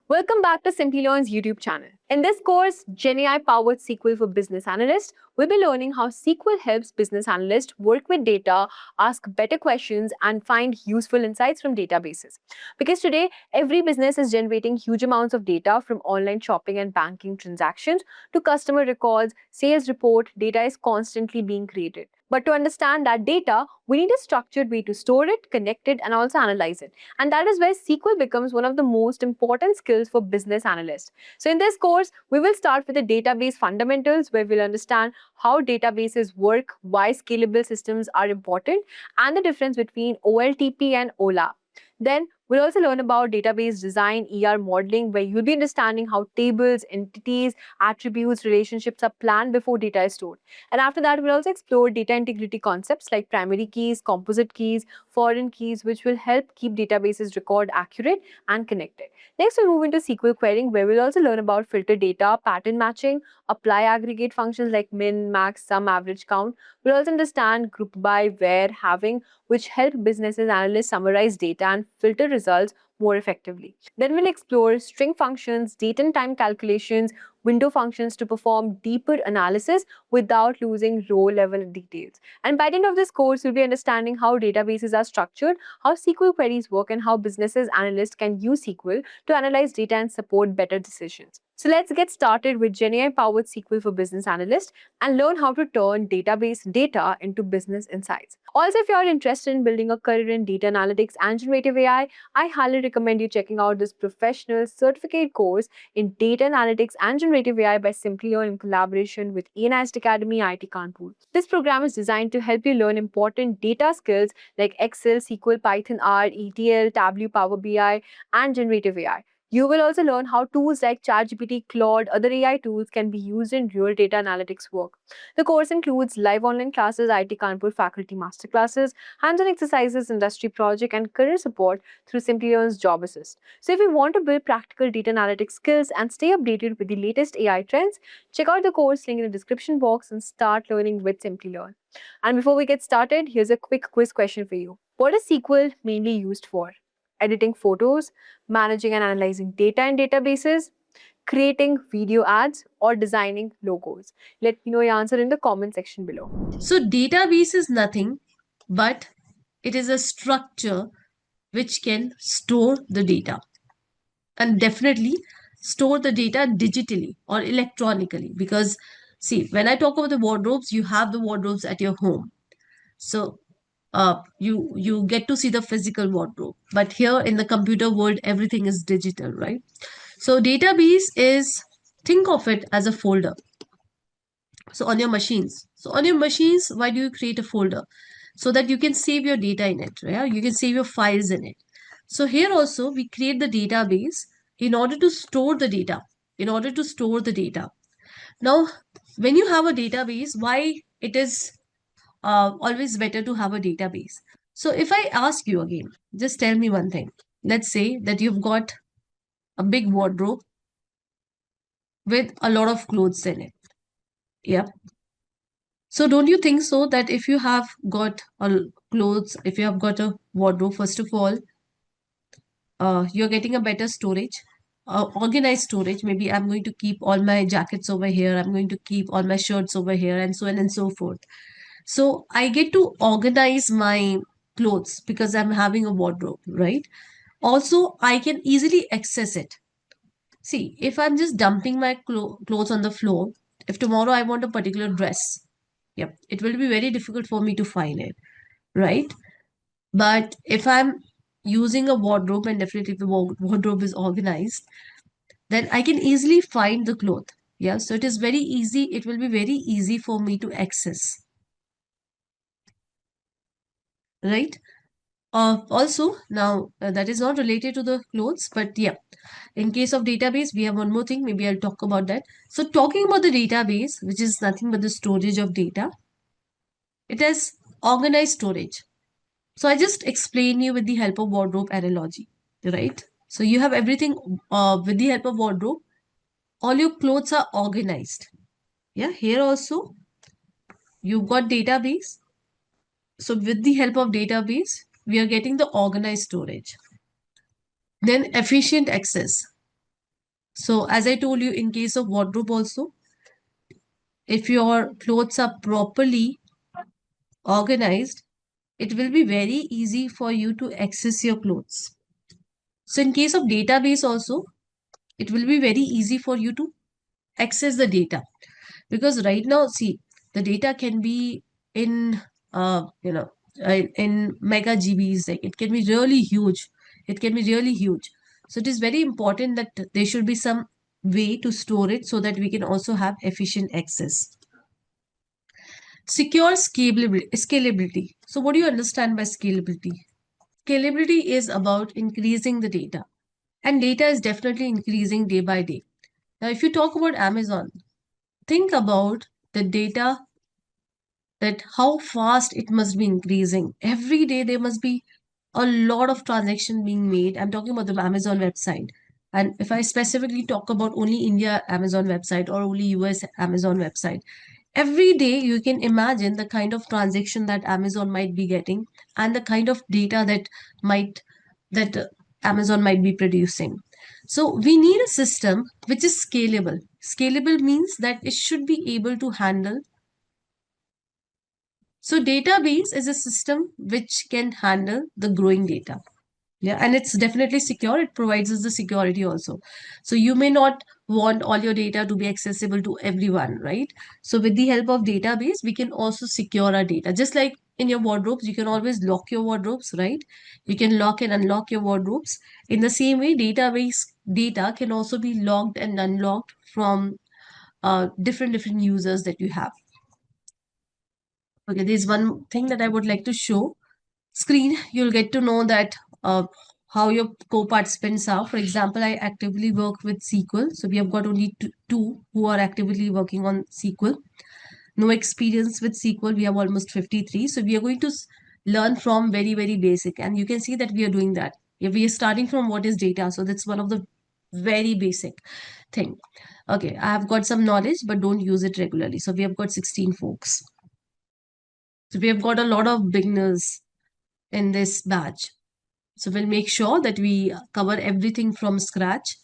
Welcome back to Simplilearn's YouTube channel. In this course, GenAI Powered SQL for Business Analysts, we'll be learning how SQL helps business analysts work with data, ask better questions, and find useful insights from databases. Because today, every business is generating huge amounts of data from online shopping and banking transactions to customer records, sales report, data is constantly being created. But to understand that data, we need a structured way to store it, connect it, and also analyze it. And that is where SQL becomes one of the most important skills for business analysts. So in this course, we will start with the database fundamentals where we'll understand how databases work, why scalable systems are important, and the difference between OLTP and OLAP. Then we'll also learn about database design, ER modeling, where you'll be understanding how tables, entities, attributes, relationships are planned before data is stored. And after that, we'll also explore data integrity concepts like primary keys, composite keys, foreign keys, which will help keep databases record accurate and connected. Next, we'll move into SQL querying, where we'll also learn about filter data, pattern matching, apply aggregate functions like min, max, sum, average, count. We'll also understand group by, where, having, which help businesses analysts summarize data and filter results more effectively. Then we'll explore string functions, date and time calculations, window functions to perform deeper analysis without losing row-level details. And by the end of this course, you'll be understanding how databases are structured, how SQL queries work, and how businesses analysts can use SQL to analyze data and support better decisions. So let's get started with GenAI powered SQL for business analysts and learn how to turn database data into business insights. Also, if you're interested in building a career in data analytics and generative AI, I highly recommend you checking out this professional certificate course in data analytics and generative AI by Simplilearn in collaboration with ENIST Academy IIT Kanpur. This program is designed to help you learn important data skills like Excel, SQL, Python, R, ETL, Tableau, Power BI, and generative AI. You will also learn how tools like ChatGPT, Claude, other AI tools can be used in real data analytics work. The course includes live online classes, IIT Kanpur faculty masterclasses, hands-on exercises, industry project, and career support through Simplilearn's Job Assist. So if you want to build practical data analytics skills and stay updated with the latest AI trends, check out the course link in the description box and start learning with Simplilearn. And before we get started, here's a quick quiz question for you. What is SQL mainly used for? Editing photos, managing and analyzing data in databases, creating video ads, or designing logos? Let me know your answer in the comment section below. So database is nothing but it is a structure which can store the data and definitely store the data digitally or electronically, because see, when I talk about the wardrobes, you have the wardrobes at your home. So you get to see the physical wardrobe, but here in the computer world everything is digital, right? So database is, think of it as a folder. So on your machines. So on your machines, why do you create a folder? So that you can save your data in it, right? You can save your files in it. So here also we create the database in order to store the data, in order to store the data. Now, when you have a database, why it is always better to have a database? So if I ask you again, just tell me one thing. Let's say that you've got a big wardrobe with a lot of clothes in it. Yeah. So don't you think so that if you have got clothes, if you have got a wardrobe, first of all, you're getting a better storage, organized storage. Maybe I'm going to keep all my jackets over here. I'm going to keep all my shirts over here, and so on and so forth. So I get to organize my clothes because I'm having a wardrobe, right? Also, I can easily access it. See, if I'm just dumping my clothes on the floor, if tomorrow I want a particular dress, yep, it will be very difficult for me to find it, right? But if I'm using a wardrobe, and definitely if the wardrobe is organized, then I can easily find the cloth. Yeah, so it is very easy. It will be very easy for me to access, right? Also, now that is not related to the clothes, but yeah, in case of database, we have one more thing. Maybe I'll talk about that. So talking about the database, which is nothing but the storage of data, it has organized storage. So I just explain you with the help of wardrobe analogy, right? So you have everything with the help of wardrobe. All your clothes are organized. Yeah, here also you've got database. So with the help of database, we are getting the organized storage. Then efficient access. So as I told you, in case of wardrobe also, if your clothes are properly organized, it will be very easy for you to access your clothes. So in case of database also, it will be very easy for you to access the data, because right now, see, the data can be in in mega GBs, like it can be really huge. It can be really huge. So it is very important that there should be some way to store it so that we can also have efficient access. Secure scalability. So what do you understand by scalability? Scalability is about increasing the data, and data is definitely increasing day by day. Now, if you talk about Amazon, think about the data, that how fast it must be increasing. Every day there must be a lot of transaction being made. I'm talking about the Amazon website. And if I specifically talk about only India Amazon website or only US Amazon website, every day you can imagine the kind of transaction that Amazon might be getting, and the kind of data might that Amazon might be producing. So we need a system which is scalable. Scalable means that it should be able to handle. So database is a system which can handle the growing data. Yeah, and it's definitely secure. It provides us the security also. So you may not want all your data to be accessible to everyone, right? So with the help of database, we can also secure our data. Just like in your wardrobes, you can always lock your wardrobes, right? You can lock and unlock your wardrobes. In the same way, database data can also be logged and unlocked from different users that you have. Okay, there's one thing that I would like to show. Screen, you'll get to know that how your co-participants are. For example, I actively work with SQL. So we have got only two who are actively working on SQL. No experience with SQL. We have almost 53. So we are going to learn from very, very basic. And you can see that we are doing that. If we are starting from what is data. So that's one of the very basic thing. Okay, I have got some knowledge, but don't use it regularly. So we have got 16 folks. So we have got a lot of beginners in this batch. So we'll make sure that we cover everything from scratch.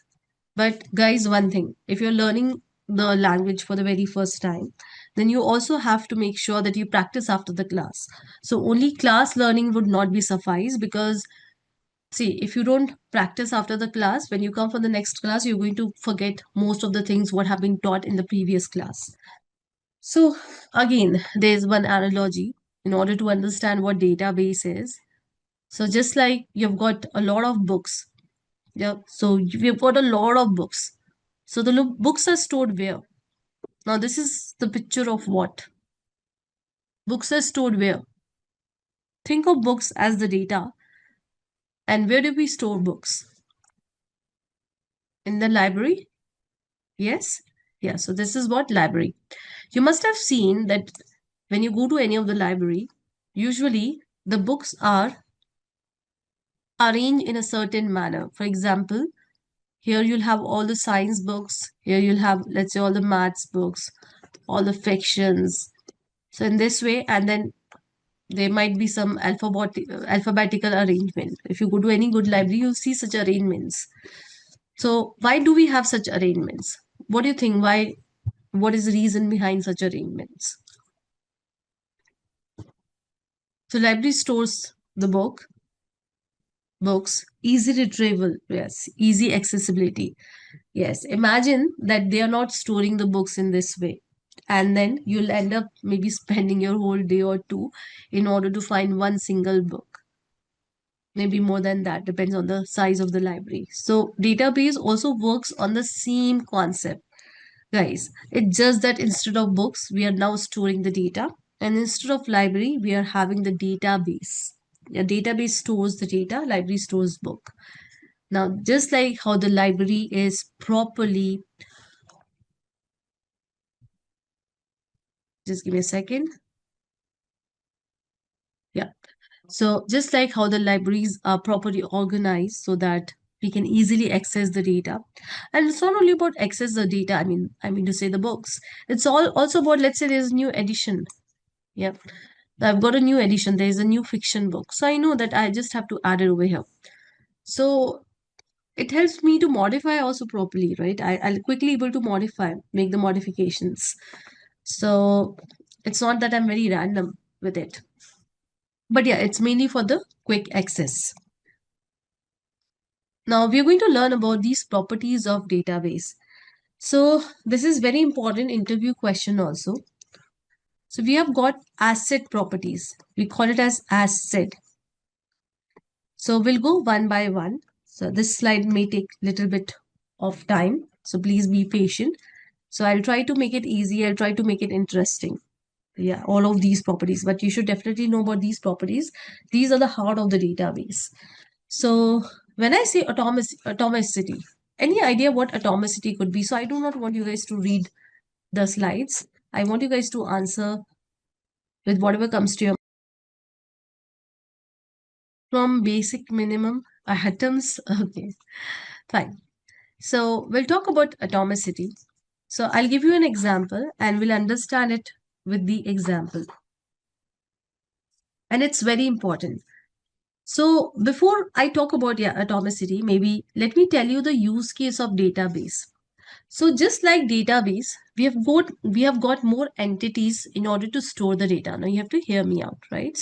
But guys, one thing, if you're learning the language for the very first time, then you also have to make sure that you practice after the class. So only class learning would not be suffice, because see, if you don't practice after the class, when you come for the next class, you're going to forget most of the things what have been taught in the previous class. So again, there's one analogy in order to understand what database is. So just like you've got a lot of books, yeah, so we've got a lot of books. So the books are stored where? Now this is the picture of what? Books are stored where? Think of books as the data. And where do we store books? In the library? Yes? Yeah, so this is what library. You must have seen that when you go to any of the library, usually the books are arranged in a certain manner. For example, here you'll have all the science books. Here you'll have, let's say, all the maths books, all the fictions. So in this way, and then there might be some alphabetical arrangement. If you go to any good library, you'll see such arrangements. So why do we have such arrangements? What do you think? Why? What is the reason behind such arrangements? So library stores the books, easy retrieval, yes, easy accessibility. Yes, imagine that they are not storing the books in this way. And then you'll end up maybe spending your whole day or two in order to find one single book. Maybe more than that, depends on the size of the library. So database also works on the same concept. Guys, it's just that instead of books, we are now storing the data. And instead of library, we are having the database. A database stores the data, library stores book. Now, just like how the library is properly, just give me a second. Yeah. So just like how the libraries are properly organized so that we can easily access the data. And it's not only about access the data, I mean to say the books. It's all also about, let's say there's a new edition. Yeah. I've got a new edition. There's a new fiction book. So I know that I just have to add it over here. So it helps me to modify also properly, right? I'll quickly able to make the modifications. So it's not that I'm very random with it. But yeah, it's mainly for the quick access. Now we're going to learn about these properties of database. So this is very important interview question also. So we have got asset properties. We call it as asset. So we'll go one by one. So this slide may take little bit of time. So please be patient. So I'll try to make it easy. I'll try to make it interesting. Yeah, all of these properties, but you should definitely know about these properties. These are the heart of the database. So when I say atomicity, any idea what atomicity could be? So I do not want you guys to read the slides. I want you guys to answer with whatever comes to your from basic minimum atoms. Okay, fine. So we'll talk about atomicity. So I'll give you an example and we'll understand it with the example. And it's very important. So before I talk about atomicity, maybe let me tell you the use case of database. So just like database, we have got more entities in order to store the data. Now you have to hear me out, right?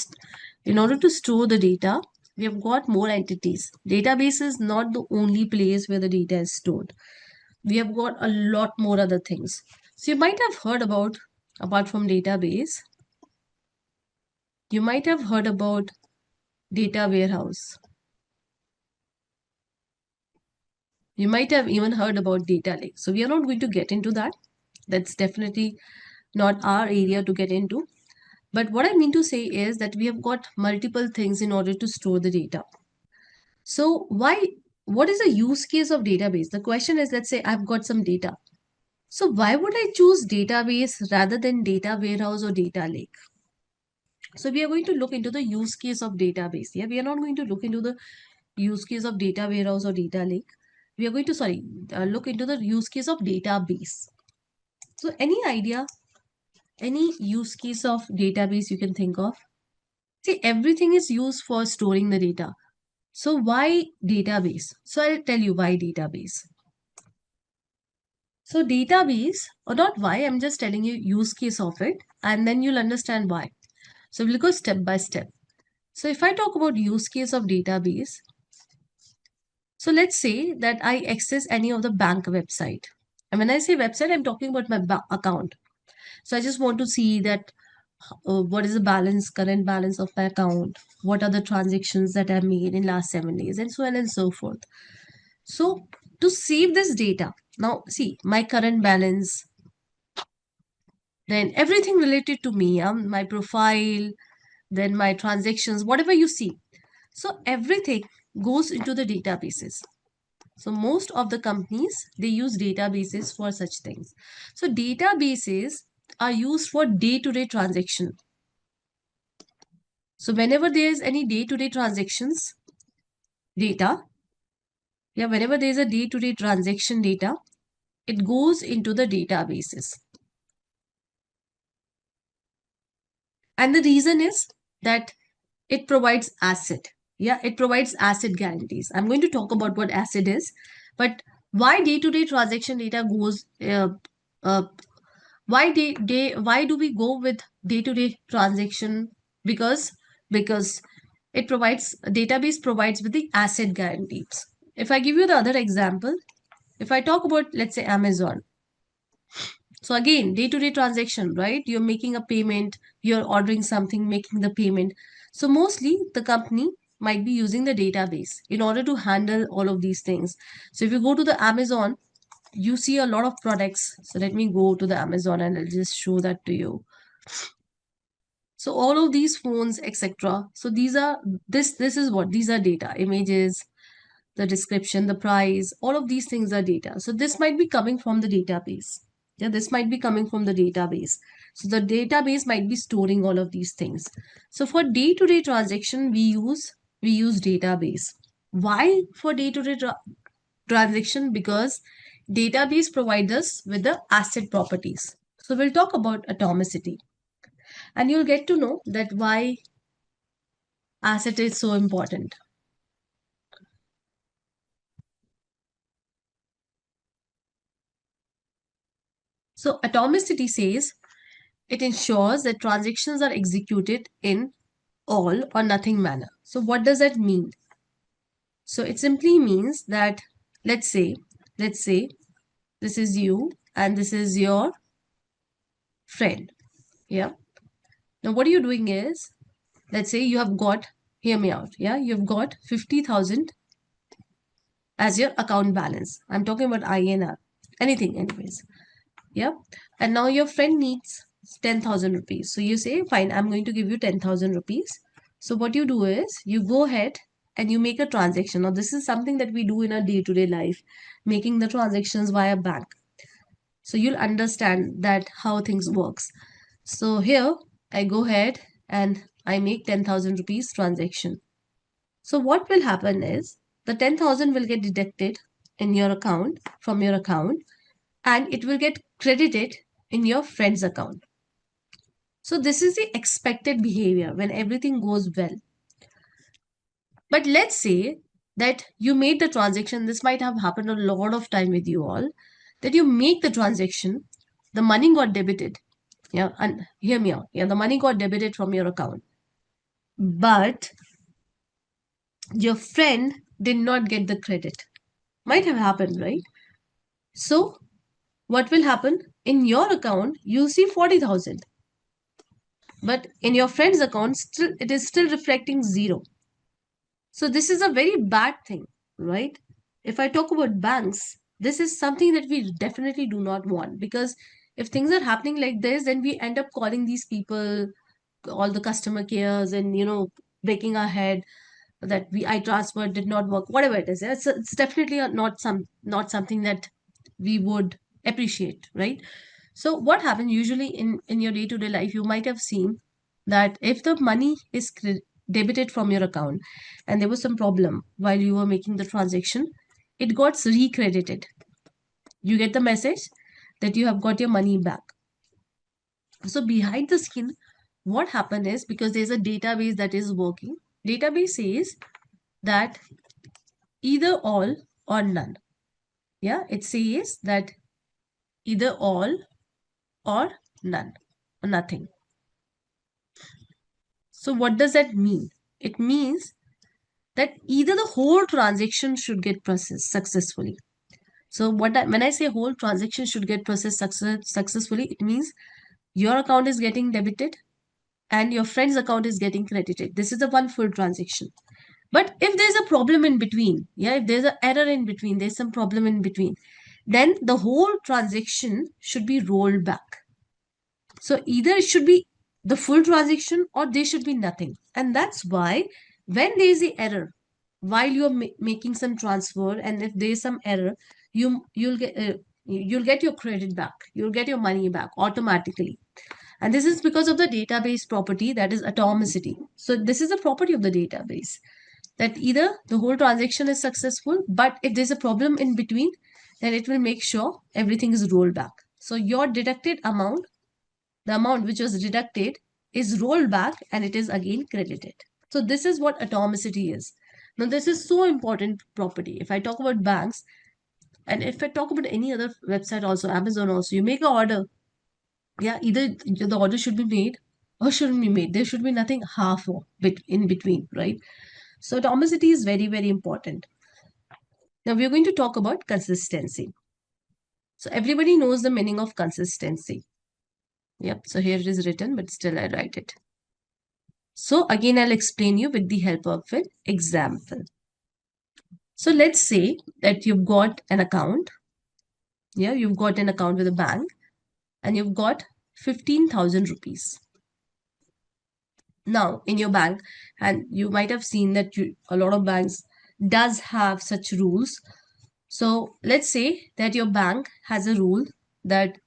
In order to store the data, we have got more entities. Database is not the only place where the data is stored. We have got a lot more other things. So you might have heard about, apart from database, you might have heard about data warehouse. You might have even heard about data lake. So we are not going to get into that. That's definitely not our area to get into. But what I mean to say is that we have got multiple things in order to store the data. So what is the use case of database? The question is, let's say I've got some data. So why would I choose database rather than data warehouse or data lake? So we are going to look into the use case of database. Yeah, we are not going to look into the use case of data warehouse or data lake. We are going to, look into the use case of database. So any idea, any use case of database you can think of? See, everything is used for storing the data. So why database? So I'll tell you why database. So database, or not why, I'm just telling you use case of it, and then you'll understand why. So we'll go step by step. So if I talk about use case of database, so let's say that I access any of the bank website. And when I say website, I'm talking about my account. So I just want to see that what is the balance, current balance of my account, what are the transactions that I made in last 7 days, and so on and so forth. So to save this data, now see my current balance, then everything related to me, my profile, then my transactions, whatever you see. So everything goes into the databases. So most of the companies, they use databases for such things. So databases are used for day-to-day transaction. So whenever there is any day-to-day transactions data, whenever there is a day-to-day transaction data, it goes into the databases. And the reason is that it provides asset. It provides asset guarantees. I'm going to talk about what asset is, but why day-to-day transaction data goes, uh, why do we go with day-to-day transaction? Because it provides, database provides with the asset guarantees. If I give you the other example, if I talk about, let's say, Amazon. So again, day-to-day transaction, right? You're making a payment, you're ordering something, making the payment. So mostly the company might be using the database in order to handle all of these things. So if you go to the Amazon, you see a lot of products. So let me go to the Amazon and I'll just show that to you. So all of these phones, etc. So these are, this is what, these are data, images, the description, the price, all of these things are data. So this might be coming from the database. This might be coming from the database. So the database might be storing all of these things. So for day-to-day transaction, we use database. Why for day-to-day transaction? Because database provides us with the asset properties. So we'll talk about atomicity. And you'll get to know that why asset is so important. So atomicity says it ensures that transactions are executed in all or nothing manner. So what does that mean? So it simply means that let's say this is you and this is your friend. Yeah. Now what you're doing is, let's say you have got, hear me out. Yeah. You've got 50,000 as your account balance. I'm talking about INR. Anything, anyways. Yeah. And now your friend needs 10,000 rupees. So you say, fine, I'm going to give you 10,000 rupees. So what you do is you go ahead and you make a transaction. Now, this is something that we do in our day-to-day life, making the transactions via bank. So you'll understand that how things works. So here I go ahead and I make 10,000 rupees transaction. So what will happen is the 10,000 will get deducted in your account from your account, and it will get credited in your friend's account. So this is the expected behavior when everything goes well. But let's say that you made the transaction. This might have happened a lot of time with you all, that you make the transaction, the money got debited. Yeah, and hear me out. Yeah, the money got debited from your account. But your friend did not get the credit. Might have happened, right? So what will happen? In your account, you see 40,000. But in your friend's account, still it is still reflecting zero. So this is a very bad thing, right? If I talk about banks, this is something that we definitely do not want, because if things are happening like this, then we end up calling these people, all the customer cares, and breaking our head that I transferred did not work, whatever it is. It's definitely not something that we would appreciate, right? So what happens usually in your day-to-day life, you might have seen that if the money is debited from your account and there was some problem while you were making the transaction, it got recredited. You get the message that you have got your money back. So behind the scene, what happened is, because there's a database that is working, database says that either all or none. Yeah, it says that either all or none or nothing. So what does that mean? It means that either the whole transaction should get processed successfully. So when I say whole transaction should get processed successfully, it means your account is getting debited and your friend's account is getting credited. This is the one full transaction. But if there's a problem in between, yeah, if there's an error in between, there's some problem in between, then the whole transaction should be rolled back. So either it should be the full transaction or there should be nothing. And that's why when there is a error while you're making some transfer, and if there is some error, you'll get your credit back. You'll get your money back automatically. And this is because of the database property, that is atomicity. So this is a property of the database, that either the whole transaction is successful, but if there's a problem in between, then it will make sure everything is rolled back. So your deducted amount, the amount which was deducted, is rolled back and it is again credited. So this is what atomicity is. Now this is so important property. If I talk about banks, and if I talk about any other website also, Amazon also, you make an order. Yeah, either the order should be made or shouldn't be made. There should be nothing half or bit in between, right? So atomicity is very, very important. Now we're going to talk about consistency. So everybody knows the meaning of consistency. Yep, so here it is written, but still I write it. So again, I'll explain you with the help of an example. So let's say that you've got an account. Yeah, you've got an account with a bank and you've got 15,000 rupees. Now in your bank, and you might have seen that a lot of banks does have such rules. So let's say that your bank has a rule that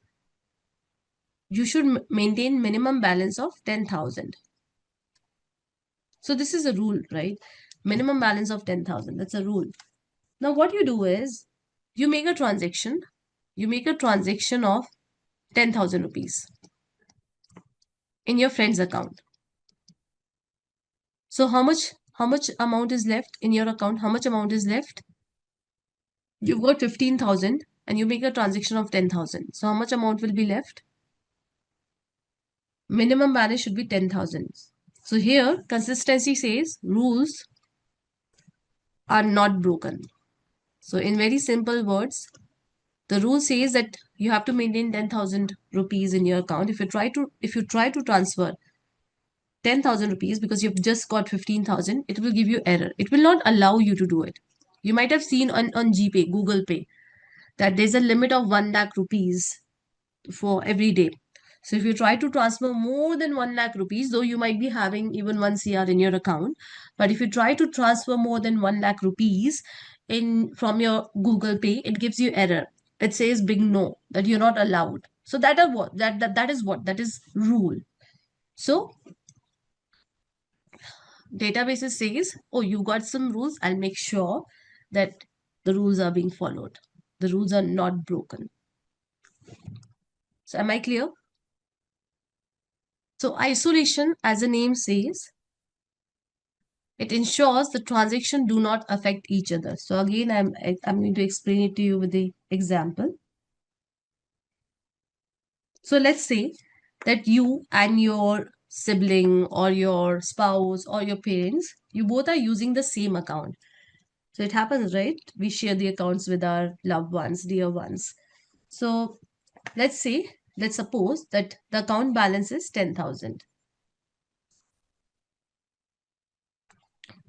you should maintain minimum balance of 10,000. So this is a rule, right? Minimum balance of 10,000. That's a rule. Now what you do is you make a transaction. You make a transaction of 10,000 rupees in your friend's account. So how much amount is left in your account? How much amount is left? You've got 15,000. and you make a transaction of 10,000. So how much amount will be left? Minimum balance should be 10,000. So here consistency says rules are not broken. So in very simple words, the rule says that you have to maintain 10,000 rupees in your account. If you try to transfer 10,000 rupees because you've just got 15,000, it will give you error. It will not allow you to do it. You might have seen on GPay, Google Pay, that there's a limit of 1 lakh rupees for every day. So if you try to transfer more than 1 lakh rupees, though you might be having even 1 CR in your account, but if you try to transfer more than 1 lakh rupees in from your Google Pay, it gives you error. It says big no, that you're not allowed. So that is rule. So databases says, oh, you got some rules, I'll make sure that the rules are being followed. The rules are not broken. So am I clear? So isolation, as the name says, it ensures the transaction do not affect each other. So again, I'm going to explain it to you with the example. So let's say that you and your sibling or your spouse or your parents, you both are using the same account. So it happens, right? We share the accounts with our loved ones, dear ones. So let's suppose that the account balance is 10,000.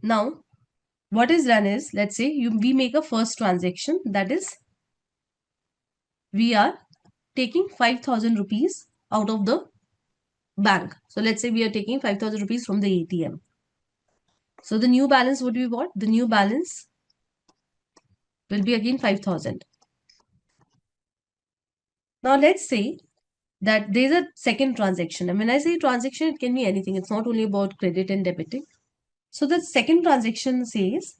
Now, what is done is, let's say we make a first transaction, that is, we are taking 5,000 rupees out of the bank. So let's say we are taking 5,000 rupees from the ATM. So the new balance would be what? The new balance will be again 5,000. Now let's say that there's a second transaction. And when I say transaction, it can be anything. It's not only about credit and debiting. So the second transaction says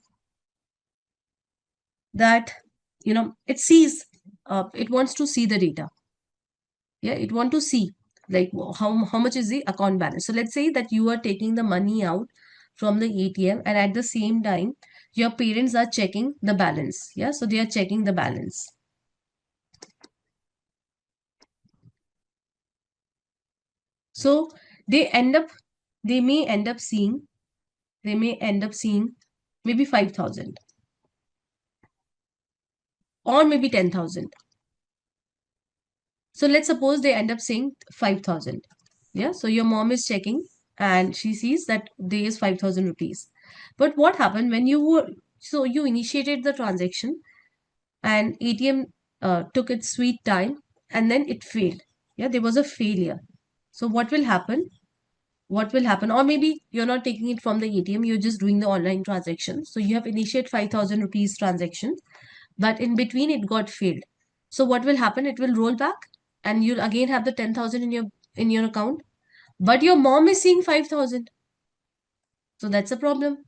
that, it wants to see the data. Yeah, it want to see like how much is the account balance. So let's say that you are taking the money out from the ATM, and at the same time your parents are checking the balance. Yeah, so they are checking the balance. So they may end up seeing maybe 5,000 or maybe 10,000. So let's suppose they end up saying 5,000. Yeah, so your mom is checking and she sees that there is 5,000 rupees. But what happened when you initiated the transaction and ATM took its sweet time and then it failed. Yeah, there was a failure. So what will happen? Or maybe you're not taking it from the ATM, you're just doing the online transaction. So you have initiated 5,000 rupees transaction, but in between it got failed. So what will happen? It will roll back and you'll again have the 10,000 in your account, but your mom is seeing 5,000. So that's a problem.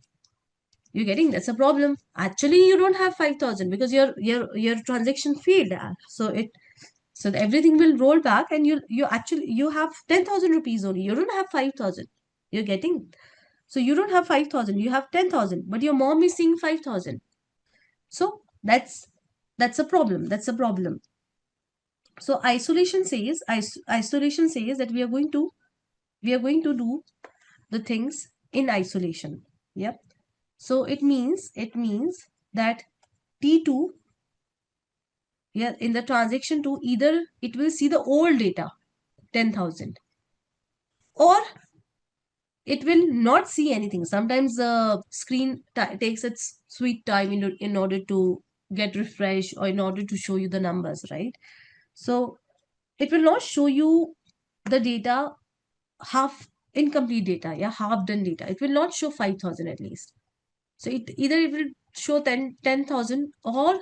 You're getting, that's a problem. Actually, you don't have 5,000 because your transaction failed. So everything will roll back and you have 10,000 rupees only. You don't have 5,000. You're getting, so you don't have 5,000, you have 10,000, but your mom is seeing 5,000. So that's a problem. That's a problem. So isolation says that we are going to do the things in isolation. Yep. So it means that T2, yeah, in the transaction 2, either it will see the old data 10,000, or it will not see anything. Sometimes the screen takes its sweet time in order to get refreshed or in order to show you the numbers, right? So it will not show you the data, half incomplete data, yeah, half done data. It will not show 5,000 at least. So it will show 10,000, or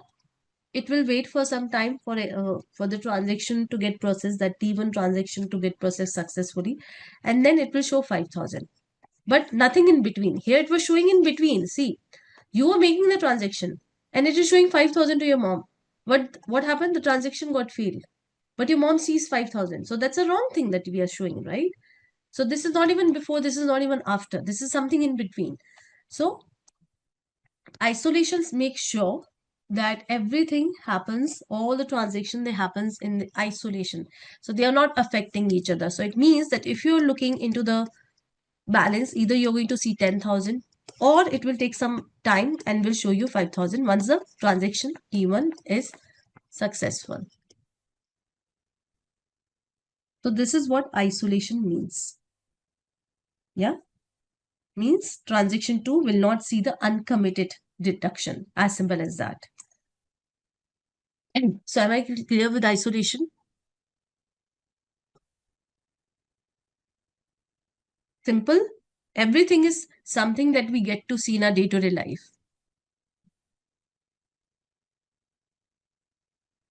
it will wait for some time for the transaction to get processed, that T1 transaction to get processed successfully, and then it will show 5,000. But nothing in between. Here it was showing in between. See, you were making the transaction and it is showing 5,000 to your mom. What happened? The transaction got failed. But your mom sees 5,000. So that's a wrong thing that we are showing, right? So this is not even before, this is not even after. This is something in between. So isolations make sure that everything happens, all the transaction they happens in the isolation. So they are not affecting each other. So it means that if you're looking into the balance, either you're going to see 10,000 or it will take some time and will show you 5,000 once the transaction T1 is successful. So this is what isolation means. Yeah, means transaction 2 will not see the uncommitted deduction. As simple as that. So am I clear with isolation? Simple. Everything is something that we get to see in our day-to-day life.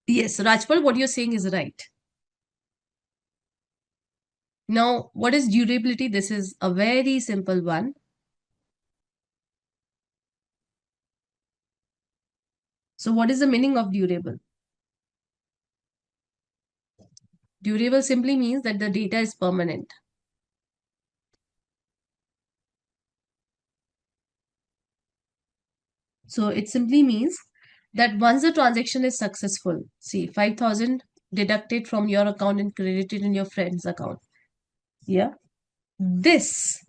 Yes, Rajpal, what you're saying is right. Now, what is durability? This is a very simple one. So what is the meaning of durable? Durable simply means that the data is permanent. So it simply means that once the transaction is successful, see 5,000 deducted from your account and credited in your friend's account. Yeah. This,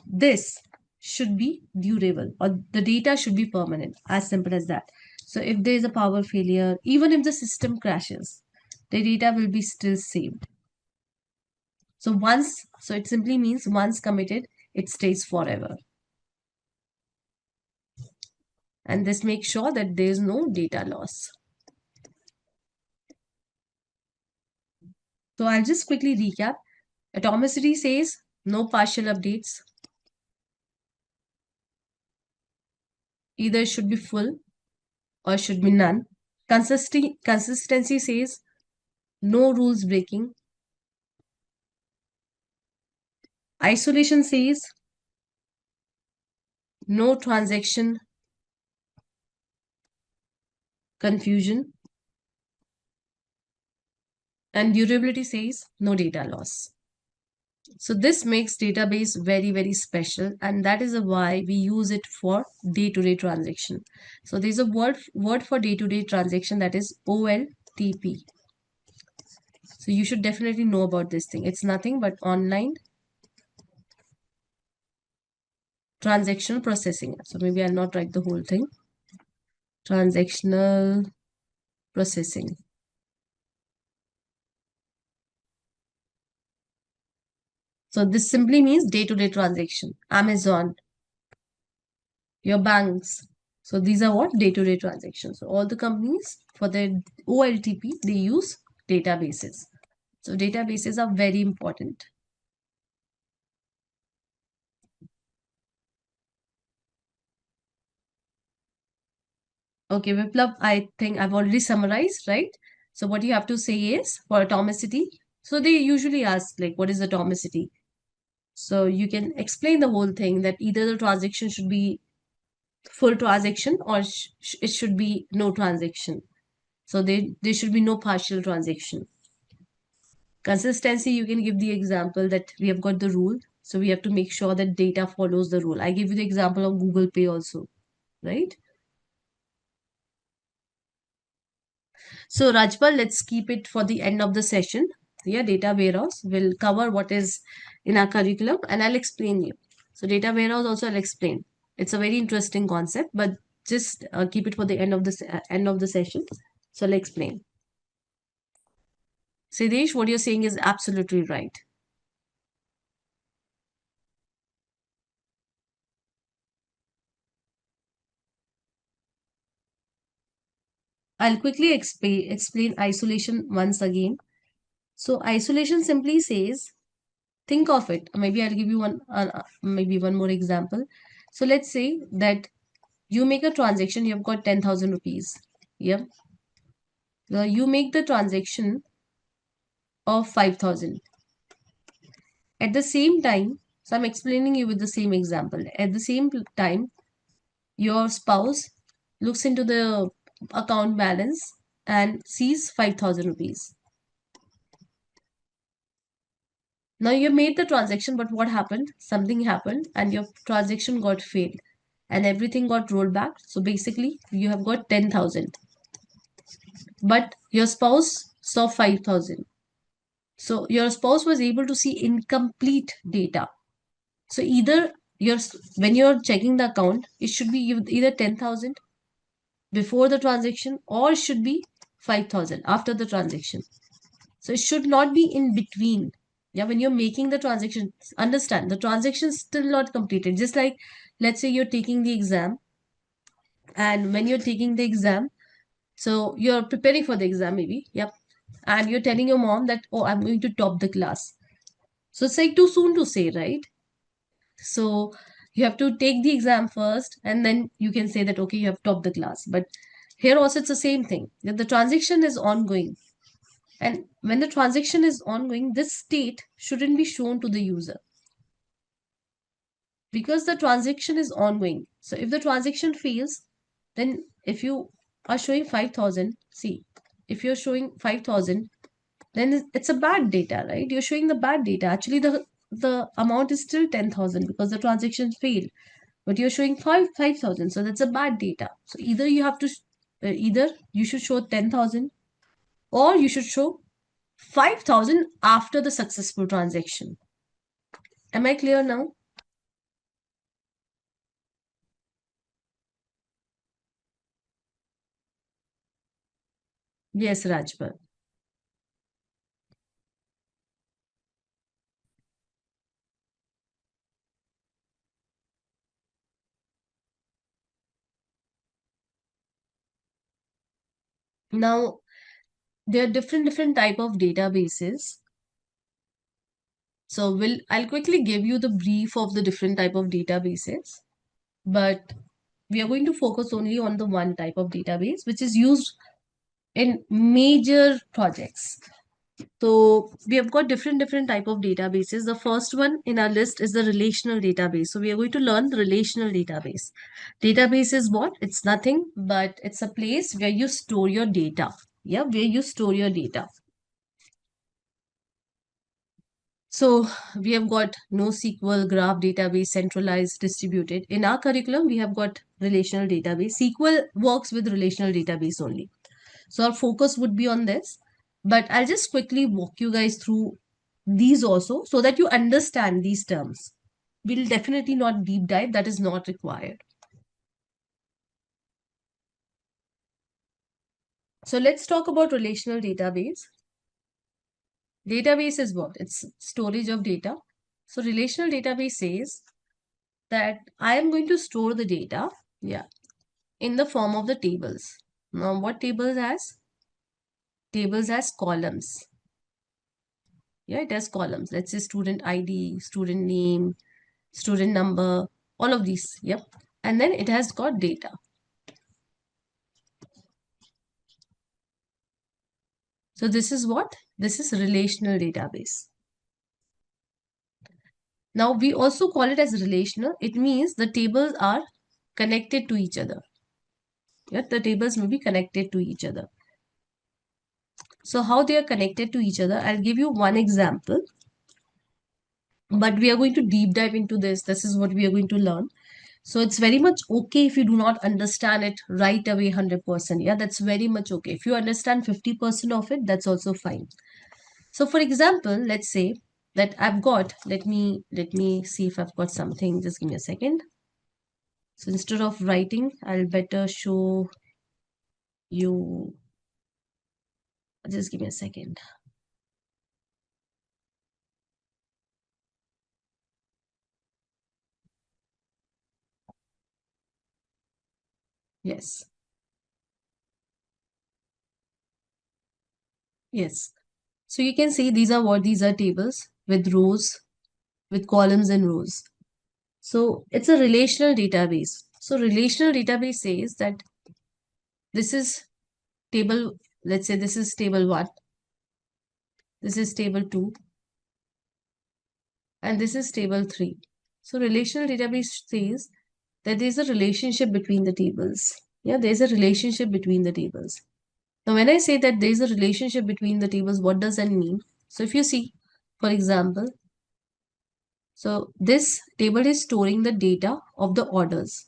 this should be durable, or the data should be permanent, as simple as that. So if there is a power failure, even if the system crashes, the data will be still saved. So it simply means once committed, it stays forever. And this makes sure that there is no data loss. So I'll just quickly recap. Atomicity says no partial updates. Either it should be full or should be none. Consistency says no rules breaking. Isolation says no transaction confusion. And durability says no data loss. So this makes database very, very special, and that is why we use it for day-to-day transaction. So there's a word for day-to-day transaction, that is OLTP. So you should definitely know about this thing. It's nothing but online transactional processing. So maybe I'll not write the whole thing. Transactional processing. So this simply means day-to-day transaction. Amazon, your banks. So these are what? Day-to-day transactions. So all the companies for their OLTP, they use databases. So databases are very important. Okay, Viplav, I think I've already summarized, right? So what you have to say is for atomicity. So they usually ask like, what is atomicity? So you can explain the whole thing that either the transaction should be full transaction or it should be no transaction. So there should be no partial transaction. Consistency, you can give the example that we have got the rule. So we have to make sure that data follows the rule. I give you the example of Google Pay also, right? So Rajpal, let's keep it for the end of the session. Yeah, data warehouse will cover what is in our curriculum and I'll explain you. So data warehouse also I'll explain. It's a very interesting concept, but just keep it for the end of the session. So I'll explain. Siddesh, what you're saying is absolutely right. I'll quickly explain isolation once again. So isolation simply says, think of it. Maybe I'll give you maybe one more example. So let's say that you make a transaction, you've got 10,000 rupees. Yep. You make the transaction of 5,000. At the same time, so I'm explaining you with the same example. At the same time, your spouse looks into the account balance and sees 5,000 rupees. Now you made the transaction, but what happened? Something happened and your transaction got failed. and everything got rolled back. So basically, you have got 10,000, but your spouse saw 5,000. So your spouse was able to see incomplete data. So either when you're checking the account, it should be either 10,000 before the transaction or it should be 5,000 after the transaction. So it should not be in between. Yeah, when you're making the transaction, understand the transaction is still not completed. Just like, let's say you're taking the exam, and when you're taking the exam, so you're preparing for the exam, maybe, yep, and you're telling your mom that, oh, I'm going to top the class. So it's like too soon to say, right? So you have to take the exam first, and then you can say that, okay, you have topped the class. But here also it's the same thing, that the transaction is ongoing. And when the transaction is ongoing, this state shouldn't be shown to the user because the transaction is ongoing. So if the transaction fails, then if you are showing 5,000, see, if you're showing 5,000, then it's a bad data, right? You're showing the bad data. Actually, the amount is still 10,000 because the transaction failed, but you're showing 5,000, so that's a bad data. So either you have to either you should show 10,000 or you should show 5,000 after the successful transaction. Am I clear now? Yes, Rajpal. Now, there are different type of databases. So I'll quickly give you the brief of the different type of databases, but we are going to focus only on the one type of database which is used in major projects. So we have got different type of databases. The first one in our list is the relational database. So we are going to learn the relational database. Database is what? It's nothing but it's a place where you store your data. Yeah, where you store your data. So we have got NoSQL, graph database, centralized, distributed. In our curriculum, we have got relational database. SQL works with relational database only. So our focus would be on this. But I'll just quickly walk you guys through these also so that you understand these terms. We'll definitely not deep dive, that is not required. So let's talk about relational database. Database is what? It's storage of data. So relational database says that I am going to store the data, yeah, in the form of the tables. Now, what tables has? Tables has columns. Yeah, it has columns. Let's say student ID, student name, student number, all of these. Yep. And then it has got data. So this is what? This is relational database. Now we also call it as relational. It means the tables are connected to each other. Yeah, the tables may be connected to each other. So how they are connected to each other, I'll give you one example. But we are going to deep dive into this. This is what we are going to learn. So it's very much okay if you do not understand it right away 100%. Yeah, that's very much okay. If you understand 50% of it, that's also fine. So for example, let's say that I've got, let me see if I've got something. Just give me a second. So instead of writing, I'll better show you. Just give me a second. Yes. Yes. So you can see these are what? These are tables with rows, with columns and rows. So it's a relational database. So relational database says that this is table, let's say this is table 1, this is table 2, and this is table 3. So relational database says that there's a relationship between the tables. Yeah, there's a relationship between the tables. Now, when I say that there's a relationship between the tables, what does that mean? So if you see, for example, so this table is storing the data of the orders.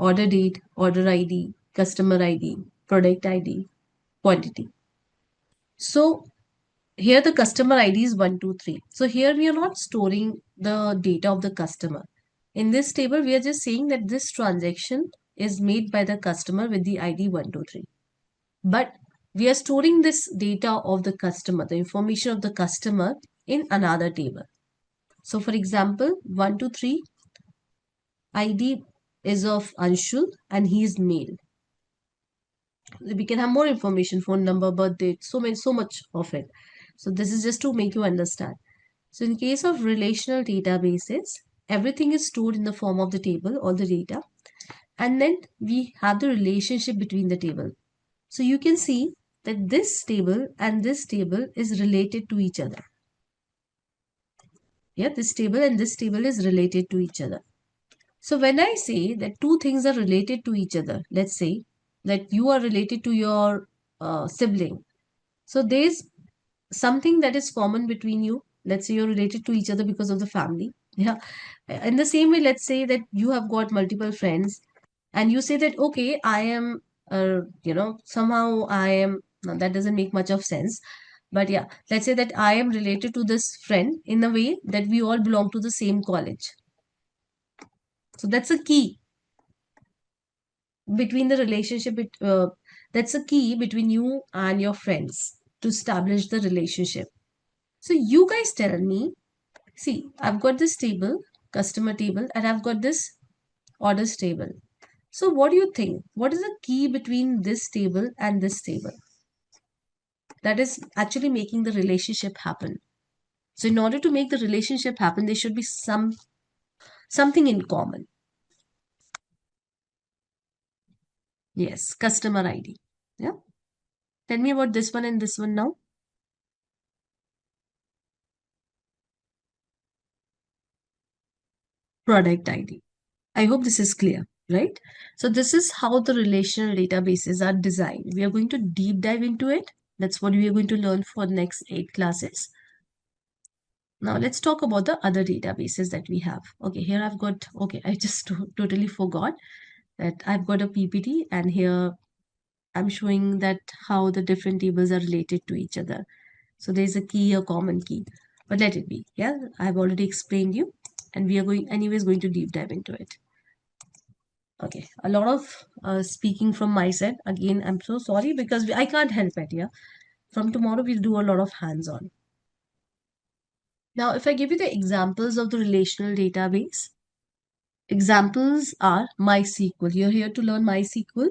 order date, order ID, customer ID, product ID, quantity. So here the customer ID is 123. So here we are not storing the data of the customer. In this table, we are just saying that this transaction is made by the customer with the ID 123. But we are storing this data of the customer, the information of the customer in another table. So for example, 123 ID is of Anshul and he is male. We can have more information, phone number, birth date, so much of it. So this is just to make you understand. So in case of relational databases, everything is stored in the form of the table, all the data, and then we have the relationship between the table. So you can see that this table and this table is related to each other. Yeah, this table and this table is related to each other. So when I say that two things are related to each other, let's say that you are related to your sibling. So there's something that is common between you. Let's say you're related to each other because of the family. Yeah. In the same way, let's say that you have got multiple friends and you say that, okay, I am, somehow I am, now that doesn't make much of sense. But yeah, let's say that I am related to this friend in a way that we all belong to the same college. So that's a key between the relationship. That's a key between you and your friends to establish the relationship. So you guys tell me, see, I've got this table, customer table, and I've got this orders table. So what do you think? What is the key between this table and this table that is actually making the relationship happen? So in order to make the relationship happen, there should be something in common. Yes, customer ID. Yeah. Tell me about this one and this one now. Product ID. I hope this is clear, right? So this is how the relational databases are designed. We are going to deep dive into it. That's what we are going to learn for the next 8 classes. Now let's talk about the other databases that we have. Okay, here I've got, okay, I just totally forgot that I've got a PPT and here I'm showing that how the different tables are related to each other. So there's a key, a common key, but let it be. Yeah, I've already explained you and we are going to deep dive into it. Okay, a lot of speaking from my side. Again, I'm so sorry because I can't help it. Yeah, from tomorrow we'll do a lot of hands-on. Now, if I give you the examples of the relational database, examples are MySQL. You're here to learn MySQL.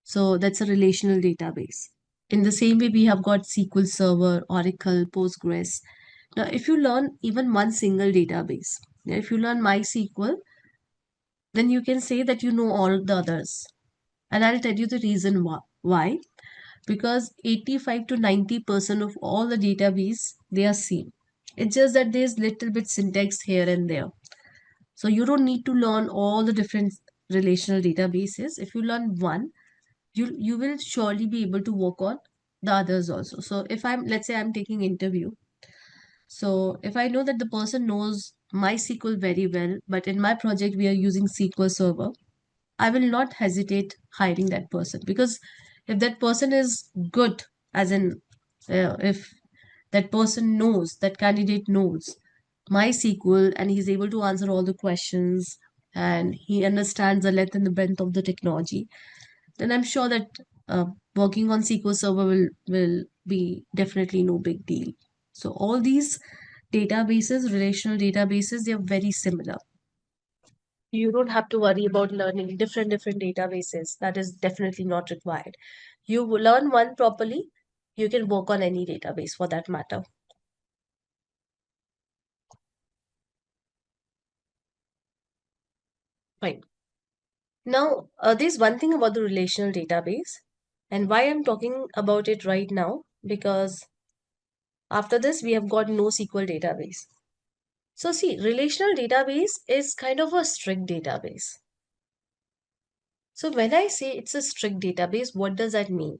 So that's a relational database. In the same way, we have got SQL Server, Oracle, Postgres. Now, if you learn even one single database, yeah, if you learn MySQL, then you can say that you know all the others. And I'll tell you the reason why. Because 85 to 90% of all the database, they are same. It's just that there's little bit syntax here and there. So you don't need to learn all the different relational databases. If you learn one, you will surely be able to work on the others also. So if let's say I'm taking interview, so if I know that the person knows MySQL very well, but in my project we are using SQL Server, I will not hesitate hiring that person because if that person is good, as in if that person knows, that candidate knows MySQL and he's able to answer all the questions and he understands the length and the breadth of the technology, then I'm sure that working on SQL Server will be definitely no big deal. So all these databases, relational databases, they are very similar. You don't have to worry about learning different databases. That is definitely not required. You will learn one properly, you can work on any database for that matter. Fine. Now, there's one thing about the relational database, and why I'm talking about it right now, because after this, we have got NoSQL database. So see, relational database is kind of a strict database. So when I say it's a strict database, what does that mean?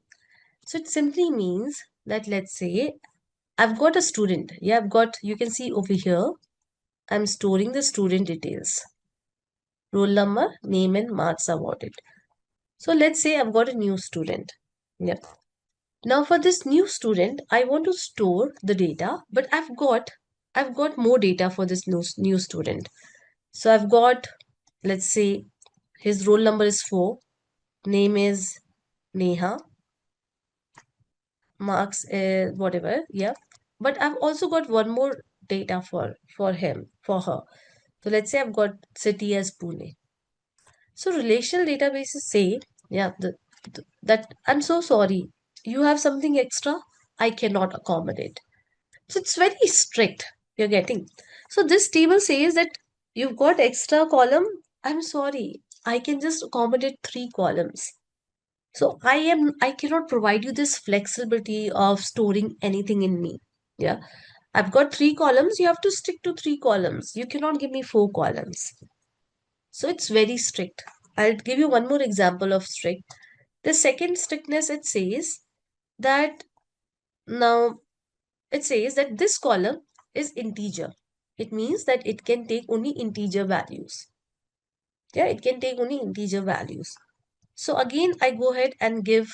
So it simply means that let's say I've got a student. Yeah, you can see over here, I'm storing the student details. roll number, name and marks awarded. So let's say I've got a new student. Yep. Now for this new student, I want to store the data, but I've got more data for this new student. So I've got, let's say his roll number is 4, name is Neha, marks whatever, yeah. But I've also got one more data for him, for her. So let's say I've got city as Pune. So relational databases say, yeah, that I'm so sorry, you have something extra, I cannot accommodate. So it's very strict, you're getting. So this table says that you've got extra column, I'm sorry, I can just accommodate 3 columns. So I cannot provide you this flexibility of storing anything in me. Yeah. I've got 3 columns, you have to stick to 3 columns. You cannot give me 4 columns. So it's very strict. I'll give you one more example of strict. The second strictness, it says that now it says that this column is integer. It means that it can take only integer values. Yeah, it can take only integer values. So again, I go ahead and give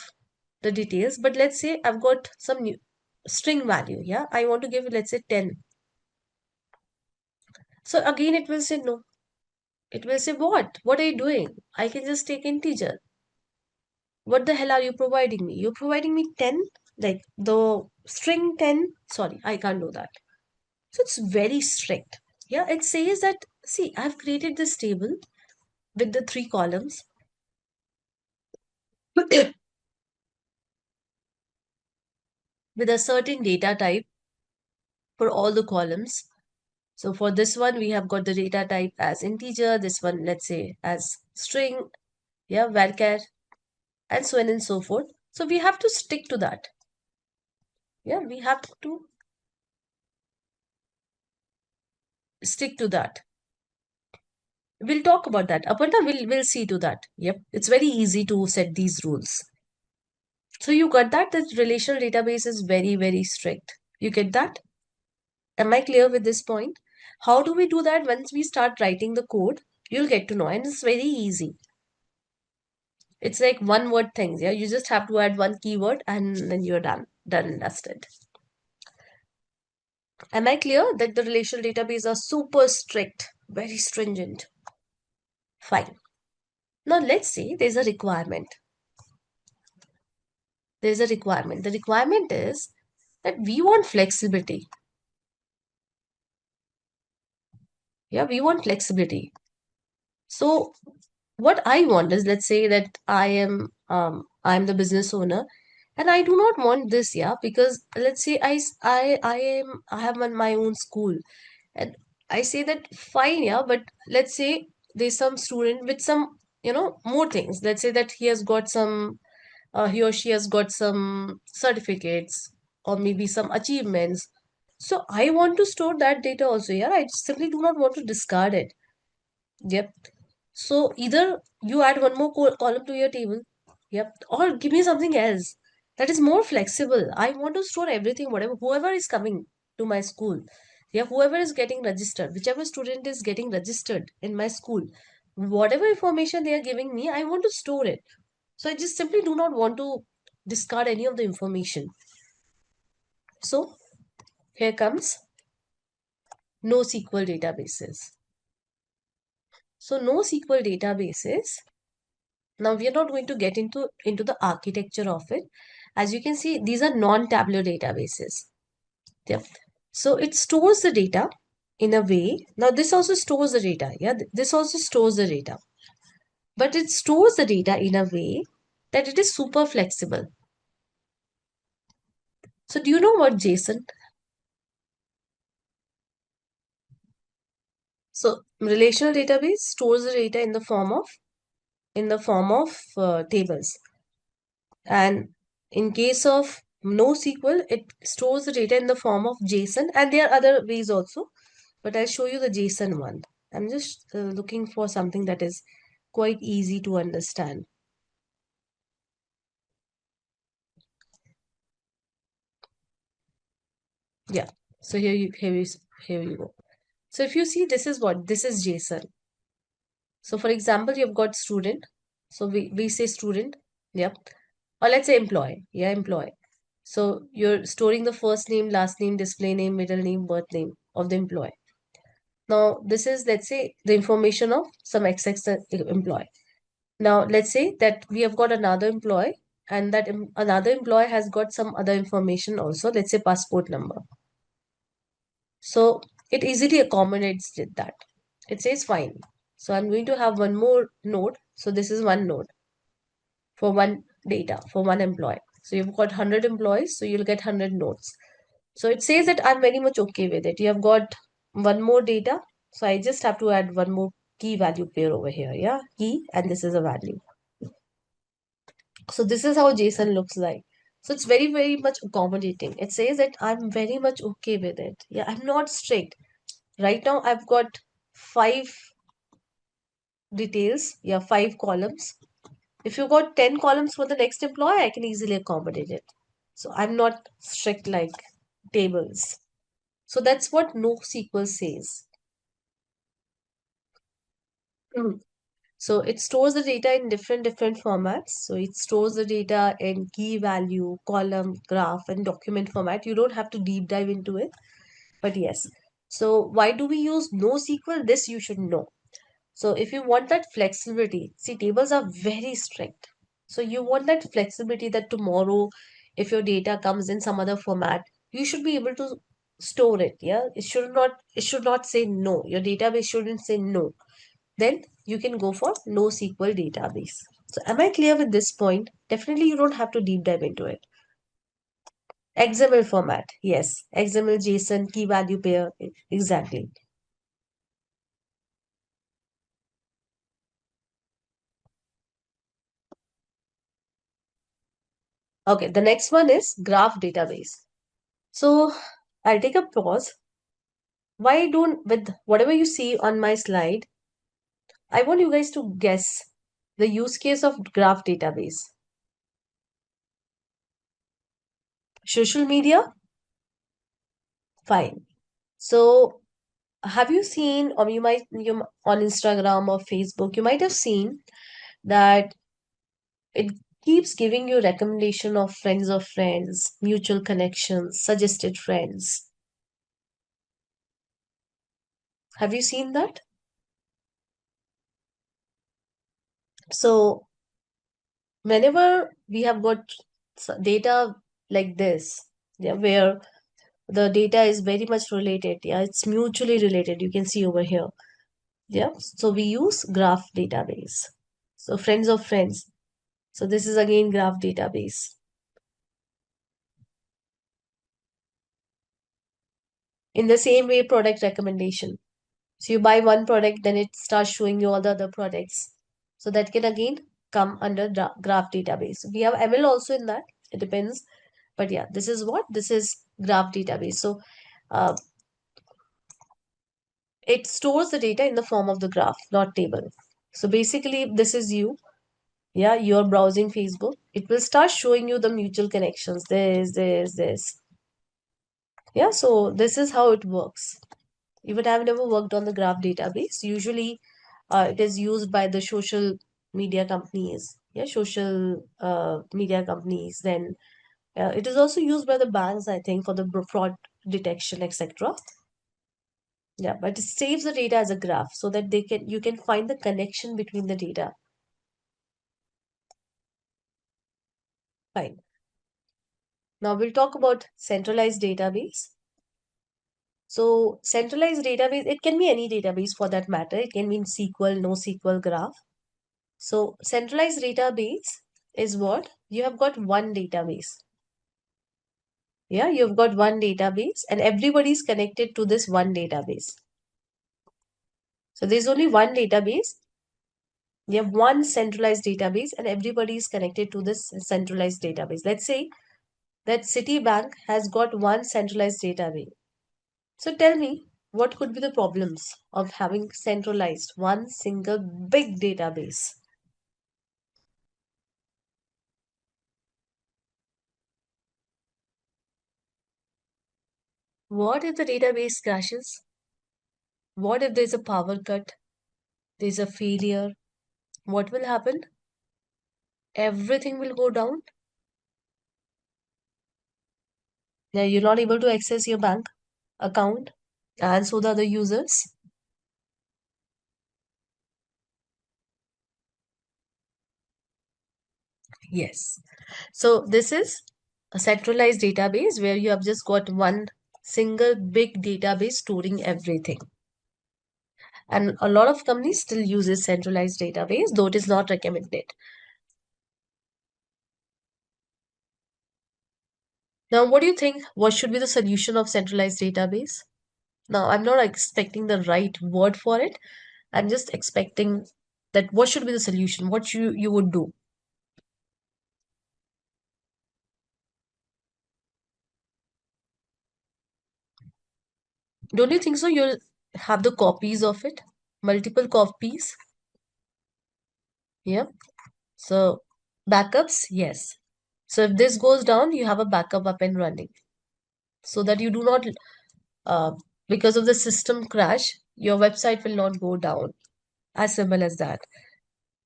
the details, but let's say I've got some new string value. Yeah, I want to give, let's say 10. So again, it will say no. It will say, what are you doing? I can just take integer. What the hell are you providing me? You're providing me 10, like the string 10. Sorry, I can't do that. So it's very strict. Yeah, it says that, see, I've created this table with the 3 columns with a certain data type for all the columns. So for this one, we have got the data type as integer, this one, let's say, as string, yeah, varchar, and so on and so forth. So we have to stick to that. Yeah, we have to stick to that. We'll talk about that. Aparna, we'll see to that. Yep. It's very easy to set these rules. So you got that? The relational database is very, very strict. You get that? Am I clear with this point? How do we do that? Once we start writing the code, you'll get to know. And it's very easy. It's like one word things. Yeah. You just have to add one keyword and then you're done. Done and dusted. Am I clear that the relational database are super strict, very stringent? Fine. Now let's say there's a requirement. There's a requirement. The requirement is that we want flexibility. Yeah, we want flexibility. So what I want is, let's say that I'm the business owner and I do not want this, yeah, because let's say I have my own school and I say that fine, yeah, but let's say there's some student with some, more things. Let's say that he or she has got some certificates or maybe some achievements. So I want to store that data also. Yeah, I simply do not want to discard it. Yep. So either you add one more column to your table, yep, or give me something else that is more flexible. I want to store everything, whatever, whoever is coming to my school, yeah, whoever is getting registered, whichever student is getting registered in my school, whatever information they are giving me, I want to store it. So I just simply do not want to discard any of the information. So here comes NoSQL databases. So NoSQL databases, now we are not going to get into the architecture of it. As you can see, these are non-tabular databases. Yep. So it stores the data in a way. Now this also stores the data. Yeah, this also stores the data. But it stores the data in a way that it is super flexible. So do you know what JSON? So relational database stores the data in the form of tables. And in case of NoSQL, it stores the data in the form of JSON, and there are other ways also, but I'll show you the JSON one. I'm just looking for something that is quite easy to understand. Yeah. So here you go. So if you see, this is JSON. So for example, you've got student. So we say student, yeah. Or let's say employee, yeah, employee. So you're storing the first name, last name, display name, middle name, birth name of the employee. Now this is, let's say, the information of some XX employee. Now let's say that we have got another employee, and that another employee has got some other information also, let's say passport number. So it easily accommodates with that. It says fine. So I'm going to have one more node. So this is one node for one data for one employee. So you've got 100 employees, so you'll get 100 nodes. So it says that I'm very much okay with it. You have got one more data. So I just have to add one more key value pair over here. Yeah, key, and this is a value. So this is how JSON looks like. So it's very, very much accommodating. It says that I'm very much okay with it. Yeah, I'm not strict. Right now, I've got 5 details. Yeah, 5 columns. If you got 10 columns for the next employee, I can easily accommodate it. So I'm not strict like tables. So that's what NoSQL says. Mhm. So it stores the data in different formats. So it stores the data in key value, column, graph, and document format. You don't have to deep dive into it, but yes. So why do we use NoSQL? This you should know. So if you want that flexibility, see, tables are very strict. So you want that flexibility that tomorrow, if your data comes in some other format, you should be able to store it. Yeah, it should not say no. Your database shouldn't say no. Then you can go for NoSQL database. So am I clear with this point? Definitely you don't have to deep dive into it. XML format. Yes. XML, JSON, key value pair. Exactly. Okay. The next one is graph database. So I'll take a pause. Why don't, with whatever you see on my slide, I want you guys to guess the use case of graph database. Social media? Fine. So have you seen, or on Instagram or Facebook, you might have seen that it keeps giving you recommendation of friends, mutual connections, suggested friends. Have you seen that? So whenever we have got data like this, yeah, where the data is very much related, yeah, it's mutually related, you can see over here. Yeah, so we use graph database. So friends of friends. So this is again graph database. In the same way, product recommendation. So you buy one product, then it starts showing you all the other products. So that can again come under graph database. We have ML also in that. It depends. But yeah, this is what? This is graph database. So uh, it stores the data in the form of the graph, not table. So basically, this is you. Yeah, you're browsing Facebook. It will start showing you the mutual connections. This. Yeah, so this is how it works. Even I've never worked on the graph database. Usually, it is used by the social media companies. Yeah, social media companies. Then it is also used by the banks, I think, for the fraud detection, etc. Yeah, but it saves the data as a graph so that you can find the connection between the data. Fine. Now we'll talk about centralized database. So centralized database, it can be any database for that matter. It can be in SQL, NoSQL, graph. So centralized database is what? You have got one database. Yeah, you've got one database and everybody is connected to this one database. So there's only one database. You have one centralized database and everybody is connected to this centralized database. Let's say that Citibank has got one centralized database. So tell me, what could be the problems of having centralized one single big database? What if the database crashes? What if there's a power cut? there's a failure, what will happen? Everything will go down. Now you're not able to access your bank account, and so the other users. Yes. So this is a centralized database where you have just got one single big database storing everything. And a lot of companies still uses centralized database, though it is not recommended. Now, what do you think? What should be the solution of centralized database? Now, I'm not expecting the right word for it. I'm just expecting that what should be the solution? What you would do? Don't you think so? You'll have the copies of it, multiple copies. Yeah. So backups, yes. So if this goes down, you have a backup up and running so that you do not, uh, because of the system crash, your website will not go down. As simple as that.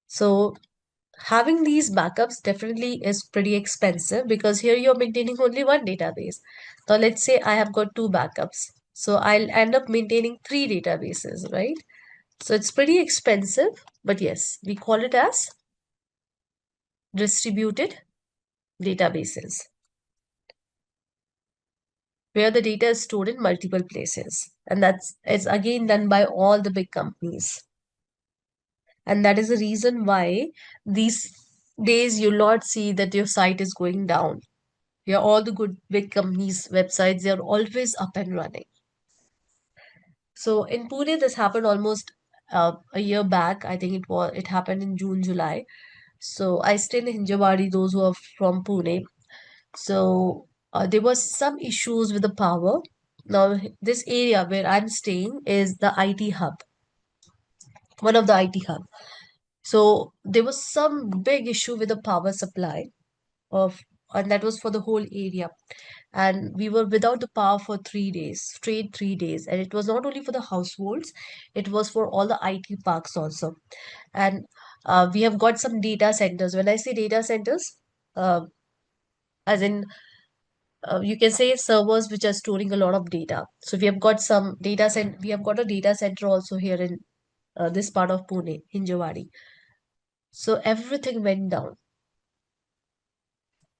So having these backups definitely is pretty expensive because here you're maintaining only one database. Now let's say I have got two backups. So I'll end up maintaining three databases, right? So it's pretty expensive, but yes, we call it as distributed databases, where the data is stored in multiple places. And that's it's again done by all the big companies. And that is the reason why these days you'll not see that your site is going down. Yeah, all the good big companies' websites, they're always up and running. So in Pune, this happened almost a year back. I think it happened in June, July. So I stay in Hinjawadi, those who are from Pune. So there was some issues with the power. Now, this area where I'm staying is the IT hub, one of the IT hub. So there was some big issue with the power supply of, and that was for the whole area. And we were without the power for 3 days, straight 3 days. And it was not only for the households, it was for all the IT parks also. And we have got some data centers. When I say data centers, uh, as in you can say servers which are storing a lot of data. So we have got some data center. We have got a data center also here in this part of Pune, Hinjawadi. So everything went down.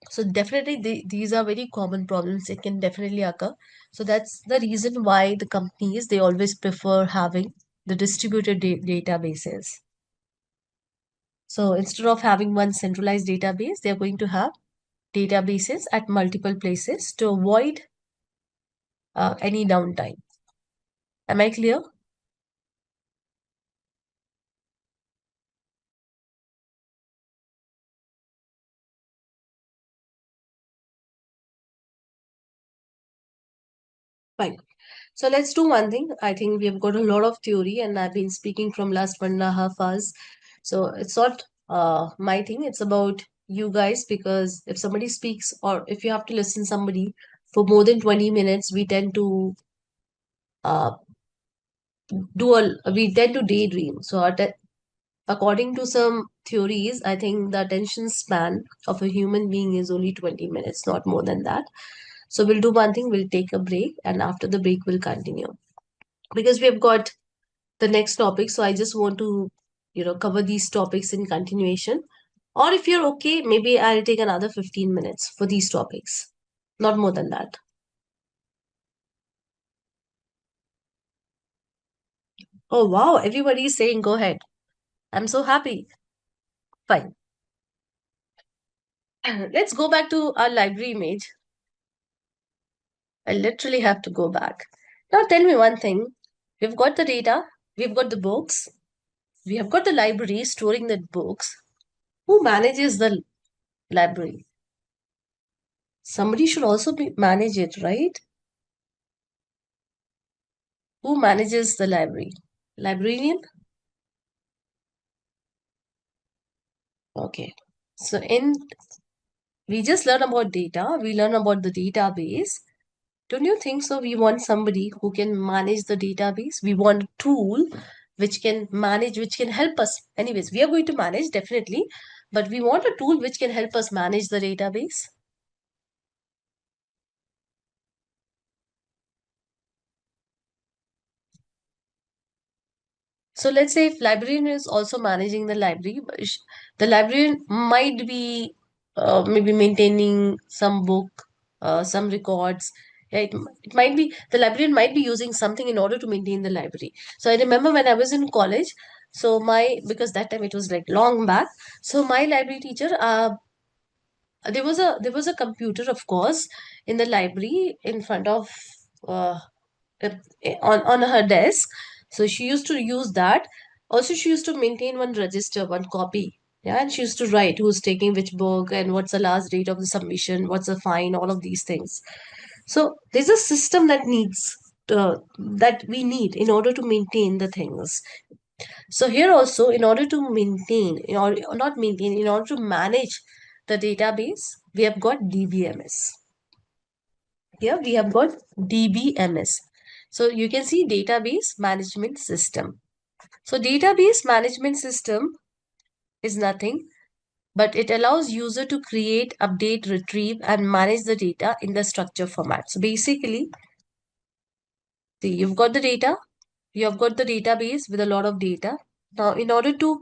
So definitely these are very common problems. It can definitely occur. So that's the reason why the companies, they always prefer having the distributed databases. So instead of having one centralized database, they're going to have databases at multiple places to avoid any downtime. Am I clear? Fine. So let's do one thing. I think we have got a lot of theory, and I've been speaking from last 1.5 hours. So it's not my thing. It's about you guys, because if somebody speaks or if you have to listen somebody for more than 20 minutes, uh, we tend to daydream. So according to some theories, I think the attention span of a human being is only 20 minutes, not more than that. So we'll do one thing. We'll take a break, and after the break, we'll continue because we have got the next topic. So I just want to, cover these topics in continuation. Or if you're okay, maybe I'll take another 15 minutes for these topics. Not more than that. Oh, wow. Everybody is saying go ahead. I'm so happy. Fine. Let's go back to our library image. I literally have to go back. Now tell me one thing. We've got the data, we've got the books, we have got the library storing the books. Who manages the library? Somebody should also manage it, right? Who manages the library? Librarian? Okay. So we just learn about data, we learn about the database. Don't you think so? We want somebody who can manage the database. We want a tool which can manage, which can help us. Anyways, we are going to manage definitely, but we want a tool which can help us manage the database. So let's say if librarian is also managing the library, but the librarian might be maybe maintaining some book, some records. Yeah, it might be the librarian might be using something in order to maintain the library. So I remember when I was in college, so my because that time it was like long back. So my library teacher, there was a computer, of course, in the library in front of uh, uh, on her desk. So she used to use that. Also, she used to maintain one register, one copy. Yeah, and she used to write who's taking which book and what's the last date of the submission, what's the fine, all of these things. So there's a system that we need in order to maintain the things. So here also, in order to maintain, or not maintain, in order to manage the database, we have got DBMS. Here we have got DBMS. So you can see database management system. So database management system is nothing, but it allows user to create, update, retrieve, and manage the data in the structure format. So basically, see, you've got the data, you have got the database with a lot of data. Now, in order to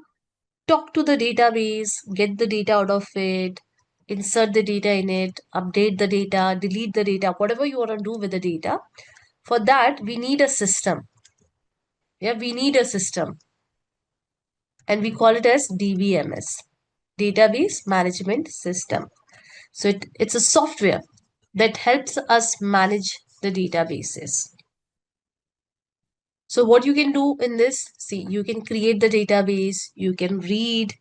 talk to the database, get the data out of it, insert the data in it, update the data, delete the data, whatever you want to do with the data, for that, we need a system. Yeah, we need a system. And we call it as DBMS, Database Management System. So it's a software that helps us manage the databases. So what you can do in this, see, you can create the database, you can read.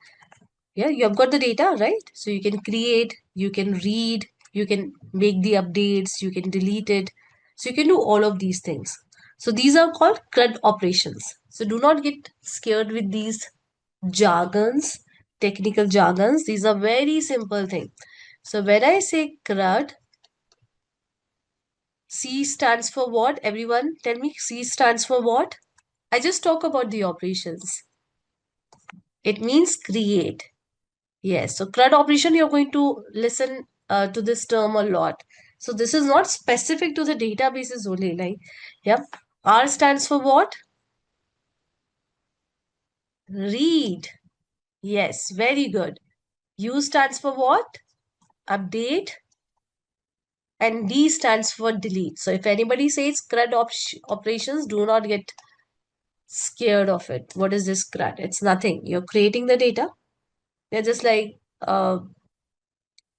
Yeah, you have got the data, right? So you can create, you can read, you can make the updates, you can delete it. So you can do all of these things. So these are called CRUD operations. So do not get scared with these jargons, technical jargons. These are very simple things. So when I say CRUD, C stands for what? Everyone tell me, C stands for what? I just talk about the operations. It means create. Yes, so CRUD operation, you're going to listen to this term a lot. So this is not specific to the databases only. Like, yep. R stands for what? Read. Yes, very good. U stands for what? Update. And D stands for delete. So if anybody says CRUD operations, do not get scared of it. What is this CRUD? It's nothing. You're creating the data. They're just like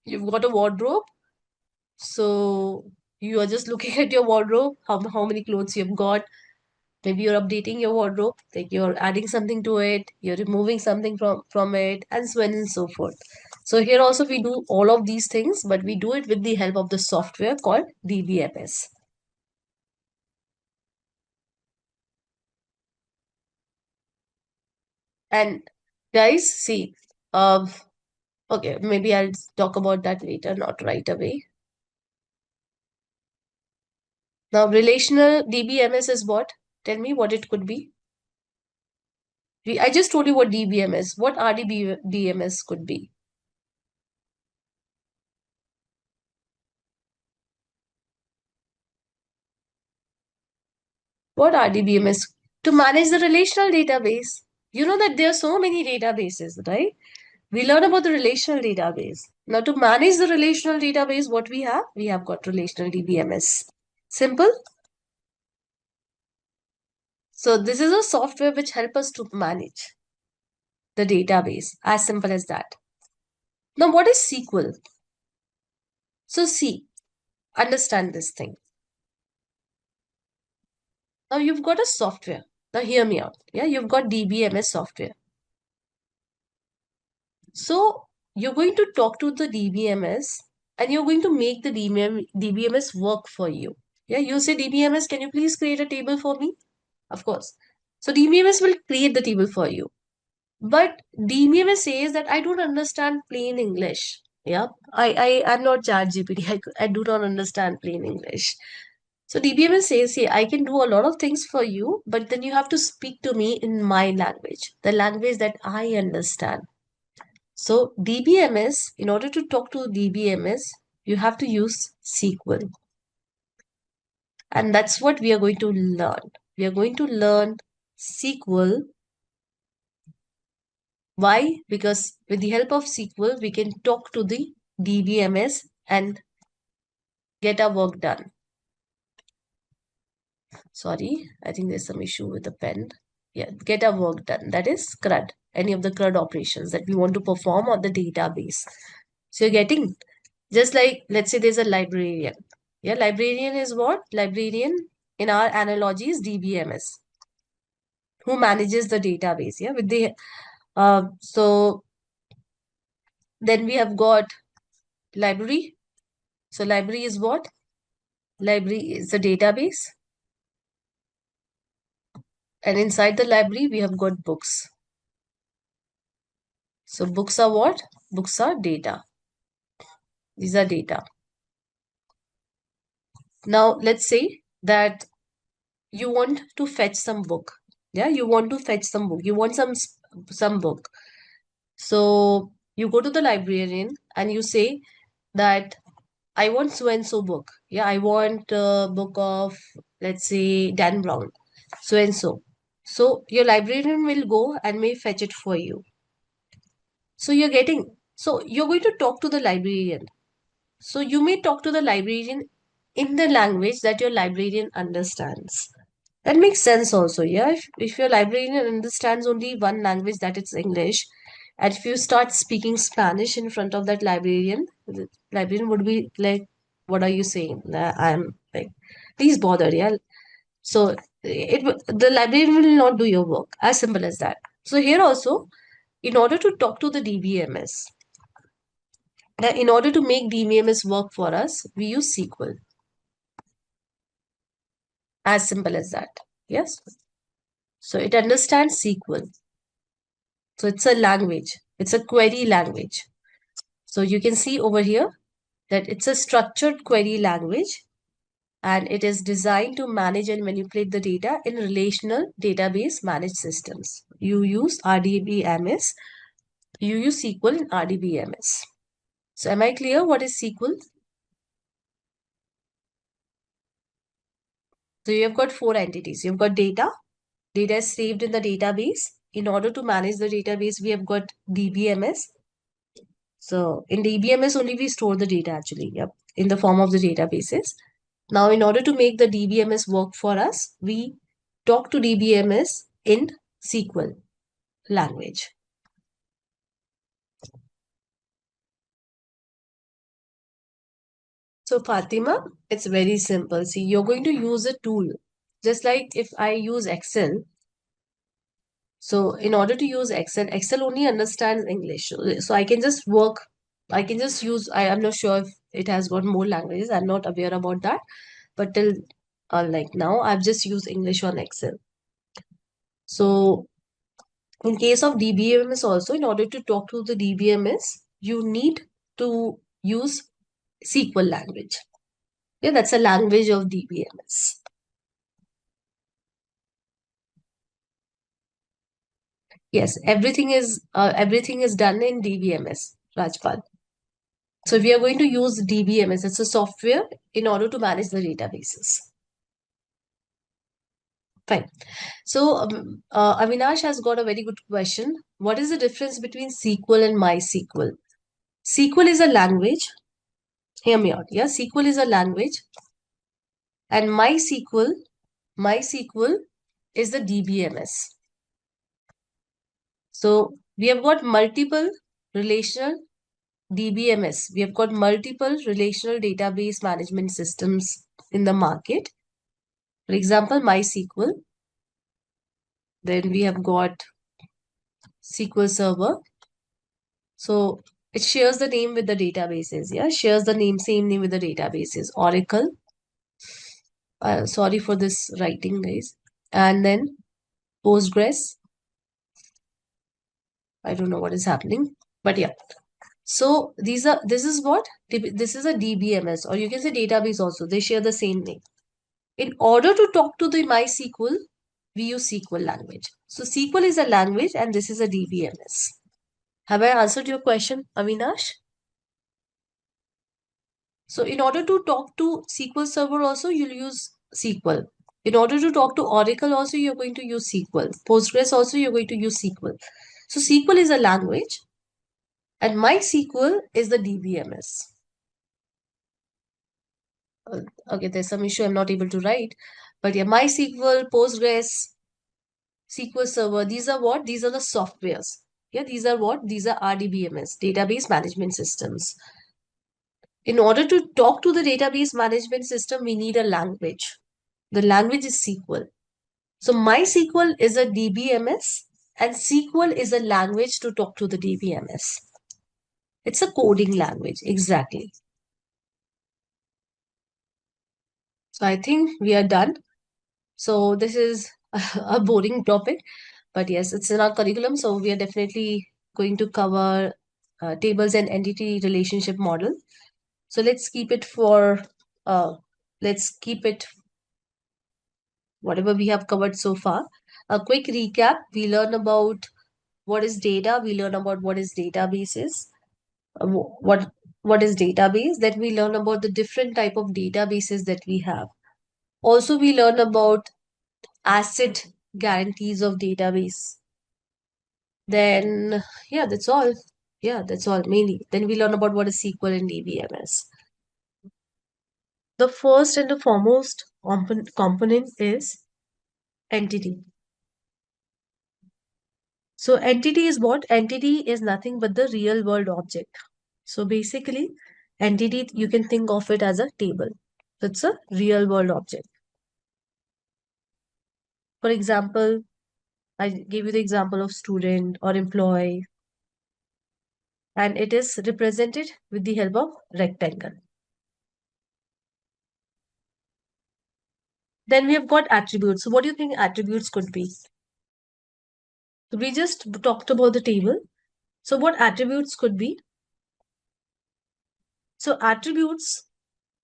you've got a wardrobe. So you are just looking at your wardrobe, how many clothes you've got. Maybe you're updating your wardrobe, like you're adding something to it, you're removing something from it, and so on and so forth. So here also we do all of these things, but we do it with the help of the software called DBMS. And guys, see, um, okay, maybe I'll talk about that later, not right away. Now, relational DBMS is what? Tell me what it could be. I just told you what DBMS. What RDBMS could be? What RDBMS? To manage the relational database. You know that there are so many databases, right? We learn about the relational database. Now, to manage the relational database, what we have? We have got relational DBMS. Simple. So this is a software which help us to manage the database. As simple as that. Now, what is SQL? So see, understand this thing. Now you've got a software. Now hear me out. Yeah, you've got DBMS software. So you're going to talk to the DBMS and you're going to make the DBMS work for you. Yeah, you say DBMS, can you please create a table for me? Of course. So DBMS will create the table for you. But DBMS says that I don't understand plain English. Yeah, I'm not ChatGPT. I do not understand plain English. So DBMS says, see, I can do a lot of things for you, but then you have to speak to me in my language, the language that I understand. So DBMS, in order to talk to DBMS, you have to use SQL. And that's what we are going to learn. We are going to learn SQL. Why? Because with the help of SQL, we can talk to the DBMS and get our work done. Sorry, I think there's some issue with the pen. Yeah, get our work done. That is CRUD, any of the CRUD operations that we want to perform on the database. So you're getting, just like, let's say there's a librarian. Yeah, librarian is what? Librarian in our analogy is DBMS, who manages the database. Yeah, with the, so then we have got library. So library is what? Library is the database. And inside the library, we have got books. So books are what? Books are data. These are data. Now, let's say that you want to fetch some book. Yeah, you want to fetch some book. You want some book. So you go to the librarian and you say that I want so and so book. Yeah, I want a book of, let's say, Dan Brown, so and so. So your librarian will go and may fetch it for you. So you're going to talk to the librarian. So you may talk to the librarian in the language that your librarian understands. That makes sense also, yeah. If your librarian understands only one language, that it's English, and if you start speaking Spanish in front of that librarian, the librarian would be like, "What are you saying?" I'm like, "Please bother, yeah." So the librarian will not do your work. As simple as that. So here also, in order to talk to the DBMS, now in order to make DBMS work for us, we use SQL. As simple as that. Yes. So it understands SQL. So it's a language. It's a query language. So you can see over here that it's a structured query language and it is designed to manage and manipulate the data in relational database managed systems. You use RDBMS. You use SQL in RDBMS. So am I clear what is SQL? So you have got four entities. You've got data. Data is saved in the database. In order to manage the database, we have got DBMS. So in DBMS only we store the data actually, yep, in the form of the databases. Now in order to make the DBMS work for us, we talk to DBMS in SQL language. So Fatima, it's very simple. See, you're going to use a tool. Just like if I use Excel, so in order to use Excel, Excel only understands English. So I can just work, I can just use, I'm not sure if it has got more languages. I'm not aware about that. But till like now, I've just used English on Excel. So in case of DBMS also, in order to talk to the DBMS, you need to use SQL language. Yeah, that's a language of DBMS. Yes, everything is done in DBMS, Rajpal. So we are going to use DBMS. It's a software in order to manage the databases. Fine. So Avinash has got a very good question. What is the difference between SQL and MySQL? SQL is a language. Hear me out. Yeah, SQL is a language, and MySQL is the DBMS. So we have got multiple relational DBMS. We have got multiple relational database management systems in the market. For example, MySQL. Then we have got SQL Server. So it shares the name with the databases. Yeah, shares the same name with the databases. Oracle. Sorry for this writing, guys. And then Postgres. I don't know what is happening, but yeah. So this is what? This is a DBMS, or you can say database also. They share the same name. In order to talk to the MySQL, we use SQL language. So SQL is a language and this is a DBMS. Have I answered your question, Avinash? So in order to talk to SQL Server also, you'll use SQL. In order to talk to Oracle also, you're going to use SQL. Postgres also, you're going to use SQL. So SQL is a language and MySQL is the DBMS. Okay, there's some issue I'm not able to write. But yeah, MySQL, Postgres, SQL Server, these are what? These are the softwares. Yeah, these are what? These are RDBMS, database management systems. In order to talk to the database management system, we need a language. The language is SQL. So MySQL is a DBMS and SQL is a language to talk to the DBMS. It's a coding language, exactly. So I think we are done. So this is a boring topic, but yes, it's in our curriculum. So we are definitely going to cover tables and entity relationship model. So let's keep it whatever we have covered so far. A quick recap, we learn about what is data, we learn about what is databases, what is database, then we learn about the different type of databases that we have. Also, we learn about asset guarantees of database. Then, yeah, that's all. Yeah, that's all mainly. Then we learn about what is SQL and DBMS. The first and the foremost component is entity. So entity is what? Entity is nothing but the real world object. So basically, entity, you can think of it as a table. It's a real world object. For example, I gave you the example of student or employee, and it is represented with the help of rectangle. Then we have got attributes. So what do you think attributes could be? So we just talked about the table. So what attributes could be? So attributes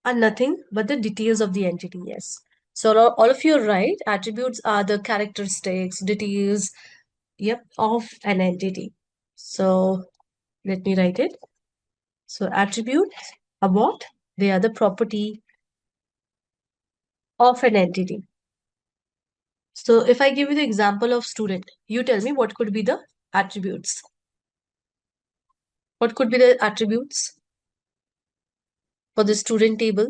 are nothing but the details of the entity, yes. So all of you are right. Attributes are the characteristics, details, yep, of an entity. So let me write it. So attributes are what? They are the property of an entity. So if I give you the example of student, you tell me what could be the attributes. What could be the attributes for the student table?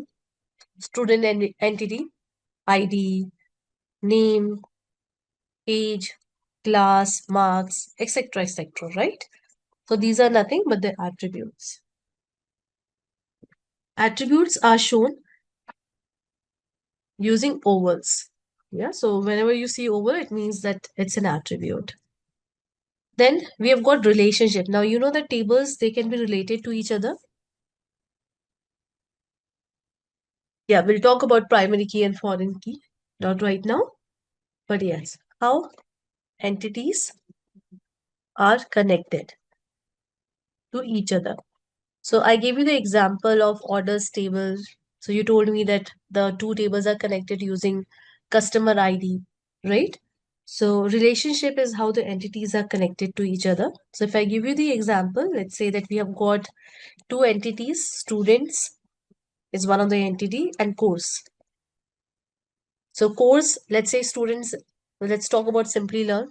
Student entity, ID, name, age, class, marks, etc., etc., right? So these are nothing but the attributes. Attributes are shown using ovals. Yeah, so whenever you see oval, it means that it's an attribute. Then we have got relationship. Now you know that tables, they can be related to each other. Yeah, we'll talk about primary key and foreign key. Not right now, but yes, how entities are connected to each other. So I gave you the example of orders table. So you told me that the two tables are connected using customer ID, right? So relationship is how the entities are connected to each other. So if I give you the example, let's say that we have got two entities, students is one of the entity and course. So course, let's say students, let's talk about Simplilearn.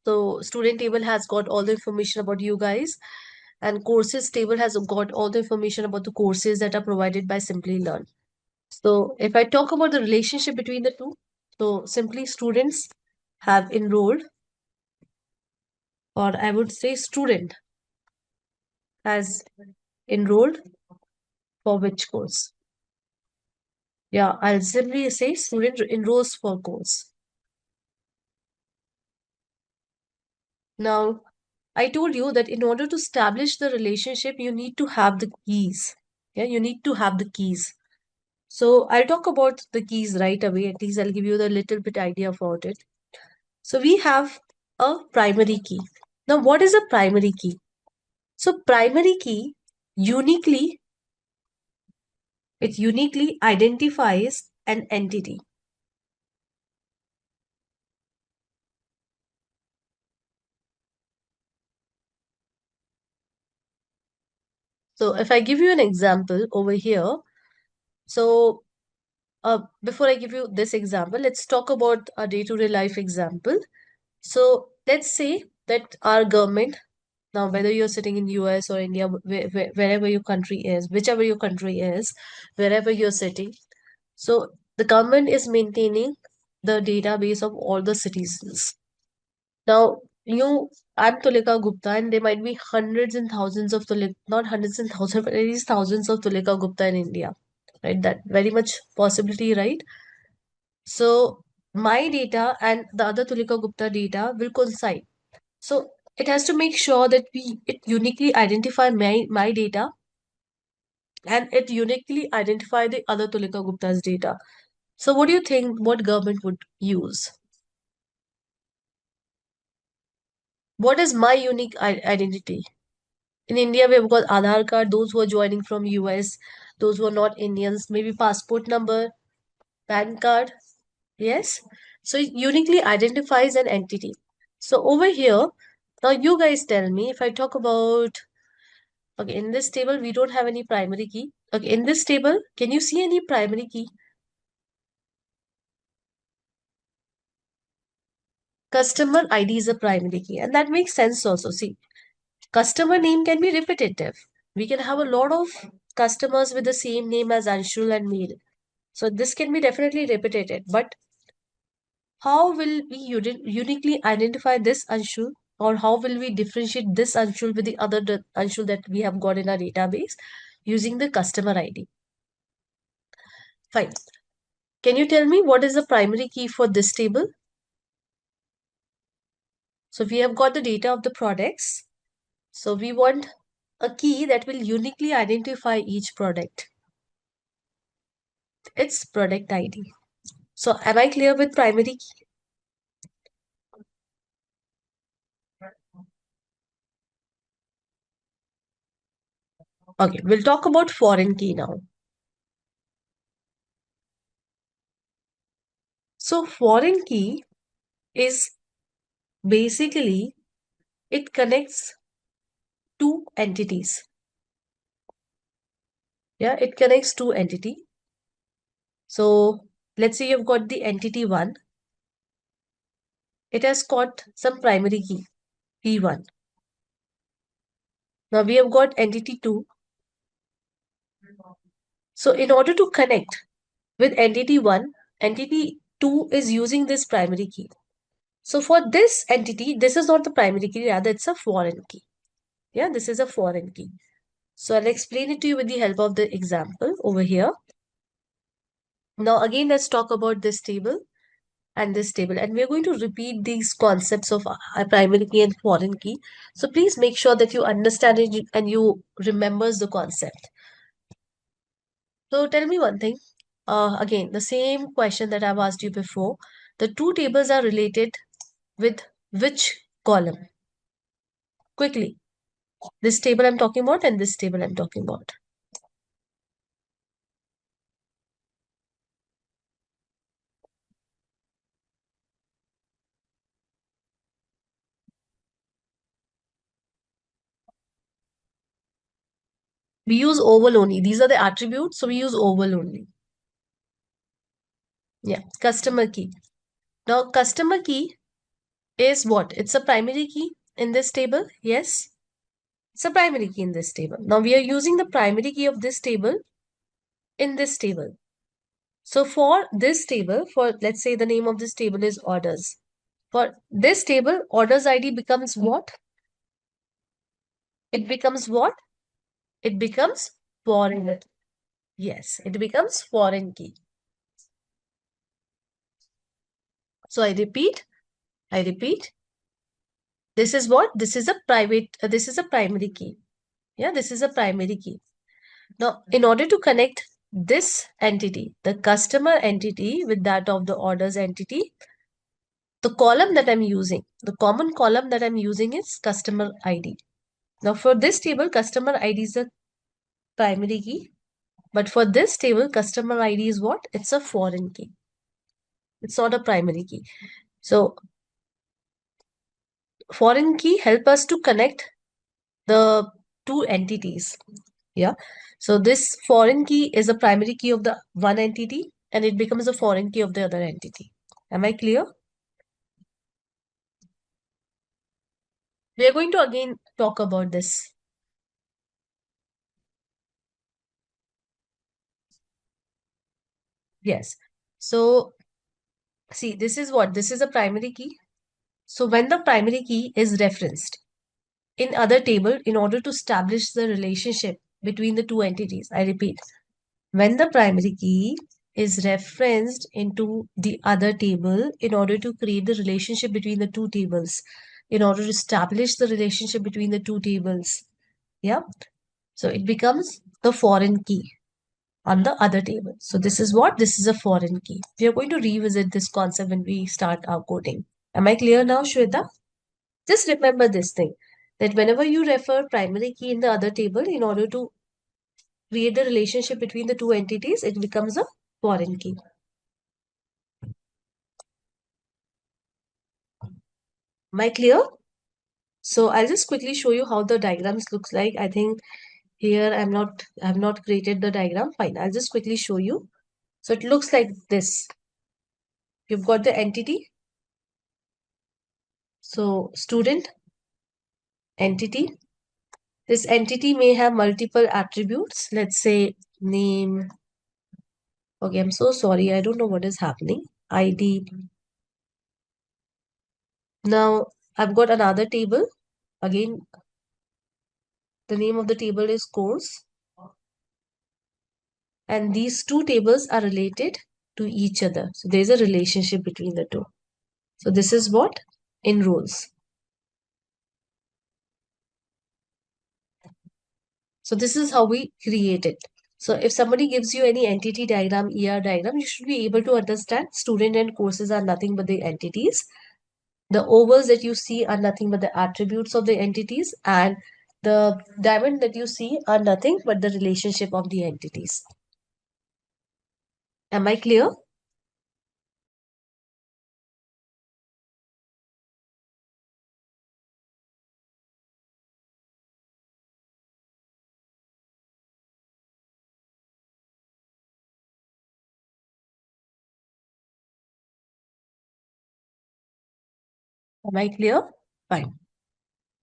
So student table has got all the information about you guys, and courses table has got all the information about the courses that are provided by Simplilearn. So if I talk about the relationship between the two, so simply students have enrolled, or I would say student has enrolled for which course? Yeah, I'll simply say student enrolls for course. Now, I told you that in order to establish the relationship, you need to have the keys. Yeah, you need to have the keys. So I'll talk about the keys right away. At least I'll give you the little bit idea about it. So we have a primary key. Now, what is a primary key? So primary key uniquely, it uniquely identifies an entity. So if I give you an example over here, so before I give you this example, let's talk about a day-to-day life example. So let's say that our government, now whether you're sitting in US or India, wherever your country is, whichever your country is, wherever you're sitting, so the government is maintaining the database of all the citizens. Now, I'm Tulika Gupta, and there might be hundreds and thousands of not hundreds and thousands, but at least thousands of Tulika Gupta in India, right? That very much possibility, right? So my data and the other Tulika Gupta data will coincide. So it has to make sure that it uniquely identify my data and it uniquely identify the other Tulika Gupta's data. So what do you think what government would use? What is my unique identity? In India, we've got Aadhaar card, those who are joining from US, those who are not Indians, maybe passport number, PAN card. Yes. So it uniquely identifies an entity. So over here, now you guys tell me if I talk about, okay, in this table, we don't have any primary key. Okay, in this table, can you see any primary key? Customer ID is a primary key, and that makes sense also. See, customer name can be repetitive. We can have a lot of customers with the same name as Anshul and Meel. So this can be definitely repeated. But how will we uniquely identify this Anshul? Or how will we differentiate this Anshul with the other Anshul that we have got in our database using the customer ID? Fine. Can you tell me what is the primary key for this table? So we have got the data of the products. So we want a key that will uniquely identify each product. It's product ID. So am I clear with primary key? Okay, we'll talk about foreign key now. So foreign key is basically it connects two entities. Yeah, it connects two entity. So let's say you've got the entity one. It has got some primary key, P1. Now we have got entity two. So in order to connect with entity one, entity two is using this primary key. So for this entity, this is not the primary key, rather it's a foreign key. Yeah, this is a foreign key. So I'll explain it to you with the help of the example over here. Now again, let's talk about this table and this table. And we're going to repeat these concepts of a primary key and foreign key. So please make sure that you understand it and you remembers the concept. So tell me one thing. Again, the same question that I've asked you before. The two tables are related with which column? Quickly. This table I'm talking about and this table I'm talking about. We use oval only. These are the attributes, so we use oval only. Yeah, customer key. Now, customer key is what? It's a primary key in this table. Yes, it's a primary key in this table. Now, we are using the primary key of this table in this table. So, for this table, for let's say the name of this table is orders. For this table, orders ID becomes what? It becomes what? It becomes foreign. Yes, it becomes foreign key. So, I repeat, this is what? This is a this is a primary key. Yeah, this is a primary key. Now, in order to connect this entity, the customer entity with that of the orders entity, the column that I'm using, the common column that I'm using is customer ID. Now, for this table, customer ID is a primary key. But for this table, customer ID is what? It's a foreign key. It's not a primary key. So foreign key help us to connect the two entities. Yeah. So this foreign key is a primary key of the one entity and it becomes a foreign key of the other entity. Am I clear? We are going to again talk about this. Yes. So see, this is what? This is a primary key. So when the primary key is referenced in other table in order to establish the relationship between the two entities, I repeat, when the primary key is referenced into the other table in order to create the relationship between the two tables, in order to establish the relationship between the two tables. Yeah. So it becomes the foreign key on the other table. So this is what? This is a foreign key. We are going to revisit this concept when we start our coding. Am I clear now, Shweta? Just remember this thing that whenever you refer primary key in the other table in order to create the relationship between the two entities, it becomes a foreign key. Am I clear? So I'll just quickly show you how the diagrams looks like. I think here I've not created the diagram. Fine. I'll just quickly show you. So it looks like this. You've got the entity. So student, entity. This entity may have multiple attributes. Let's say name. Okay, I'm so sorry. I don't know what is happening. ID. Now I've got another table. Again, the name of the table is course. And these two tables are related to each other. So there's a relationship between the two. So this is what? Enrolls. So this is how we create it. So if somebody gives you any entity diagram, ER diagram, you should be able to understand student and courses are nothing but the entities. The ovals that you see are nothing but the attributes of the entities, and the diamond that you see are nothing but the relationship of the entities. Am I clear? Am I clear? Fine.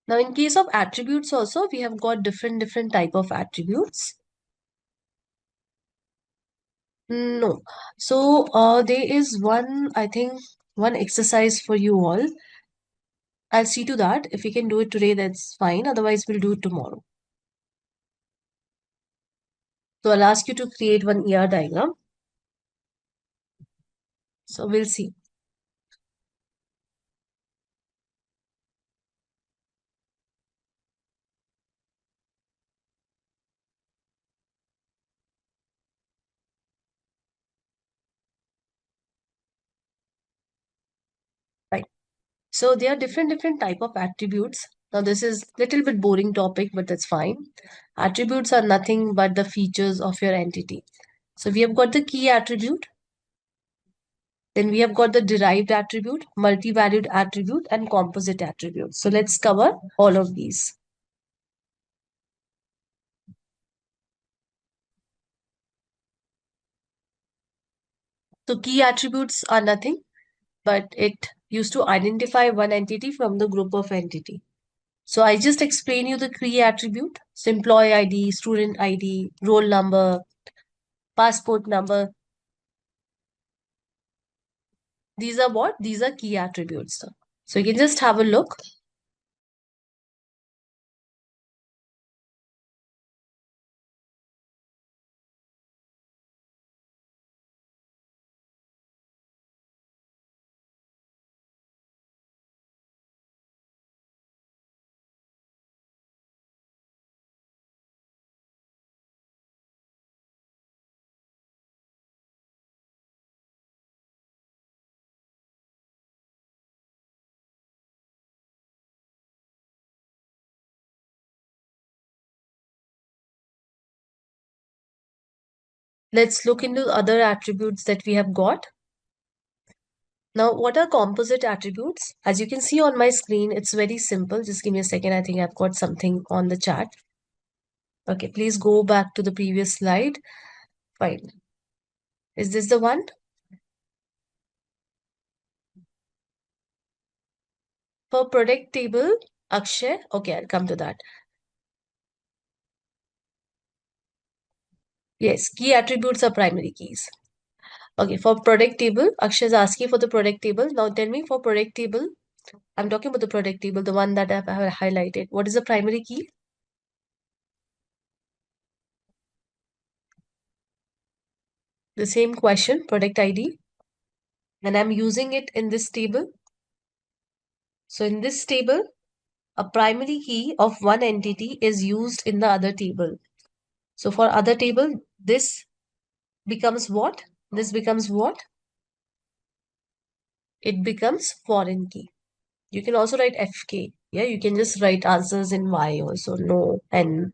Now, in case of attributes also, we have got different type of attributes. No. So, there is one, I think, one exercise for you all. I'll see to that. If we can do it today, that's fine. Otherwise, we'll do it tomorrow. So, I'll ask you to create one ER diagram. So, we'll see. Right. So, there are different type of attributes. Now, this is little bit boring topic, but that's fine. Attributes are nothing but the features of your entity. So, we have got the key attribute. Then we have got the derived attribute, multi-valued attribute, and composite attribute. So let's cover all of these. So key attributes are nothing, but it used to identify one entity from the group of entity. So I just explain you the key attribute, so employee ID, student ID, roll number, passport number. These are what? These are key attributes. So you can just have a look. Let's look into other attributes that we have got. Now, what are composite attributes? As you can see on my screen, it's very simple. Just give me a second. I think I've got something on the chat. Okay, please go back to the previous slide. Fine. Is this the one? For product table, Akshay. Okay, I'll come to that. Yes, key attributes are primary keys. Okay, for product table, Akshay is asking for the product table. Now tell me for product table, I'm talking about the product table, the one that I've highlighted. What is the primary key? The same question, product ID. And I'm using it in this table. So in this table, a primary key of one entity is used in the other table. So for other table, this becomes what? This becomes what? It becomes foreign key. You can also write FK. Yeah, you can just write answers in Y also, no, N.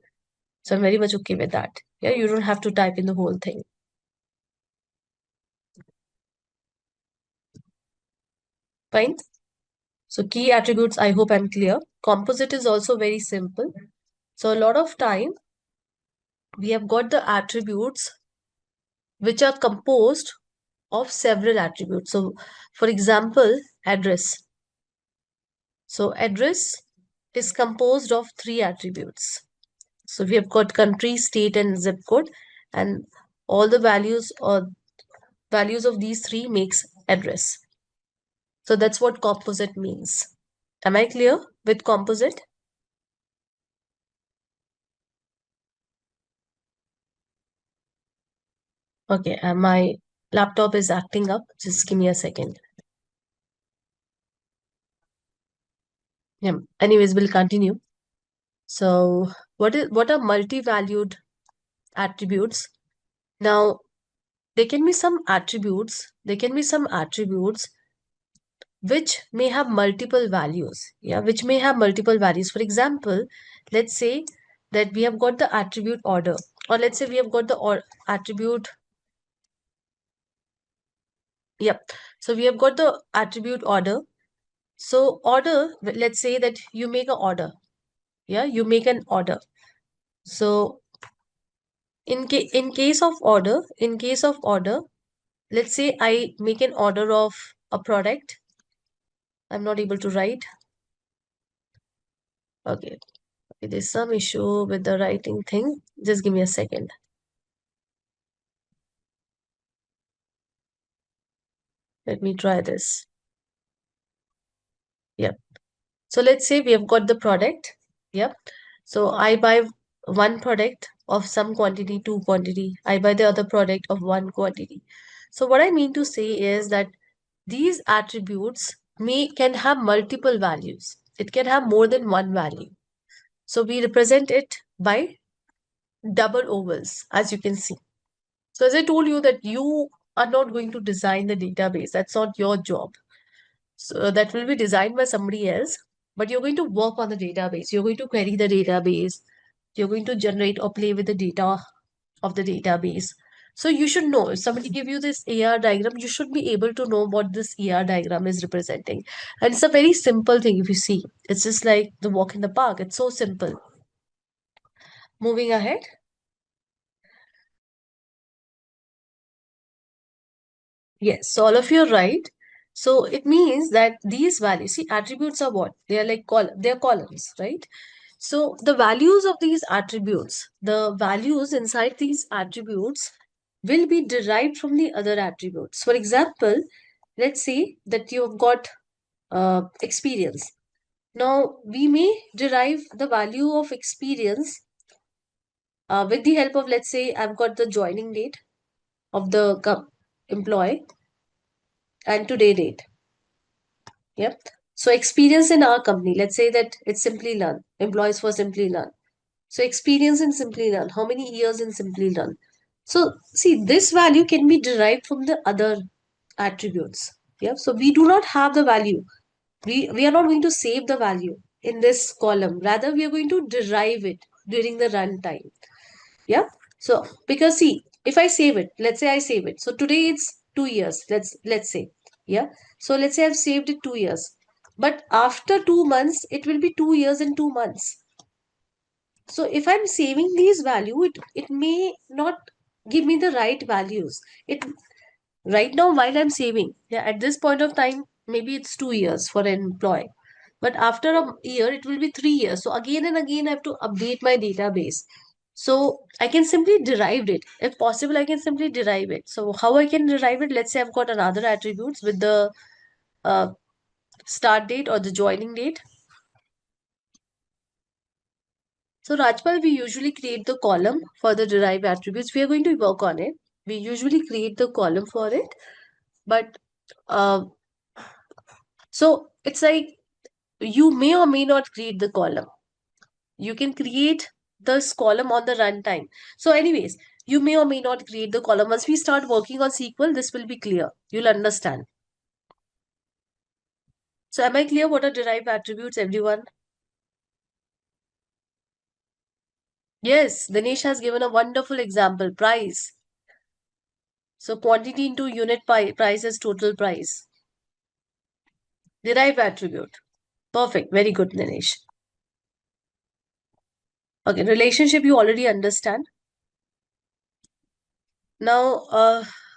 So I'm very much okay with that. Yeah, you don't have to type in the whole thing. Fine. So key attributes, I hope I'm clear. Composite is also very simple. So a lot of time we have got the attributes which are composed of several attributes. So for example, address. So address is composed of three attributes. So we have got country, state, and zip code, and all the values or values of these three makes address. So that's what composite means. Am I clear with composite? Okay, my laptop is acting up. Just give me a second. Yeah. Anyways, we'll continue. So what are multi-valued attributes? Now, there can be some attributes. There can be some attributes which may have multiple values. Yeah, which may have multiple values. For example, let's say that we have got the attribute order, or let's say we have got the attribute. Yep. So we have got the attribute order. So order, let's say that you make an order. Yeah, you make an order. So in case of order, let's say I make an order of a product. I'm not able to write. Okay. Okay, there's some issue with the writing thing. Just give me a second. Let me try this. Yep. So let's say we have got the product. Yep. So I buy one product of some quantity, two quantity. I buy the other product of one quantity. So what I mean to say is that these attributes can have multiple values. It can have more than one value. So we represent it by double ovals, as you can see. So as I told you that you are not going to design the database. That's not your job. So that will be designed by somebody else, but you're going to work on the database. You're going to query the database. You're going to generate or play with the data of the database. So you should know, if somebody give you this AR diagram, you should be able to know what this AR diagram is representing. And it's a very simple thing if you see. It's just like the walk in the park. It's so simple. Moving ahead. Yes, so all of you are right. So it means that these values, see, attributes are what? They are like they are columns, right? So the values of these attributes, the values inside these attributes will be derived from the other attributes. For example, let's say that you've got experience. Now, we may derive the value of experience with the help of, let's say, I've got the joining date of the employee and today date. Yep. So experience in our company, let's say that it's Simplilearn, employees for Simplilearn. So experience in Simplilearn, how many years in Simplilearn? So see, this value can be derived from the other attributes. Yeah. So we do not have the value. We are not going to save the value in this column. Rather, we are going to derive it during the runtime. Yeah. So because see, if I save it, let's say I save it. So today it's 2 years. Let's say, yeah. So let's say I've saved it 2 years. But after 2 months, it will be 2 years and 2 months. So if I'm saving these value, it may not give me the right values. It right now while I'm saving, yeah, at this point of time, maybe it's 2 years for an employee. But after a year, it will be 3 years. So again and again, I have to update my database. So I can simply derive it. If possible, I can simply derive it. So how I can derive it? Let's say I've got another attributes with the uh, start date or the joining date. So Rajpal, we usually create the column for the derived attributes. We are going to work on it. We usually create the column for it, but uh, so it's like you may or may not create the column. You can create this column on the runtime. So, anyways, you may or may not create the column. Once we start working on SQL, this will be clear. You'll understand. So, am I clear what are derived attributes, everyone? Yes, Dinesh has given a wonderful example, price. So quantity into unit price is total price. Derived attribute. Perfect. Very good, Dinesh. Okay, relationship you already understand. Now,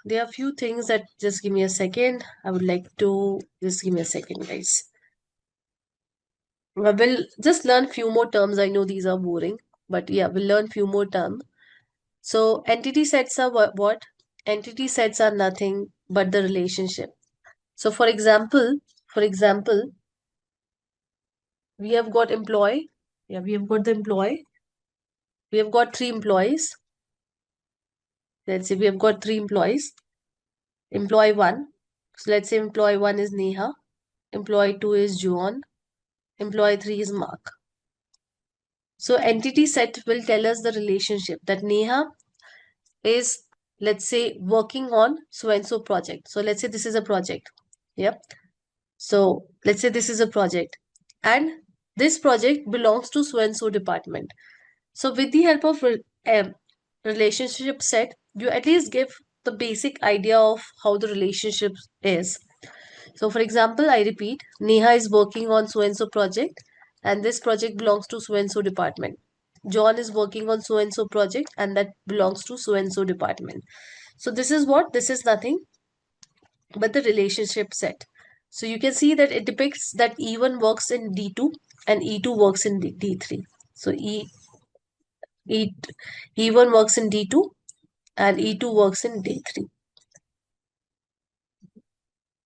there are a few things that just give me a second. I would like to just give me a second, guys. We'll just learn few more terms. I know these are boring, but yeah, we'll learn few more terms. So entity sets are what? Entity sets are nothing but the relationship. So for example, we have got employee. Yeah, we have got the employee. We have got three employees. Let's say we have got three employees. Employee one. So let's say employee one is Neha. Employee two is John. Employee three is Mark. So entity set will tell us the relationship that Neha is, let's say, working on so and so project. So let's say this is a project. Yep. So let's say this is a project. And this project belongs to so and so department. So with the help of relationship set, you at least give the basic idea of how the relationship is. So for example, I repeat, Neha is working on so and so project, and this project belongs to so and so department. John is working on so and so project, and that belongs to so and so department. So this is what? This is nothing but the relationship set. So you can see that it depicts that E1 works in D2 and E2 works in D3. So E, E1 works in D2 and E2 works in D3.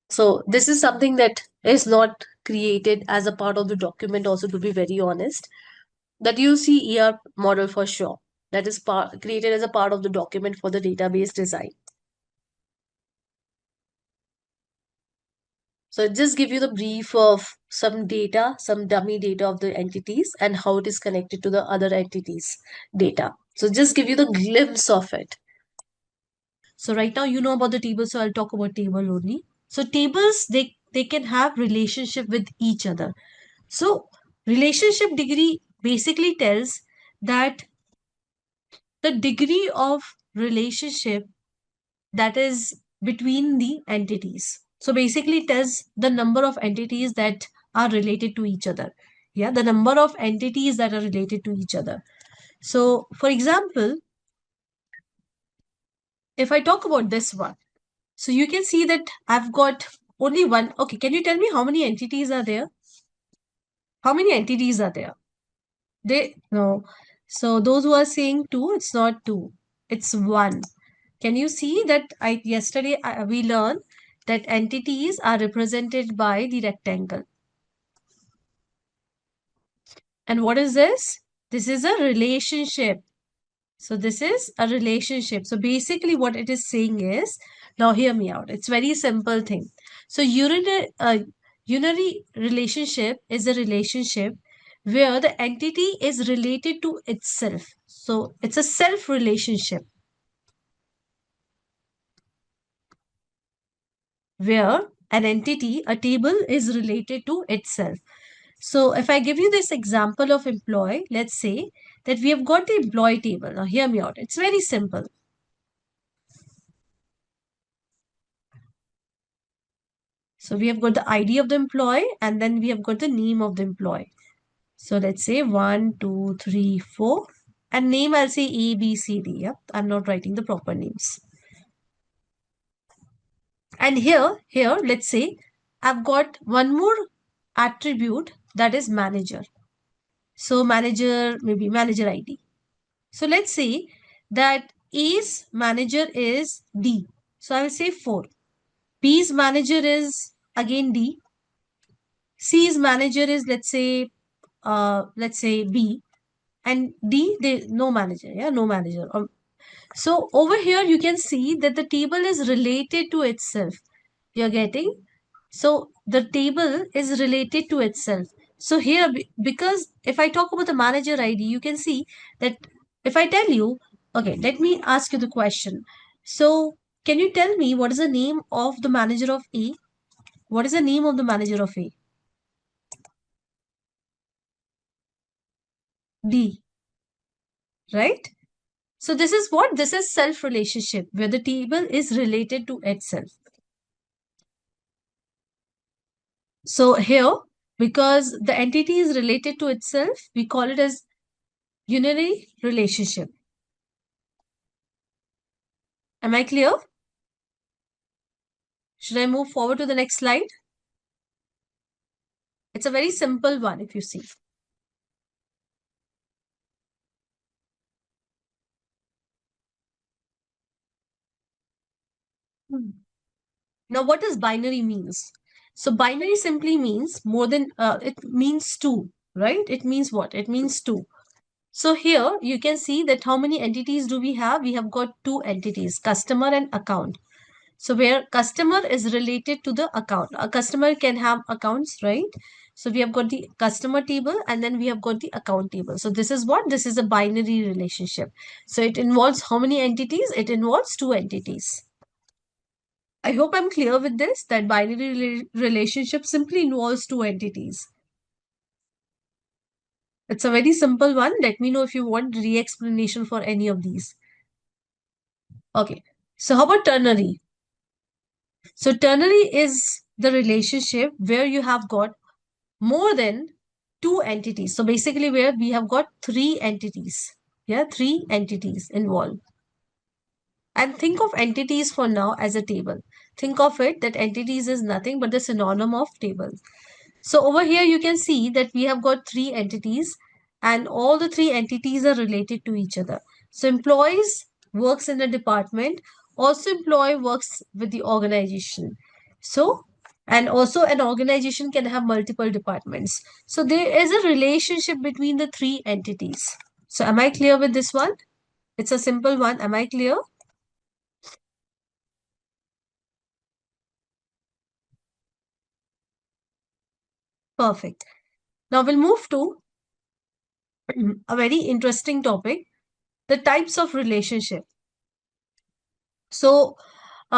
So this is something that is not created as a part of the document also, to be very honest. That you see ER model for sure. That is created as a part of the document for the database design. So just give you the brief of some data, some dummy data of the entities and how it is connected to the other entities data. So just give you the glimpse of it. So right now you know about the table, so I'll talk about table only. So tables, they can have relationship with each other. So relationship degree basically tells that the degree of relationship that is between the entities. So basically it tells the number of entities that are related to each other. Yeah, the number of entities that are related to each other. So for example, if I talk about this one, so you can see that I've got only one. Okay, can you tell me how many entities are there? How many entities are there? They no. So those who are saying two, it's not two. It's one. Can you see that yesterday we learned that entities are represented by the rectangle. And what is this? This is a relationship. So this is a relationship. So basically what it is saying is, now hear me out. It's very simple thing. So unary relationship is a relationship where the entity is related to itself. So it's a self relationship where an entity, a table is related to itself. So if I give you this example of employee, let's say that we have got the employee table. Now hear me out. It's very simple. So we have got the ID of the employee and then we have got the name of the employee. So let's say 1, 2, 3, 4. And name I'll say A, B, C, D. Yeah, I'm not writing the proper names. And here, let's say I've got one more attribute that is manager. So manager, maybe manager ID. So let's say that A's manager is D. So I will say 4. B's manager is again D. C's manager is let's say B, and D they no manager, yeah, no manager. So over here you can see that the table is related to itself. You're getting? So the table is related to itself. So here, because if I talk about the manager ID, you can see that if I tell you, okay, let me ask you the question. So can you tell me what is the name of the manager of A? What is the name of the manager of A? D, right? So this is what? This is self relationship where the table is related to itself. So here, because the entity is related to itself, we call it as unary relationship. Am I clear? Should I move forward to the next slide? It's a very simple one if you see. Now, what does binary means? So binary simply means more than, it means two, right? It means what? It means two. So here you can see that how many entities do we have? We have got two entities, customer and account. So where customer is related to the account. A customer can have accounts, right? So we have got the customer table and then we have got the account table. So this is what? This is a binary relationship. So it involves how many entities? It involves two entities. I hope I'm clear with this, that binary relationship simply involves two entities. It's a very simple one. Let me know if you want re-explanation for any of these. Okay. So how about ternary? So ternary is the relationship where you have got more than two entities. So basically where we have got three entities. Yeah, three entities involved. And think of entities for now as a table. Think of it that entities is nothing but the synonym of table. So over here you can see that we have got three entities and all the three entities are related to each other. So employees works in a department, also employee works with the organization. So and also an organization can have multiple departments. So there is a relationship between the three entities. So am I clear with this one? It's a simple one. Am I clear? Perfect. Now we'll move to a very interesting topic, the types of relationship. So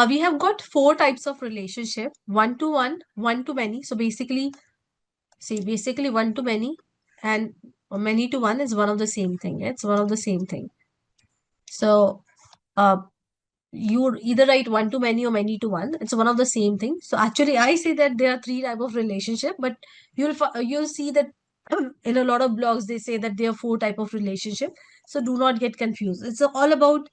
we have got four types of relationship: one to one to many. So basically, see, basically one to many and many to one is one of the same thing. It's one of the same thing. So uh, you either write one to many or many to one. It's one of the same thing. So actually, I say that there are three type of relationship, but you'll see that in a lot of blogs they say that there are four type of relationship. So do not get confused. It's all about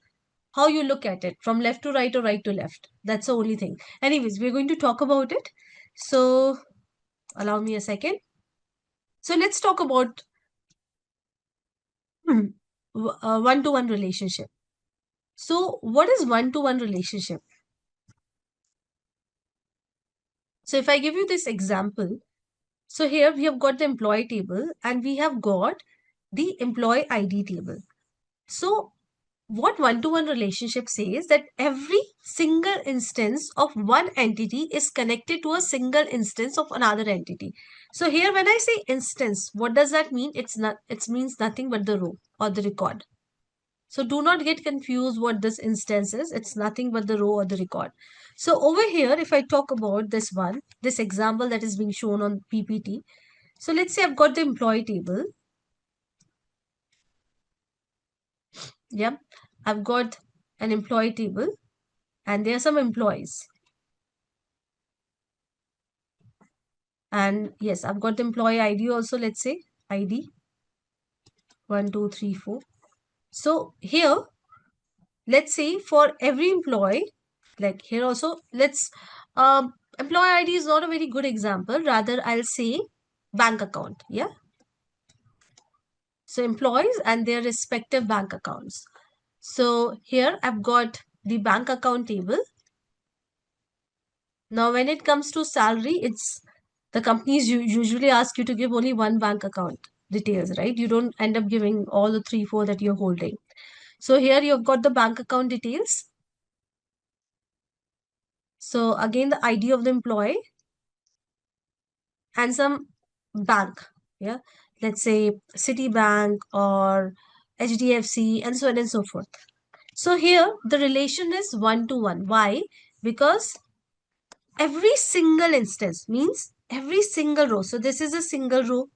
how you look at it, from left to right or right to left. That's the only thing. Anyways, we're going to talk about it. So allow me a second. So let's talk about one-to-one relationship. So what is one-to-one relationship? So if I give you this example, so here we have got the employee table and we have got the employee ID table. So what one-to-one relationship says that every single instance of one entity is connected to a single instance of another entity. So here when I say instance, what does that mean? It means nothing but the row or the record. So do not get confused what this instance is. It's nothing but the row or the record. So over here, if I talk about this one, this example that is being shown on PPT. So let's say I've got the employee table. Yep. I've got an employee table and there are some employees. And yes, I've got the employee ID also, let's say ID 1, 2, 3, 4. So here, let's say for every employee, like here also, employee ID is not a very good example. Rather, I'll say bank account. Yeah. So employees and their respective bank accounts. So here I've got the bank account table. Now, when it comes to salary, it's the companies usually ask you to give only one bank account details, right? You don't end up giving all the 3, 4 that you're holding. So here you've got the bank account details. So again, the ID of the employee and some bank. Yeah. Let's say Citibank or HDFC and so on and so forth. So here the relation is 1 to 1. Why? Because every single instance means every single row. So this is a single row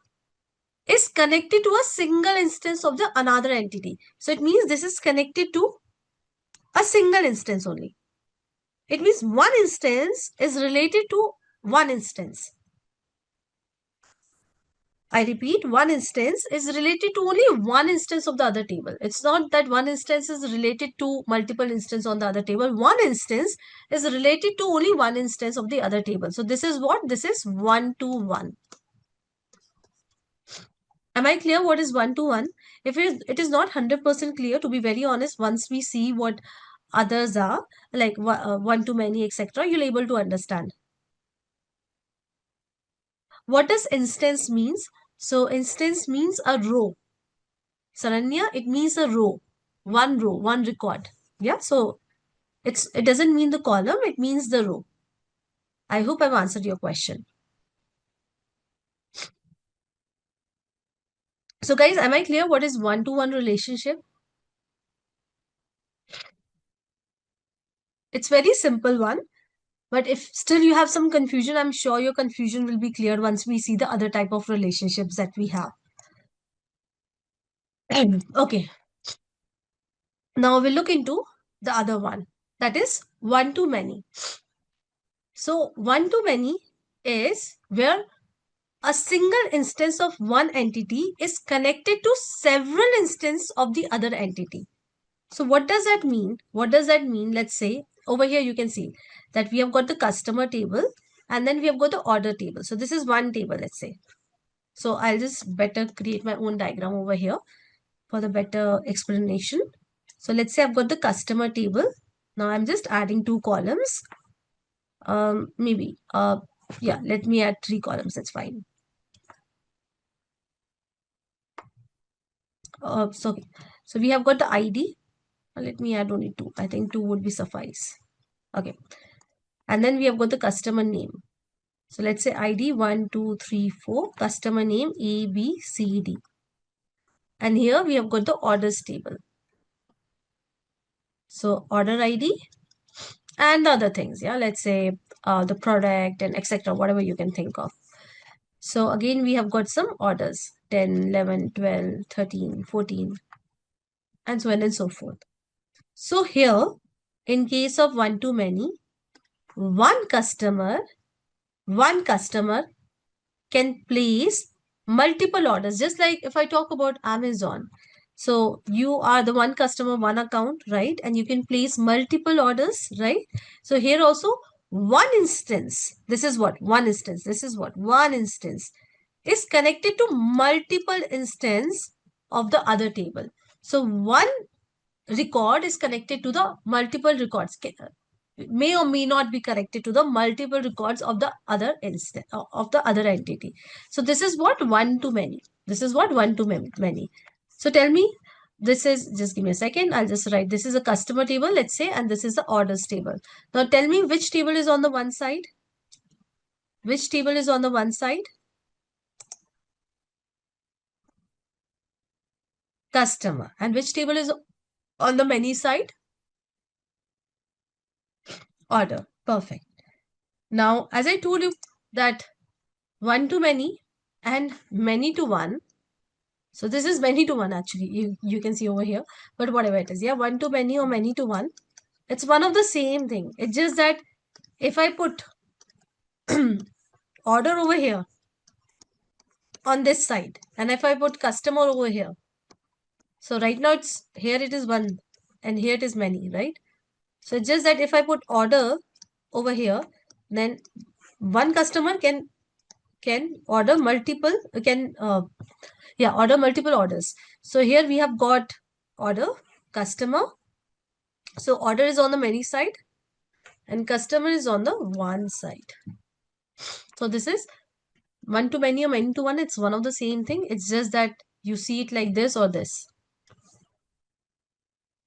is connected to a single instance of the another entity. So it means this is connected to a single instance only. It means one instance is related to one instance. I repeat, one instance is related to only one instance of the other table. It's not that one instance is related to multiple instances on the other table. One instance is related to only one instance of the other table. So this is what? This is 1 to 1. Am I clear what is 1 to 1? If it is not 100% clear, to be very honest, once we see what others are, like one to many, etc., you'll able to understand. What does instance means? So instance means a row. Saranya, it means a row, one record. Yeah, so it doesn't mean the column, it means the row. I hope I've answered your question. So guys, am I clear what is one-to-one relationship? It's very simple one. But if still you have some confusion, I'm sure your confusion will be clear once we see the other type of relationships that we have. Okay. Now we'll look into the other one. That is one to many. So one to many is where a single instance of one entity is connected to several instances of the other entity. So what does that mean? What does that mean? Let's say over here you can see that we have got the customer table and then we have got the order table. So this is one table, let's say. So I'll just better create my own diagram over here for the better explanation. So let's say I've got the customer table. Now I'm just adding 2 columns. Maybe, yeah, let me add 3 columns. That's fine. So we have got the ID. Let me add only 2. I think 2 would be suffice. Okay. And then we have got the customer name. So let's say ID 1, 2, 3, 4, customer name A, B, C, D. And here we have got the orders table. So order ID and the other things. Yeah, let's say the product and etc. Whatever you can think of. So again, we have got some orders 10, 11, 12, 13, 14, and so on and so forth. So here, in case of one to many, one customer can place multiple orders. Just like if I talk about Amazon, so you are the one customer, one account, right? And you can place multiple orders, right? So here also one instance, this is what one instance, this is what one instance is connected to multiple instance of the other table. So one record is connected to the multiple records, may or may not be connected to the multiple records of the other instance of the other entity. So this is what one to many. This is what one to many. So tell me, this is, just give me a second, I'll just write, this is a customer table, let's say, and this is the orders table. Now tell me which table is on the one side. Which table is on the one side? Customer. And which table is on the many side? Order. Perfect. Now, as I told you that one to many and many to one. So this is many to one actually. You can see over here. But whatever it is. Yeah, one to many or many to one. It's one of the same thing. It's just that if I put order over here on this side, and if I put customer over here, so right now it's here it is one and here it is many, right? So it's just that if I put order over here, then one customer can order multiple can order multiple orders. So here we have got order, customer. So order is on the many side and customer is on the one side. So this is one to many or many to one. It's one of the same thing. It's just that you see it like this or this.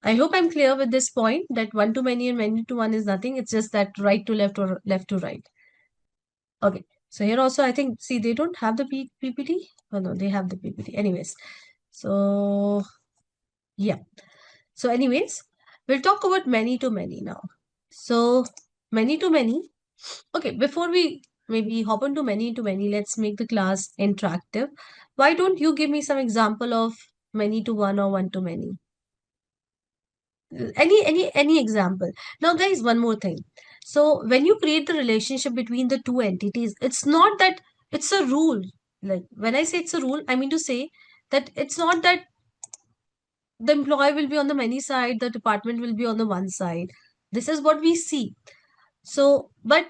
I hope I'm clear with this point that one to many and many to one is nothing. It's just that right to left or left to right. Okay. So here also I think, see, they don't have the PPT. Oh no, they have the PPT. Anyways. So yeah. So anyways, we'll talk about many to many now. So many to many. Okay, before we maybe hop into many to many, let's make the class interactive. Why don't you give me some example of many to one or one to many? Any example. Now guys, one more thing. So when you create the relationship between the two entities, it's not that it's a rule. Like when I say it's a rule, I mean to say that it's not that the employee will be on the many side, the department will be on the one side. This is what we see. So but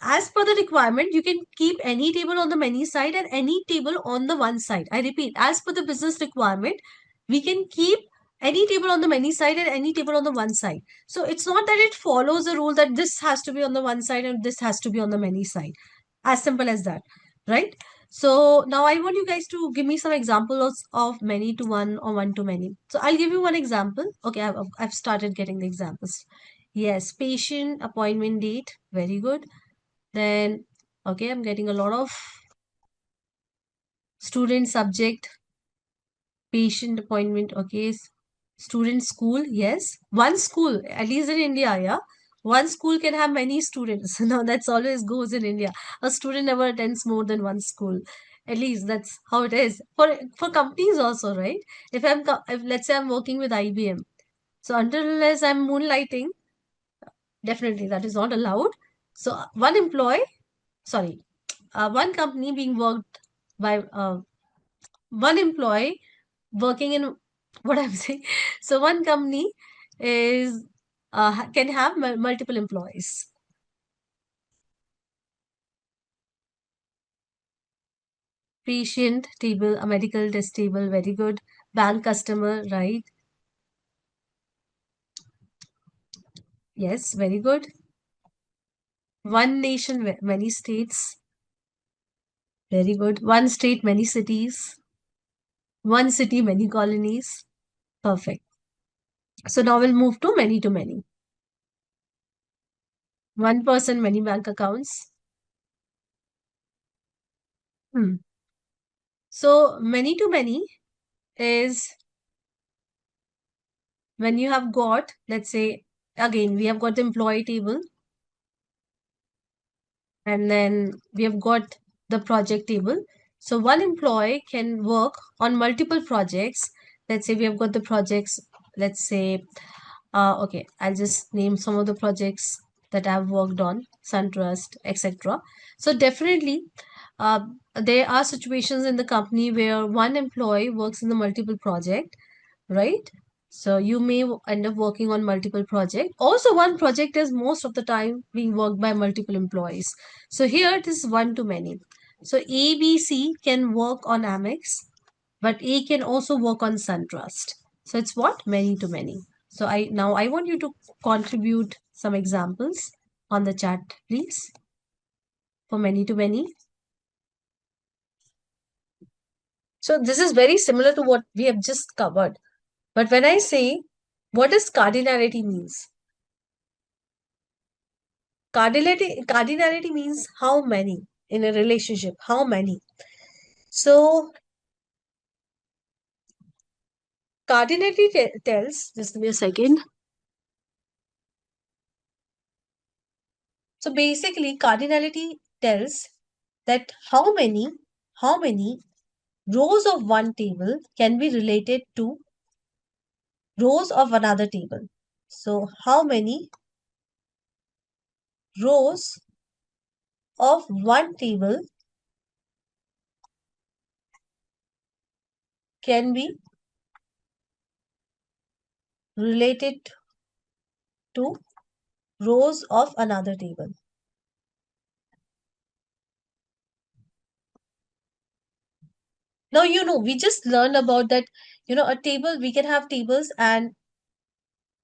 as per the requirement, you can keep any table on the many side and any table on the one side. I repeat, as per the business requirement, we can keep any table on the many side and any table on the one side. So it's not that it follows a rule that this has to be on the one side and this has to be on the many side. As simple as that, right? So now I want you guys to give me some examples of many to one or one to many. So I'll give you one example. Okay, I've started getting the examples. Yes, patient appointment date. Very good. Then, okay, I'm getting a lot of student subject, patient appointment, okay, student school, yes. One school, at least in India, yeah. One school can have many students. Now that's always goes in India. A student never attends more than one school. At least that's how it is. For companies also, right? If let's say I'm working with IBM, so until unless I'm moonlighting, definitely that is not allowed. So one employee, sorry, one company being worked by one employee working in what I'm saying. So one company is can have multiple employees. Patient table, a medical test table, very good. Bank customer, right? Yes, very good. One nation, many states, very good. One state, many cities. One city, many colonies. Perfect. So now we'll move to many to many. One person, many bank accounts. Hmm. So many to many is when you have got, let's say, again, we have got the employee table and then we have got the project table. So one employee can work on multiple projects. Let's say we have got the projects, let's say, okay, I'll just name some of the projects that I've worked on, SunTrust, etc. So definitely, uh, there are situations in the company where one employee works in the multiple project, right? So you may end up working on multiple projects. Also, one project is most of the time being worked by multiple employees. So here it is one to many. So A, B, C can work on Amex, but A can also work on SunTrust. So it's what? Many to many. So I want you to contribute some examples on the chat, please, for many to many. So this is very similar to what we have just covered. But when I say, what does cardinality means? Cardinality means how many in a relationship, how many. So cardinality tells, just give me a second. So basically cardinality tells that how many rows of one table can be related to rows of another table. So how many rows of one table can be related to rows of another table. Now, we just learned about that, a table, we can have tables, and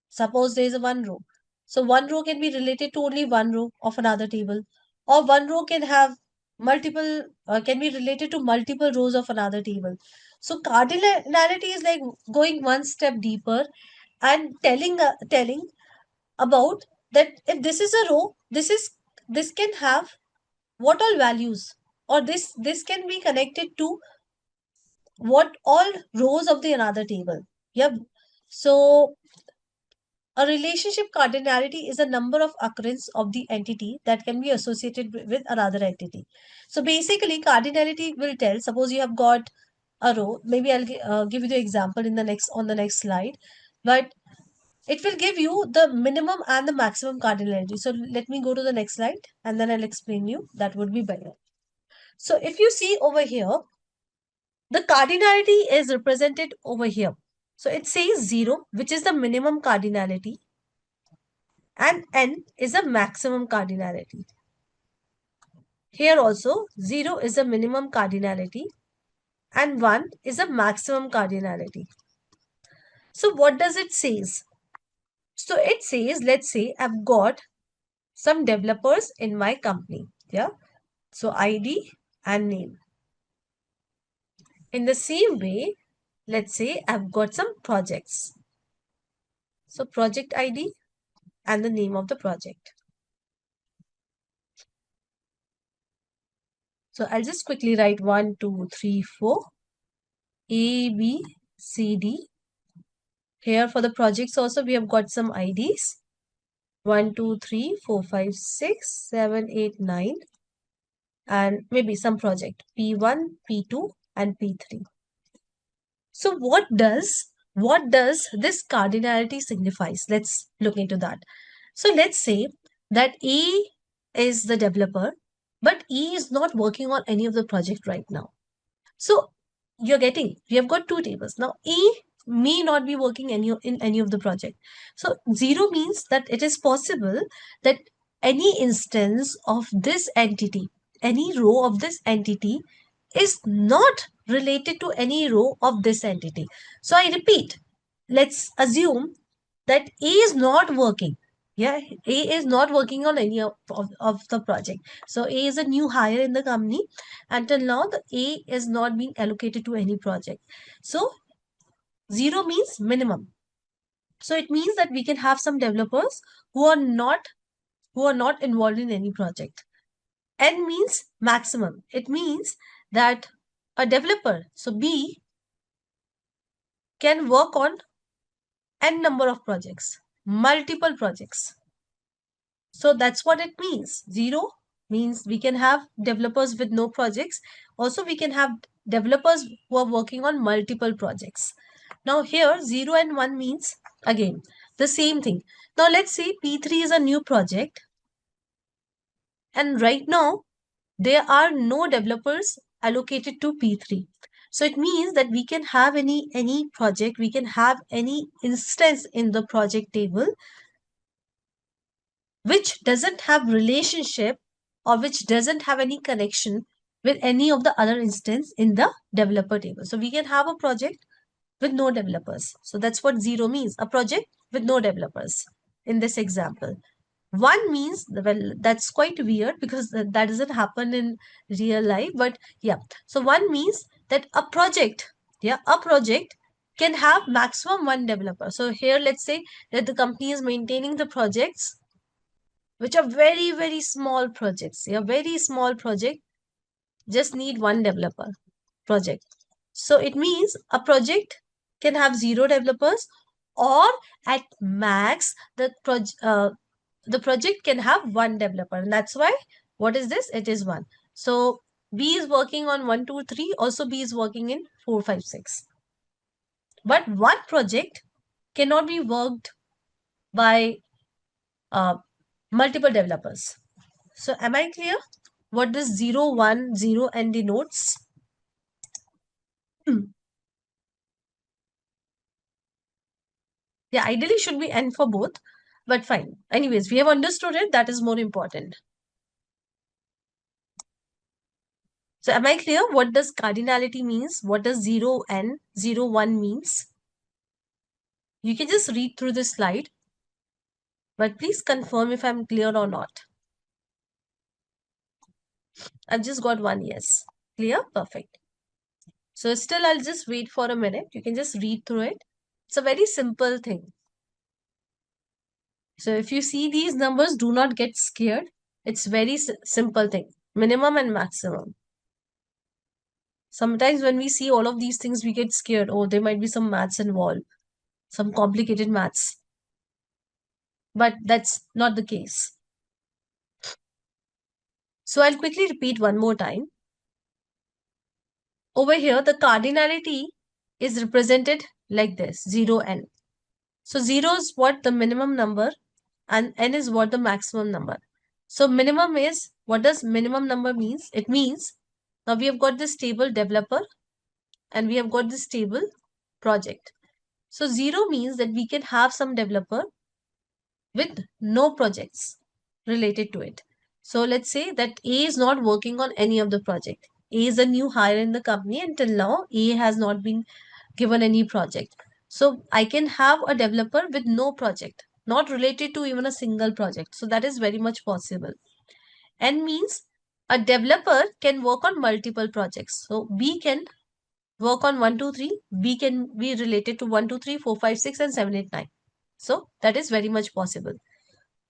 suppose there is a one row. So one row can be related to only one row of another table, or one row can have multiple, can be related to multiple rows of another table. So cardinality is like going one step deeper and telling about that if this is a row, this can have what all values, or this can be connected to what all rows of the another table. Yep. So a relationship cardinality is a number of occurrence of the entity that can be associated with another entity. So basically, cardinality will tell. Suppose you have got a row. Maybe I'll give you the example in the next slide, but it will give you the minimum and the maximum cardinality. So let me go to the next slide, and then I'll explain you. That would be better. So if you see over here, the cardinality is represented over here. So it says 0, which is the minimum cardinality, and n is a maximum cardinality. Here also 0 is a minimum cardinality and 1 is a maximum cardinality. So what does it says? So it says, let's say I've got some developers in my company. Yeah. So ID and name. In the same way, let's say I've got some projects. So project ID and the name of the project. So I'll just quickly write 1, 2, 3, 4, A, B, C, D. Here for the projects also we have got some IDs. 1, 2, 3, 4, 5, 6, 7, 8, 9, and maybe some project P1, P2 and P3. So what does this cardinality signifies? Let's look into that. So let's say that A is the developer, but E is not working on any of the project right now. So we have got two tables. Now E may not be working in any of the project. So 0 means that it is possible that any instance of this entity, any row of this entity is not related to any row of this entity. So I repeat, let's assume that A is not working. Yeah, A is not working on any of the project. So A is a new hire in the company. Until now, the A is not being allocated to any project. So 0 means minimum. So it means that we can have some developers who are not involved in any project. N means maximum. It means that a developer, so B, can work on n number of projects, multiple projects. So that's what it means. 0 means we can have developers with no projects. Also, we can have developers who are working on multiple projects. Now here 0 and 1 means again the same thing. Now let's say P3 is a new project, and right now there are no developers allocated to P3. So it means that we can have any project, we can have any instance in the project table which doesn't have relationship or which doesn't have any connection with any of the other instance in the developer table. So we can have a project with no developers. So that's what 0 means, a project with no developers in this example. 1 means, well, that's quite weird because that doesn't happen in real life, but yeah. So 1 means that a project can have maximum one developer. So here let's say that the company is maintaining the projects which are very, very small projects. Yeah, very small project, just need one developer project. So it means a project can have 0 developers, or at max the project can have one developer. And that's why, what is this? It is 1. So B is working on 1, 2, 3. Also B is working in 4, 5, 6. But one project cannot be worked by multiple developers. So am I clear? what does 0, 1, 0 n denotes? Yeah, ideally should be n for both, but fine. Anyways, we have understood it. That is more important. So am I clear? What does cardinality means? What does 0 n 0 1 means? You can just read through this slide, but please confirm if I'm clear or not. I've just got one yes. Clear? Perfect. So still I'll just wait for a minute. You can just read through it. It's a very simple thing. So if you see these numbers, do not get scared. It's very simple thing. Minimum and maximum. Sometimes when we see all of these things, we get scared. Oh, there might be some maths involved, some complicated maths. But that's not the case. So I'll quickly repeat one more time. Over here, the cardinality is represented like this, 0 n. So 0 is what the minimum number and n is what the maximum number. So minimum is, what does minimum number means? It means, now we have got this table developer and we have got this table project. So 0 means that we can have some developer with no projects related to it. So let's say that A is not working on any of the project. A is a new hire in the company. Until now, A has not been given any project. So I can have a developer with no project, not related to even a single project. So that is very much possible. N means a developer can work on multiple projects. So B can work on 1, 2, 3. B can be related to 1, 2, 3, 4, 5, 6, and 7, 8, 9. So that is very much possible.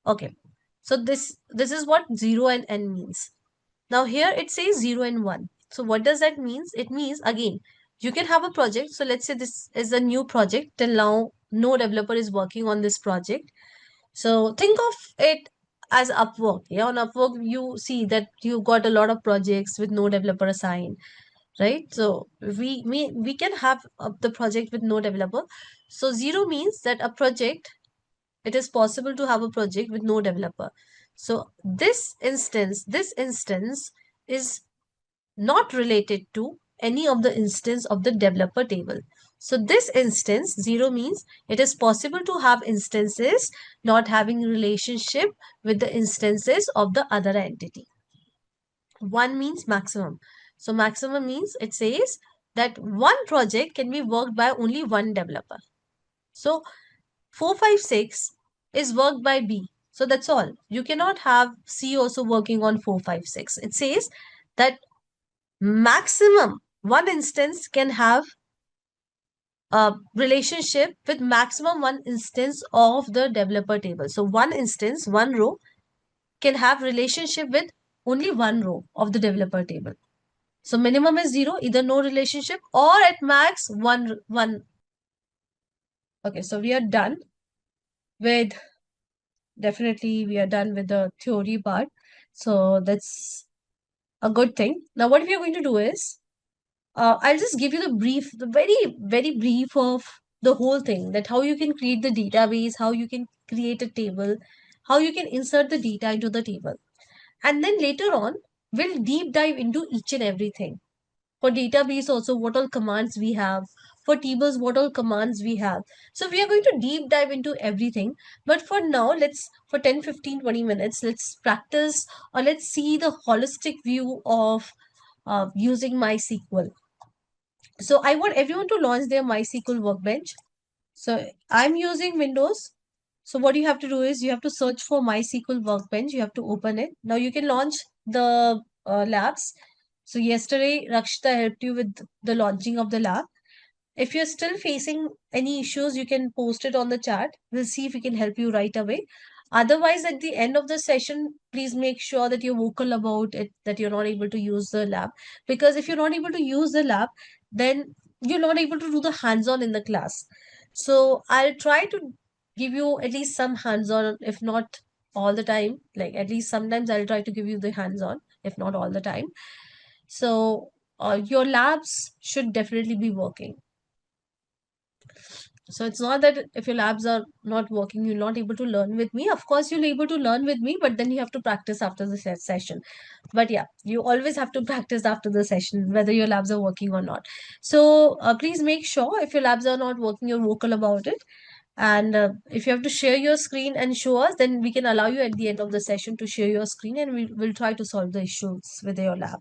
Okay. So this is what 0 and n means. Now here it says 0 and 1. So what does that mean? It means, again, you can have a project. So let's say this is a new project. Till now, no developer is working on this project. So think of it as Upwork. Yeah, on Upwork, you see that you got a lot of projects with no developer assigned, right? So we can have the project with no developer. So 0 means that a project, it is possible to have a project with no developer. So this instance is not related to any of the instance of the developer table. So this instance 0 means it is possible to have instances not having relationship with the instances of the other entity. 1 means maximum. So maximum means it says that one project can be worked by only one developer. So 456 is worked by B. So that's all. You cannot have C also working on 456. It says that maximum one instance can have a relationship with maximum one instance of the developer table. So one instance, one row can have relationship with only one row of the developer table. So minimum is 0, either no relationship or at max one. Okay, so we are done with, definitely we are done with the theory part. So that's a good thing. Now what we are going to do is, I'll just give you the very brief of the whole thing, that how you can create the database, how you can create a table, how you can insert the data into the table. And then later on, we'll deep dive into each and everything. For database also, what all commands we have. For tables, what all commands we have. So we are going to deep dive into everything. But for now, for 10, 15, 20 minutes, let's practice, or let's see the holistic view of using MySQL. So I want everyone to launch their MySQL workbench. So I'm using Windows. So what you have to do is you have to search for MySQL workbench. You have to open it. Now you can launch the labs. So yesterday, Rakshita helped you with the launching of the lab. If you're still facing any issues, you can post it on the chat. We'll see if we can help you right away. Otherwise, at the end of the session, please make sure that you're vocal about it, that you're not able to use the lab. Because if you're not able to use the lab, then you're not able to do the hands-on in the class. So I'll try to give you at least some hands-on, if not all the time. Like at least sometimes I'll try to give you the hands-on, if not all the time. So your labs should definitely be working. So it's not that if your labs are not working, you're not able to learn with me. Of course, you'll able to learn with me, but then you have to practice after the session. But yeah, you always have to practice after the session, whether your labs are working or not. So please make sure if your labs are not working, you're vocal about it. And if you have to share your screen and show us, then we can allow you at the end of the session to share your screen and we will try to solve the issues with your lab.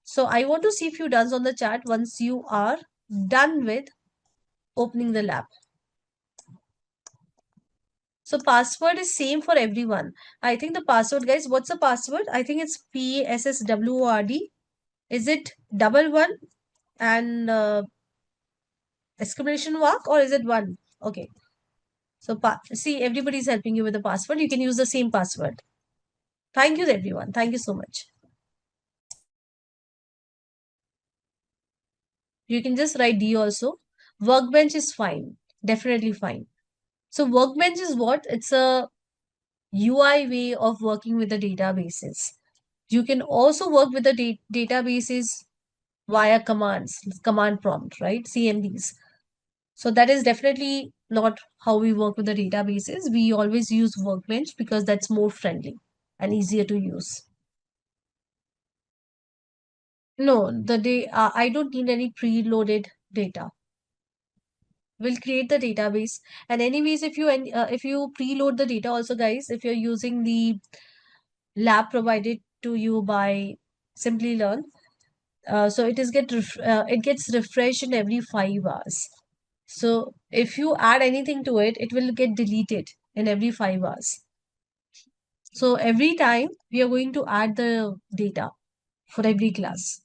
So I want to see if you done on the chat once you are done with opening the lab. So password is same for everyone. I think the password, guys, what's the password? I think it's PSSWORD. Is it double one and exclamation mark or is it one? Okay. So see, everybody's helping you with the password. You can use the same password. Thank you, everyone. Thank you so much. You can just write D also. Workbench is fine. Definitely fine. So workbench is what? It's a UI way of working with the databases. You can also work with the databases via commands, command prompt, right? CMDs. So that is definitely not how we work with the databases. We always use Workbench because that's more friendly and easier to use. No, I don't need any preloaded data. We'll create the database. And anyways, if you preload the data also, guys, if you're using the lab provided to you by Simplilearn, so it gets refreshed in every 5 hours. So if you add anything to it, it will get deleted in every 5 hours. So every time we are going to add the data for every class.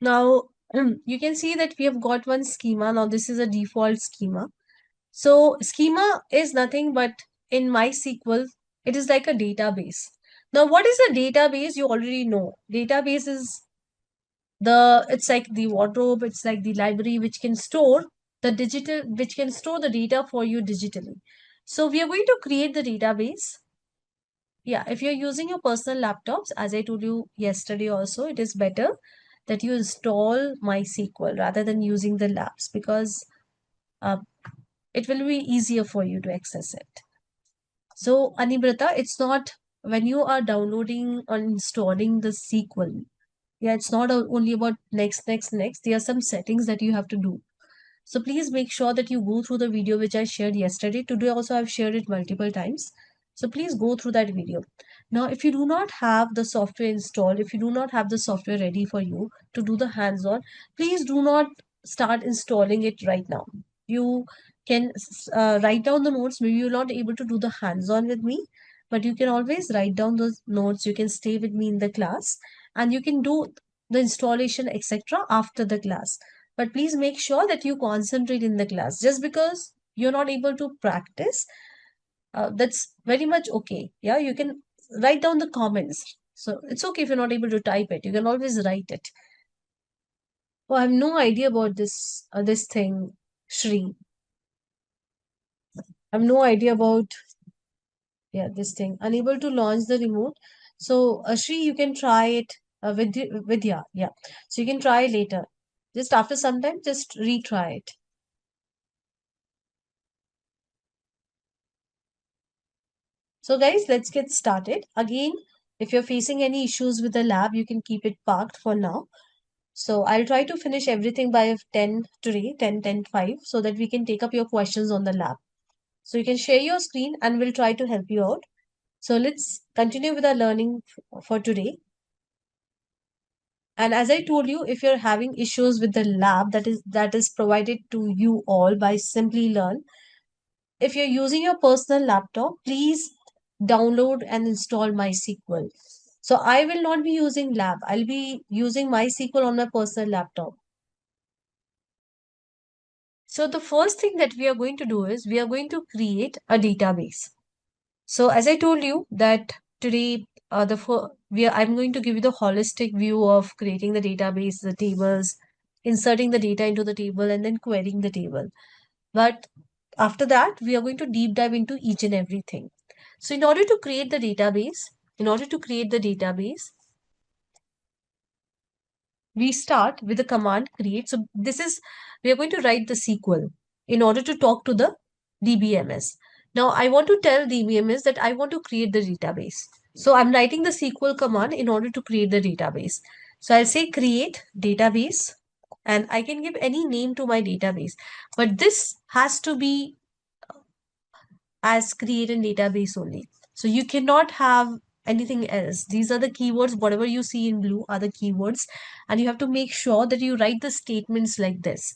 Now you can see that we have got one schema. Now this is a default schema. So schema is nothing but in MySQL, it is like a database. Now what is a database? You already know. Database is it's like the wardrobe, it's like the library which can store which can store the data for you digitally. So we are going to create the database. Yeah, if you're using your personal laptops, as I told you yesterday also, it is better that you install MySQL rather than using the labs because uh, it will be easier for you to access it. So Anibrata, it's not when you are downloading or installing the SQL. Yeah, it's not only about next. There are some settings that you have to do. So please make sure that you go through the video which I shared yesterday. Today also I've shared it multiple times. So please go through that video. Now, if you do not have the software installed, if you do not have the software ready for you to do the hands-on, please do not start installing it right now. You can write down the notes. Maybe you're not able to do the hands-on with me, but you can always write down those notes. You can stay with me in the class and you can do the installation, etc. after the class. But please make sure that you concentrate in the class. Just because you're not able to practice, that's very much okay. Yeah, you can write down the comments. So it's okay if you're not able to type it. You can always write it. Oh, I have no idea about this thing, Shri. I have no idea about this thing. Unable to launch the remote. So Shri, you can try it with yeah. So you can try later. Just after some time, just retry it. So guys, let's get started. Again, if you're facing any issues with the lab, you can keep it parked for now. So I'll try to finish everything by 10 today, 10:5, so that we can take up your questions on the lab. So you can share your screen and we'll try to help you out. So let's continue with our learning for today. And as I told you, if you're having issues with the lab that is provided to you all by Simplilearn, if you're using your personal laptop, please download and install MySQL. So I will not be using lab. I'll be using MySQL on my personal laptop. So the first thing that we are going to do is we are going to create a database. So as I told you that today, I'm going to give you the holistic view of creating the database, the tables, inserting the data into the table, and then querying the table. But after that, we are going to deep dive into each and everything. So in order to create the database, we start with the command create. So we are going to write the SQL. in order to talk to the DBMS. Now I want to tell DBMS that I want to create the database. So I'm writing the SQL command in order to create the database. So I'll say create database, and I can give any name to my database, but this has to be as create in database only. So you cannot have anything else. These are the keywords. Whatever you see in blue are the keywords, and you have to make sure that you write the statements like this.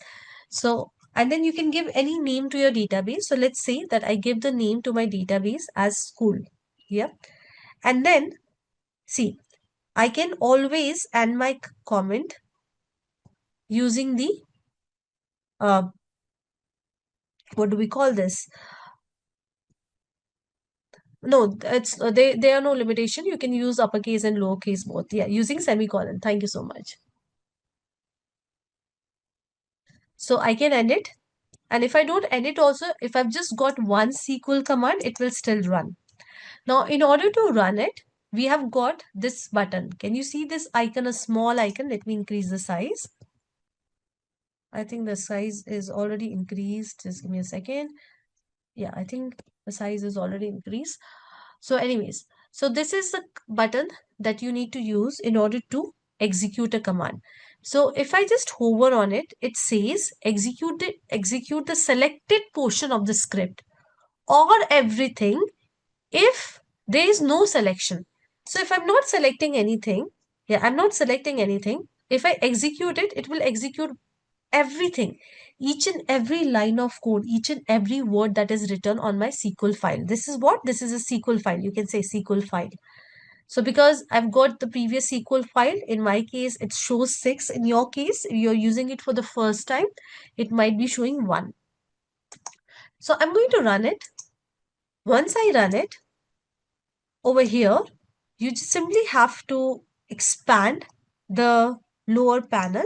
So, and then you can give any name to your database. So let's say that I give the name to my database as school. Yeah. And then see, I can always end my comment using the, uh, what do we call this? No, it's they are no limitation. You can use uppercase and lowercase both. Yeah, using semicolon. Thank you so much. So I can end it. And if I don't end it also, if I've just got one SQL command, it will still run. Now, in order to run it, we have got this button. Can you see this icon, a small icon? Let me increase the size. I think the size is already increased. Just give me a second. Yeah, I think the size is already increased. So anyways, so this is the button that you need to use in order to execute a command. So if I just hover on it, it says execute the selected portion of the script or everything if there is no selection. So if I'm not selecting anything, yeah, I'm not selecting anything. If I execute it, it will execute everything, each and every line of code, each and every word that is written on my SQL file. This is what? This is a SQL file. You can say SQL file. So because I've got the previous SQL file, in my case, it shows 6. In your case, if you're using it for the first time, it might be showing 1. So I'm going to run it. Once I run it, over here, you just simply have to expand the lower panel,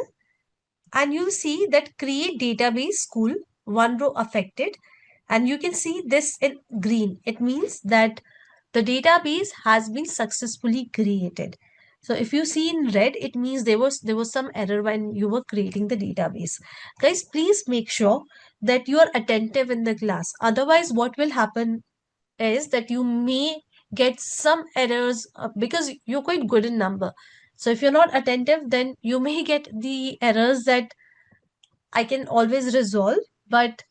and you see that create database school, one row affected, and you can see this in green. It means that the database has been successfully created. So if you see in red, it means there was some error when you were creating the database. Guys, please make sure that you are attentive in the class. Otherwise, what will happen is that you may get some errors because you're quite good in number. So if you're not attentive, then you may get the errors that I can always resolve. But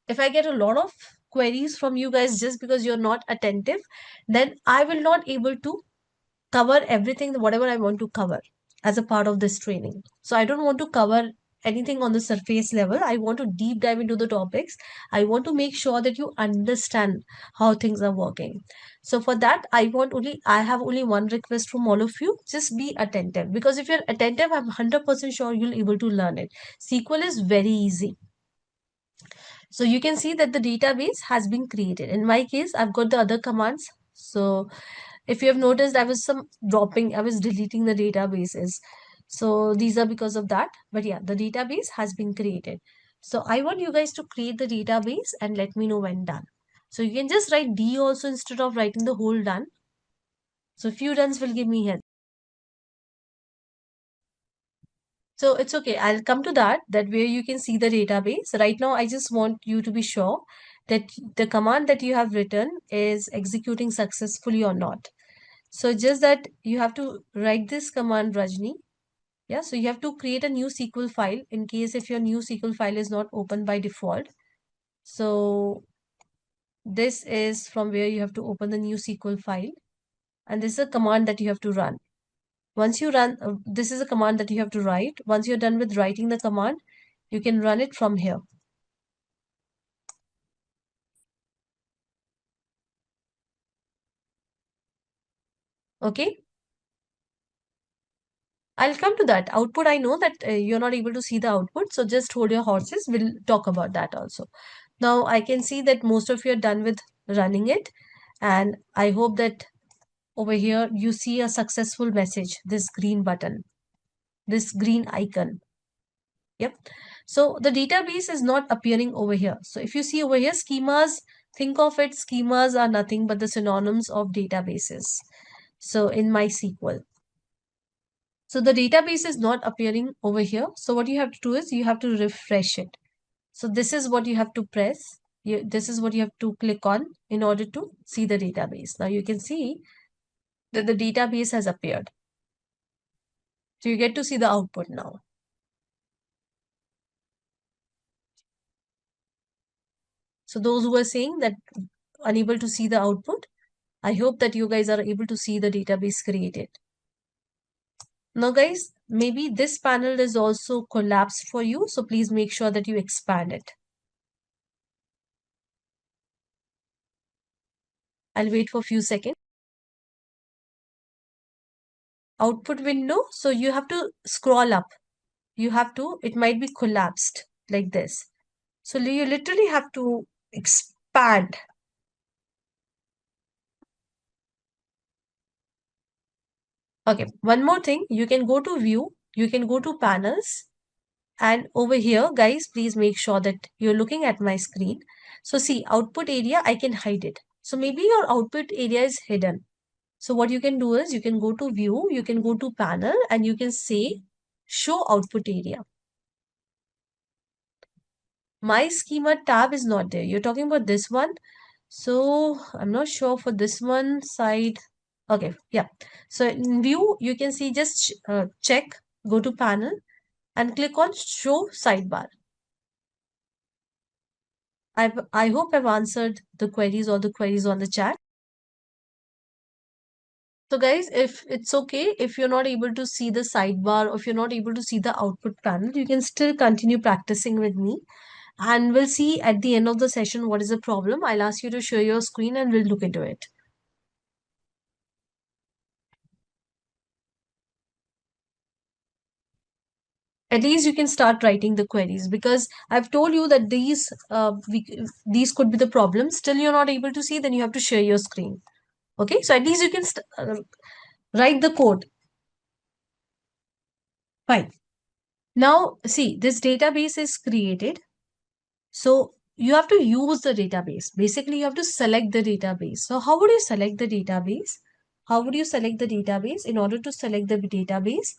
if I get a lot of queries from you guys just because you're not attentive, then I will not able to cover everything, whatever I want to cover as a part of this training. So I don't want to cover anything on the surface level. I want to deep dive into the topics. I want to make sure that you understand how things are working. So for that, I have only one request from all of you. Just be attentive, because if you're attentive, I'm 100% sure you'll able to learn it. SQL is very easy. So you can see that the database has been created. In my case, I've got the other commands. So if you have noticed, I was deleting the databases. So these are because of that. But yeah, the database has been created. So I want you guys to create the database and let me know when done. So you can just write D also instead of writing the whole done. So few dones will give me help. So it's okay. I'll come to that where you can see the database. Right now, I just want you to be sure that the command that you have written is executing successfully or not. So just that you have to write this command, Rajni. Yeah, so you have to create a new SQL file in case if your new SQL file is not open by default. So this is from where you have to open the new SQL file. And this is a command that you have to run. Once you run, this is a command that you have to write. Once you're done with writing the command, you can run it from here. Okay. I'll come to that output. I know that you're not able to see the output. So just hold your horses. We'll talk about that also. Now I can see that most of you are done with running it. And I hope that over here you see a successful message, this green button, this green icon. Yep. So the database is not appearing over here. So if you see over here, schemas, think of it, schemas are nothing but the synonyms of databases. So in MySQL. So the database is not appearing over here. So what you have to do is you have to refresh it. So this is what you have to press. This is what you have to click on in order to see the database. Now you can see that the database has appeared. So you get to see the output now. So those who are saying that unable to see the output, I hope that you guys are able to see the database created. Now guys, maybe this panel is also collapsed for you. So please make sure that you expand it. I'll wait for a few seconds. Output window. So you have to scroll up. It might be collapsed like this. So you literally have to expand. Okay, one more thing. You can go to view, you can go to panels, and over here, guys, please make sure that you're looking at my screen. So see, output area, I can hide it. So maybe your output area is hidden. So what you can do is you can go to view, you can go to panel, and you can say show output area. My schema tab is not there. You're talking about this one. So I'm not sure for this one side. Okay, yeah. So in view, you can see just check, go to panel and click on show sidebar. I hope I've answered the queries, all the queries on the chat. So guys, if it's okay, if you're not able to see the sidebar or if you're not able to see the output panel, you can still continue practicing with me. And we'll see at the end of the session what is the problem. I'll ask you to share your screen and we'll look into it. At least you can start writing the queries because I've told you that these could be the problems. Still you're not able to see, then you have to share your screen. Okay, so at least you can write the code. Fine. Now, see, this database is created. So you have to use the database. Basically, you have to select the database. So how would you select the database? How would you select the database? In order to select the database,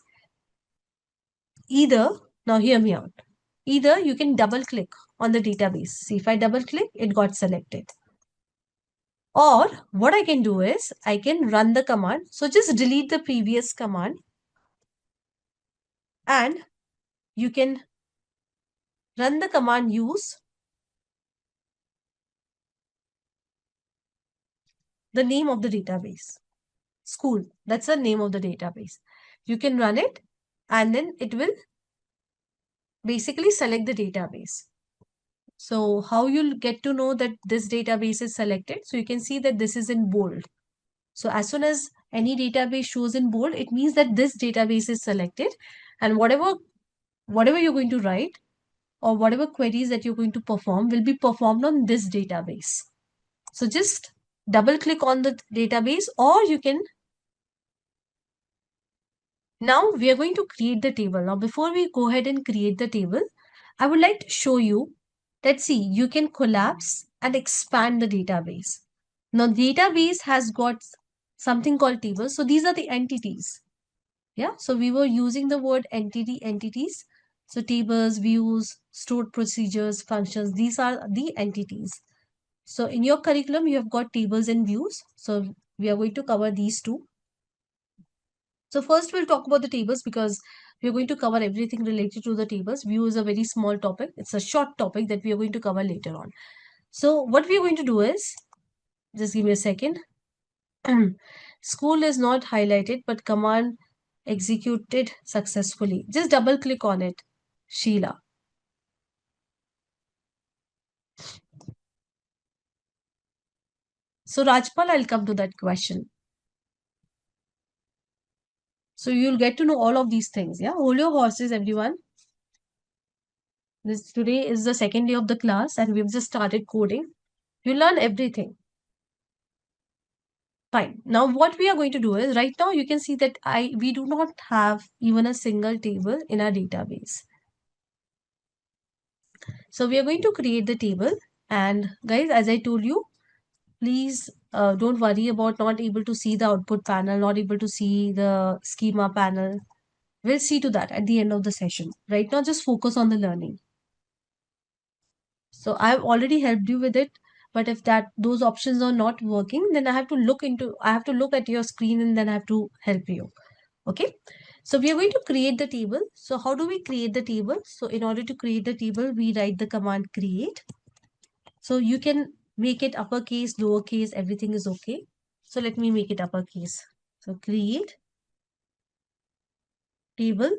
either, now hear me out. Either you can double click on the database. See, if I double click, it got selected. Or what I can do is I can run the command. So just delete the previous command and you can run the command use the name of the database. School, that's the name of the database. You can run it and then it will basically select the database. So how you'll get to know that this database is selected? So you can see that this is in bold. So as soon as any database shows in bold, it means that this database is selected and whatever you're going to write or whatever queries that you're going to perform will be performed on this database. So just double click on the database or you can. Now we are going to create the table. Now before we go ahead and create the table, I would like to show you that see, you can collapse and expand the database. Now database has got something called tables. So these are the entities. Yeah, so we were using the word entities. So tables, views, stored procedures, functions, these are the entities. So in your curriculum, you have got tables and views. So we are going to cover these two. So first we'll talk about the tables because we're going to cover everything related to the tables. View is a very small topic. It's a short topic that we are going to cover later on. So what we are going to do is, just give me a second. School is not highlighted, but command executed successfully. Just double click on it, Sheila. So Rajpal, I'll come to that question. So you'll get to know all of these things. Yeah, hold your horses, everyone. Today is the second day of the class and we've just started coding. You learn everything. Fine. Now what we are going to do is right now you can see that we do not have even a single table in our database. So we are going to create the table and guys, as I told you, please don't worry about not able to see the output panel, not able to see the schema panel. We'll see to that at the end of the session. Right now, just focus on the learning. So I've already helped you with it. But if those options are not working, then I have to look at your screen and then I have to help you. Okay. So we are going to create the table. So how do we create the table? So in order to create the table, we write the command create. So you can make it uppercase, lowercase, everything is okay. So let me make it uppercase. So create table.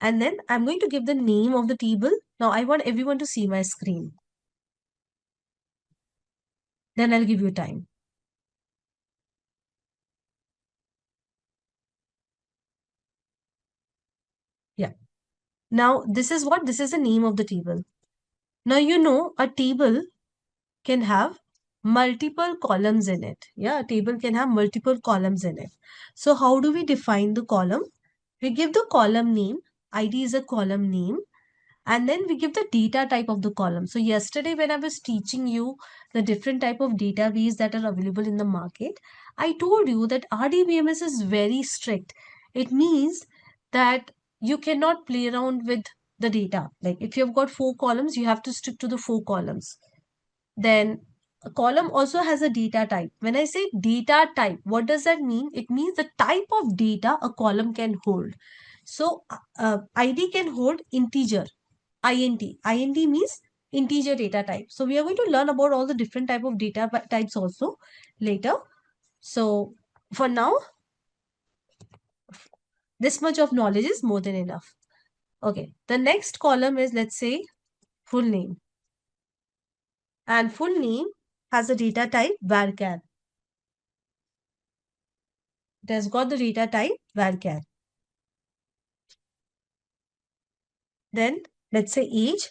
And then I'm going to give the name of the table. Now I want everyone to see my screen. Then I'll give you time. Yeah. Now this is what? This is the name of the table. Now you know a table can have multiple columns in it. Yeah, a table can have multiple columns in it. So how do we define the column? We give the column name. ID is a column name. And then we give the data type of the column. So yesterday when I was teaching you the different type of database that are available in the market, I told you that RDBMS is very strict. It means that you cannot play around with the data. Like if you've got 4 columns, you have to stick to the 4 columns. Then a column also has a data type. When I say data type, what does that mean? It means the type of data a column can hold. So ID can hold integer, int. Int means integer data type. So we are going to learn about all the different type of data types also later. So for now, this much of knowledge is more than enough. Okay, the next column is, let's say, full name. And full name has a data type varchar. It has got the data type varchar. Then let's say age,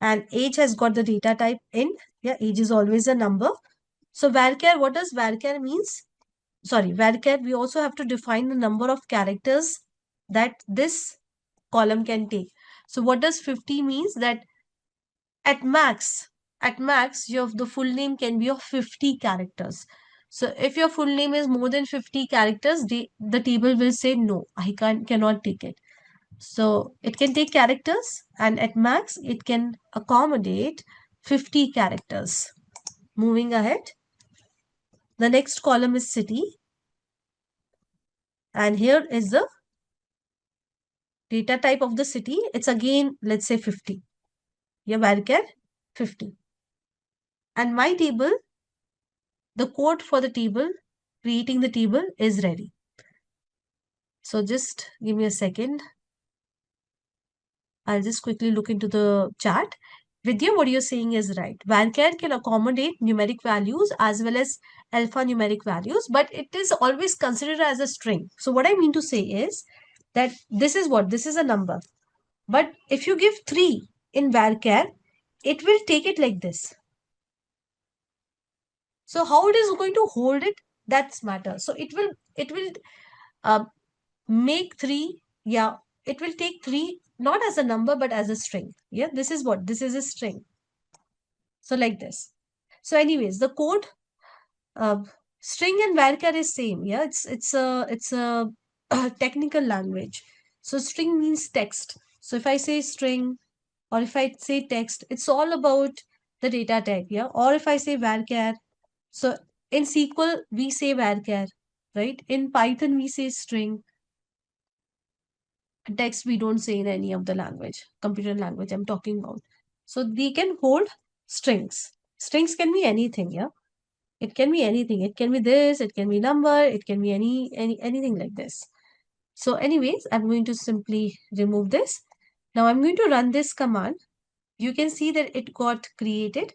and age has got the data type int. Yeah, age is always a number. So varchar, what does varchar means? Sorry, varchar, we also have to define the number of characters that this column can take. So what does 50 means? That at max, the full name can be of 50 characters. So if your full name is more than 50 characters, the table will say no, I cannot take it. So it can take characters, and at max it can accommodate 50 characters. Moving ahead, the next column is city, and here is the data type of the city. It's again, let's say 50. Yeah, varchar 50. And my table, the code for the table, creating the table is ready. So just give me a second. I'll just quickly look into the chat. Vidya, what you're saying is right. Varchar can accommodate numeric values as well as alphanumeric values, but it is always considered as a string. So what I mean to say is that this is what? This is a number. But if you give 3 in varchar, it will take it like this. So how it is going to hold it, that's matter. So it will uh, make 3, yeah, it will take 3 not as a number but as a string. Yeah, this is what? This is a string. So like this. So anyways, the code, uh, string and varchar is same. Yeah, it's a technical language. So string means text. So if I say string or if I say text, it's all about the data type. Yeah, or if I say varchar. So in SQL, we say varchar, right? In Python, we say string. Text, we don't say in any of the language, computer language I'm talking about. So they can hold strings. Strings can be anything, yeah? It can be anything. It can be this, it can be number, it can be anything like this. So anyways, I'm going to simply remove this. Now I'm going to run this command. You can see that it got created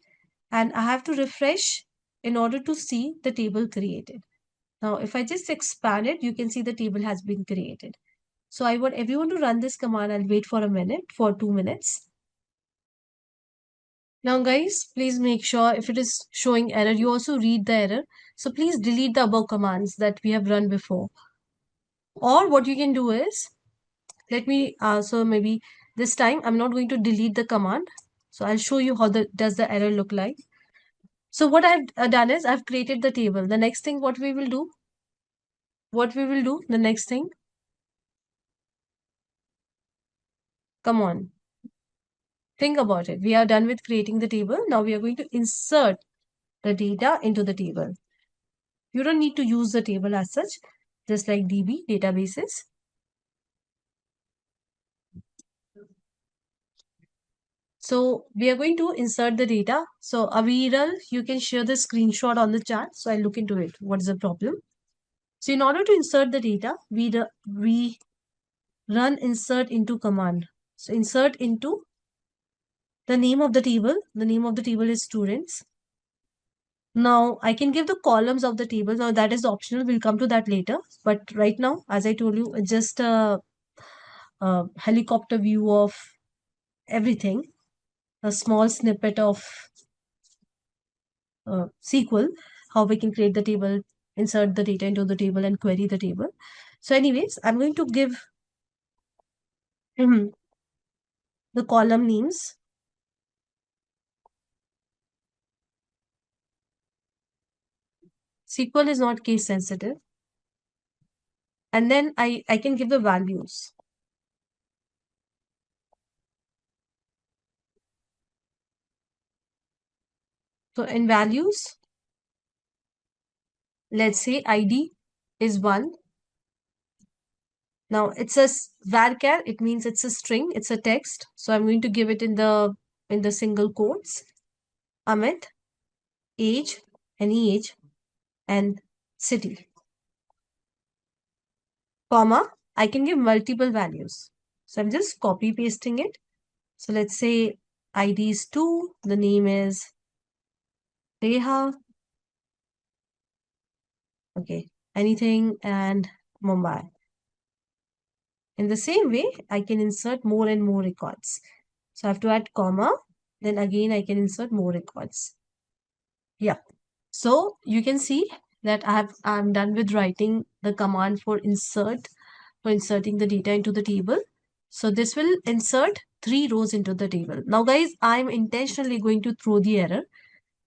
and I have to refresh in order to see the table created. Now, if I just expand it, you can see the table has been created. So I want everyone to run this command. I'll wait for a minute, for 2 minutes. Now, guys, please make sure if it is showing error, you also read the error. So please delete the above commands that we have run before. Or what you can do is, let me, so maybe this time I'm not going to delete the command. So I'll show you how does the error look like. So what I've done is I've created the table. The next thing the next thing, come on. Think about it. We are done with creating the table. Now we are going to insert the data into the table. You don't need to use the table as such, just like DB, databases. So we are going to insert the data. So Aviral, you can share the screenshot on the chat. So I'll look into it. What is the problem? So in order to insert the data, we run insert into command. So insert into the name of the table. The name of the table is students. Now I can give the columns of the table. Now that is optional. We'll come to that later. But right now, as I told you, it's just a helicopter view of everything. A small snippet of SQL, how we can create the table, insert the data into the table and query the table. So anyways, I'm going to give the column names. SQL is not case sensitive. And then I can give the values. So in values, let's say ID is 1. Now it's a varchar, it means it's a string, it's a text. So I'm going to give it in the single quotes. Amit, age, any age, and city. Comma, I can give multiple values. So I'm just copy pasting it. So let's say ID is 2, the name is Reha. Okay, anything and Mumbai. In the same way, I can insert more and more records. So I have to add comma, then again I can insert more records. Yeah. So you can see that I'm done with writing the command for inserting the data into the table. So this will insert 3 rows into the table. Now guys, I'm intentionally going to throw the error.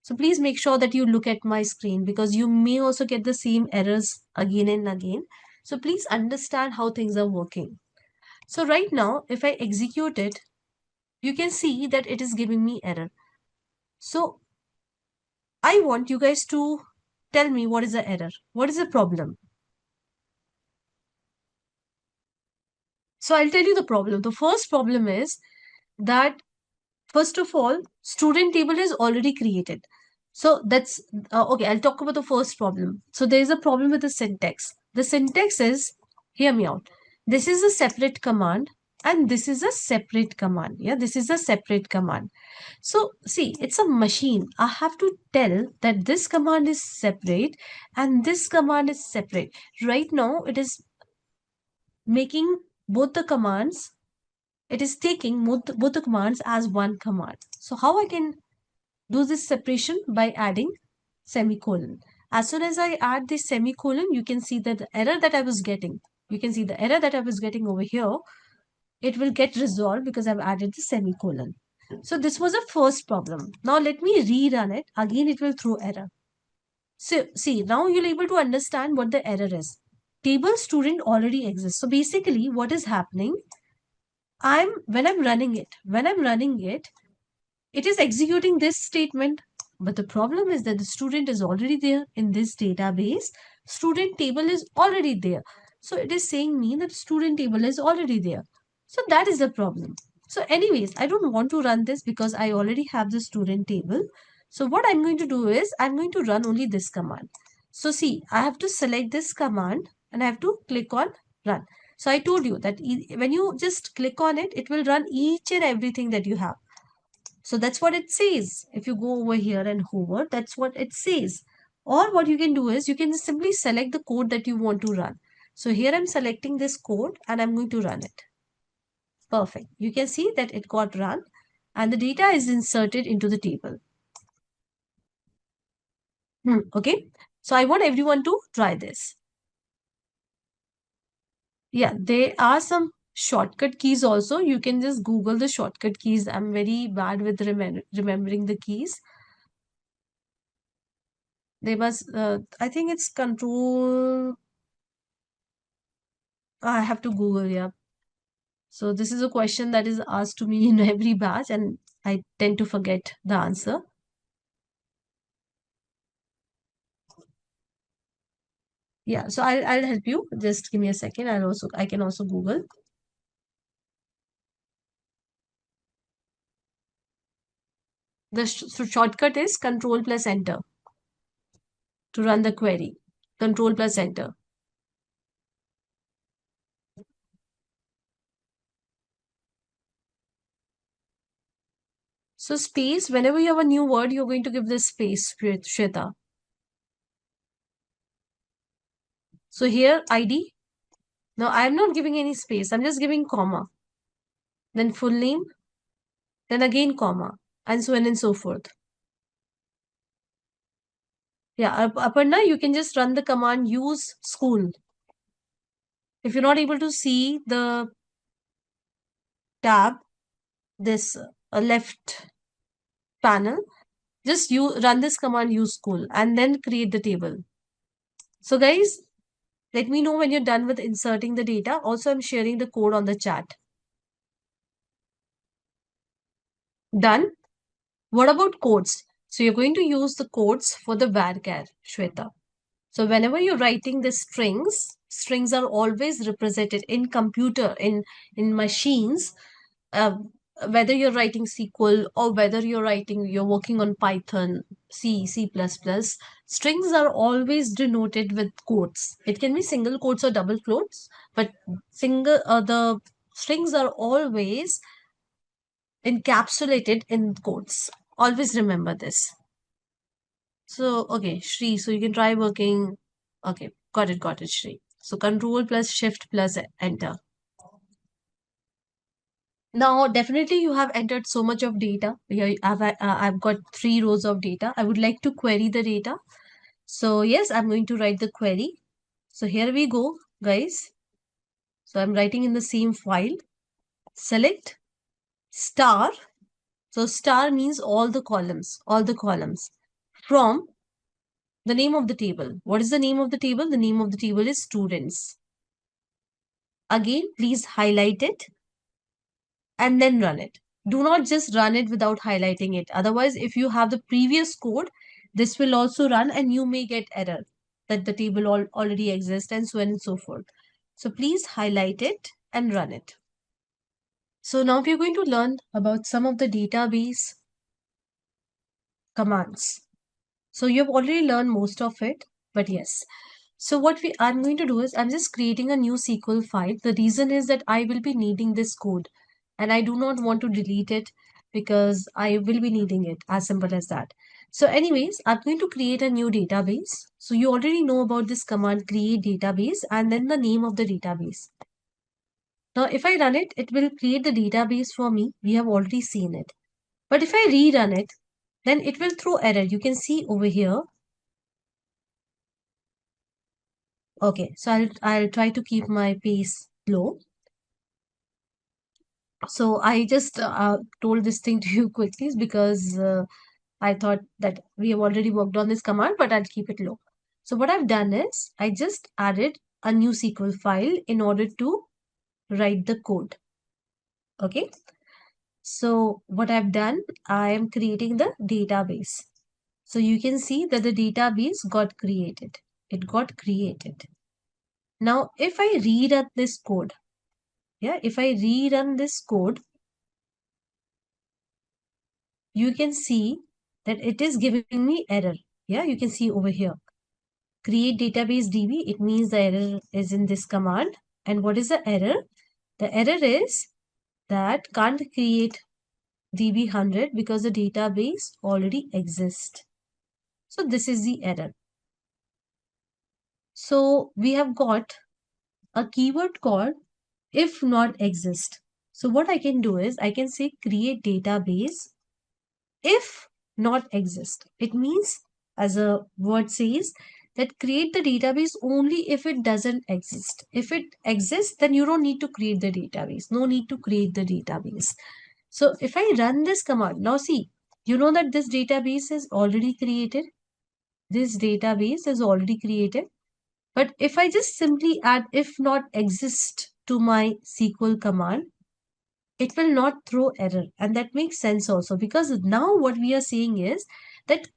So please make sure that you look at my screen because you may also get the same errors again and again. So please understand how things are working. So right now, if I execute it, you can see that it is giving me error. So I want you guys to tell me what is the error. What is the problem? So I'll tell you the problem. The first problem is that, first of all, student table is already created. So that's okay. I'll talk about the first problem. So there is a problem with the syntax. The syntax is, hear me out. This is a separate command and this is a separate command. Yeah, this is a separate command. So see, it's a machine. I have to tell that this command is separate and this command is separate. Right now, it is making both the commands, it is taking both the commands as one command. So how I can do this separation? By adding semicolon. As soon as I add this semicolon, you can see that the error that I was getting, you can see the error that I was getting over here, it will get resolved because I've added the semicolon. So this was a first problem. Now let me rerun it. Again, it will throw error. So see, now you're able to understand what the error is. Table student already exists. So basically what is happening, when I'm running it, it is executing this statement. But the problem is that the student is already there in this database. Student table is already there. So it is saying me that student table is already there. So that is the problem. So anyways, I don't want to run this because I already have the student table. So what I'm going to do is I'm going to run only this command. So see, I have to select this command and I have to click on run. So I told you that when you just click on it, it will run each and everything that you have. So that's what it says. If you go over here and hover, that's what it says. Or what you can do is you can simply select the code that you want to run. So here I'm selecting this code and I'm going to run it. Perfect. You can see that it got run and the data is inserted into the table. Okay. So I want everyone to try this. Yeah, there are some shortcut keys also. You can just Google the shortcut keys. I'm very bad with remembering the keys. They must, I think it's control. I have to Google, yeah. So this is a question that is asked to me in every batch and I tend to forget the answer. Yeah, so I'll help you. Just give me a second. I can also Google. The shortcut is Control plus Enter to run the query. Control plus Enter. So space, whenever you have a new word, you're going to give this space, Shweta. So here ID. Now I'm not giving any space. I'm just giving comma. Then full name. Then again comma. And so on and so forth. Yeah, Aparna, you can just run the command use school. If you're not able to see the tab, this left panel, just you run this command use school and then create the table. So guys, let me know when you're done with inserting the data. Also, I'm sharing the code on the chat. Done. What about codes? So you're going to use the codes for the varchar, Shweta. So whenever you're writing the strings, strings are always represented in computer, in machines, uh, whether you're writing SQL or whether you're working on Python, C, C++, strings are always denoted with quotes. It can be single quotes or double quotes, but the strings are always encapsulated in quotes. Always remember this. So, okay, Shri, so you can try working. Okay, got it, Shri. So Control plus Shift plus Enter. Now, definitely you have entered so much of data. Here I've got 3 rows of data. I would like to query the data. So yes, I'm going to write the query. So here we go, guys. So I'm writing in the same file. Select star. So star means all the columns, from the name of the table. What is the name of the table? The name of the table is students. Again, please highlight it and then run it. Do not just run it without highlighting it. Otherwise, if you have the previous code, this will also run and you may get error that the table already exists and so on and so forth. So please highlight it and run it. So now we are going to learn about some of the database commands. So you have already learned most of it, but yes. So I'm going to do is I'm just creating a new SQL file. The reason is that I will be needing this code and I do not want to delete it because I will be needing it, as simple as that. So anyways, I'm going to create a new database. So you already know about this command create database and then the name of the database. Now if I run it, it will create the database for me. We have already seen it. But if I rerun it, then it will throw error. You can see over here. Okay, so I'll try to keep my pace low. So I just told this thing to you quickly because I thought that we have already worked on this command, but I'll keep it low. So what I've done is I just added a new SQL file in order to write the code. Okay. So what I've done, I am creating the database. So you can see that the database got created. It got created. Now, if I rerun this code, if I rerun this code, you can see that it is giving me error. Yeah, you can see over here. Create database DB, it means the error is in this command. And what is the error? The error is that can't create DB100 because the database already exists. So this is the error. So we have got a keyword called if not exist. So what I can do is I can say create database if not exist. It means, as a word says, that create the database only if it doesn't exist. If it exists, then you don't need to create the database. No need to create the database. So if I run this command, now see, you know that this database is already created. This database is already created. But if I just simply add if not exist to my SQL command, it will not throw error. And that makes sense also, because now what we are saying is that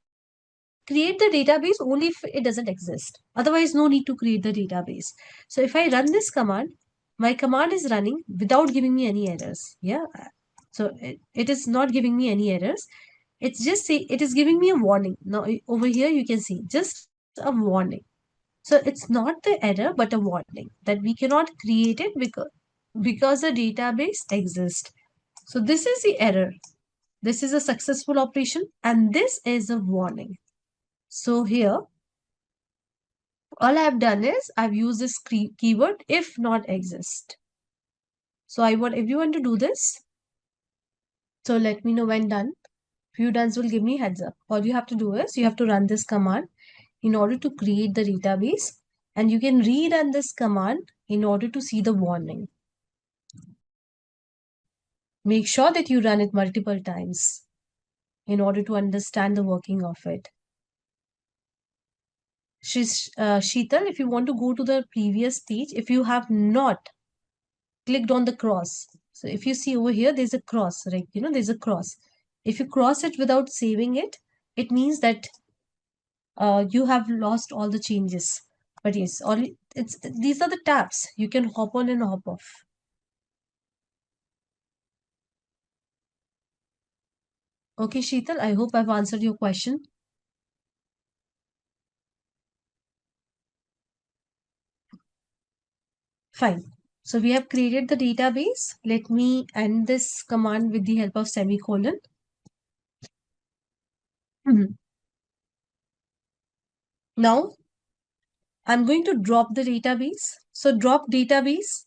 create the database only if it doesn't exist. Otherwise, no need to create the database. So if I run this command, my command is running without giving me any errors. Yeah. So it is not giving me any errors. It's just say it is giving me a warning. Now over here you can see just a warning. So it's not the error but a warning that we cannot create it because the database exists. So this is the error. This is a successful operation and this is a warning. So here all I have done is I've used this keyword if not exist. So I want everyone to do this. So let me know when done. Few dones will give me heads up. All you have to do is you have to run this command in order to create the database, and you can rerun this command in order to see the warning. Make sure that you run it multiple times in order to understand the working of it. Sheetal, if you want to go to the previous stage, if you have not clicked on the cross, so if you see over here, there's a cross, right? There's a cross. If you cross it without saving it, it means that you have lost all the changes. But yes, these are the tabs. You can hop on and hop off. Okay, Sheetal, I hope I've answered your question. Fine. So we have created the database. Let me end this command with the help of semicolon. Now, I'm going to drop the database. So drop database.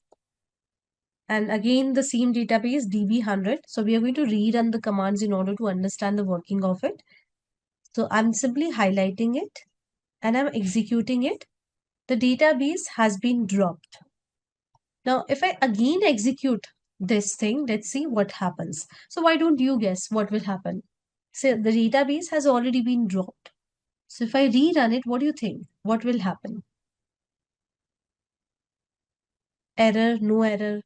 And again, the same database, DB100. So we are going to rerun the commands in order to understand the working of it. So I'm simply highlighting it and I'm executing it. The database has been dropped. Now, if I again execute this thing, let's see what happens. So why don't you guess what will happen? So the database has already been dropped. So if I rerun it, what do you think? What will happen? Error, no error?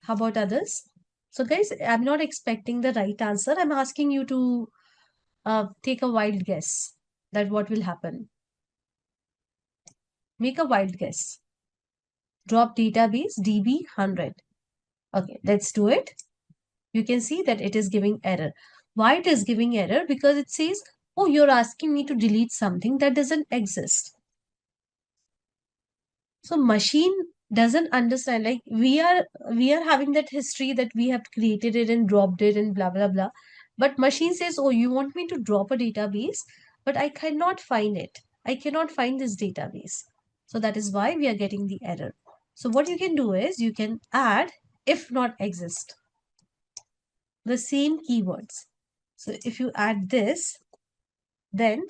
How about others? So guys, I'm not expecting the right answer. I'm asking you to take a wild guess that what will happen. Make a wild guess. Drop database DB100. Okay, let's do it. You can see that it is giving error. Why it is giving error? Because it says, oh, you're asking me to delete something that doesn't exist. So machine doesn't understand, like we are having that history that we have created it and dropped it and blah blah blah. But machine says, oh, you want me to drop a database, but I cannot find it. I cannot find this database. So that is why we are getting the error. So what you can do is you can add if not exist, the same keywords. So if you add this, then,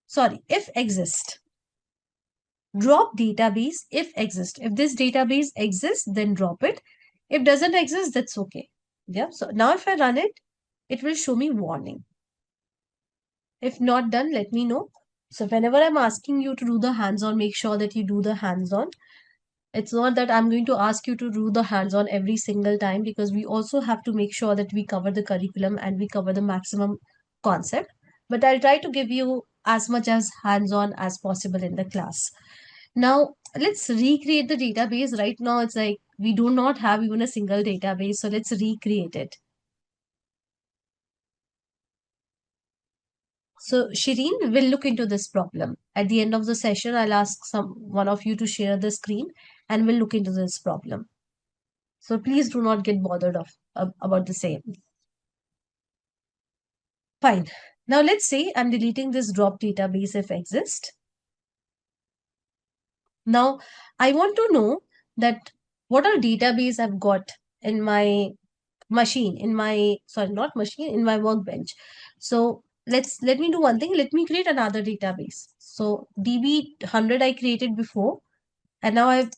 sorry, if exist, drop database if exist. If this database exists, then drop it. If doesn't exist, that's okay. Yeah. So now if I run it, it will show me warning. If not done, let me know. So whenever I'm asking you to do the hands-on, make sure that you do the hands-on. It's not that I'm going to ask you to do the hands-on every single time, because we also have to make sure that we cover the curriculum and we cover the maximum concept. But I'll try to give you as much as hands-on as possible in the class. Now, let's recreate the database. Right now, it's like we do not have even a single database. So let's recreate it. So Shireen will look into this problem. At the end of the session, I'll ask one of you to share the screen and we'll look into this problem. So please do not get bothered about the same. Fine. Now let's say I'm deleting this drop database if exist. Now I want to know that what are database I've got in my machine, in my, sorry, not machine, in my workbench. So let me do one thing. Let me create another database. So DB100 I created before, and now I've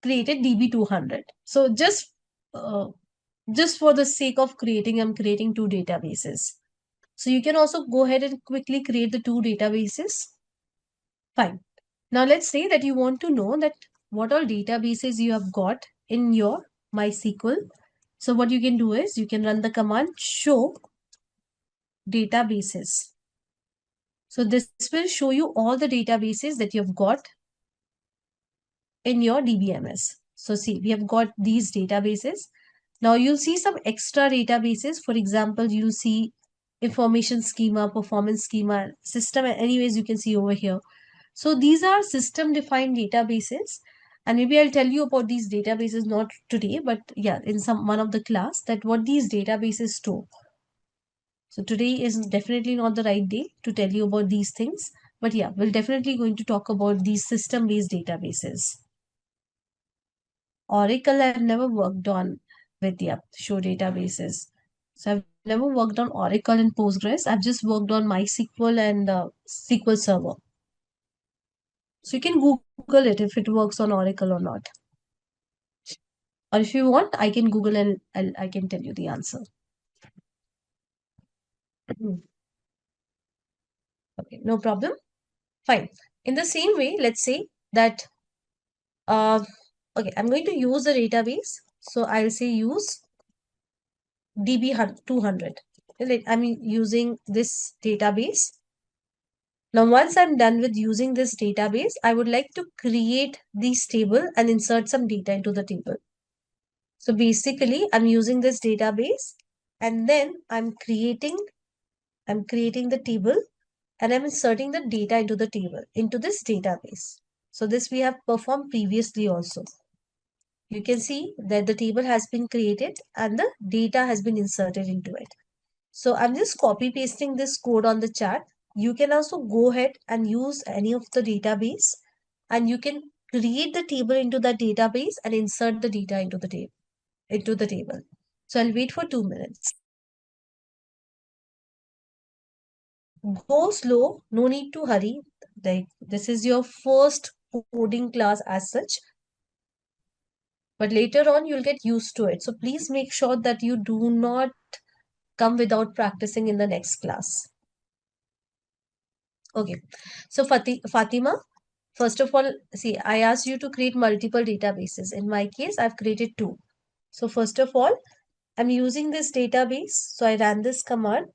created DB200. So just for the sake of creating, I'm creating two databases. So you can also go ahead and quickly create the two databases. Fine. Now let's say that you want to know that what all databases you have got in your MySQL. So what you can do is you can run the command show databases. So this will show you all the databases that you've got in your DBMS. So see, we have got these databases. Now you'll see some extra databases. For example, you'll see information schema, performance schema, system. Anyways, you can see over here. So these are system defined databases. And maybe I'll tell you about these databases, not today, but yeah, in some one of the class, that what these databases store. So today is definitely not the right day to tell you about these things. But yeah, we're definitely going to talk about these system based databases. Oracle I've never worked on with, yeah, show databases. So I've never worked on Oracle and Postgres. I've just worked on MySQL and SQL Server. So you can Google it if it works on Oracle or not. Or if you want, I can Google and I can tell you the answer. Okay, no problem. Fine. In the same way, let's say that, okay, I'm going to use the database. So I'll say use DB200. I'm using this database. Now, once I'm done with using this database, I would like to create this table and insert some data into the table. So basically, I'm using this database and then I'm creating the table and I'm inserting the data into the table, into this database. So this we have performed previously also. You can see that the table has been created and the data has been inserted into it. So I'm just copy pasting this code on the chart. You can also go ahead and use any of the database and you can create the table into that database and insert the data into the table. So I'll wait for 2 minutes. Go slow, no need to hurry. Like this is your first coding class as such, but later on you'll get used to it. So please make sure that you do not come without practicing in the next class. Okay, so Fatima, first of all, see, I asked you to create multiple databases. In my case, I've created 2. So first of all, I'm using this database. So I ran this command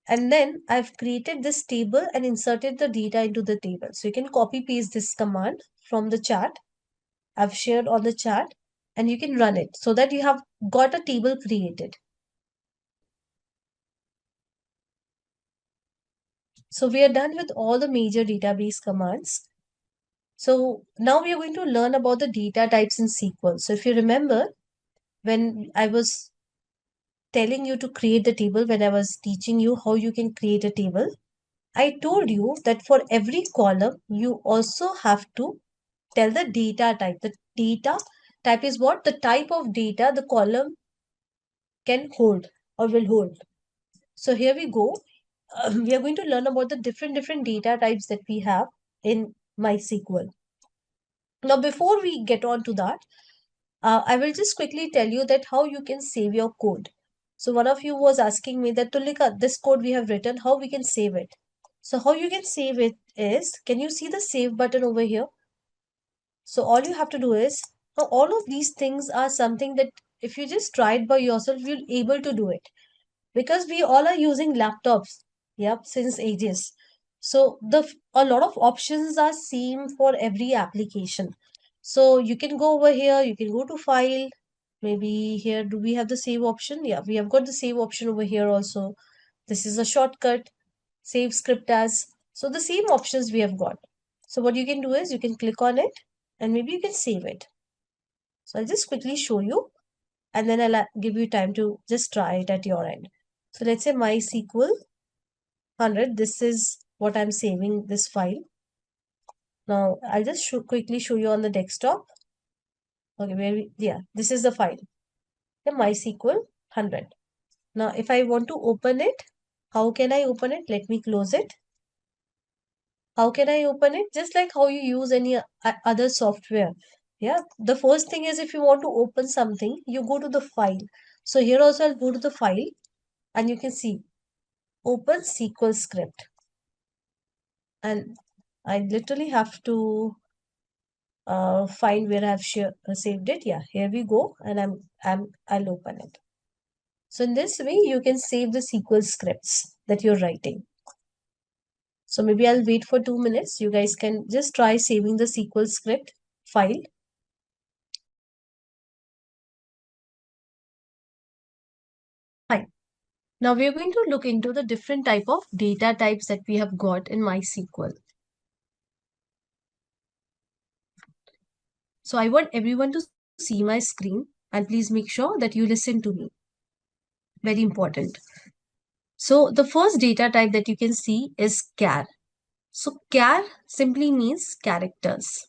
and then I've created this table and inserted the data into the table. So you can copy paste this command from the chart. I've shared on the chart and you can run it so that you have got a table created. So we are done with all the major database commands. So now we are going to learn about the data types in SQL. So if you remember, when I was telling you to create the table, when I was teaching you how you can create a table, I told you that for every column, you also have to tell the data type. The data type is what? The type of data the column can hold or will hold. So here we go. We are going to learn about the different data types that we have in MySQL. Now, before we get on to that, I will just quickly tell you that how you can save your code. So one of you was asking me that, Tulika, this code we have written, how we can save it. So how you can save it is, can you see the save button over here? So all you have to do is, now all of these things are something that if you just try it by yourself, you'll able to do it. Because we all are using laptops, yep, since ages. So a lot of options are same for every application. So you can go over here, you can go to file. Maybe here, do we have the save option? Yeah, we have got the save option over here also. This is a shortcut, save script as. So the same options we have got. So what you can do is you can click on it and maybe you can save it. So I'll just quickly show you and then I'll give you time to just try it at your end. So let's say MySQL 100. This is what I'm saving this file. Now I'll just quickly show you on the desktop. Okay, this is the file. The MySQL 100. Now if I want to open it, how can I open it? Let me close it. How can I open it? Just like how you use any other software. Yeah, the first thing is if you want to open something, you go to the file. So here also I'll go to the file and you can see open SQL script. And I literally have to find where I've saved it. Yeah, here we go, and I'll open it. So in this way, you can save the SQL scripts that you're writing. So maybe I'll wait for 2 minutes. You guys can just try saving the SQL script file. Fine. Now we're going to look into the different type of data types that we have got in MySQL. So I want everyone to see my screen, and please make sure that you listen to me. Very important. So the first data type that you can see is char. So char simply means characters.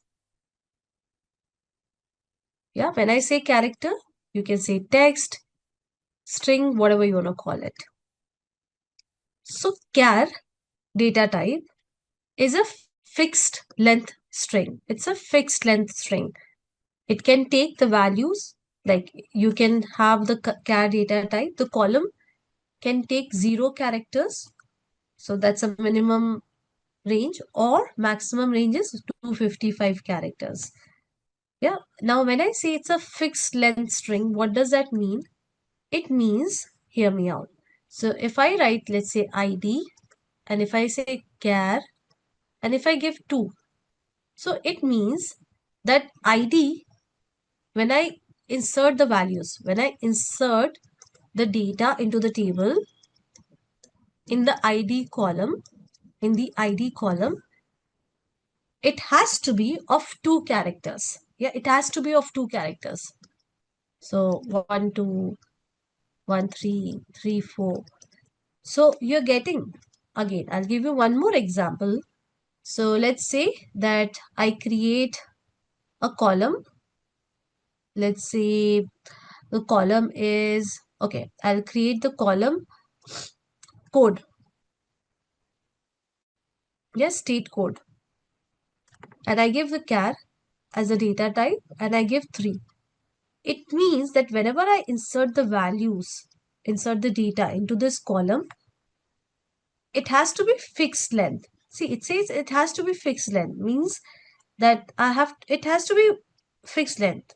Yeah, when I say character, you can say text, string, whatever you want to call it. So char data type is a fixed length string. It's a fixed length string. It can take the values, like you can have the char data type, the column can take 0 characters. So that's a minimum range, or maximum range is 255 characters. Yeah. Now, when I say it's a fixed length string, what does that mean? It means, hear me out. So if I write, let's say ID, and if I say char, and if I give 2, so it means that ID, when I insert the values, when I insert the data into the table, in the ID column, it has to be of 2 characters. Yeah, it has to be of 2 characters. So 1, 2, 1, 3, 3, 4. So you're getting, again, I'll give you one more example. So let's say that I create a column. Let's say the column is, okay, I'll create the column code. Yes, state code. And I give the char as a data type, and I give 3. It means that whenever I insert the values, insert the data into this column, it has to be fixed length. See, it says it has to be fixed length, means that it has to be fixed length.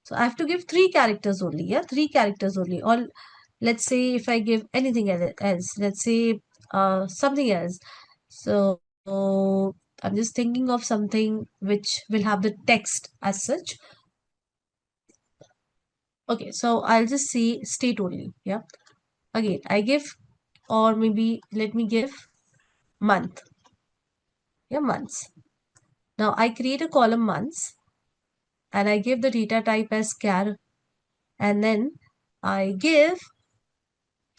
So I have to give 3 characters only. Yeah, 3 characters only. Or let's say if I give anything else, let's say something else. So I'm just thinking of something which will have the text as such. Okay, so I'll just say state only. Yeah. Again, I give, or maybe let me give month. Yeah, months. Now I create a column months, and I give the data type as char, and then I give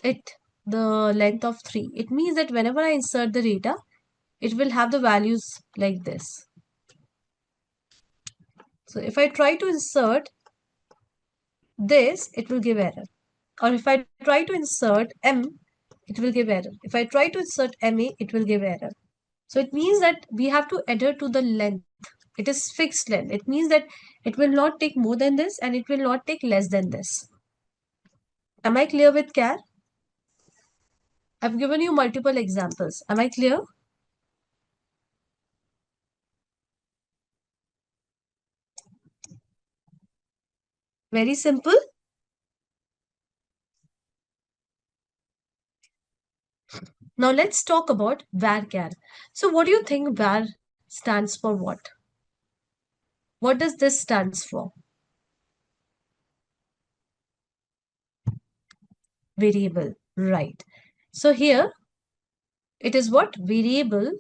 it the length of 3. It means that whenever I insert the data, it will have the values like this. So if I try to insert this, it will give error. Or if I try to insert M, it will give error. If I try to insert MA, it will give error. So it means that we have to adhere to the length. It is fixed length. It means that it will not take more than this, and it will not take less than this. Am I clear with char? I've given you multiple examples. Am I clear? Very simple. Now let's talk about varchar. So what do you think var stands for what? What does this stands for? Variable, right. So here it is what? Variable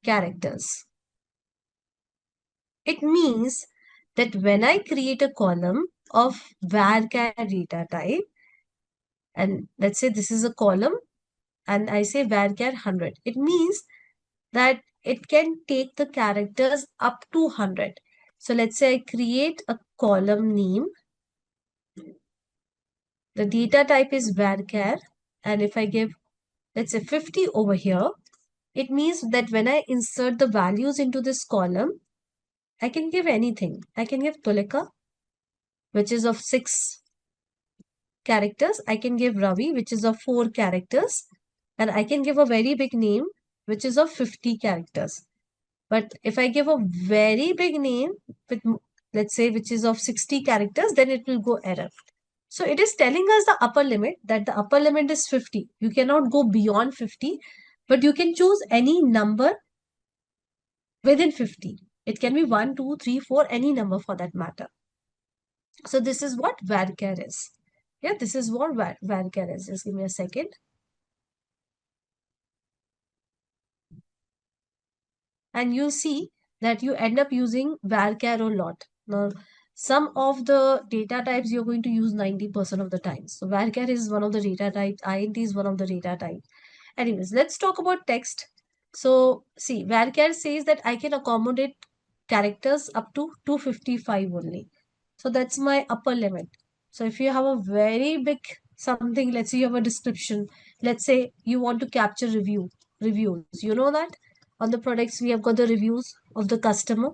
characters. It means that when I create a column of varchar data type, and let's say this is a column, and I say varchar 100, it means that it can take the characters up to 100. So let's say I create a column name. The data type is varchar, and if I give, let's say 50 over here, it means that when I insert the values into this column, I can give anything. I can give Tulika, which is of 6 characters. I can give Ravi, which is of 4 characters. And I can give a very big name, which is of 50 characters. But if I give a very big name with, let's say, which is of 60 characters, then it will go error. So it is telling us the upper limit, that the upper limit is 50. You cannot go beyond 50, but you can choose any number within 50. It can be 1, 2, 3, 4, any number for that matter. So this is what varchar is. Yeah, this is what varchar is. Just give me a second. And you'll see that you end up using varchar a lot. Now, some of the data types you're going to use 90% of the time. So varchar is one of the data types, int is one of the data types. Anyways, let's talk about text. So see, varchar says that I can accommodate characters up to 255 only. So that's my upper limit. So if you have a very big something, let's say you have a description, let's say you want to capture reviews, you know that on the products we have got the reviews of the customer.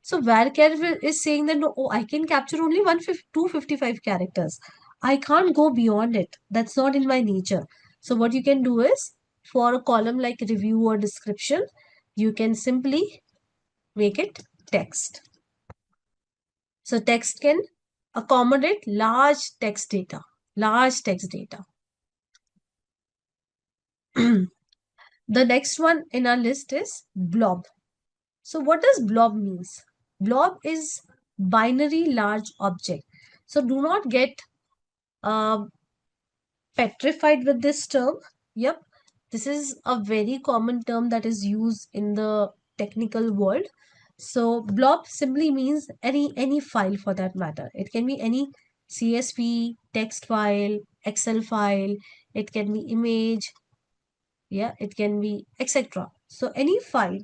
So varchar is saying that no, oh, I can capture only 255 characters. I can't go beyond it. That's not in my nature. So what you can do is, for a column like review or description, you can simply make it text. So text can accommodate large text data, large text data. The next one in our list is blob. So what does blob means? Blob is binary large object. So do not get uh, petrified with this term. Yep, this is a very common term that is used in the technical world. So blob simply means any file for that matter. It can be any CSV, text file, Excel file, it can be image, yeah, it can be etc. So any file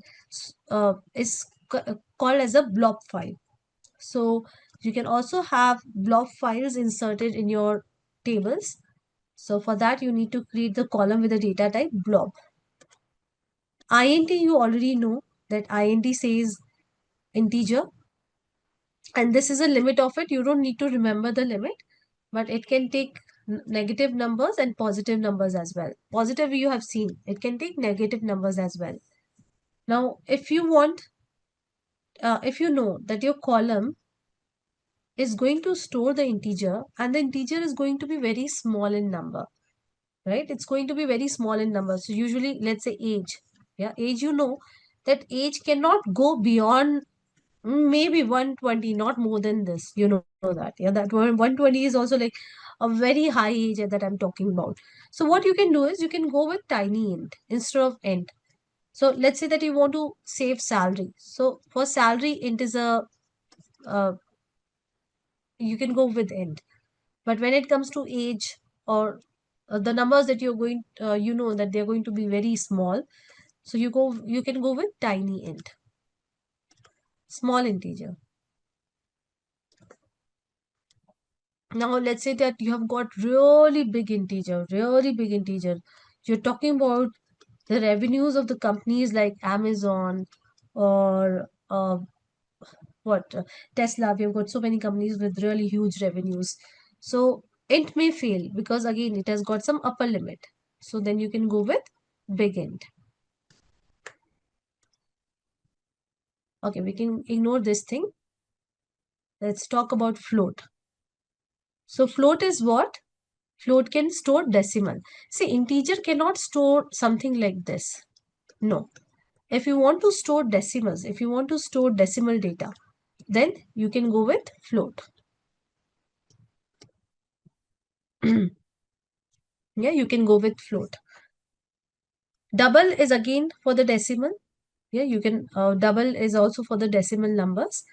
is called as a blob file. So you can also have blob files inserted in your tables. So for that, you need to create the column with the data type blob. Int, you already know that int says integer, and this is a limit of it. You don't need to remember the limit, but it can take negative numbers and positive numbers as well. Positive you have seen, it can take negative numbers as well. Now, if you want, if you know that your column is going to store the integer and the integer is going to be very small in number, right? It's going to be very small in number. So usually, let's say age. Yeah, age, you know that age cannot go beyond maybe 120, not more than this. You know that. Yeah, that 120 is also like a very high age that I'm talking about. So what you can do is you can go with tiny int instead of int. So let's say that you want to save salary. So for salary, int is uh, you can go with int. But when it comes to age or the numbers that you're going, you know that they're going to be very small. So you can go with tiny int, small integer. Now let's say that you have got really big integer, really big integer. You're talking about the revenues of the companies like Amazon or what Tesla. We have got so many companies with really huge revenues. So int may fail because again it has got some upper limit. So then you can go with big int. Okay, we can ignore this thing. Let's talk about float. So float is what? Float can store decimal. See, integer cannot store something like this. No. If you want to store decimals, if you want to store decimal data, then you can go with float. Yeah, you can go with float. Double is again for the decimal. Yeah, you can, double is also for the decimal numbers.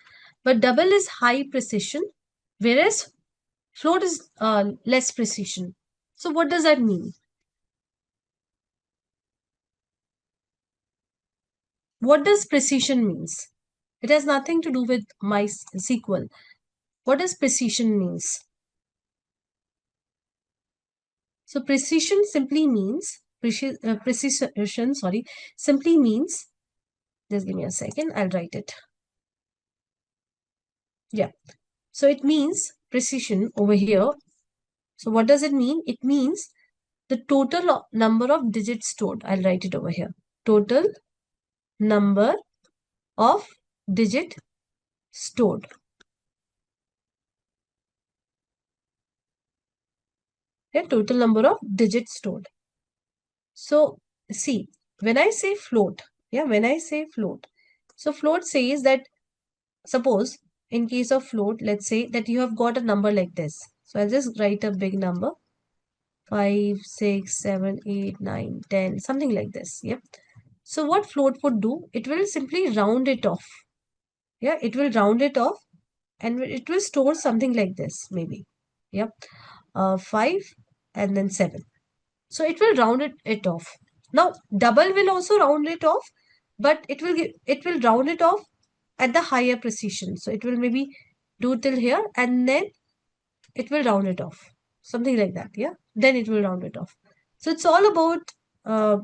But double is high precision, whereas float is less precision. So what does that mean? What does precision means? It has nothing to do with MySQL. What does precision means? So precision simply means, precision, sorry, simply means, just give me a second, I'll write it. Yeah. So it means precision over here. So what does it mean? It means the total number of digits stored. I'll write it over here. total number of digit stored. Yeah, total number of digits stored. So see, when I say float, so float says that, suppose in case of float, let's say that you have got a number like this. So I'll just write a big number, 5, 6, 7, 8, 9, 10, something like this. Yep. So what float would do, it will simply round it off. Yeah, it will round it off and it will store something like this, maybe. Yep. 5 and then 7. So it will round it off. Now double will also round it off, but it will round it off at the higher precision. So it will maybe do till here and then it will round it off. Something like that. Yeah. Then it will round it off. So it's all about uh,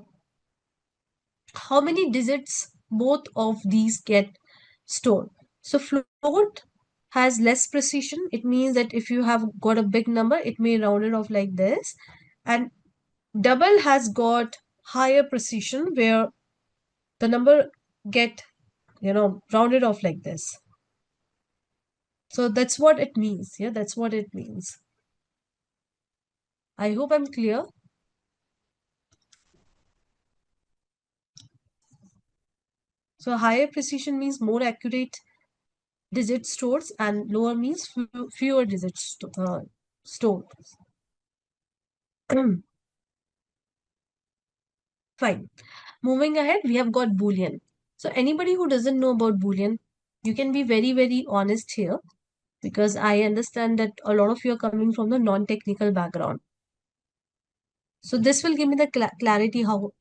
how many digits both of these get stored. So float has less precision. It means that if you have got a big number, it may round it off like this. And double has got higher precision where the number get rounded off like this. So that's what it means. Yeah, that's what it means. I hope I'm clear. So higher precision means more accurate digit stores and lower means fewer digits stored. Fine. Moving ahead, we have got Boolean. So anybody who doesn't know about Boolean, you can be very, very honest here, because I understand that a lot of you are coming from the non-technical background. So this will give me the clarity how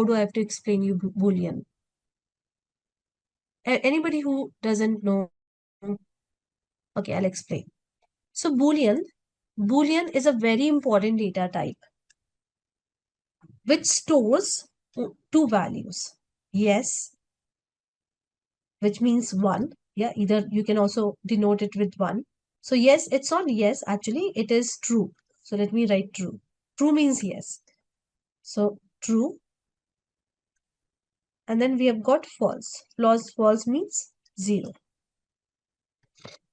do I have to explain you Boolean. Anybody who doesn't know, okay, I'll explain. So Boolean is a very important data type which stores two values. Yes, which means one. Yeah, either you can also denote it with one. So yes, it's not yes, actually it is true. So let me write true. True means yes. So true. And then we have got false. False means 0.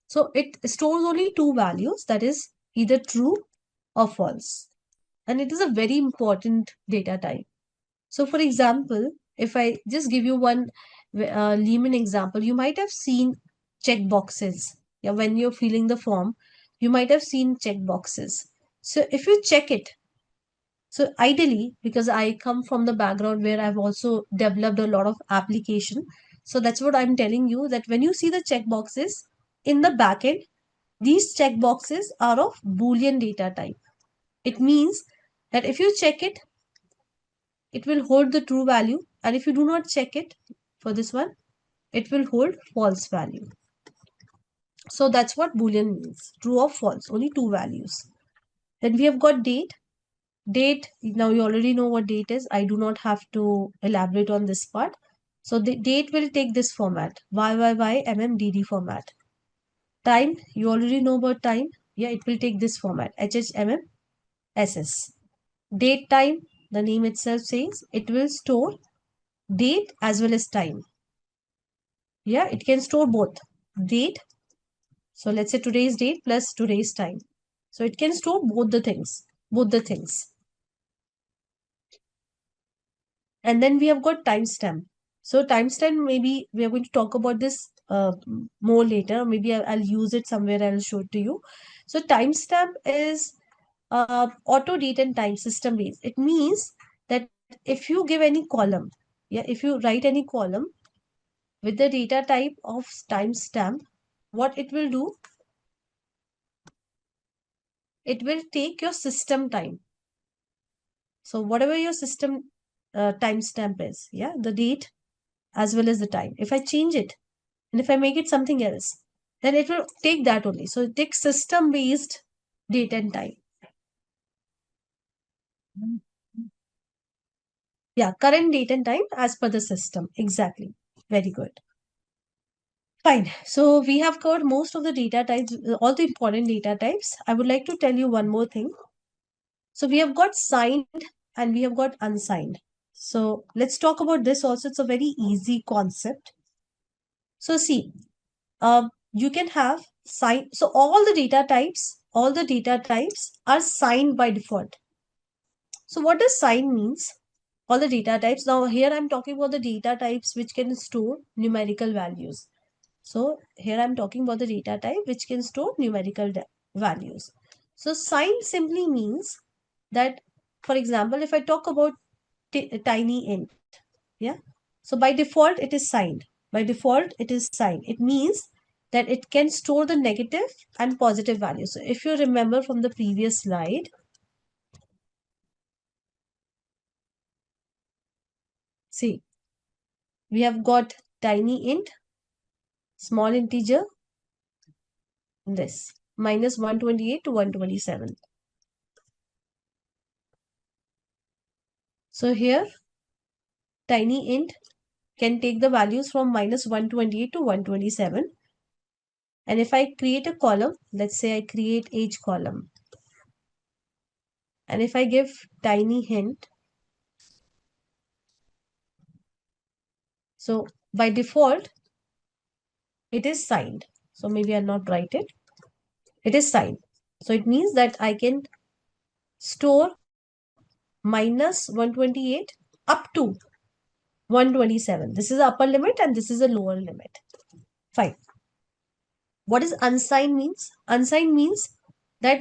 So it stores only two values, that is either true or false. And it is a very important data type. So for example, if I just give you one layman example, you might have seen check boxes. Yeah, when you're filling the form, you might have seen check boxes. So if you check it, so ideally, because I come from the background where I've also developed a lot of application. So that's what I'm telling you, that when you see the check boxes in the backend, these check boxes are of Boolean data type. It means that if you check it, it will hold the true value. And if you do not check it for this one, it will hold false value. So that's what Boolean means. True or false, only two values. Then we have got date. Date, now you already know what date is. I do not have to elaborate on this part. So the date will take this format, YYYMMDD format. Time, you already know about time. Yeah, it will take this format, HHMMSS. Date time, the name itself says it will store date as well as time. Yeah, it can store both date. So let's say today's date plus today's time. So it can store both the things. And then we have got timestamp. So timestamp, maybe we are going to talk about this more later. Maybe I'll use it somewhere. I'll show it to you. So timestamp is auto date and time system based. It means that if you give any column, yeah, if you write any column with the data type of timestamp, what it will do, it will take your system time. So whatever your system timestamp is, yeah, the date as well as the time. If I change it and if I make it something else, then it will take that only. So it takes system based date and time. Yeah, current date and time as per the system. Exactly. Very good. Fine. So we have covered most of the data types, all the important data types. I would like to tell you one more thing. So we have got signed and we have got unsigned. So let's talk about this also. It's a very easy concept. So see, you can have sign. So all the data types are signed by default. So what does sign means? All the data types. Now here I'm talking about the data types which can store numerical values. So here I'm talking about the data type which can store numerical values. So sign simply means that, for example, if I talk about tiny int, yeah. So by default it is signed. By default it is signed. It means that it can store the negative and positive values. So if you remember from the previous slide, see, we have got tiny int, small integer, this minus 128 to 127. So here tiny int can take the values from minus 128 to 127. And if I create a column, let's say I create age column. And if I give tiny hint, so by default, it is signed. So maybe I'll not write it. It is signed. So it means that I can store minus 128 up to 127. This is the upper limit and this is a lower limit. Fine. What is unsigned means? Unsigned means that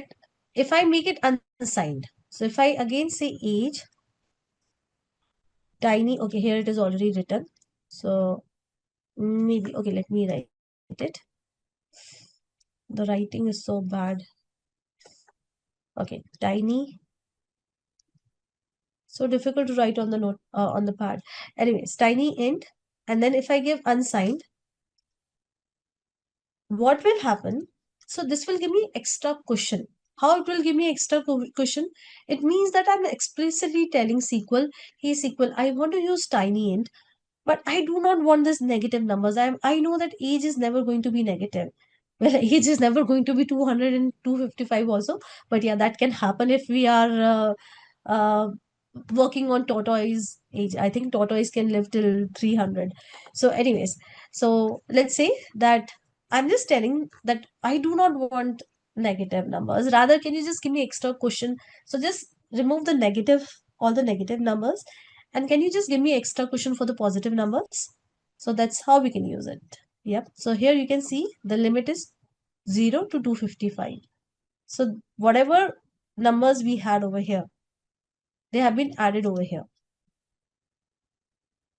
if I make it unsigned, so if I again say age, tiny, okay, here it is already written. So maybe, okay, let me write it. The writing is so bad. Okay, tiny, so difficult to write on the note, on the pad. Anyways, tiny int, and then if I give unsigned, what will happen? So this will give me extra cushion. How it will give me extra cushion? It means that I'm explicitly telling SQL, hey SQL, I want to use tiny int, but I do not want this negative numbers. I know that age is never going to be negative. Well, age is never going to be 200 and 255 also. But yeah, that can happen if we are working on tortoise age. I think tortoise can live till 300. So anyways, so let's say that I'm just telling that I do not want negative numbers. Rather, can you just give me extra cushion? So just remove the negative, all the negative numbers. And can you just give me extra cushion for the positive numbers? So that's how we can use it. Yep. So here you can see the limit is 0 to 255. So whatever numbers we had over here, they have been added over here.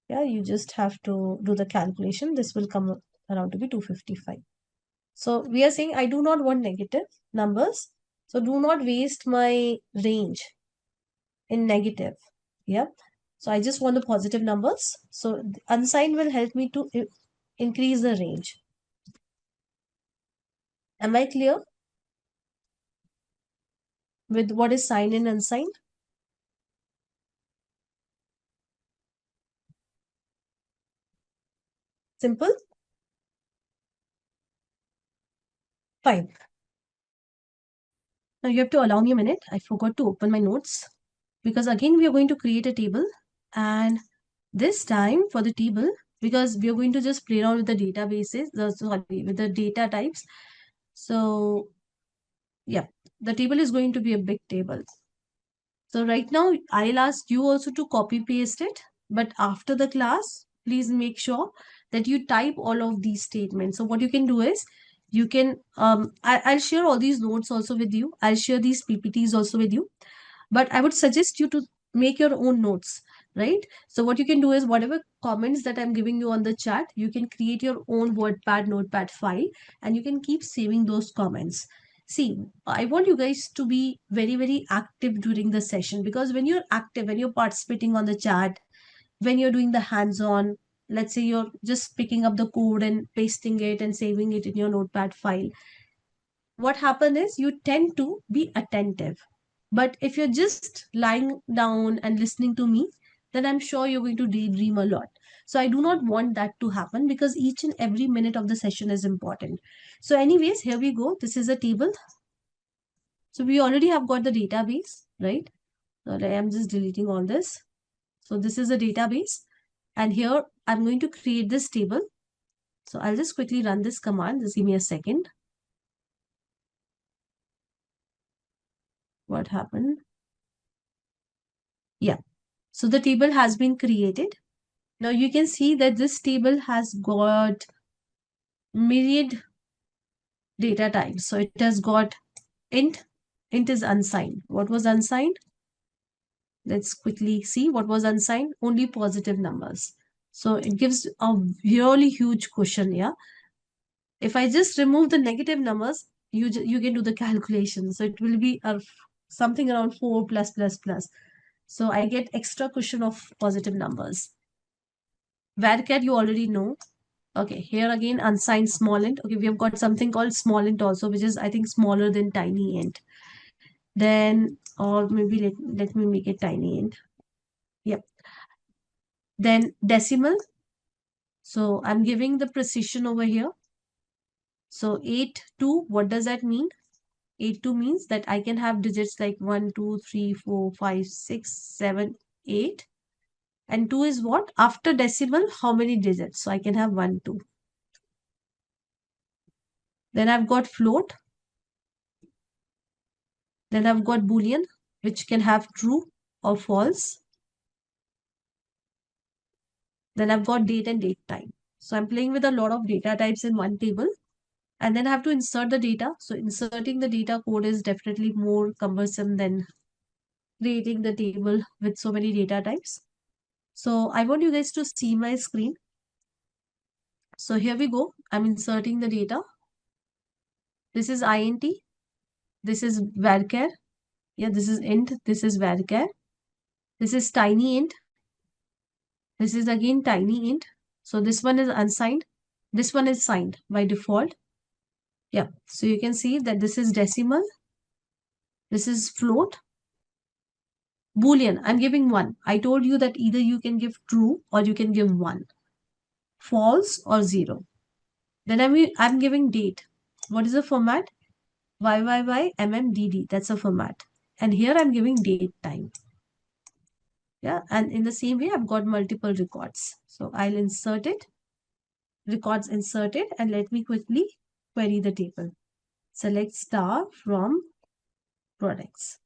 Yeah, you just have to do the calculation. This will come around to be 255. So we are saying I do not want negative numbers. So do not waste my range in negative. Yeah. So I just want the positive numbers. So unsigned will help me to increase the range. Am I clear with what is signed and unsigned? Simple? Fine. Now you have to allow me a minute. I forgot to open my notes because again we are going to create a table, and this time for the table, because we are going to just play around with the databases, sorry, with the data types. So yeah, the table is going to be a big table. So right now I'll ask you also to copy paste it, but after the class, please make sure that you type all of these statements. So what you can do is you can, I'll share all these notes also with you. I'll share these PPTs also with you, but I would suggest you to make your own notes, right? So what you can do is whatever comments that I'm giving you on the chat, you can create your own WordPad notepad file and you can keep saving those comments. See, I want you guys to be very, very active during the session, because when you're active, when you're participating on the chat, when you're doing the hands-on, let's say you're just picking up the code and pasting it and saving it in your notepad file, what happens is you tend to be attentive. But if you're just lying down and listening to me, then I'm sure you're going to daydream a lot. So I do not want that to happen, because each and every minute of the session is important. So anyways, here we go. This is a table. So we already have got the database, right? So I am just deleting all this. So this is a database, and here I'm going to create this table. So I'll just quickly run this command. Just give me a second. What happened? Yeah. So the table has been created. Now you can see that this table has got myriad data types. So it has got int. Int is unsigned. What was unsigned? Let's quickly see what was unsigned. Only positive numbers. So it gives a really huge cushion. Yeah. If I just remove the negative numbers, you can do the calculation. So it will be something around 4 plus plus plus. So I get extra cushion of positive numbers. Varchar you already know. Okay, here again unsigned small int. Okay, we have got something called small int also, which is I think smaller than tiny int. Then, or maybe let me make it tiny int. Yep. Then decimal. So I'm giving the precision over here. So 8 2, what does that mean? 8 2 means that I can have digits like 1, 2, 3, 4, 5, 6, 7, 8. And 2 is what? After decimal, how many digits? So I can have 1, 2. Then I've got float. Then I've got Boolean, which can have true or false. Then I've got date and date time. So I'm playing with a lot of data types in one table. And then I have to insert the data. So inserting the data code is definitely more cumbersome than creating the table with so many data types. So I want you guys to see my screen. So here we go. I'm inserting the data. This is int. This is varchar. Yeah, this is int. This is varchar. This is tiny int. This is again tiny int. So this one is unsigned. This one is signed by default. Yeah. So you can see that this is decimal. This is float. Boolean. I'm giving 1. I told you that either you can give true or you can give 1. False or 0. Then I'm giving date. What is the format? YYYMMDD. That's a format. And here I'm giving date time. Yeah. And in the same way, I've got multiple records. So I'll insert it. Records inserted. And let me quickly query the table. Select star from products.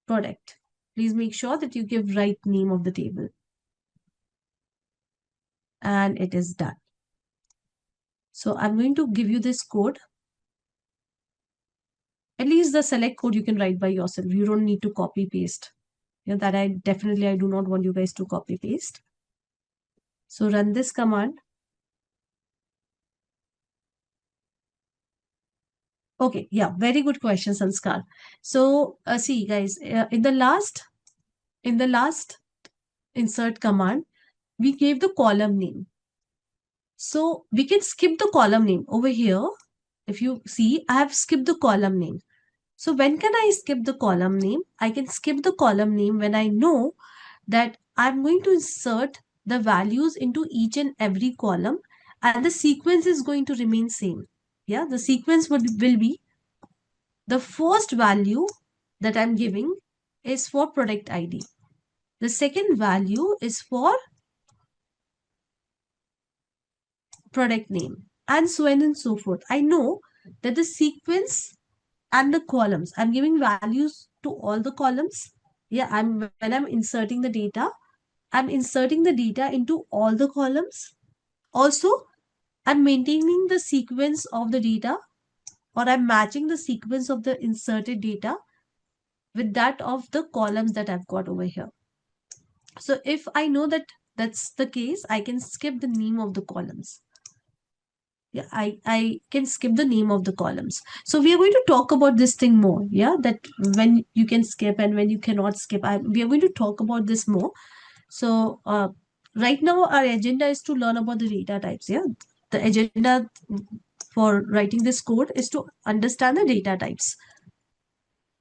Product. Please make sure that you give right name of the table. And it is done. So I'm going to give you this code. At least the select code you can write by yourself. You don't need to copy paste. You know, that I do not want you guys to copy paste. So run this command. Okay, yeah, very good question, Sanskar. So see guys, in the last insert command, we gave the column name. So we can skip the column name over here. If you see, I have skipped the column name. So when can I skip the column name? I can skip the column name when I know that I'm going to insert the values into each and every column and the sequence is going to remain same. Yeah, the sequence will be the first value that I'm giving is for product ID. The second value is for product name and so on and so forth. I know that the sequence and the columns, I'm giving values to all the columns. Yeah, when I'm inserting the data, I'm inserting the data into all the columns. Also, I'm maintaining the sequence of the data or I'm matching the sequence of the inserted data with that of the columns that I've got over here. So if I know that that's the case, I can skip the name of the columns. Yeah, I can skip the name of the columns. So we are going to talk about this thing more. Yeah, that when you can skip and when you cannot skip. We are going to talk about this more. So right now our agenda is to learn about the data types. Yeah, the agenda for writing this code is to understand the data types.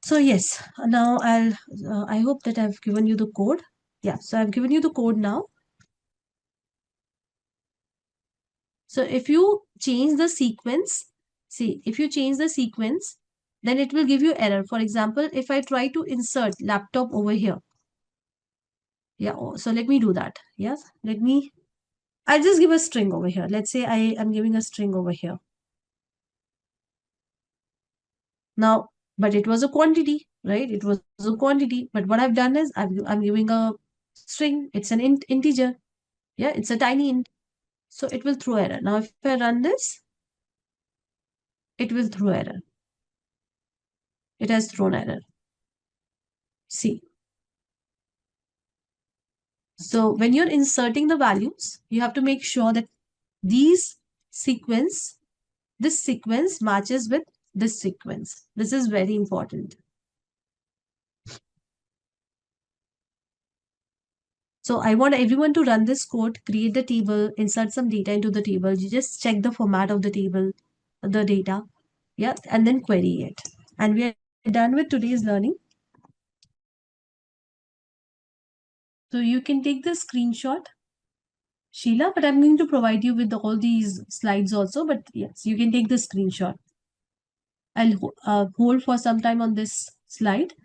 So yes, now I hope that I've given you the code. Yeah, so I've given you the code now. So if you change the sequence, see, if you change the sequence, then it will give you error. For example, if I try to insert laptop over here, Yeah, so let me do that. Yes, I'll just give a string over here. Let's say I am giving a string over here. Now, but it was a quantity, right? It was a quantity. But what I've done is I'm giving a string. It's an integer. Yeah, it's a tiny int. So it will throw error. Now, if I run this, it will throw error. It has thrown error. See. So when you're inserting the values, you have to make sure that these sequence, this sequence matches with this sequence. This is very important. So I want everyone to run this code, create the table, insert some data into the table. You just check the format of the table, the data, yeah, and then query it. And we are done with today's learning. So you can take the screenshot, Sheila, but I'm going to provide you with all these slides also. But yes, you can take the screenshot. I'll hold for some time on this slide.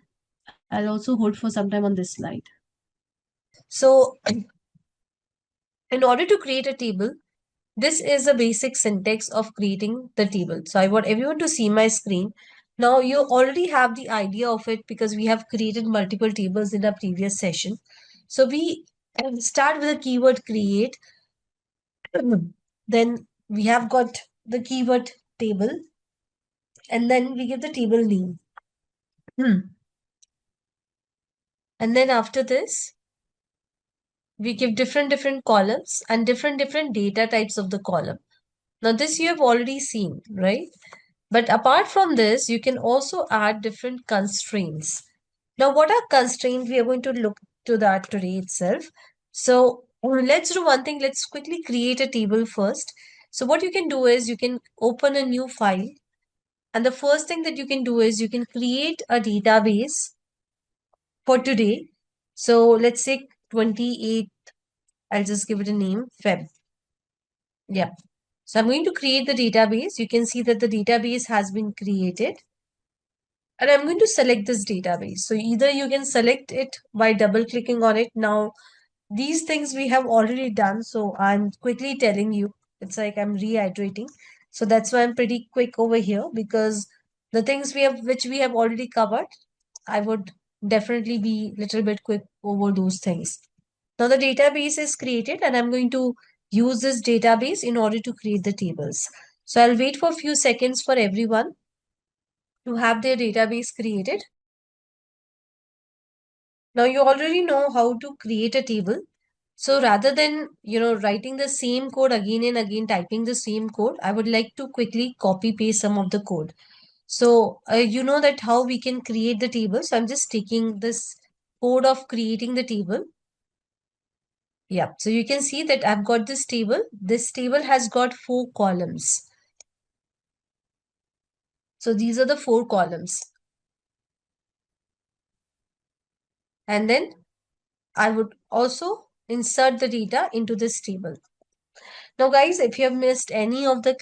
I'll also hold for some time on this slide. So in order to create a table, this is a basic syntax of creating the table. So I want everyone to see my screen. Now you already have the idea of it because we have created multiple tables in our previous session. So we start with the keyword create. Then we have got the keyword table, and then we give the table name. And then after this, we give different columns and different data types of the column. Now this you have already seen, right? But apart from this, you can also add different constraints. Now, what are constraints? We are going to look to that today itself. So let's do one thing. Let's quickly create a table first. So what you can do is you can open a new file. And the first thing that you can do is you can create a database for today. So let's say 28th, I'll just give it a name, Feb. Yeah. So I'm going to create the database. You can see that the database has been created. And I'm going to select this database. So either you can select it by double clicking on it. Now, these things we have already done. So I'm quickly telling you, it's like I'm reiterating. So that's why I'm pretty quick over here because the things which we have already covered, I would definitely be a little bit quick over those things. Now the database is created and I'm going to use this database in order to create the tables. So I'll wait for a few seconds for everyone to have their database created. Now you already know how to create a table. So rather than, writing the same code again and again, typing the same code, I would like to quickly copy paste some of the code. So you know that how we can create the table. So I'm just taking this code of creating the table. Yeah, so you can see that I've got this table. This table has got 4 columns. So these are the 4 columns. And then I would also insert the data into this table. Now, guys, if you have missed any of the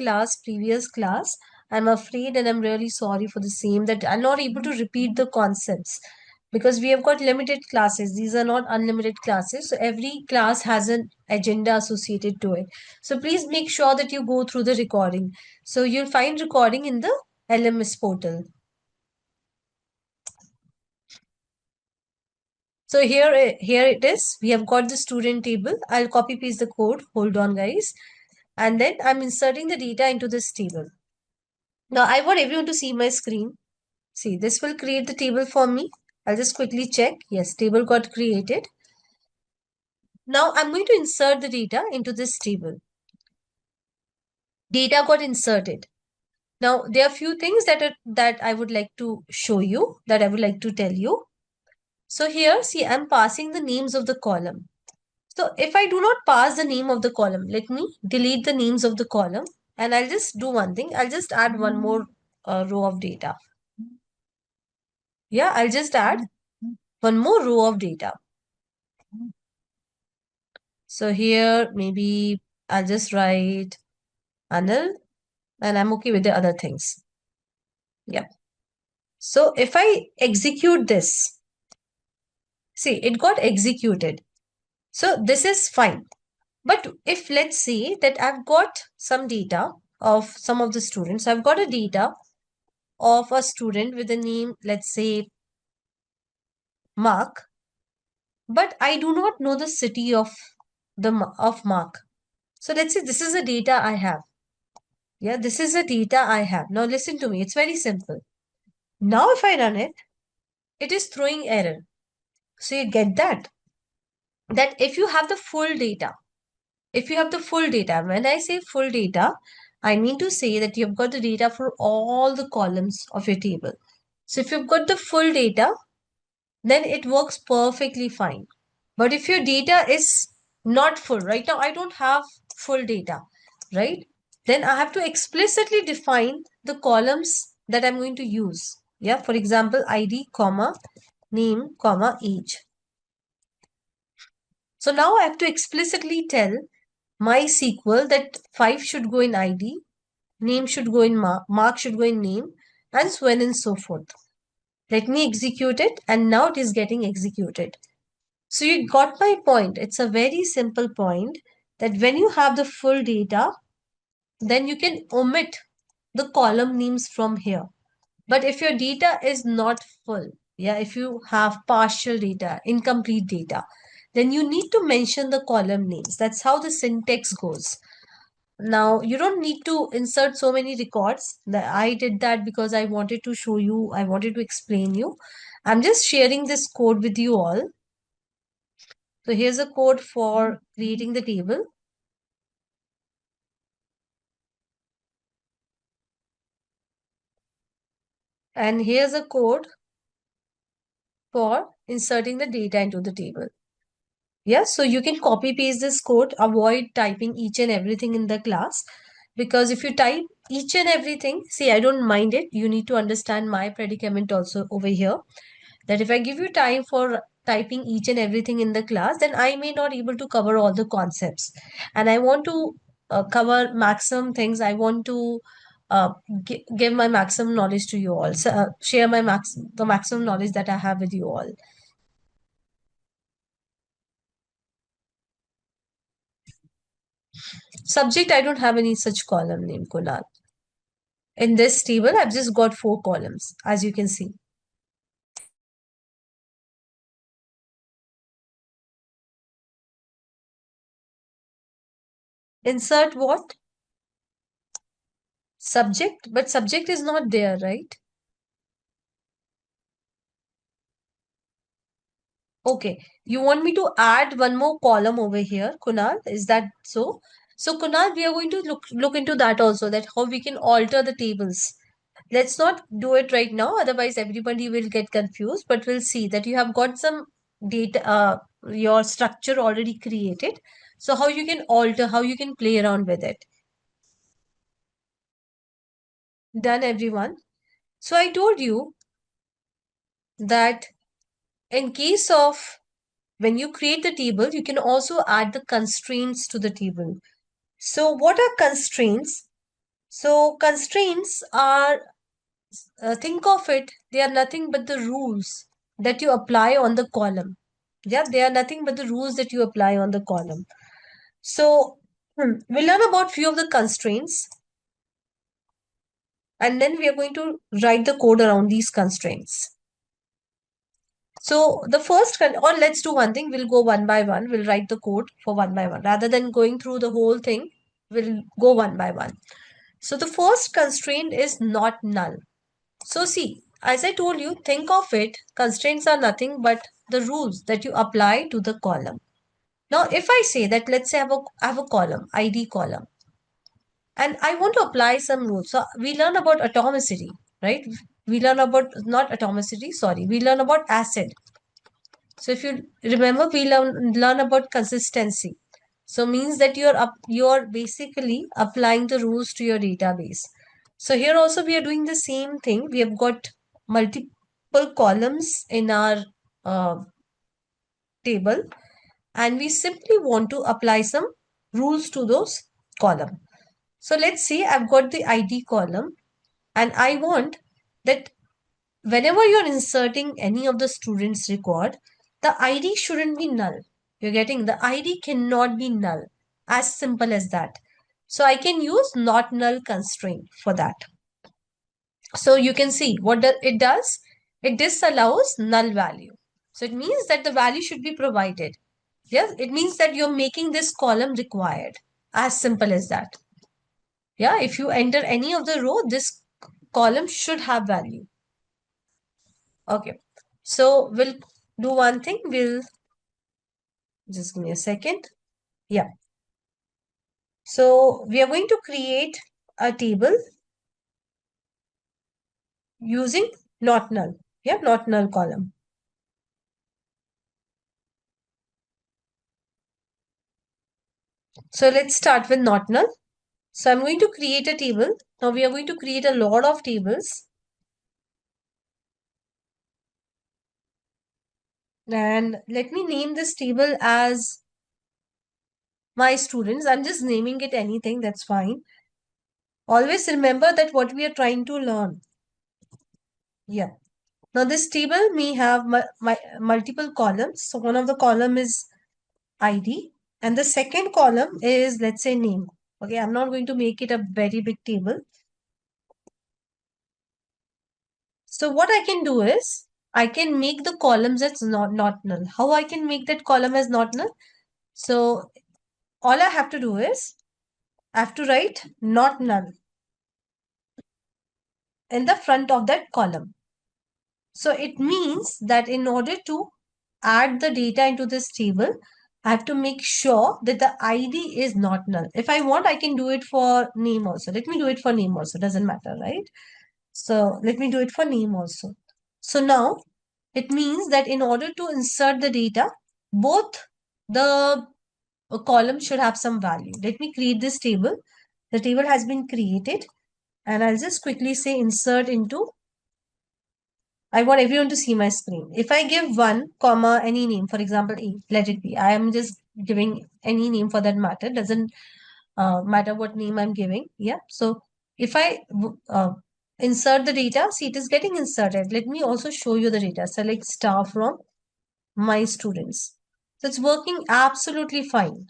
previous class, I'm afraid and I'm really sorry for the same that I'm not able to repeat the concepts because we have got limited classes. These are not unlimited classes. So every class has an agenda associated to it. So please make sure that you go through the recording. So you'll find recording in the LMS portal. So here it is. We have got the student table. I'll copy paste the code. Hold on, guys. And then I'm inserting the data into this table. Now I want everyone to see my screen. See, this will create the table for me. I'll just quickly check. Yes, table got created. Now I'm going to insert the data into this table. Data got inserted. Now there are few things that I would like to show you, that I would like to tell you. So here, see, I'm passing the names of the column. So if I do not pass the name of the column, let me delete the names of the column and I'll just do one thing. I'll just add one more row of data. Yeah, I'll just add one more row of data. So here, maybe I'll just write Anil and I'm okay with the other things. Yep. So if I execute this, see, it got executed. So this is fine. But if let's say that I've got some data of some of the students, I've got a data of a student with a name, let's say Mark, but I do not know the city of of Mark. So let's say this is the data I have. Yeah, this is the data I have. Now listen to me. It's very simple. Now if I run it, it is throwing error. So you get that. That if you have the full data, if you have the full data, when I say full data, I mean to say that you've got the data for all the columns of your table. So if you've got the full data, then it works perfectly fine. But if your data is not full, right now I don't have full data, right? Then I have to explicitly define the columns that I'm going to use. Yeah, for example, ID, comma, name, comma, age. So now I have to explicitly tell my SQL that 5 should go in ID, name should go in mark should go in name, and so on and so forth. Let me execute it, and now it is getting executed. So you got my point. It's a very simple point that when you have the full data, then you can omit the column names from here. But if your data is not full, yeah, if you have partial data, incomplete data, then you need to mention the column names. That's how the syntax goes. Now, you don't need to insert so many records. I did that because I wanted to show you, I wanted to explain you. I'm just sharing this code with you all. So here's a code for creating the table. And here's a code for inserting the data into the table. Yeah, so you can copy paste this code, avoid typing each and everything in the class. Because if you type each and everything, see, I don't mind it. You need to understand my predicament also over here. That if I give you time for typing each and everything in the class, then I may not able to cover all the concepts. And I want to cover maximum things. I want to give my maximum knowledge to you all. So, share my the maximum knowledge that I have with you all. Subject, I don't have any such column name, Kunal. In this table, I've just got 4 columns, as you can see. Insert what? Subject, but subject is not there, right? Okay, you want me to add one more column over here, Kunal? Is that so? So, Kunal, we are going to look into that also, that how we can alter the tables. Let's not do it right now, otherwise everybody will get confused. But we'll see that you have got some data, your structure already created. So, how you can alter, how you can play around with it. Done, everyone. So, I told you that in case of when you create the table, you can also add the constraints to the table. So, what are constraints? So, constraints are, think of it, they are nothing but the rules that you apply on the column. Yeah, they are nothing but the rules that you apply on the column. So, we'll learn about few of the constraints, and then we are going to write the code around these constraints. So, the first, or let's do one thing, we'll go one by one, we'll write the code for one by one. Rather than going through the whole thing, we'll go one by one. So the first constraint is not null. So see, as I told you, think of it, constraints are nothing but the rules that you apply to the column. Now, if I say that, let's say I have a column, ID column, and I want to apply some rules. So we learn about atomicity, right? We learn about, not atomicity, sorry, we learn about acid. So if you remember, we learn about consistency. So means that you're basically applying the rules to your database. So here also we are doing the same thing. We have got multiple columns in our uh, table, and we simply want to apply some rules to those column. So let's say I've got the ID column, and I want that whenever you're inserting any of the students record, the ID shouldn't be null. You're getting the ID cannot be null. As simple as that. So I can use not null constraint for that. So you can see what it does. It disallows null value. So it means that the value should be provided. Yes, it means that you're making this column required. As simple as that. Yeah, if you enter any of the row, this column should have value. Okay. So we'll do one thing. We'll just give me a second. Yeah. So we are going to create a table using not null. Yeah, not null column. So let's start with not null. So I'm going to create a table. Now we are going to create a lot of tables. And let me name this table as my students. I'm just naming it anything, that's fine. Always remember that what we are trying to learn. Yeah. Now this table may have multiple columns. So one of the column is ID and the second column is, let's say, name. Okay, I'm not going to make it a very big table. So what I can do is I can make the columns as not null. How I can make that column as not null? So all I have to do is I have to write not null in the front of that column. So it means that in order to add the data into this table, I have to make sure that the ID is not null. If I want, I can do it for name also. Let me do it for name also. Doesn't matter, right? So let me do it for name also. So now it means that in order to insert the data, both the columns should have some value. Let me create this table. The table has been created and I'll just quickly say insert into. I want everyone to see my screen. If I give one comma any name, for example, A, let it be. I am just giving any name for that matter. Doesn't matter what name I'm giving. Yeah. So if I insert the data, see it is getting inserted. Let me also show you the data. Select star from my students. So it's working absolutely fine.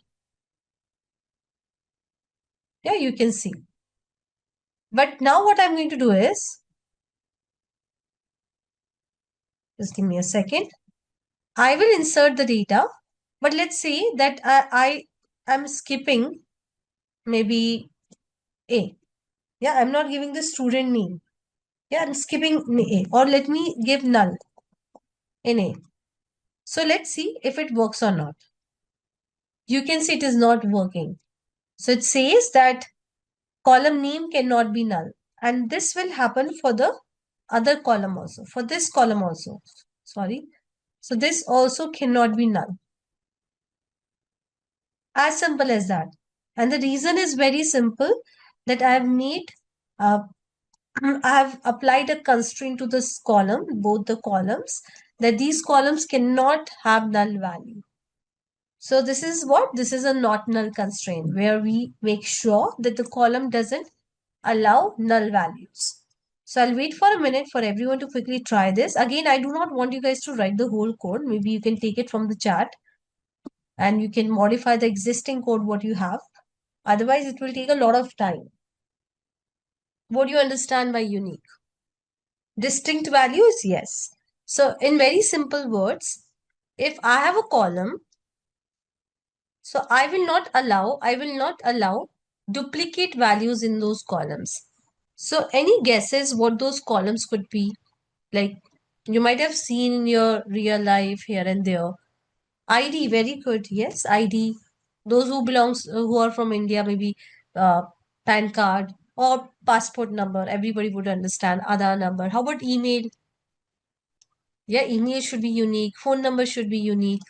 Yeah, you can see. But now what I'm going to do is, just give me a second. I will insert the data, but let's say that I am skipping maybe A. Yeah, I'm not giving the student name. Yeah, I'm skipping A. Or let me give null in A. So let's see if it works or not. You can see it is not working. So it says that column name cannot be null. And this will happen for the other column also. For this column also. Sorry. So this also cannot be null. As simple as that. And the reason is very simple, that I have made I have applied a constraint to this column, both the columns, that these columns cannot have null value. So this is what? This is a not null constraint where we make sure that the column doesn't allow null values. So I'll wait for a minute for everyone to quickly try this. Again, I do not want you guys to write the whole code. Maybe you can take it from the chat and you can modify the existing code what you have. Otherwise, it will take a lot of time. What do you understand by unique? Distinct values? Yes. So in very simple words, if I have a column, so I will not allow duplicate values in those columns. So any guesses what those columns could be? Like you might have seen in your real life here and there. ID, very good. Yes, ID. Those who are from India, maybe PAN card or passport number. Everybody would understand. Aadhaar number. How about email? Yeah, email should be unique. Phone number should be unique.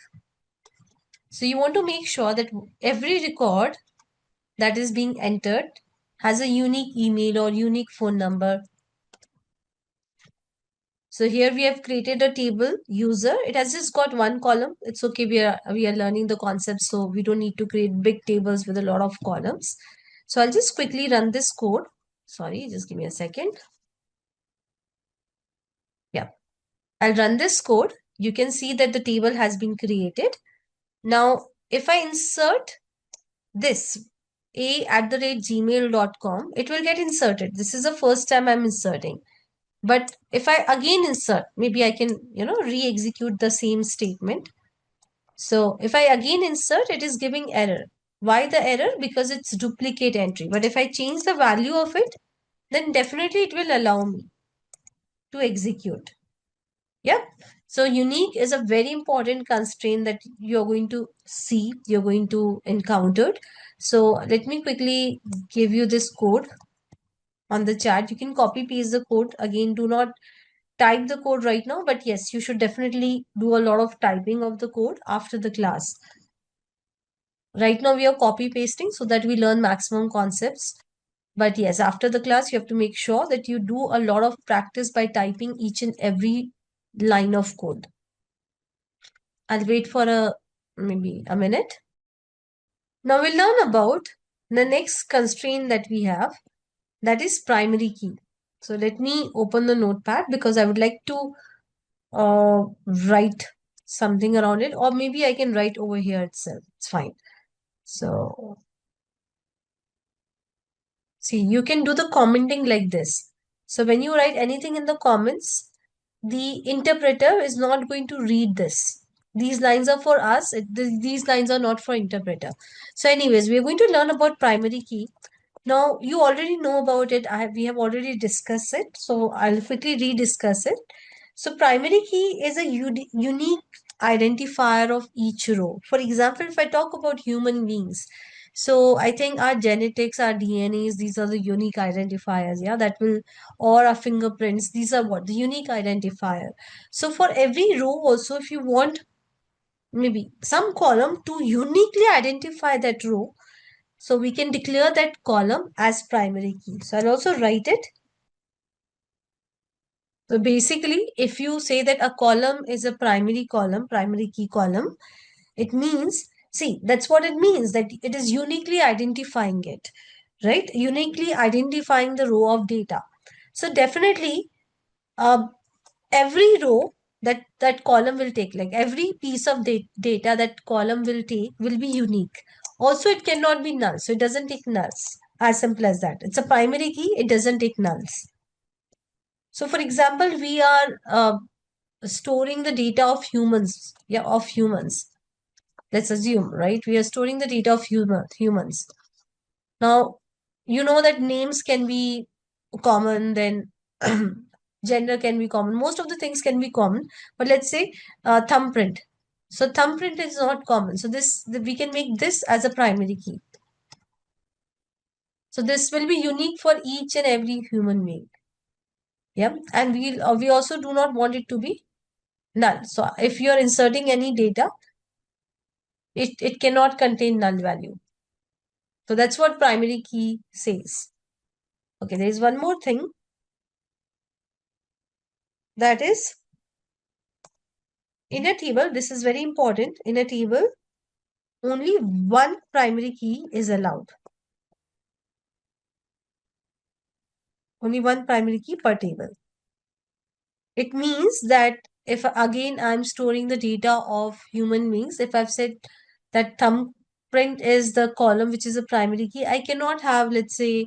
So you want to make sure that every record that is being entered has a unique email or unique phone number. So here we have created a table user. It has just got one column. It's okay. We are learning the concept, so we don't need to create big tables with a lot of columns. So I'll just quickly run this code. Sorry, just give me a second. Yeah, I'll run this code. You can see that the table has been created. Now, if I insert this a@gmail.com, it will get inserted. This is the first time I'm inserting. But if I again insert, maybe I can, re-execute the same statement. So if I again insert, it is giving error. Why the error? Because it's duplicate entry. But if I change the value of it, then definitely it will allow me to execute. Yep. So unique is a very important constraint that you're going to see, you're going to encounter. So let me quickly give you this code on the chat. You can copy paste the code. Again, do not type the code right now, but yes, you should definitely do a lot of typing of the code after the class. Right now we are copy pasting so that we learn maximum concepts. But yes, after the class, you have to make sure that you do a lot of practice by typing each and every line of code. I'll wait for maybe a minute. Now we'll learn about the next constraint that we have, that is primary key. So let me open the notepad because I would like to write something around it, or maybe I can write over here itself. It's fine. So see, you can do the commenting like this. So when you write anything in the comments, the interpreter is not going to read this. These lines are for us. These lines are not for interpreter. So anyways, we are going to learn about primary key. Now, you already know about it. We have already discussed it. So I'll quickly rediscuss it. So primary key is a unique identifier of each row. For example, if I talk about human beings, so I think our genetics, our DNAs, these are the unique identifiers, yeah, that will, or our fingerprints, these are what? The unique identifier. So for every row also, if you want maybe some column to uniquely identify that row, so we can declare that column as primary key. So I'll also write it. So basically, if you say that a column is a primary column, primary key column, it means, see, that's what it means, that it is uniquely identifying it, right? Uniquely identifying the row of data. So definitely, uh, every row that column will take, like every piece of data that column will take will be unique. Also, it cannot be null. So it doesn't take nulls. As simple as that. It's a primary key. It doesn't take nulls. So for example, we are storing the data of humans. Yeah, of humans. Let's assume, right? We are storing the data of humans. Now, you know that names can be common, then gender can be common. Most of the things can be common, but let's say thumbprint. So thumbprint is not common. So we can make this as a primary key. So this will be unique for each and every human being. Yeah, and we also do not want it to be null. So if you are inserting any data, it cannot contain null value. So that's what primary key says. Okay, there is one more thing, that is, in a table, this is very important. In a table, only one primary key is allowed. Only one primary key per table. It means that if again I'm storing the data of human beings, if I've said that thumbprint is the column which is a primary key, I cannot have, let's say,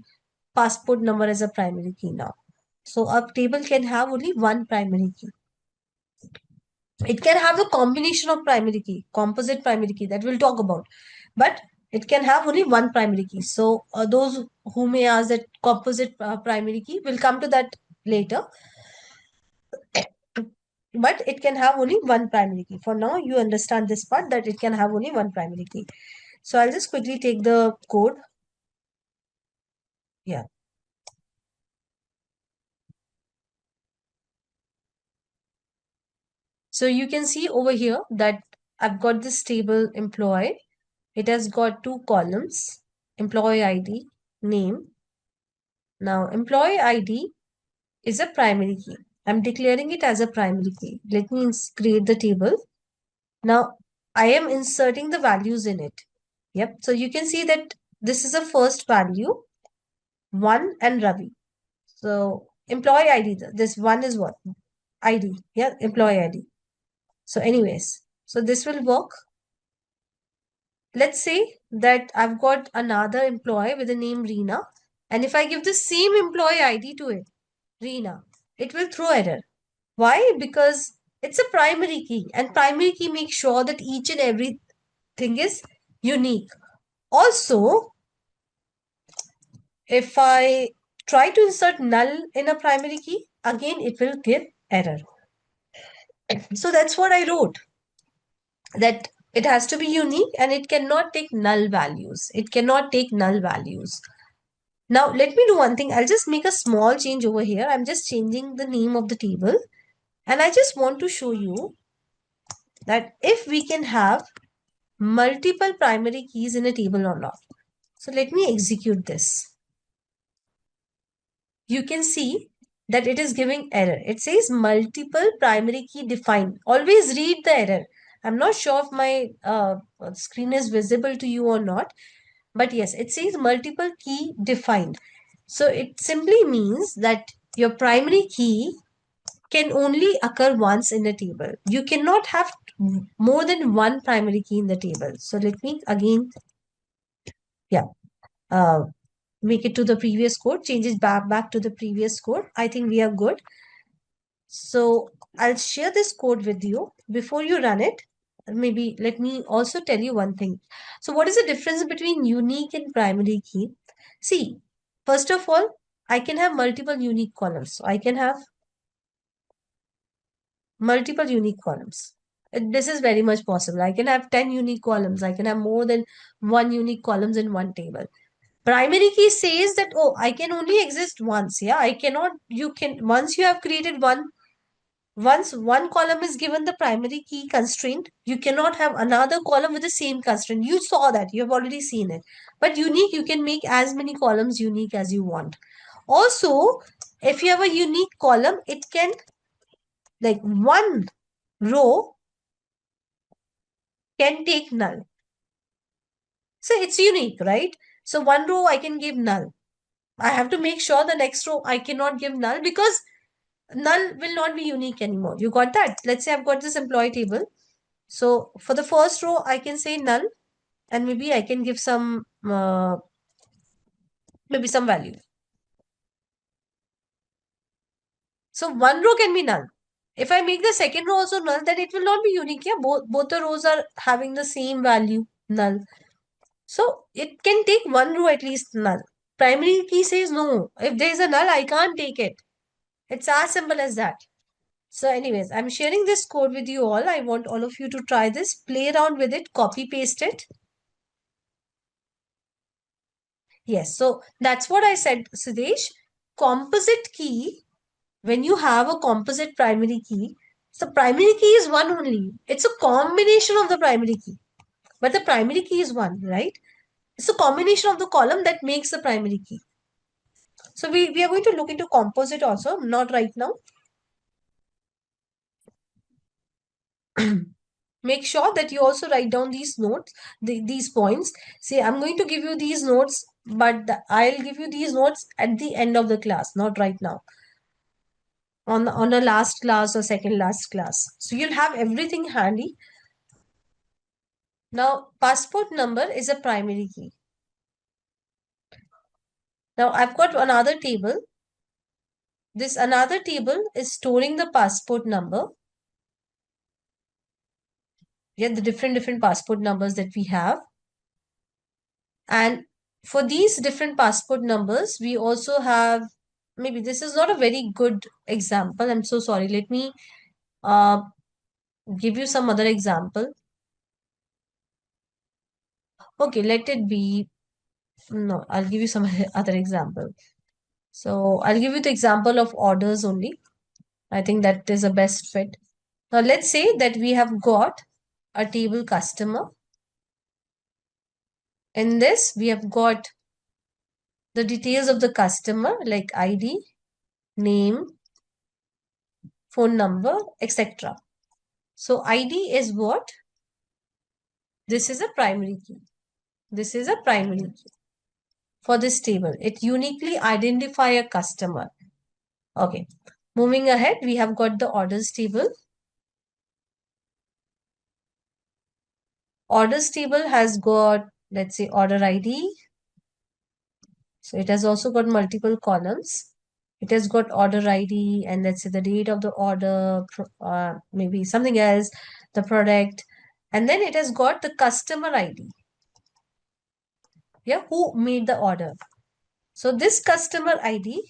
passport number as a primary key now. So a table can have only one primary key. It can have the combination of primary key, composite primary key that we'll talk about, but it can have only one primary key. So those who may ask that composite primary key, will come to that later. But it can have only one primary key. For now, you understand this part, that it can have only one primary key. So I'll just quickly take the code. Yeah. So you can see over here that I've got this table employee. It has got two columns, employee ID, name. Now, employee ID is a primary key. I'm declaring it as a primary key. Let me create the table. Now, I am inserting the values in it. Yep. So you can see that this is a first value, 1 and Ravi. So employee ID, this 1 is what? ID. Yeah, employee ID. So anyways, so this will work. let's say that I've got another employee with the name Reena, and if I give the same employee ID to it, Reena, it will throw error. Why? Because it's a primary key, and primary key makes sure that each and everything is unique. Also, if I try to insert null in a primary key, again it will give error. So that's what I wrote, that it has to be unique and it cannot take null values. It cannot take null values. Now, let me do one thing. I'll just make a small change over here. I'm just changing the name of the table. And I just want to show you that if we can have multiple primary keys in a table or not. So let me execute this. You can see that it is giving error. It says multiple primary key defined. Always read the error. I'm not sure if my screen is visible to you or not. But yes, it says multiple key defined. So it simply means that your primary key can only occur once in a table. You cannot have more than one primary key in the table. So let me again, yeah, uh, make it to the previous code, change it back to the previous code. I think we are good. So I'll share this code with you. Before you run it, maybe let me also tell you one thing. So what is the difference between unique and primary key? See, first of all, I can have multiple unique columns. So I can have multiple unique columns. This is very much possible. I can have 10 unique columns. I can have more than one unique columns in one table. Primary key says that, oh, I can only exist once. Yeah, I cannot, you can, once you have created once one column is given the primary key constraint, you cannot have another column with the same constraint. You saw that, you have already seen it. But unique, you can make as many columns unique as you want. Also, if you have a unique column, it can, like one row can take null. So it's unique, right? So one row I can give null. I have to make sure the next row I cannot give null because null will not be unique anymore. You got that? Let's say I've got this employee table. So for the first row, I can say null and maybe I can give some, maybe some value. So one row can be null. If I make the second row also null, then it will not be unique. Yeah, both the rows are having the same value, null. So it can take one row at least null. Primary key says no. If there is a null, I can't take it. It's as simple as that. So anyways, I'm sharing this code with you all. I want all of you to try this, play around with it, copy paste it. Yes, so that's what I said, Sidesh. Composite key, when you have a composite primary key, so primary key is one only. It's a combination of the primary key. But the primary key is one, right? It's a combination of the column that makes the primary key. So we are going to look into composite also, not right now. Make sure that you also write down these notes, these points. See, I'm going to give you these notes, but I'll give you these notes at the end of the class, not right now. On a last class or second last class. So you'll have everything handy. Now, passport number is a primary key. Now, I've got another table. This another table is storing the passport number. Yeah, the different passport numbers that we have. And for these different passport numbers, we also have, maybe this is not a very good example. I'm so sorry. Let me give you some other example. Okay, let it be. No, I'll give you some other example. So I'll give you the example of orders only. I think that is a best fit. Now let's say that we have got a table customer. In this, we have got the details of the customer like ID, name, phone number, etc. So ID is what? This is a primary key. This is a primary key for this table. It uniquely identify a customer. Okay. Moving ahead, we have got the orders table. Orders table has got, let's say, order ID. So it has also got multiple columns. It has got order ID and let's say the date of the order, maybe something else, the product. And then it has got the customer ID. Yeah, who made the order. So this customer ID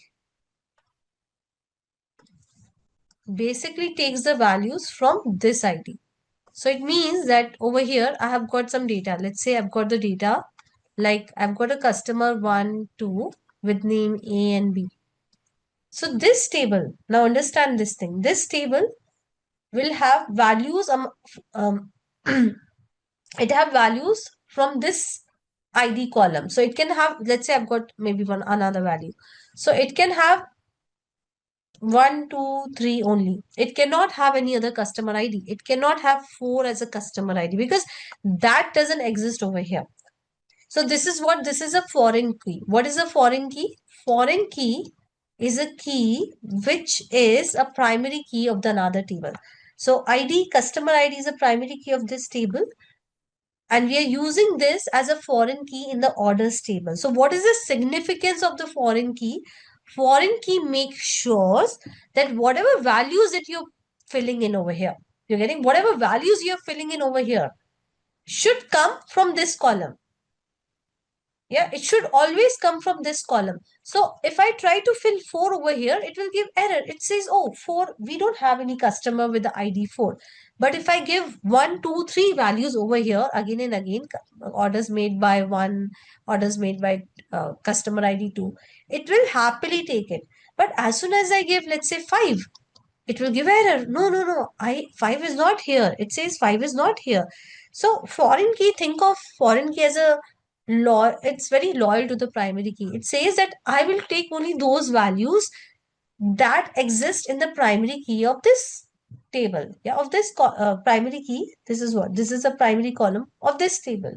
basically takes the values from this ID. So it means that over here, I have got some data. Let's say I've got the data, like I've got a customer 1, 2 with name A and B. So this table, now understand this thing, this table will have values, it have values from this ID column. So it can have, let's say I've got maybe another value. So it can have 1, 2, 3 only. It cannot have any other customer ID. It cannot have 4 as a customer ID because that doesn't exist over here. So this is a foreign key. What is a foreign key? Foreign key is a key which is a primary key of the another table. So ID, customer ID is a primary key of this table. And we are using this as a foreign key in the orders table. So what is the significance of the foreign key? Foreign key makes sure that whatever values that you're filling in over here, you're getting whatever values you're filling in over here should come from this column. Yeah, it should always come from this column. So if I try to fill 4 over here, it will give error. It says, oh, 4, we don't have any customer with the ID 4. But if I give 1, 2, 3 values over here again and again, orders made by 1, orders made by customer ID 2, it will happily take it. But as soon as I give, let's say 5, it will give error. No, no, no. 5 is not here. It says 5 is not here. So foreign key, think of foreign key as a law. It's very loyal to the primary key. It says that I will take only those values that exist in the primary key of this table. Yeah, of this primary key. This is what? This is a primary column of this table.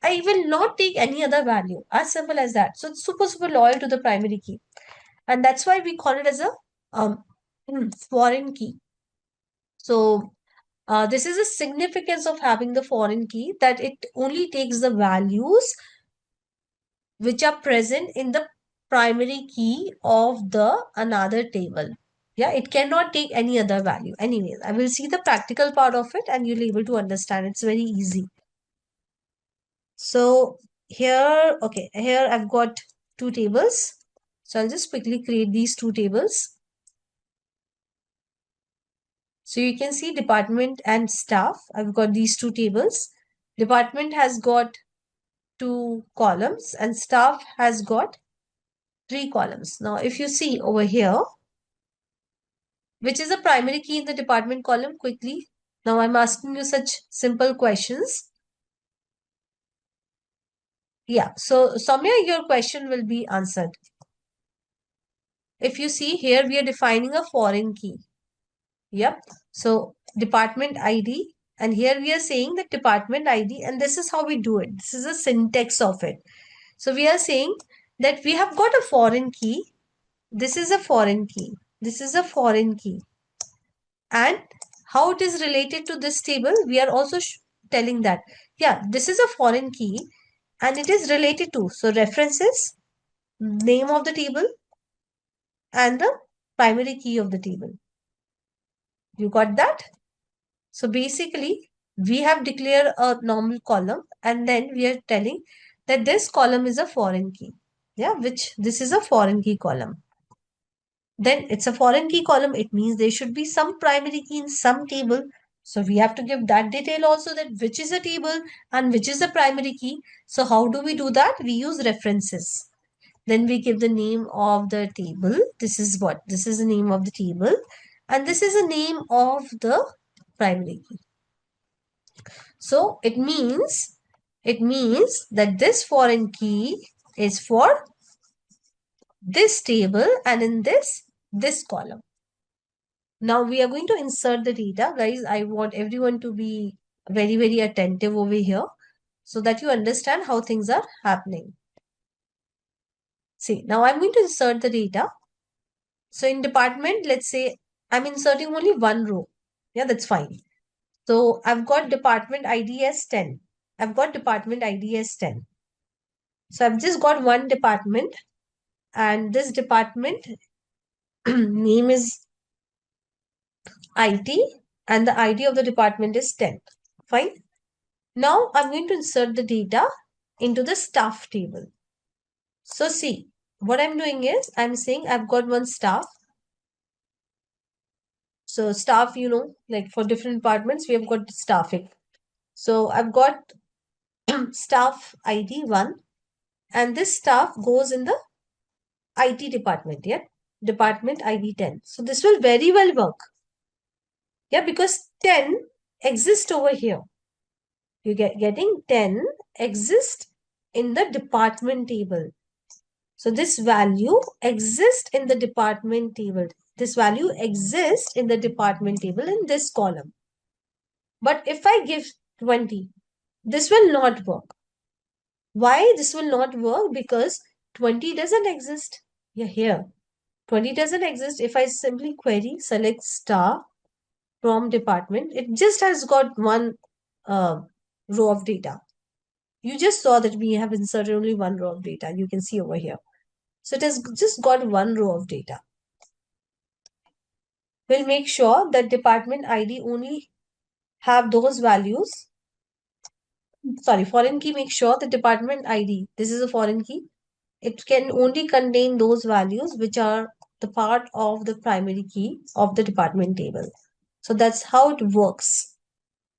I will not take any other value. As simple as that. So it's super, super loyal to the primary key. And that's why we call it as a um, foreign key. So this is the significance of having the foreign key, that it only takes the values which are present in the primary key of the another table. Yeah, it cannot take any other value. Anyways, I will see the practical part of it and you'll be able to understand. It's very easy. So here, okay, here I've got 2 tables. So I'll just quickly create these 2 tables. So you can see department and staff. I've got these 2 tables. Department has got 2 columns and staff has got 3 columns. Now, if you see over here, which is the primary key in the department column, quickly. Now, I'm asking you such simple questions. Yeah, so Soumya, your question will be answered. If you see here, we are defining a foreign key. Yep. So department ID, and here we are saying the department ID, and this is how we do it. This is a syntax of it. So we are saying that we have got a foreign key. This is a foreign key. This is a foreign key. And how it is related to this table, we are also telling that, yeah, this is a foreign key and it is related to, so references, name of the table and the primary key of the table. You got that? So basically, we have declared a normal column and then we are telling that this column is a foreign key. Yeah, which this is a foreign key column. Then it's a foreign key column. It means there should be some primary key in some table. So we have to give that detail also, that which is a table and which is the primary key. So how do we do that? We use references. Then we give the name of the table. This is what? This is the name of the table. And this is the name of the primary key. So it means that this foreign key is for this table and in this column. Now we are going to insert the data. Guys, I want everyone to be very, very attentive over here so that you understand how things are happening. See, now I'm going to insert the data. So in department, let's say I'm inserting only one row. Yeah, that's fine. So I've got department ID as 10. I've got department ID as 10. So I've just got one department, and this department name is IT, and the ID of the department is 10. Fine. Now I'm going to insert the data into the staff table. So see, what I'm doing is I'm saying I've got one staff. So staff, like for different departments, we have got staffing. So I've got staff ID 1, and this staff goes in the IT department, yeah? Department ID 10. So this will very well work. Yeah, because 10 exists over here. You getting 10 exists in the department table. So this value exists in the department table. This value exists in the department table in this column. But if I give 20, this will not work. Why this will not work? Because 20 doesn't exist. Yeah, here. 20 doesn't exist. If I simply query select star from department, it just has got one row of data. You just saw that we have inserted only one row of data. You can see over here. So it has just got one row of data. We'll make sure that department ID only have those values. Sorry, foreign key, make sure the department ID, this is a foreign key. It can only contain those values which are the part of the primary key of the department table. So that's how it works.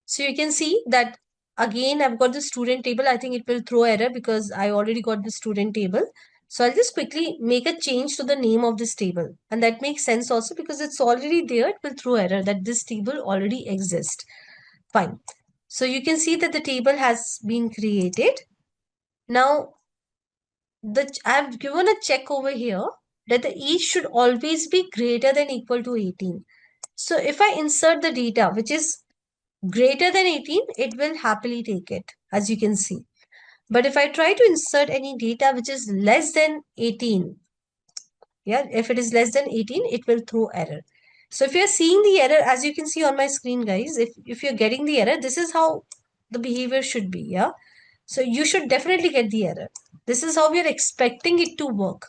So you can see that again, I've got the student table. I think it will throw error because I already got the student table. So I'll just quickly make a change to the name of this table. And that makes sense also because it's already there. It will throw error that this table already exists. Fine. So you can see that the table has been created. Now, I've given a check over here that the age should always be greater than equal to 18. So if I insert the data, which is greater than 18, it will happily take it, as you can see. But if I try to insert any data which is less than 18, yeah, if it is less than 18, it will throw error. So if you're seeing the error, as you can see on my screen, guys, if you're getting the error, this is how the behavior should be, yeah? So you should definitely get the error. This is how we are expecting it to work.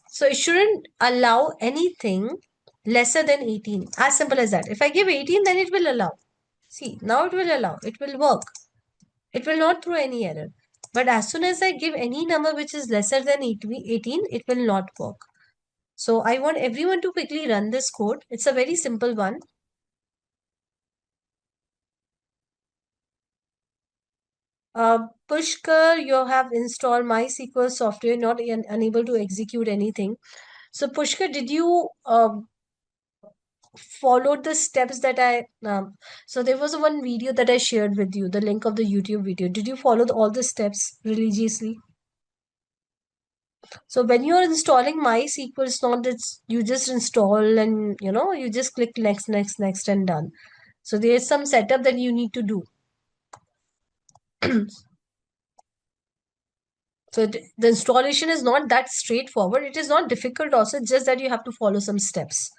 So it shouldn't allow anything lesser than 18. As simple as that. If I give 18, then it will allow. See, now it will allow. It will work. It will not throw any error. But as soon as I give any number which is lesser than 18, it will not work. So I want everyone to quickly run this code. It's a very simple one. Pushkar, you have installed MySQL software, not unable to execute anything. So Pushkar, did you followed the steps that so there was one video that I shared with you, the link of the YouTube video. Did you follow all the steps religiously? So when you are installing MySQL, it's not that you just install and you just click next, next, next and done. So there's some setup that you need to do. So the installation is not that straightforward. It is not difficult also, just that you have to follow some steps.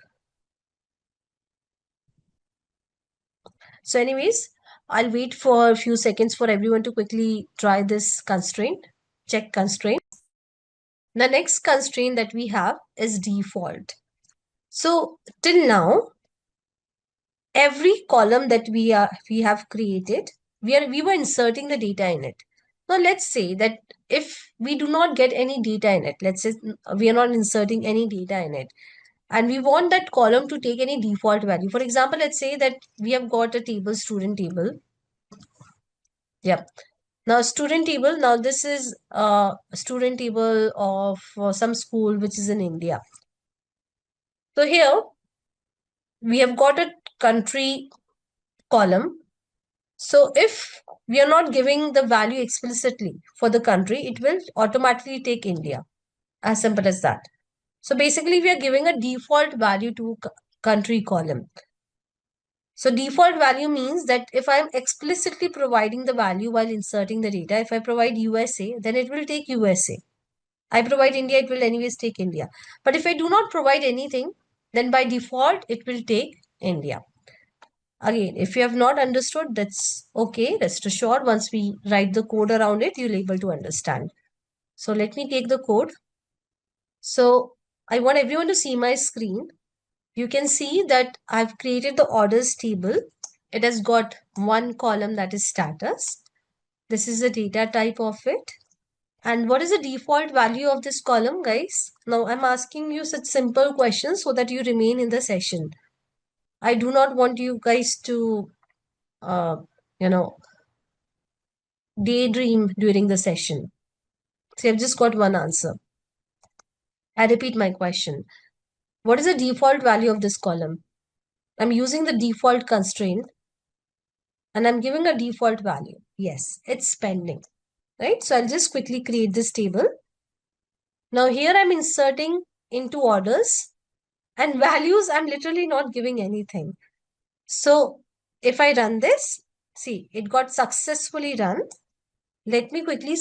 So anyways, I'll wait for a few seconds for everyone to quickly try this constraint, check constraint. The next constraint that we have is default. So till now, every column that we have created, we were inserting the data in it. Now let's say that if we do not get any data in it, let's say we are not inserting any data in it, and we want that column to take any default value. For example, let's say that we have got a table, student table. Yep. Now student table, now this is a student table of some school which is in India. So here we have got a country column. So if we are not giving the value explicitly for the country, it will automatically take India. As simple as that. So basically we are giving a default value to country column. So default value means that if I'm explicitly providing the value while inserting the data, if I provide USA, then it will take USA. I provide India, it will anyways take India. But if I do not provide anything, then by default, it will take India. Again, if you have not understood, that's okay. Rest assured, once we write the code around it, you'll able to understand. So let me take the code. So I want everyone to see my screen. You can see that I've created the orders table. It has got one column that is status. This is the data type of it. And what is the default value of this column, guys? Now I'm asking you such simple questions so that you remain in the session. I do not want you guys to, uh, you know, daydream during the session. So I've just got one answer. I repeat my question. What is the default value of this column? I'm using the default constraint and I'm giving a default value. Yes, it's pending, right? So I'll just quickly create this table. Now here I'm inserting into orders and values. I'm literally not giving anything. So if I run this, see, it got successfully run. Let me quickly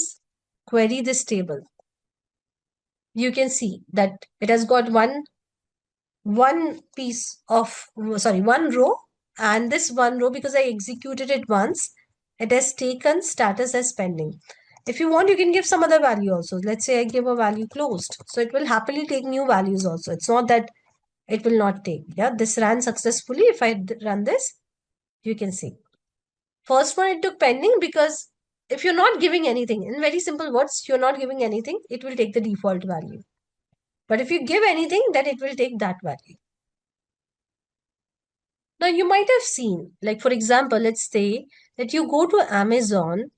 query this table. You can see that it has got one piece of, sorry, one row, and this one row, because I executed it once, it has taken status as pending. If you want, you can give some other value also. Let's say I give a value closed. So it will happily take new values also. It's not that it will not take. Yeah, this ran successfully. If I run this, you can see. First one, it took pending because if you're not giving anything, in very simple words, you're not giving anything, it will take the default value. But if you give anything, then it will take that value. Now, you might have seen, like for example, let's say that you go to Amazon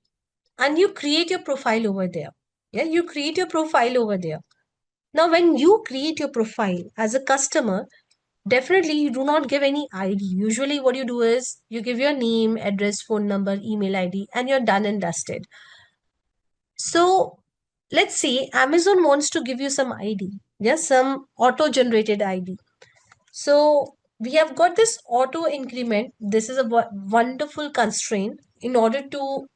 and you create your profile over there. Yeah, you create your profile over there. Now, when you create your profile as a customer, definitely you do not give any ID. Usually, what you do is you give your name, address, phone number, email ID, and you're done and dusted. So, let's say Amazon wants to give you some ID, yes, some auto generated ID. So we have got this auto increment. This is a wonderful constraint in order to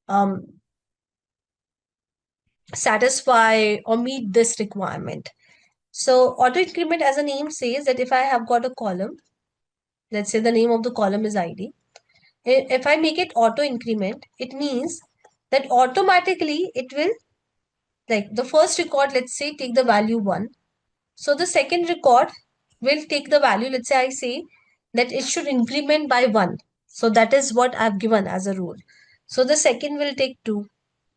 um, satisfy or meet this requirement. So auto increment, as the name says, that if I have got a column, let's say the name of the column is ID. If I make it auto increment, it means that automatically it will, like the first record, let's say take the value 1. So the second record will take the value. Let's say I say that it should increment by 1. So that is what I've given as a rule. So the second will take 2.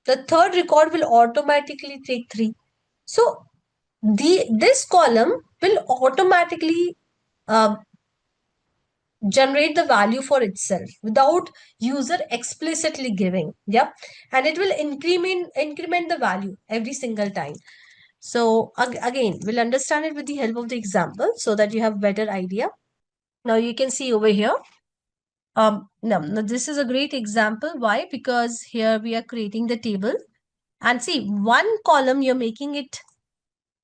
The third record will automatically take 3. So this column will automatically uh, generate the value for itself without user explicitly giving. Yep. And it will increment the value every single time. So again, we'll understand it with the help of the example so that you have better idea. Now you can see over here. Now this is a great example. Why? Because here we are creating the table, and see, one column you're making it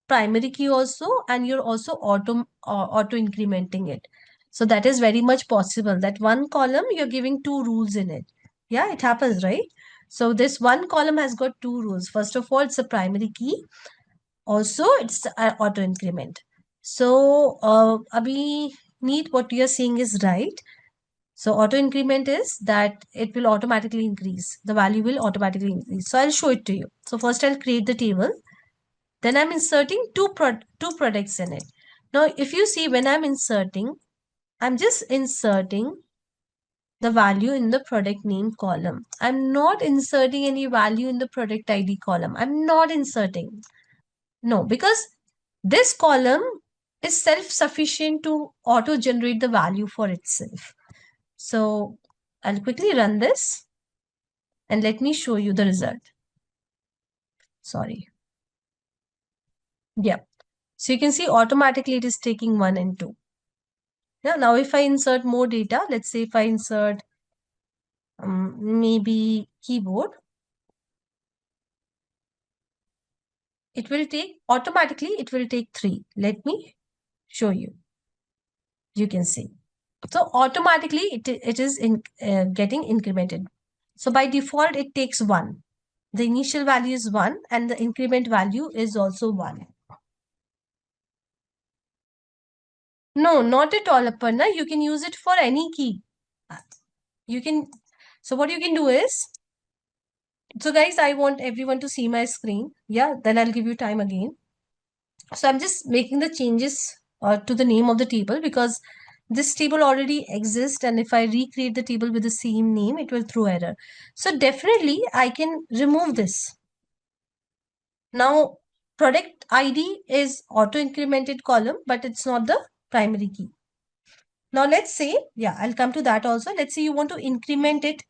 primary key also, and you're also auto incrementing it. So that is very much possible that one column you're giving two rules in it. Yeah, it happens, right? So this one column has got two rules. First of all, it's a primary key. Also, it's auto increment. So, Abhi, Neat, what you're saying is right. So, auto increment is that it will automatically increase. The value will automatically increase. So, I'll show it to you. So, first I'll create the table. Then I'm inserting two products in it. Now, if you see when I'm inserting, I'm just inserting the value in the product name column. I'm not inserting any value in the product ID column. I'm not inserting. No, because this column is self-sufficient to auto-generate the value for itself. So I'll quickly run this and let me show you the result. Sorry. Yeah. So you can see automatically it is taking 1 and 2. Yeah. Now if I insert more data, let's say if I insert maybe keyboard, it will take automatically, it will take 3. Let me show you. You can see. So automatically it is getting incremented. So by default, it takes 1. The initial value is 1 and the increment value is also 1. No, not at all, Aparna. You can use it for any key. You can, so what you can do is, so guys, I want everyone to see my screen. Yeah, then I'll give you time again. So I'm just making the changes to the name of the table because this table already exists, and if I recreate the table with the same name, it will throw error. So definitely I can remove this. Now, product ID is auto incremented column, but it's not the primary key. Now let's say, yeah, I'll come to that also. Let's say you want to increment it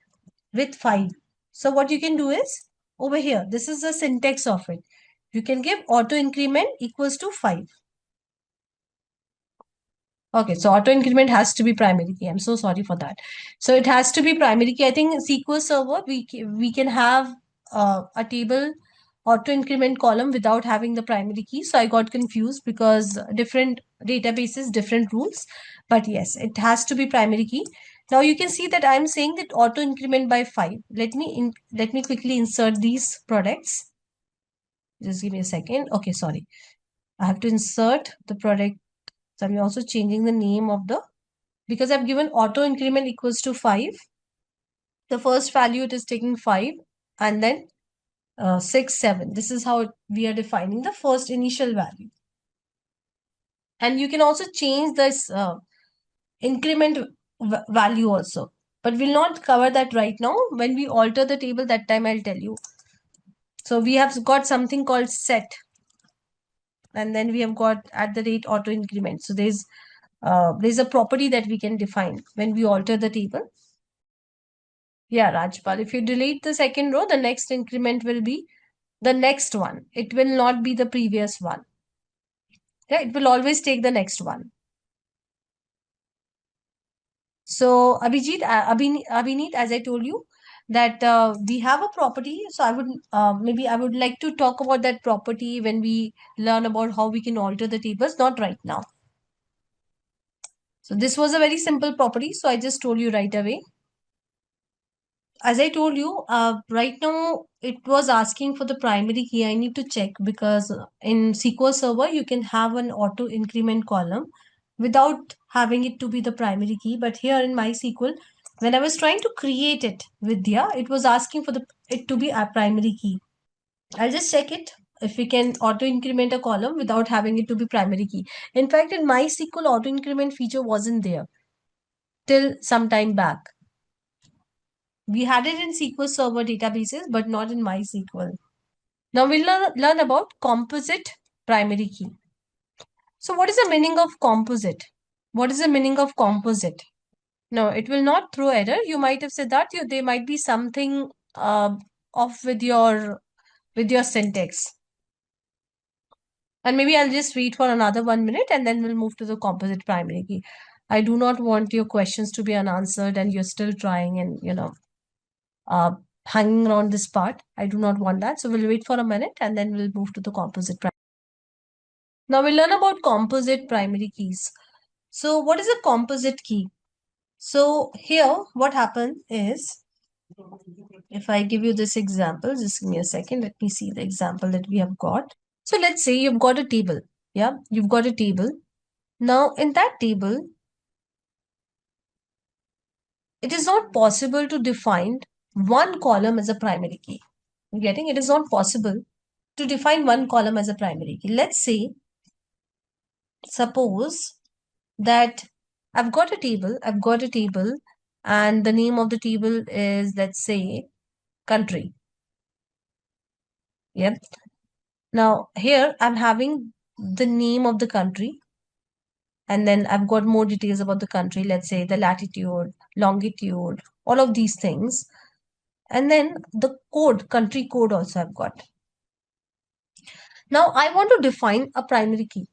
with 5. So what you can do is, over here, this is the syntax of it. You can give auto increment equals to 5. Okay, so auto increment has to be primary key. I'm so sorry for that. So it has to be primary key. I think SQL Server, we can have a table auto increment column without having the primary key. So I got confused because different databases, different rules. But yes, it has to be primary key. Now you can see that I'm saying that auto increment by 5. Let me quickly insert these products. Just give me a second. Okay, sorry. I have to insert the product. So I'm also changing the name of the, because I've given auto increment equals to 5. The first value it is taking 5 and then 6, 7. This is how we are defining the first initial value. And you can also change this increment value also. But we'll not cover that right now. When we alter the table, that time I'll tell you. So we have got something called set. And then we have got at the rate auto increment. So there's a property that we can define when we alter the table. Yeah, Rajpal, if you delete the second row, the next increment will be the next one. It will not be the previous one. Yeah, it will always take the next one. So Abhineet, as I told you, that we have a property. So I would like to talk about that property when we learn about how we can alter the tables, not right now. So this was a very simple property. So I just told you right away. As I told you, right now it was asking for the primary key. I need to check because in SQL Server you can have an auto increment column without having it to be the primary key. But here in MySQL, when I was trying to create it with Vidya, it was asking for it to be a primary key. I'll just check it if we can auto increment a column without having it to be primary key. In fact, in MySQL, auto increment feature wasn't there till some time back. We had it in SQL Server databases, but not in MySQL. Now we'll learn about composite primary key. So what is the meaning of composite? What is the meaning of composite? No, it will not throw error. You might have said that there might be something off with your syntax. And maybe I'll just wait for another 1 minute and then we'll move to the composite primary key. I do not want your questions to be unanswered and you're still trying and uh, hanging around this part. I do not want that. So we'll wait for a minute and then we'll move to the composite primary. Now we'll learn about composite primary keys. So what is a composite key? So here what happens is, if I give you this example, just give me a second. Let me see the example that we have got. So let's say you've got a table. Yeah, you've got a table. Now in that table, it is not possible to define one column as a primary key. You're getting? It is not possible to define one column as a primary key. Let's say, suppose that I've got a table, and the name of the table is, let's say, country. Yep. Now here I'm having the name of the country, and then I've got more details about the country, let's say the latitude, longitude, all of these things. And then the code, country code also I've got. Now I want to define a primary key.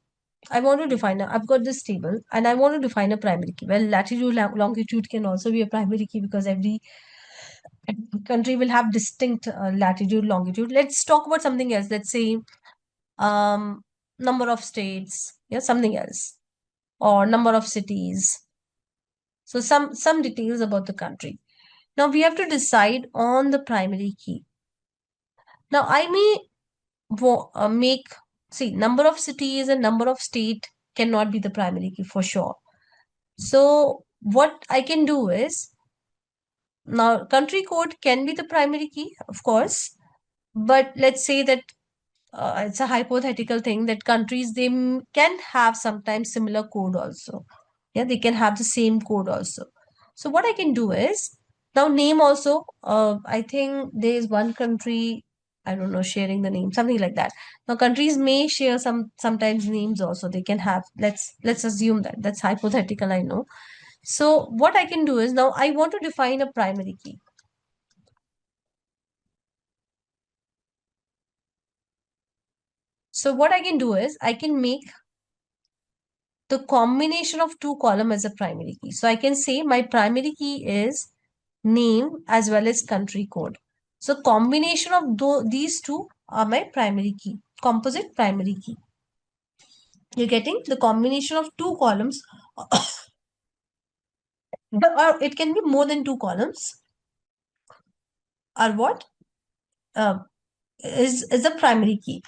I've got this table and I want to define a primary key. Well, latitude, longitude can also be a primary key because every country will have distinct latitude, longitude. Let's talk about something else. Let's say number of states, yeah, something else, or number of cities. So some details about the country. Now we have to decide on the primary key. Now I may make, see, number of cities and number of state cannot be the primary key for sure. So what I can do is, Now, country code can be the primary key, of course, but let's say that it's a hypothetical thing that countries can have sometimes similar code also. Yeah, they can have the same code also. So what I can do is now name also. I think there is one country, I don't know, sharing the name, something like that. Now countries may share sometimes names also. They can have. Let's assume that that's hypothetical. I know. So what I can do is now I want to define a primary key. So what I can do is I can make the combination of two column as a primary key. So I can say my primary key is name as well as country code. So combination of these two are my primary key, composite primary key. You're getting the combination of two columns, or it can be more than two columns, are what uh, is the primary key.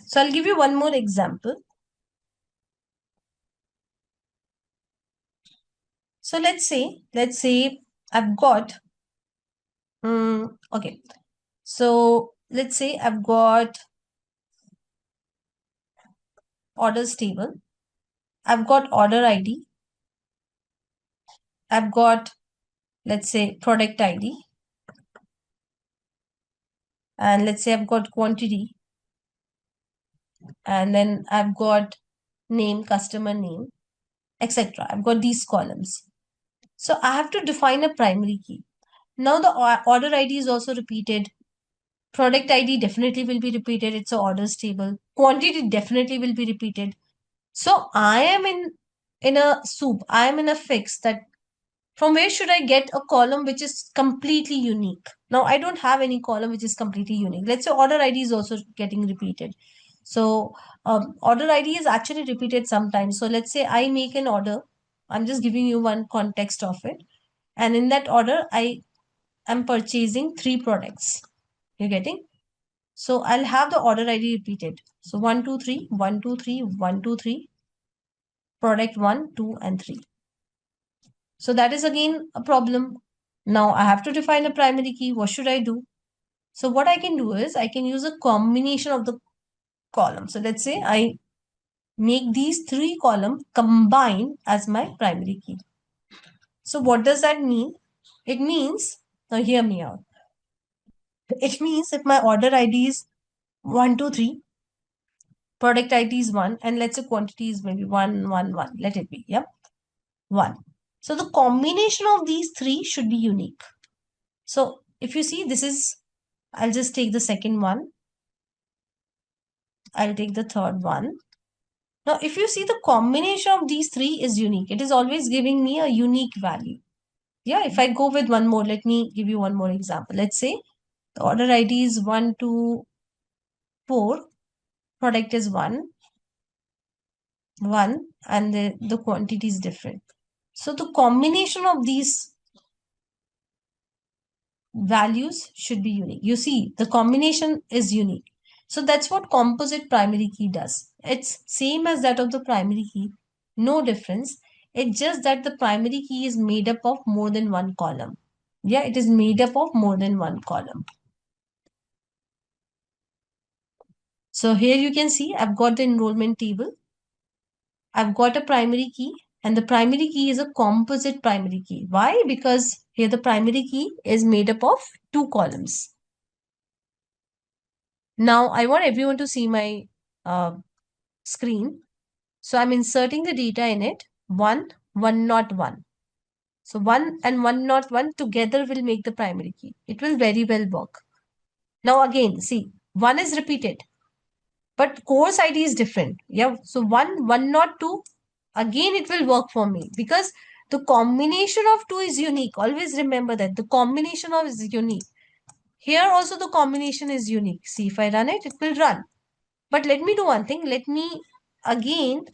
So I'll give you one more example. So let's say I've got okay. So let's say I've got orders table. I've got order ID. I've got, let's say, product ID. And let's say I've got quantity. And then I've got name, customer name, etc. I've got these columns. So I have to define a primary key. Now the order ID is also repeated. Product ID definitely will be repeated. It's a orders table. Quantity definitely will be repeated. So I am in a soup. I am in a fix that from where should I get a column which is completely unique? Now, I don't have any column which is completely unique. Let's say order ID is also getting repeated. So, order ID is actually repeated sometimes. So, let's say I make an order. I'm just giving you one context of it. And in that order, I am purchasing 3 products. You're getting? So, I'll have the order ID repeated. So, 1, 2, 3, 1, 2, 3, 1, 2, 3, product 1, 2, and 3. So that is again a problem. Now I have to define a primary key. What should I do? So what I can do is I can use a combination of the columns. So let's say I make these 3 columns combine as my primary key. So what does that mean? It means, now hear me out. It means if my order ID is 1, 2, 3, product ID is 1, and let's say quantity is maybe 1, 1, 1. Let it be. Yep. 1. So the combination of these 3 should be unique. So if you see, this is, I'll just take the second one. I'll take the third one. Now, if you see, the combination of these 3 is unique. It is always giving me a unique value. Yeah, if I go with one more, let me give you one more example. Let's say the order ID is 1, 2, 4. Product is 1, 1, and the quantity is different. So the combination of these values should be unique. You see, the combination is unique. So that's what composite primary key does. It's same as that of the primary key. No difference. It's just that the primary key is made up of more than one column. Yeah, it is made up of more than one column. So here you can see I've got the enrollment table. I've got a primary key, and the primary key is a composite primary key. Why? Because here the primary key is made up of 2 columns. Now I want everyone to see my screen. So I'm inserting the data in it. 1, 1 not 1. So 1 and 1 not 1 together will make the primary key. It will very well work. Now again, see, 1 is repeated, but course ID is different. Yeah. So 1, 1 not 2, again it will work for me because the combination of 2 is unique. Always remember that the combination of is unique. Here also the combination is unique. See, if I run it, it will run. But let me do one thing. Let me again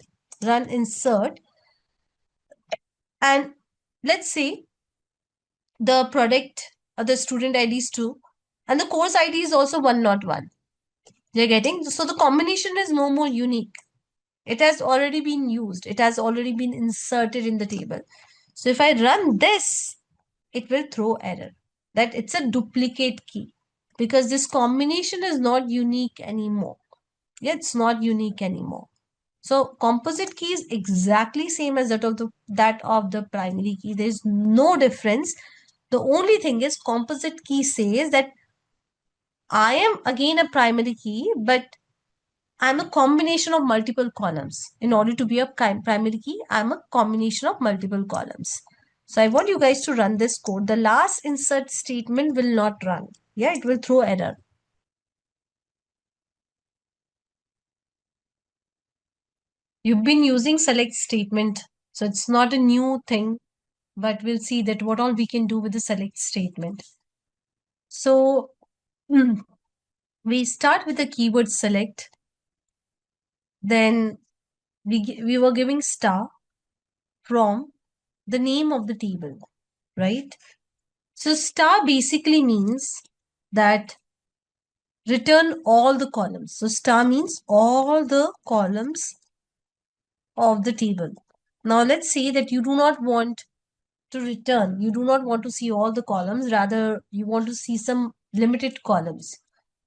run insert. And let's say the product or the student ID is 2 and the course ID is also 1 not 1. You're getting? So the combination is no more unique. It has already been used. It has already been inserted in the table. So if I run this, it will throw error that it's a duplicate key because this combination is not unique anymore. Yeah, it's not unique anymore. So composite key is exactly same as that of the primary key. There is no difference. The only thing is composite key says that I am again a primary key, but I'm a combination of multiple columns. In order to be a primary key, I'm a combination of multiple columns. So I want you guys to run this code. The last insert statement will not run. Yeah, it will throw error. You've been using select statement. So it's not a new thing, but we'll see that what all we can do with the select statement. So we start with the keyword select. Then we were giving star from the name of the table, right? So star basically means that return all the columns. So star means all the columns of the table. Now let's say that you do not want to return, you do not want to see all the columns, rather you want to see some limited columns.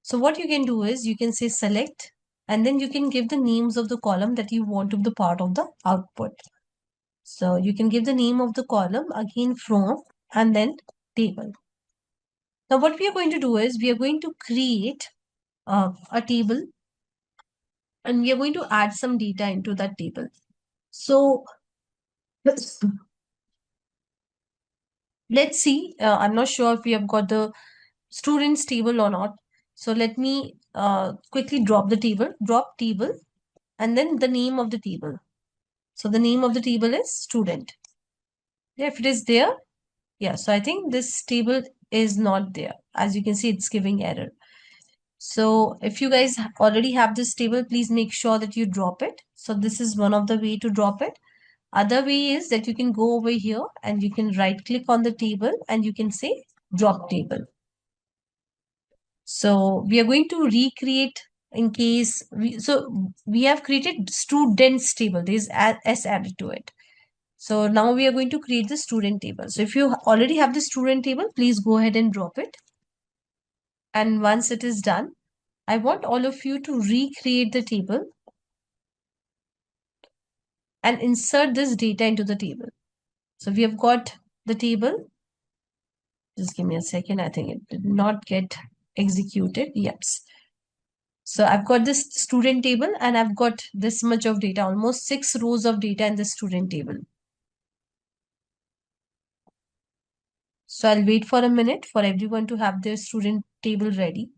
So what you can do is you can say select and then you can give the names of the column that you want to be the part of the output. So you can give the name of the column again from and then table. Now what we are going to do is we are going to create a table and we are going to add some data into that table. So let's see, I'm not sure if we have got the students table or not. So let me quickly drop the table, drop table, and then the name of the table. So the name of the table is student. Yeah, if it is there, yeah. So I think this table is not there. As you can see, it's giving error. So if you guys already have this table, please make sure that you drop it. So this is one of the way to drop it. Other way is that you can go over here and you can right click on the table and you can say drop table. So we are going to recreate in case we have created students table. There is s added to it. So now we are going to create the student table. So if you already have the student table, please go ahead and drop it. And once it is done, I want all of you to recreate the table and insert this data into the table. So we have got the table. Just give me a second. I think it did not get executed. Yes. So I've got this student table and I've got this much of data, almost 6 rows of data in the student table. So I'll wait for a minute for everyone to have their student table ready.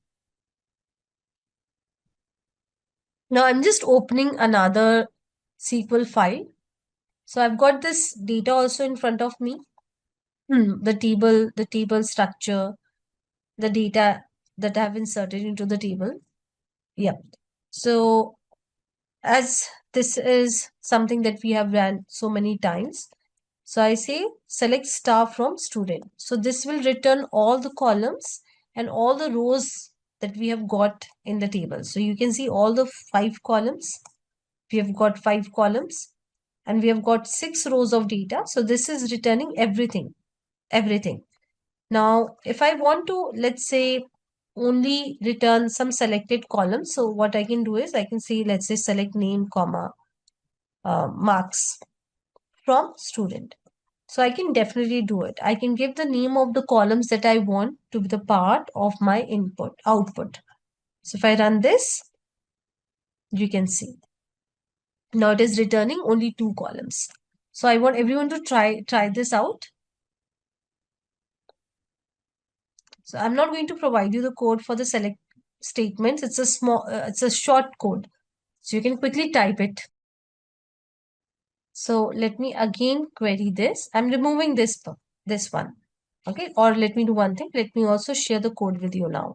Now I'm just opening another SQL file. So I've got this data also in front of me. The table structure, the data that I have inserted into the table. Yeah. So as this is something that we have ran so many times, so I say select star from student. So this will return all the columns and all the rows that we have got in the table. So you can see all the 5 columns. We have got 5 columns and we have got 6 rows of data. So this is returning everything, everything. Now, if I want to, let's say, only return some selected columns. So what I can do is I can say, let's say select name, comma, marks from student. So I can definitely do it. I can give the name of the columns that I want to be the part of my output. So if I run this, you can see. Now it is returning only 2 columns. So I want everyone to try this out. So I'm not going to provide you the code for the select statements. It's a short code. So you can quickly type it. So let me again query this. I'm removing this one. Okay. Or let me do one thing. Let me also share the code with you now.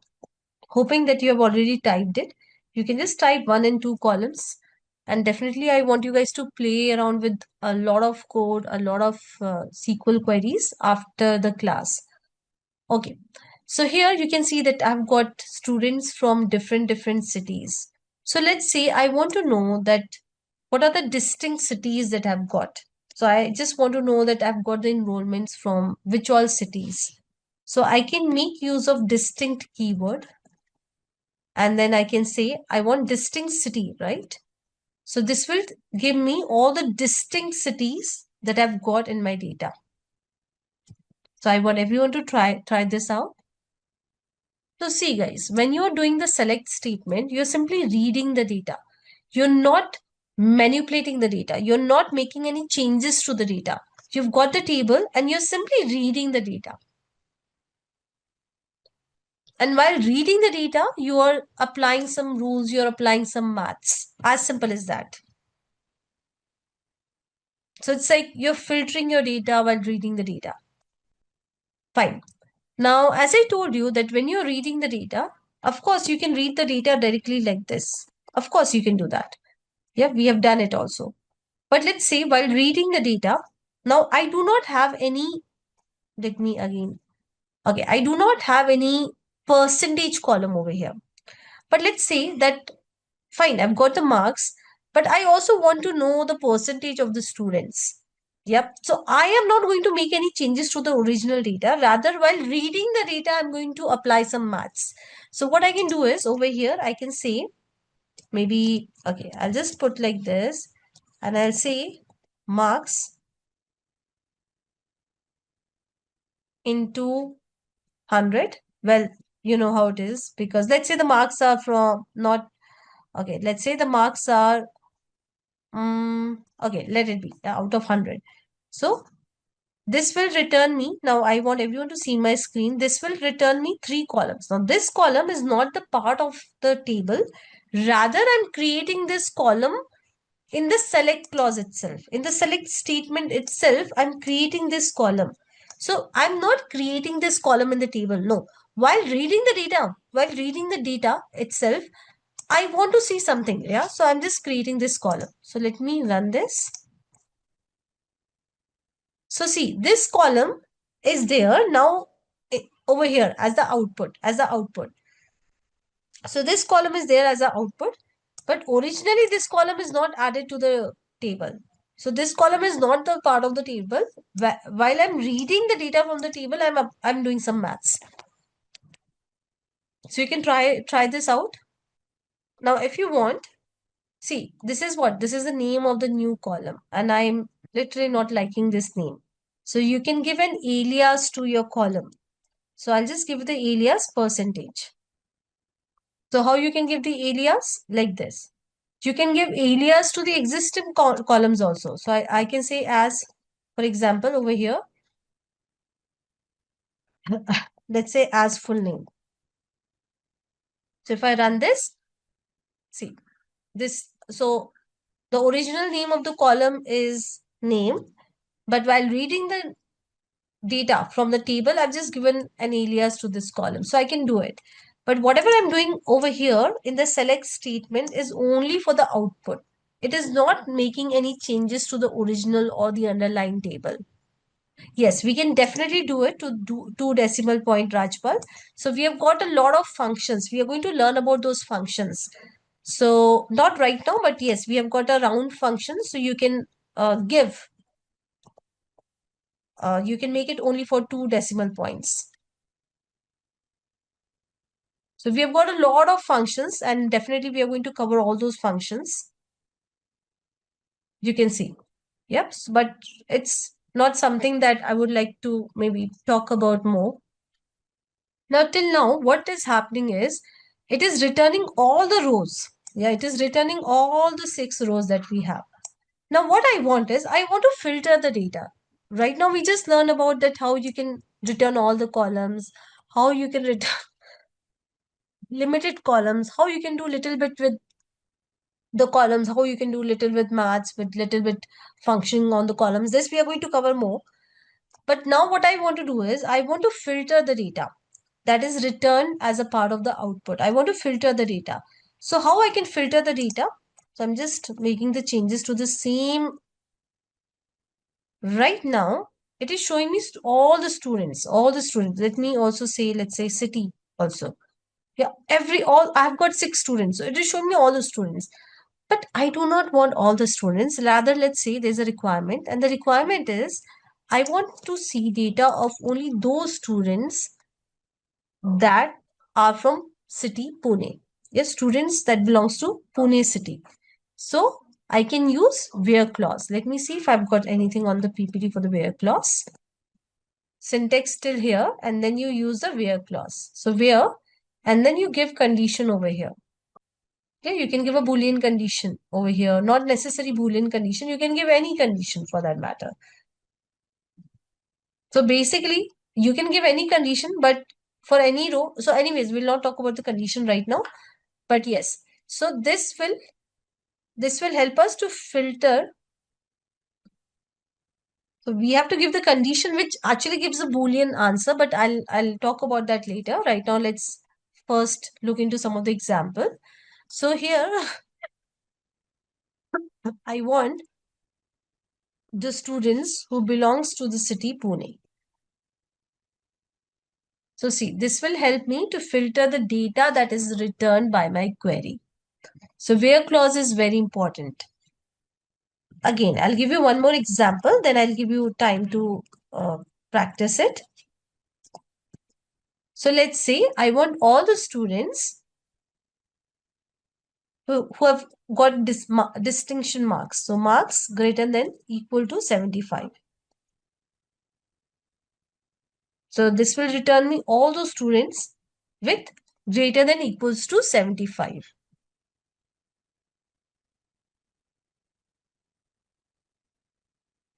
Hoping that you have already typed it. You can just type 1 and 2 columns. And definitely I want you guys to play around with a lot of code, a lot of SQL queries after the class. Okay. So here you can see that I've got students from different cities. So let's say I want to know that what are the distinct cities that I've got. So I just want to know that I've got the enrollments from which all cities. So I can make use of distinct keyword, and then I can say I want distinct city, right? So this will give me all the distinct cities that I've got in my data. So I want everyone to try this out. So see guys, when you're doing the select statement, you're simply reading the data. You're not manipulating the data. You're not making any changes to the data. You've got the table and you're simply reading the data. And while reading the data, you are applying some rules, you're applying some maths. As simple as that. So it's like you're filtering your data while reading the data. Fine. Now, as I told you that when you're reading the data, of course, you can read the data directly like this. Of course, you can do that. Yeah, we have done it also. But let's say while reading the data, now I do not have any, let me again, okay, I do not have any percentage column over here. But let's say that, fine, I've got the marks, but I also want to know the percentage of the students. Yep. So I am not going to make any changes to the original data. Rather, while reading the data, I'm going to apply some maths. So what I can do is over here, I can say maybe, okay, I'll just put like this and I'll say marks into 100. Well, you know how it is because let's say the marks are from not, okay, let's say the marks are, okay, let it be out of 100. So this will return me. Now I want everyone to see my screen. This will return me 3 columns. Now this column is not the part of the table. Rather, I'm creating this column in the select clause itself. In the select statement itself, I'm creating this column. So I'm not creating this column in the table. No. While reading the data itself, I want to see something. Yeah. So I'm just creating this column. So let me run this. So see, this column is there now over here as the output. So this column is there as the output, but originally this column is not added to the table. So this column is not the part of the table. While I'm reading the data from the table, I'm doing some maths. So you can try this out. Now, if you want, see, this is what? This is the name of the new column, and I'm literally not liking this name. So you can give an alias to your column. So I'll just give the alias percentage. So how you can give the alias? Like this. You can give alias to the existing columns also. So I can say as, for example, over here, let's say as full name. So if I run this, see this. So the original name of the column is name, but while reading the data from the table, I've just given an alias to this column. So I can do it. But whatever I'm doing over here in the select statement is only for the output. It is not making any changes to the original or the underlying table. Yes, we can definitely do it to do 2 decimal point, Rajpal. So we have got a lot of functions. We are going to learn about those functions. So not right now, but yes, we have got a round function. So you can you can make it only for 2 decimal points. So we have got a lot of functions and definitely we are going to cover all those functions. You can see. Yep. But it's not something that I would like to maybe talk about more. Now, till now, what is happening is it is returning all the rows. Yeah, it is returning all the 6 rows that we have. Now, what I want is I want to filter the data. Right now, we just learn about that how you can return all the columns, how you can return limited columns, how you can do little bit with the columns, how you can do little with maths, with little bit functioning on the columns. This we are going to cover more. But now what I want to do is I want to filter the data that is returned as a part of the output. I want to filter the data. So how I can filter the data? So I'm just making the changes to the same. Right now, it is showing me all the students, all the students. Let me also say, let's say city also. Yeah, all I've got 6 students. So it is showing me all the students. But I do not want all the students. Rather, let's say there's a requirement, and the requirement is I want to see data of only those students that are from city Pune. Yes, students that belongs to Pune city. So I can use where clause. Let me see if I've got anything on the PPT for the where clause. Syntax still here, and then you use the where clause. So where, and then you give condition over here. Okay, you can give a Boolean condition over here, not necessary Boolean condition. You can give any condition for that matter. So basically, you can give any condition, but for any row. So anyways, we'll not talk about the condition right now. But yes, so this will help us to filter. So we have to give the condition which actually gives a Boolean answer, but I'll talk about that later. Right now, let's first look into some of the example. So here, I want the students who belongs to the city Pune. So see, this will help me to filter the data that is returned by my query. So where clause is very important. Again, I'll give you one more example, then I'll give you time to practice it. So let's say I want all the students who have got distinction marks. So marks greater than equal to 75. So this will return me all those students with greater than equals to 75.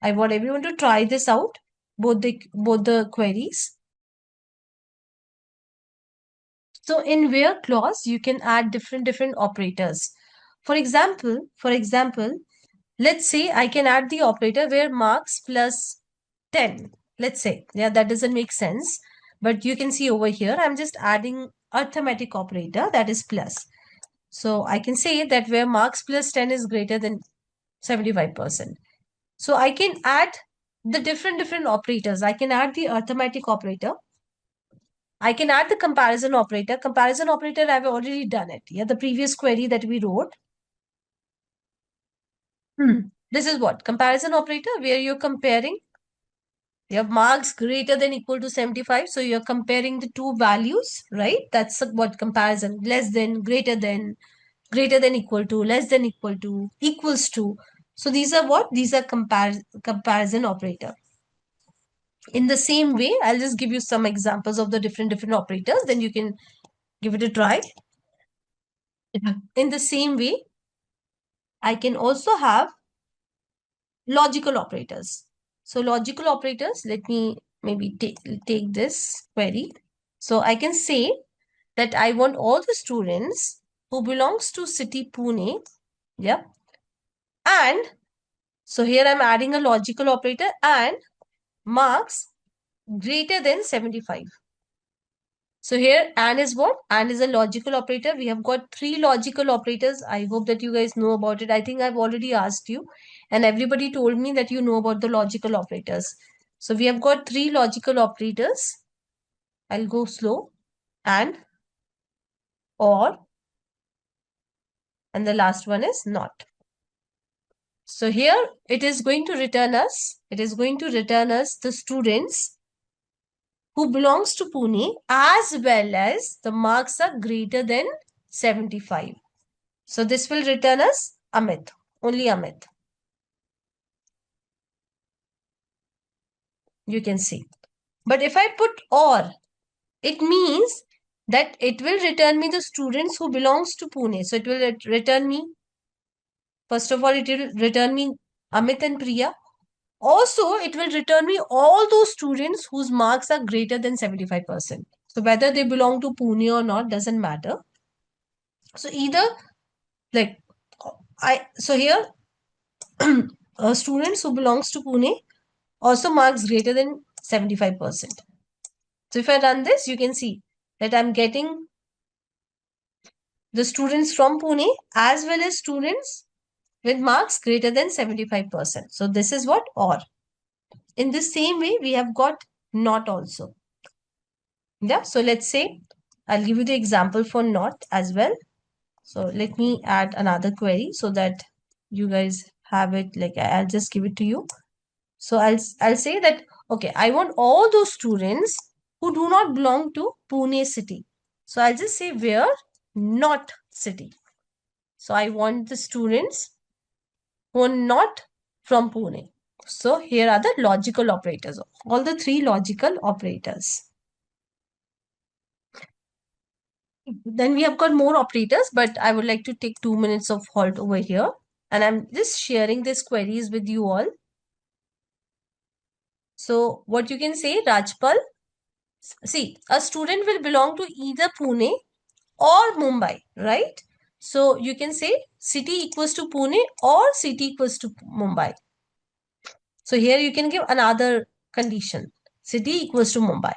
I want everyone to try this out, both the queries. So in where clause, you can add different operators. For example, let's say I can add the operator where marks plus 10. Let's say, yeah, that doesn't make sense. But you can see over here, I'm just adding arithmetic operator that is plus. So I can say that where marks plus 10 is greater than 75%. So I can add the different operators. I can add the arithmetic operator. I can add the comparison operator. Comparison operator, I've already done it. Yeah, the previous query that we wrote. This is what? Comparison operator, where you're comparing. You have marks greater than equal to 75. So you're comparing the two values, right? That's what comparison. Less than, greater than equal to, less than equal to, equals to. So these are what? These are comparison operator. In the same way, I'll just give you some examples of the different operators. Then you can give it a try. In the same way, I can also have logical operators. So logical operators, let me maybe take this query. So I can say that I want all the students who belongs to city Pune. Yeah. And so here I'm adding a logical operator and marks greater than 75. So here and is what? And is a logical operator. We have got 3 logical operators. I hope that you guys know about it. I think I've already asked you and everybody told me that you know about the logical operators. So we have got 3 logical operators. I'll go slow. And, or, and the last one is not. So here it is going to return us the students who belongs to Pune as well as the marks are greater than 75. So this will return us Amit, only Amit. You can see. But if I put or, it means that it will return me the students who belongs to Pune. So it will return me, first of all, it will return me Amit and Priya. Also, it will return me all those students whose marks are greater than 75%. So whether they belong to Pune or not doesn't matter. So either like so here students who belongs to Pune also marks greater than 75%. So if I run this, you can see that I'm getting the students from Pune as well as students with marks greater than 75%. So this is what or. In the same way, we have got not also. Yeah. So let's say I'll give you the example for not as well. So let me add another query so that you guys have it. Like I'll just give it to you. So I'll say that, okay, I want all those students who do not belong to Pune city. So I'll just say where not city. So I want the students who are not from Pune. So here are the logical operators, all the three logical operators. Then we have got more operators, but I would like to take 2 minutes of halt over here. And I'm just sharing these queries with you all. So what you can say, Rajpal, see, a student will belong to either Pune or Mumbai, right? So you can say city equals to Pune or city equals to Mumbai. So here you can give another condition. City equals to Mumbai.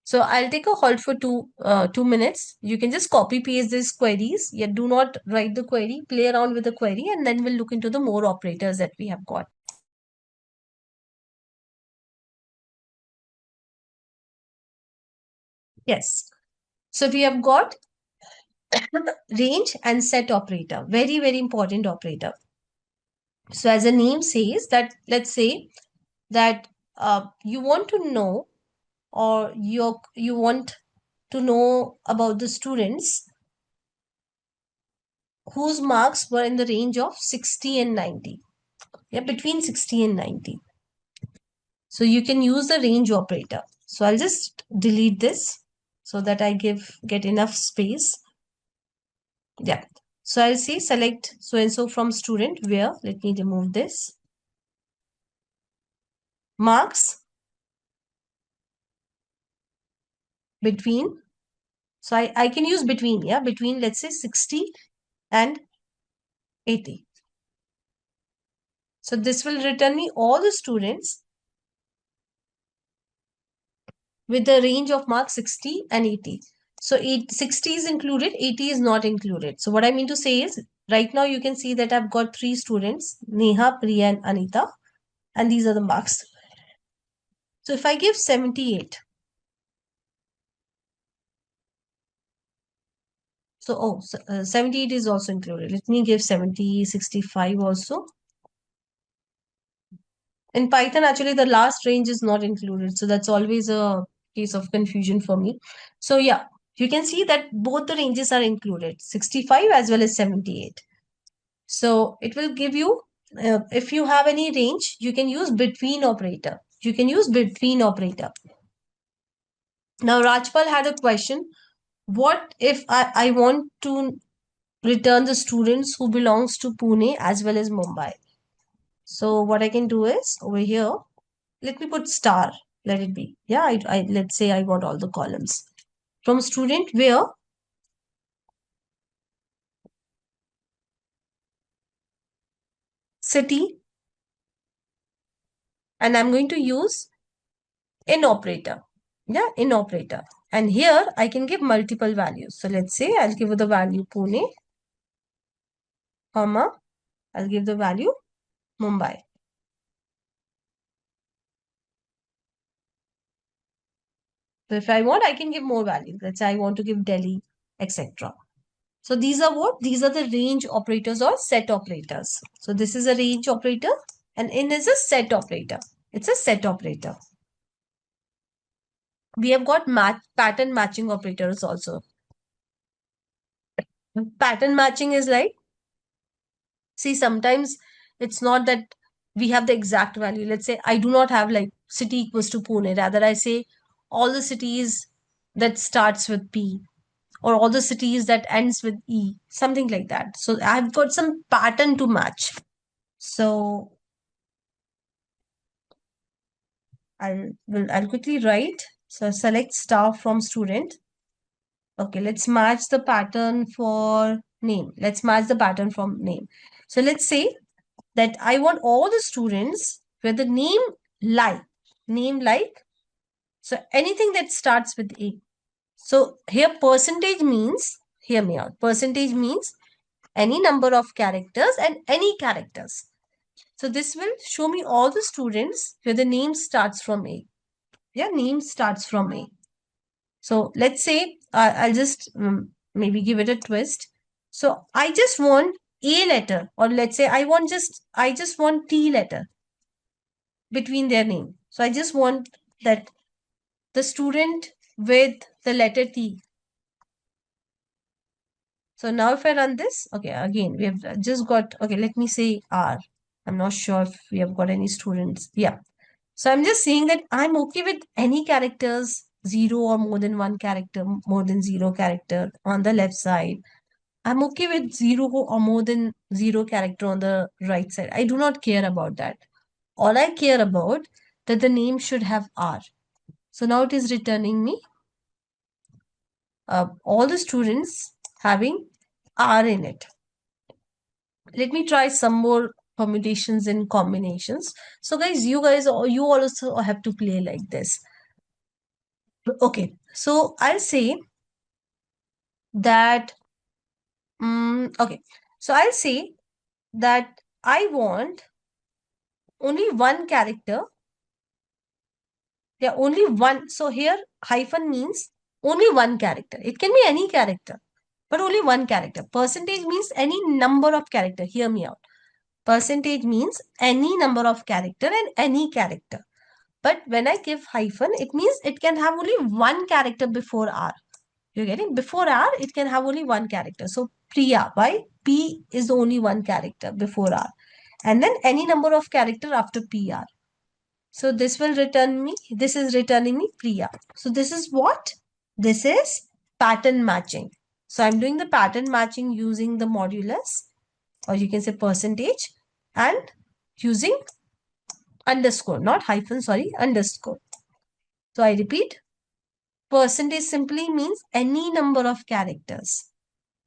So I'll take a halt for 2 minutes. You can just copy paste these queries. Yet do not write the query, play around with the query, and then we'll look into the more operators that we have got. Yes. So we have got range and set operator. Very, very important operator. So as the name says that, let's say that you want to know, or you want to know about the students whose marks were in the range of 60 and 90. Yeah, between 60 and 90. So you can use the range operator. So I'll just delete this so that I get enough space. Yeah. So I'll say select so and so from student where, let me remove this. Marks between. So I can use between, yeah, between, let's say 60 and 80. So this will return me all the students with the range of marks 60 and 80. So 60 is included, 80 is not included. So what I mean to say is, right now you can see that I've got 3 students, Neha, Priya and Anita, and these are the marks. So if I give 78, so 78 is also included. Let me give 70, 65 also. In Python, actually, the last range is not included. So that's always a case of confusion for me. So yeah, you can see that both the ranges are included, 65 as well as 78. So it will give you, if you have any range, you can use between operator. You can use between operator. Now, Rajpal had a question. What if I want to return the students who belongs to Pune as well as Mumbai? So what I can do is over here, let me put star. Let it be. Yeah, let's say I got all the columns. From student where city, and I'm going to use in operator. Yeah, in operator. And here I can give multiple values. So let's say I'll give the value Pune, comma, I'll give the value Mumbai. So if I want, I can give more values. Let's say I want to give Delhi, etc. So these are what? These are the range operators or set operators. So this is a range operator and in is a set operator. It's a set operator. We have got pattern matching operators also. Pattern matching is like, see, sometimes it's not that we have the exact value. Let's say I do not have like city equals to Pune. Rather, I say all the cities that starts with P or all the cities that ends with E, something like that. So I've got some pattern to match. So I'll quickly write. So select star from student. Okay, let's match the pattern for name. Let's match the pattern from name. So let's say that I want all the students where the name like, so anything that starts with A. So here percentage means, hear me out, percentage means any number of characters and any characters. So this will show me all the students where the name starts from A. Yeah, name starts from A. So let's say I'll just maybe give it a twist. So I just want A letter, or let's say I just want T letter between their name. So I just want that the student with the letter T. So now if I run this, okay, again, we have just got, okay, let me say R. I'm not sure if we have got any students. Yeah. So I'm just saying that I'm okay with any characters, zero or more than one character, more than zero character on the left side. I'm okay with zero or more than zero character on the right side. I do not care about that. All I care about that the name should have R. So now it is returning me all the students having R in it. Let me try some more permutations and combinations. So guys, you also have to play like this. Okay, so I'll say that, okay, so I'll say that I want only one character. Yeah, only one. So here hyphen means only one character. It can be any character, but only one character. Percentage means any number of character. Hear me out. Percentage means any number of character and any character. But when I give hyphen, it means it can have only one character before R. You're getting? Before R, it can have only one character. So Priya, why? P is the only one character before R. And then any number of character after PR. So this will return me, this is returning me Priya. So this is what? This is pattern matching. So I'm doing the pattern matching using the modulus, or you can say percentage, and using underscore, not hyphen, sorry, underscore. So I repeat, percentage simply means any number of characters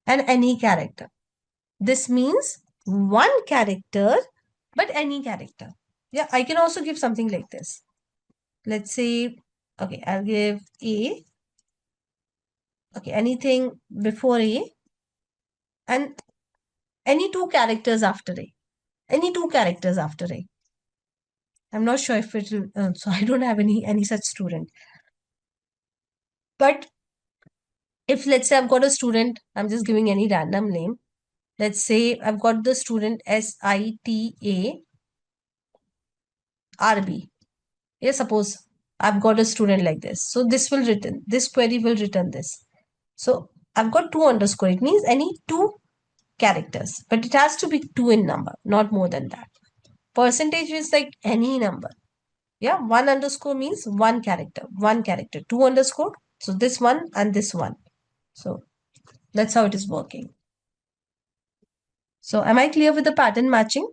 and any character. This means one character, but any character. Yeah, I can also give something like this. Let's say, okay, I'll give A. Okay, anything before A and any two characters after A. Any two characters after A. I'm not sure if it will, so I don't have any such student. But if let's say I've got a student, I'm just giving any random name. Let's say I've got the student SITA RB. Yeah, suppose I've got a student like this. So this will return, this query will return this. So I've got two underscore. It means any two characters, but it has to be two in number, not more than that. Percentage is like any number. Yeah, one underscore means one character, one character, two underscore. So this one and this one. So that's how it is working. So am I clear with the pattern matching?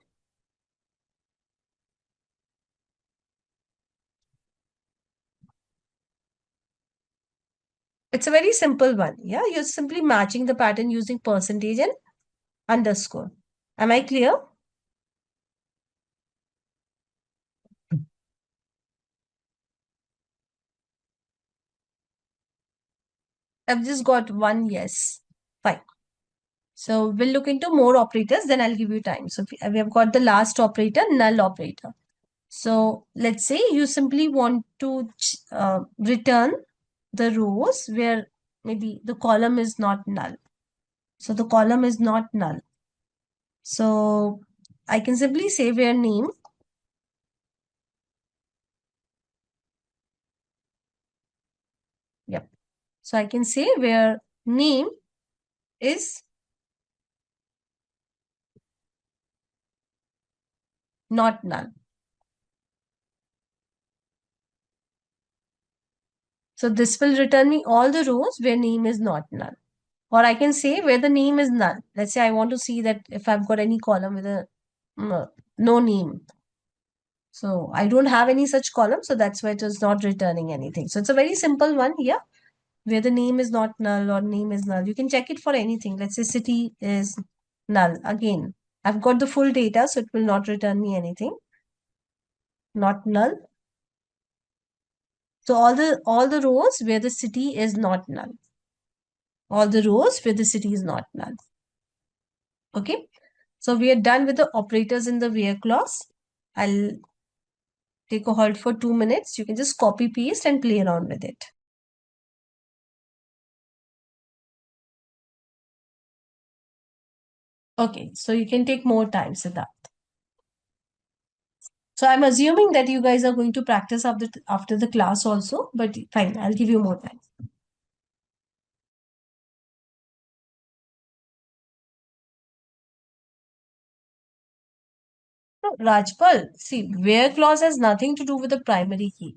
It's a very simple one. Yeah, you're simply matching the pattern using percentage and underscore. Am I clear? I've just got one yes. Fine. So we'll look into more operators, then I'll give you time. So we have got the last operator, null operator. So let's say you simply want to return the rows where maybe the column is not null. So the column is not null. So I can simply say where name Yep. So I can say where name is not null. So this will return me all the rows where name is not null. Or I can say where the name is null. Let's say I want to see that if I've got any column with a no name. So I don't have any such column. So that's why it is not returning anything. So it's a very simple one here where the name is not null or name is null. You can check it for anything. Let's say city is null. Again, I've got the full data, so it will not return me anything. Not null. So all the rows where the city is not null. All the rows where the city is not null. Okay. So we are done with the operators in the where clause. I'll take a halt for 2 minutes. You can just copy paste and play around with it. Okay, so you can take more time, Siddharth. So I'm assuming that you guys are going to practice after the class also, but fine, I'll give you more time. No, Rajpal, see, where clause has nothing to do with the primary key.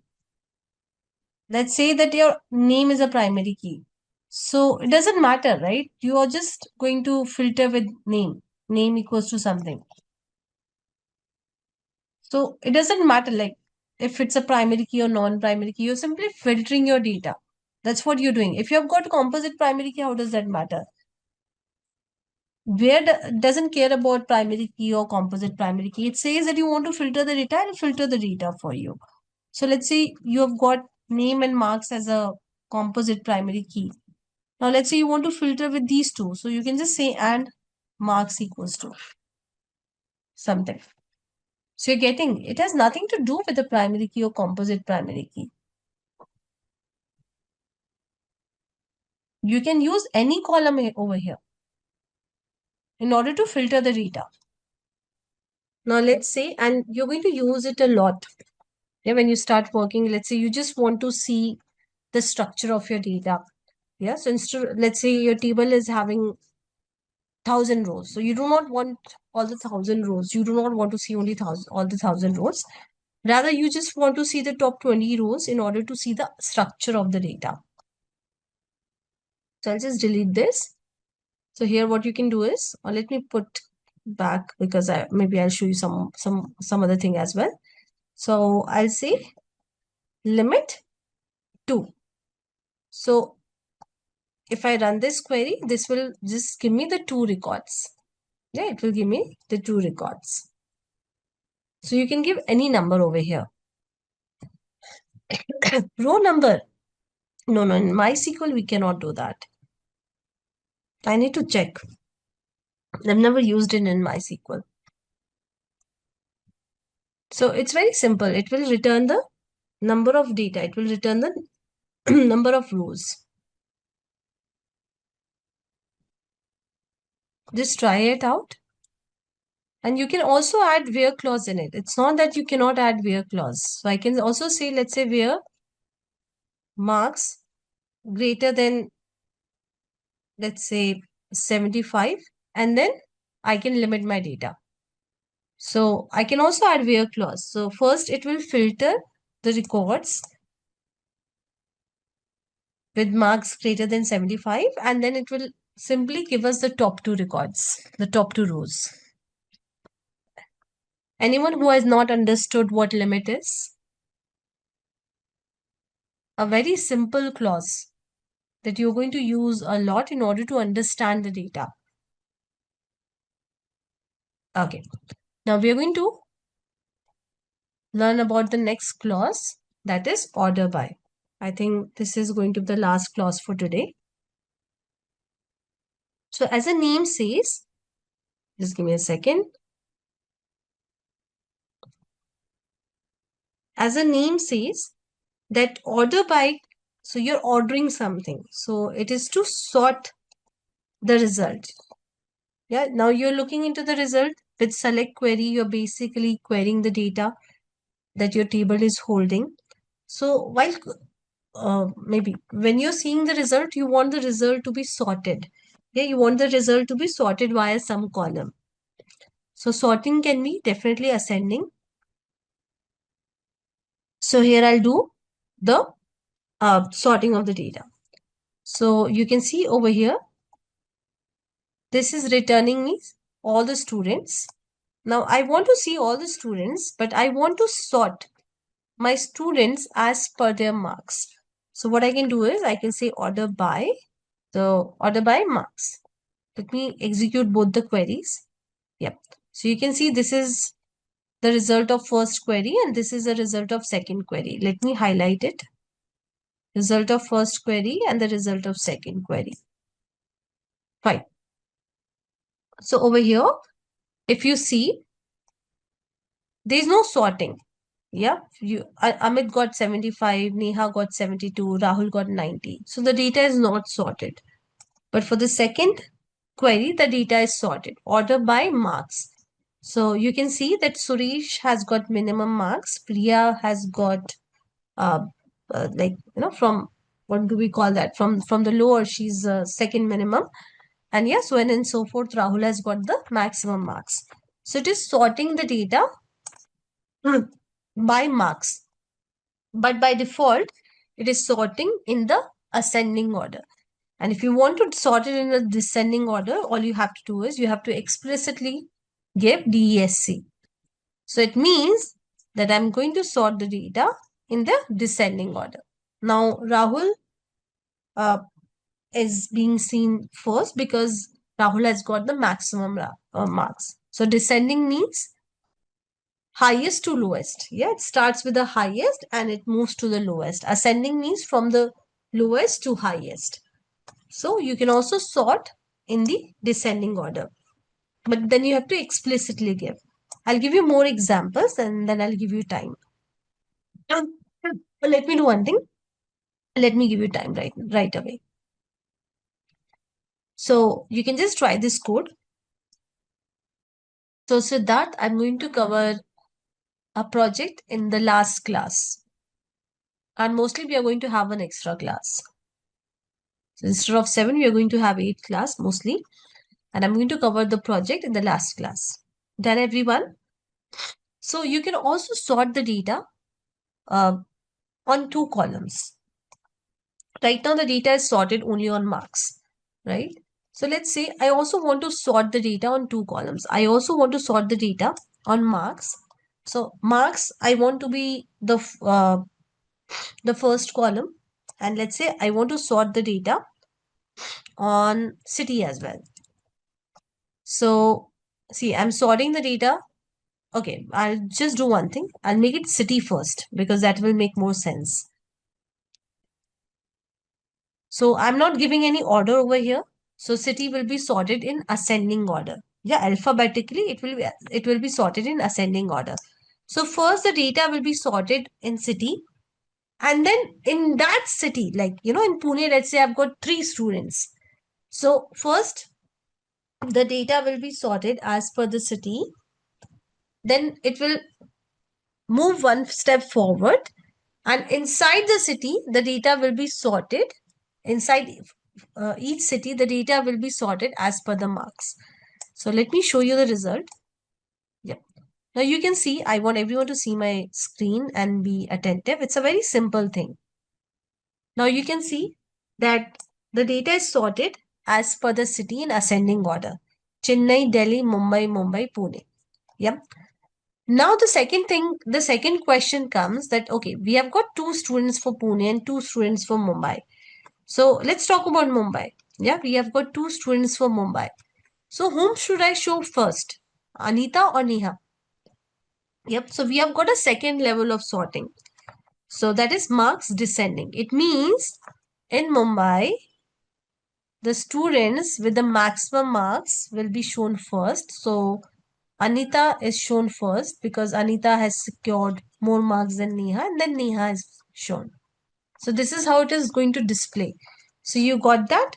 Let's say that your name is a primary key. So it doesn't matter, right? You are just going to filter with name. Name equals to something. So it doesn't matter like if it's a primary key or non-primary key, you're simply filtering your data. That's what you're doing. If you have got composite primary key, how does that matter? Where doesn't care about primary key or composite primary key. It says that you want to filter the data and filter the data for you. So let's say you have got name and marks as a composite primary key. Now let's say you want to filter with these two. So you can just say and marks equals to something. So you're getting, it has nothing to do with the primary key or composite primary key. You can use any column over here in order to filter the data. Now let's say, and you're going to use it a lot. Yeah, when you start working, let's say you just want to see the structure of your data. Yeah, so instead, let's say your table is having 1,000 rows. So you do not want all the 1,000 rows. You do not want to see only all the 1,000 rows. Rather, you just want to see the top 20 rows in order to see the structure of the data. So I'll just delete this. So here what you can do is, or let me put back because maybe I'll show you some other thing as well. So I'll say limit 2. So if I run this query, this will just give me the 2 records. Yeah, it will give me the 2 records. So you can give any number over here. Row number. No, in MySQL, we cannot do that. I need to check. I've never used it in MySQL. So it's very simple. It will return the number of data. It will return the number of rows. Just try it out. And you can also add where clause in it. It's not that you cannot add where clause. So I can also say, let's say where marks greater than, let's say 75, and then I can limit my data. So I can also add where clause. So first it will filter the records with marks greater than 75, and then it will simply give us the top 2 records, the top 2 rows. Anyone who has not understood what limit is? A very simple clause that you're going to use a lot in order to understand the data. Okay. Now we're going to learn about the next clause, that is order by. I think this is going to be the last clause for today. So as the name says, just give me a second. As the name says, that order by, so you're ordering something. So it is to sort the result. Yeah, now you're looking into the result with select query. You're basically querying the data that your table is holding. So while maybe when you're seeing the result, you want the result to be sorted. Yeah, you want the result to be sorted via some column. So sorting can be definitely ascending. So here I'll do the sorting of the data. So you can see over here, this is returning me all the students. Now I want to see all the students, but I want to sort my students as per their marks. So what I can do is I can say order by, so order by marks. Let me execute both the queries. Yep. So you can see this is the result of first query and this is the result of second query. Let me highlight it. Result of first query and the result of second query. Fine. So over here, if you see, there is no sorting. Yeah, Amit got 75, Neha got 72, Rahul got 90. So the data is not sorted. But for the second query, the data is sorted, order by marks. So you can see that Suresh has got minimum marks, Priya has got uh, from what do we call that? From the lower, she's second minimum, and yes, so on and so forth. Rahul has got the maximum marks. So it is sorting the data by marks, but by default, it is sorting in the ascending order. And if you want to sort it in a descending order, all you have to do is you have to explicitly give DESC. So it means that I'm going to sort the data in the descending order. Now, Rahul uh, is being seen first because Rahul has got the maximum marks. So descending means highest to lowest. Yeah, it starts with the highest and it moves to the lowest. Ascending means from the lowest to highest. So you can also sort in the descending order, but then you have to explicitly give. I'll give you more examples and then I'll give you time. Let me do one thing. Let me give you time right away. So you can just try this code. So Siddharth, I'm going to cover a project in the last class. And mostly we are going to have an extra class. So instead of 7, we are going to have 8 class mostly. And I'm going to cover the project in the last class. Done, everyone? So you can also sort the data on 2 columns. Right now, the data is sorted only on marks, right? So let's say I also want to sort the data on 2 columns. I also want to sort the data on marks. So marks, I want to be the first column. And let's say I want to sort the data on city as well. So see, I'm sorting the data. Okay, I'll just do one thing. I'll make it city first because that will make more sense. So I'm not giving any order over here. So city will be sorted in ascending order. Yeah, alphabetically it will be sorted in ascending order. So first the data will be sorted in city, and then in that city, like in Pune, let's say I've got 3 students. So first the data will be sorted as per the city. Then it will move one step forward, and inside the city the data will be sorted. Inside each city the data will be sorted as per the marks. So let me show you the result. Yeah, now you can see, I want everyone to see my screen and be attentive. It's a very simple thing. Now you can see that the data is sorted as per the city in ascending order: Chennai, Delhi, Mumbai, Pune. Yep. Now the second question comes that, okay, we have got 2 students for Pune and 2 students for Mumbai. So let's talk about Mumbai. Yeah, we have got 2 students for Mumbai. So whom should I show first? Anita or Neha? Yep, so we have got a second level of sorting. So that is marks descending. It means in Mumbai, the students with the maximum marks will be shown first. So Anita is shown first because Anita has secured more marks than Neha, and then Neha is shown. So this is how it is going to display. So you got that?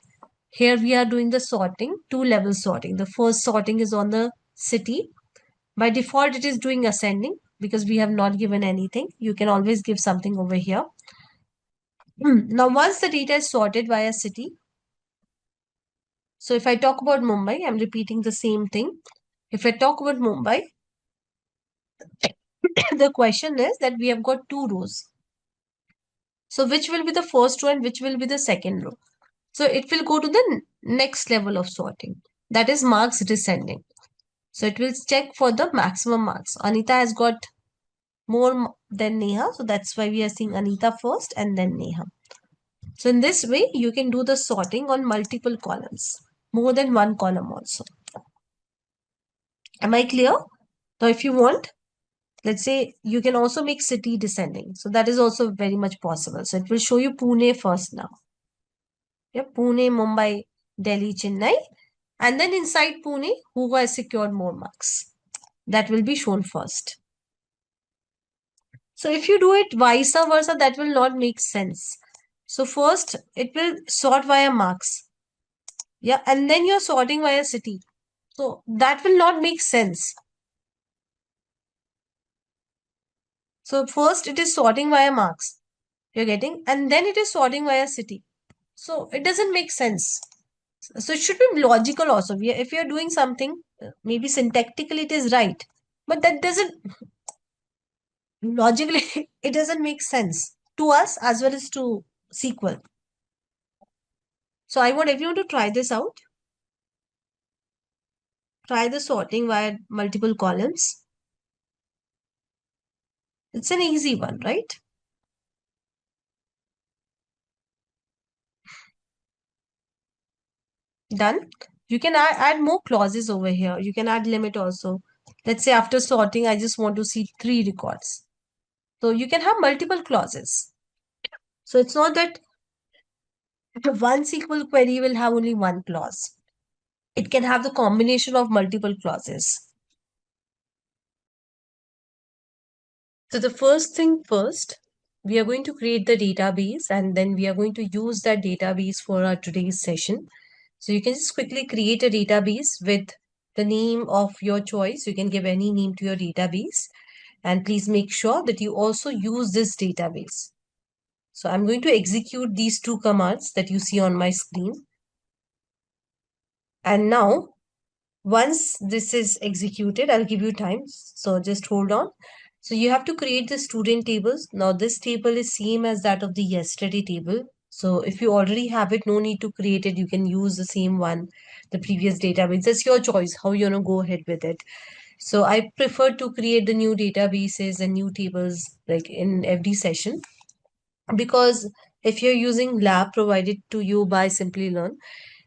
Here we are doing the sorting, 2-level sorting. The first sorting is on the city. By default, it is doing ascending because we have not given anything. You can always give something over here. Now, once the data is sorted by a city, so if I talk about Mumbai, I'm repeating the same thing. If I talk about Mumbai, the question is that we have got 2 rows. So which will be the first row and which will be the second row? So it will go to the next level of sorting. That is marks descending. So it will check for the maximum marks. Anita has got more than Neha. So that's why we are seeing Anita first and then Neha. So in this way, you can do the sorting on multiple columns, more than one column also. Am I clear? Now, if you want, let's say you can also make city descending. So that is also very much possible. So it will show you Pune first now. Yeah, Pune, Mumbai, Delhi, Chennai. And then inside Pune, who has secured more marks? That will be shown first. So if you do it vice versa, that will not make sense. So first it will sort via marks. Yeah, and then you're sorting via city. So that will not make sense. So first it is sorting via marks. You're getting, and then it is sorting via city. So it doesn't make sense. So it should be logical also. If you're doing something, maybe syntactically it is right, but that doesn't logically it doesn't make sense to us as well as to SQL. So I want everyone to try this out. Try the sorting via multiple columns. It's an easy one, right? Done. You can add more clauses over here. You can add limit also. Let's say after sorting, I just want to see 3 records. So you can have multiple clauses. So it's not that one SQL query will have only one clause. It can have the combination of multiple clauses. So the first thing first, we are going to create the database and then we are going to use that database for our today's session. So you can just quickly create a database with the name of your choice. You can give any name to your database and please make sure that you also use this database. So I'm going to execute these 2 commands that you see on my screen. And now once this is executed, I'll give you time. So just hold on. So you have to create the student tables. Now this table is same as that of the yesterday table. So if you already have it, no need to create it. You can use the same one, the previous database. It's your choice how you want to go ahead with it. So I prefer to create the new databases and new tables like in every session, because if you're using lab provided to you by Simplilearn,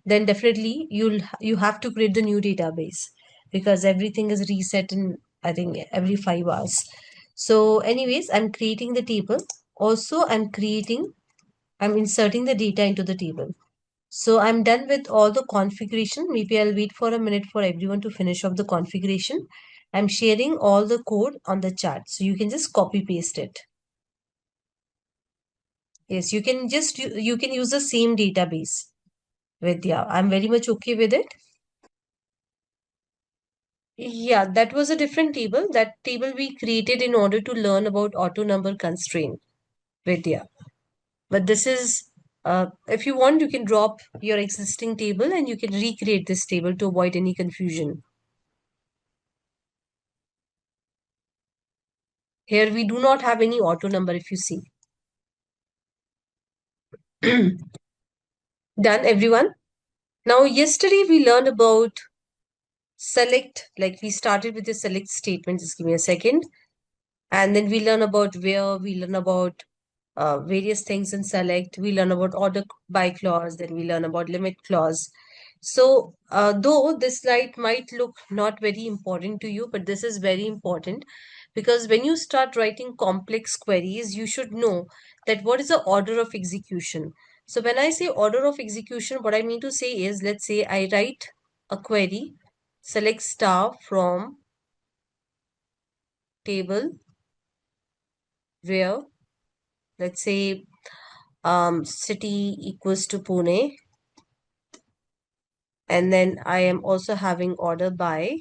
then definitely you have to create the new database because everything is reset in I think every 5 hours. So anyways, I'm creating the table. Also, I'm inserting the data into the table. So I'm done with all the configuration. Maybe I'll wait for a minute for everyone to finish off the configuration. I'm sharing all the code on the chat. So you can just copy paste it. Yes, you can you can use the same database. Vidya, I'm very much okay with it. Yeah, that was a different table. That table we created in order to learn about auto number constraint, Vidya. But this is, if you want, you can drop your existing table and you can recreate this table to avoid any confusion. Here we do not have any auto number if you see. Done, everyone? Now, yesterday we learned about select, like we started with the select statement. Just give me a second. And then we learn about where, we learn about various things in select. We learn about order by clause, then we learn about limit clause. So though this slide might look not very important to you, but this is very important because when you start writing complex queries, you should know that what is the order of execution. So when I say order of execution, what I mean to say is, let's say I write a query, select star from table where, let's say city equals to Pune, and then I am also having order by,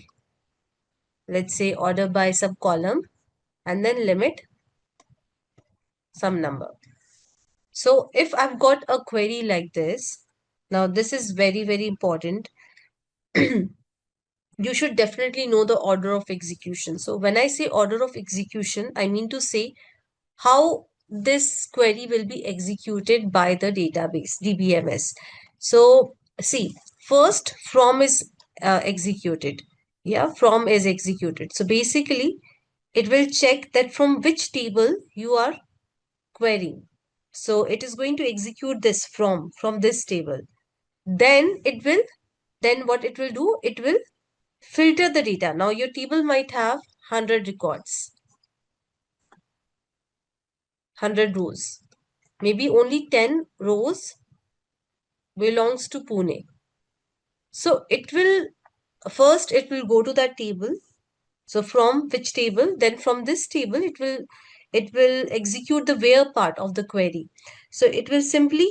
let's say order by subcolumn, and then limit some number. So if I've got a query like this, now this is very, very important. You should definitely know the order of execution. So when I say order of execution, I mean to say how this query will be executed by the database, DBMS. So see, first from is executed. Yeah, from is executed. So basically, it will check that from which table you are querying. So it is going to execute this from this table. Then then what it will do, it will filter the data. Now your table might have 100 records, 100 rows. Maybe only 10 rows belongs to Pune. So it will go to that table. So from which table? Then from this table, it will execute the where part of the query. So it will simply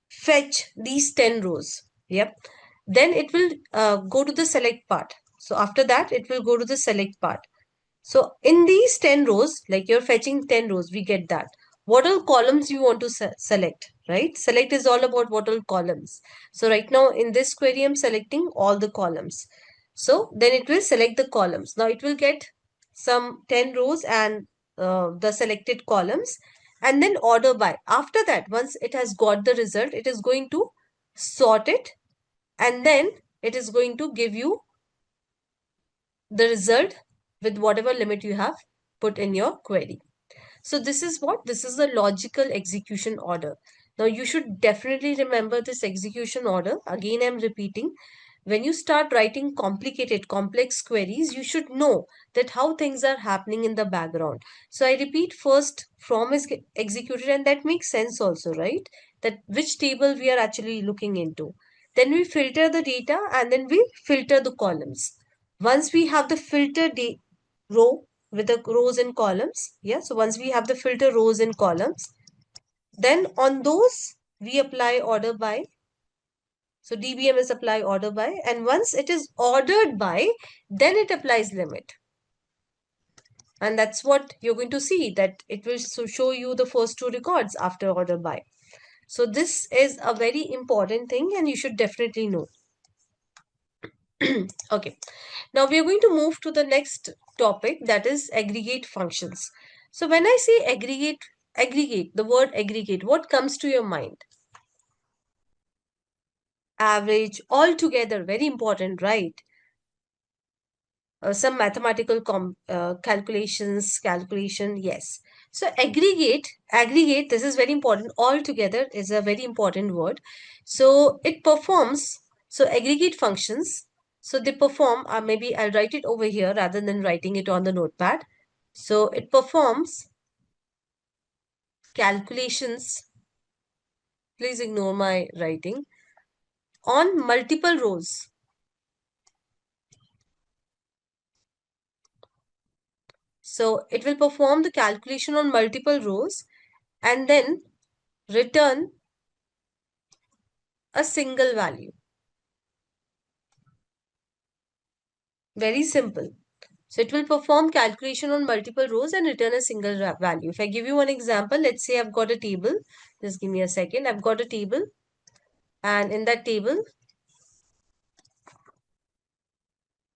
fetch these 10 rows. Yep. Then it will go to the select part. So after that, it will go to the select part. So in these 10 rows, like you're fetching 10 rows, we get that. What all columns you want to select, right? Select is all about what all columns. So right now in this query, I'm selecting all the columns. So then it will select the columns. Now it will get some 10 rows and the selected columns and then order by. After that, once it has got the result, it is going to sort it and then it is going to give you the result with whatever limit you have put in your query. So this is what? This is the logical execution order. Now you should definitely remember this execution order. Again, I'm repeating. When you start writing complicated, complex queries, you should know that how things are happening in the background. So I repeat, first from is executed, and that makes sense also, right? That which table we are actually looking into. Then we filter the data and then we filter the columns. Once we have the filter row with the rows and columns, yeah, so once we have the filter rows and columns, then on those we apply order by. So DBM is apply order by, and once it is ordered by, then it applies limit. And that's what you're going to see, that it will show you the first two records after order by. So this is a very important thing and you should definitely know. Okay, now we are going to move to the next topic, that is aggregate functions. So when I say aggregate, the word aggregate, what comes to your mind? Average, all together, very important, right? Some mathematical calculation, yes. So aggregate, this is very important. All together is a very important word. So it performs, so aggregate functions, so they perform, maybe I'll write it over here rather than writing it on the notepad. So it performs calculations, please ignore my writing, on multiple rows. So it will perform the calculation on multiple rows and then return a single value. Very simple. So it will perform calculation on multiple rows and return a single value. If I give you one example, let's say I've got a table. Just give me a second. I've got a table. And in that table,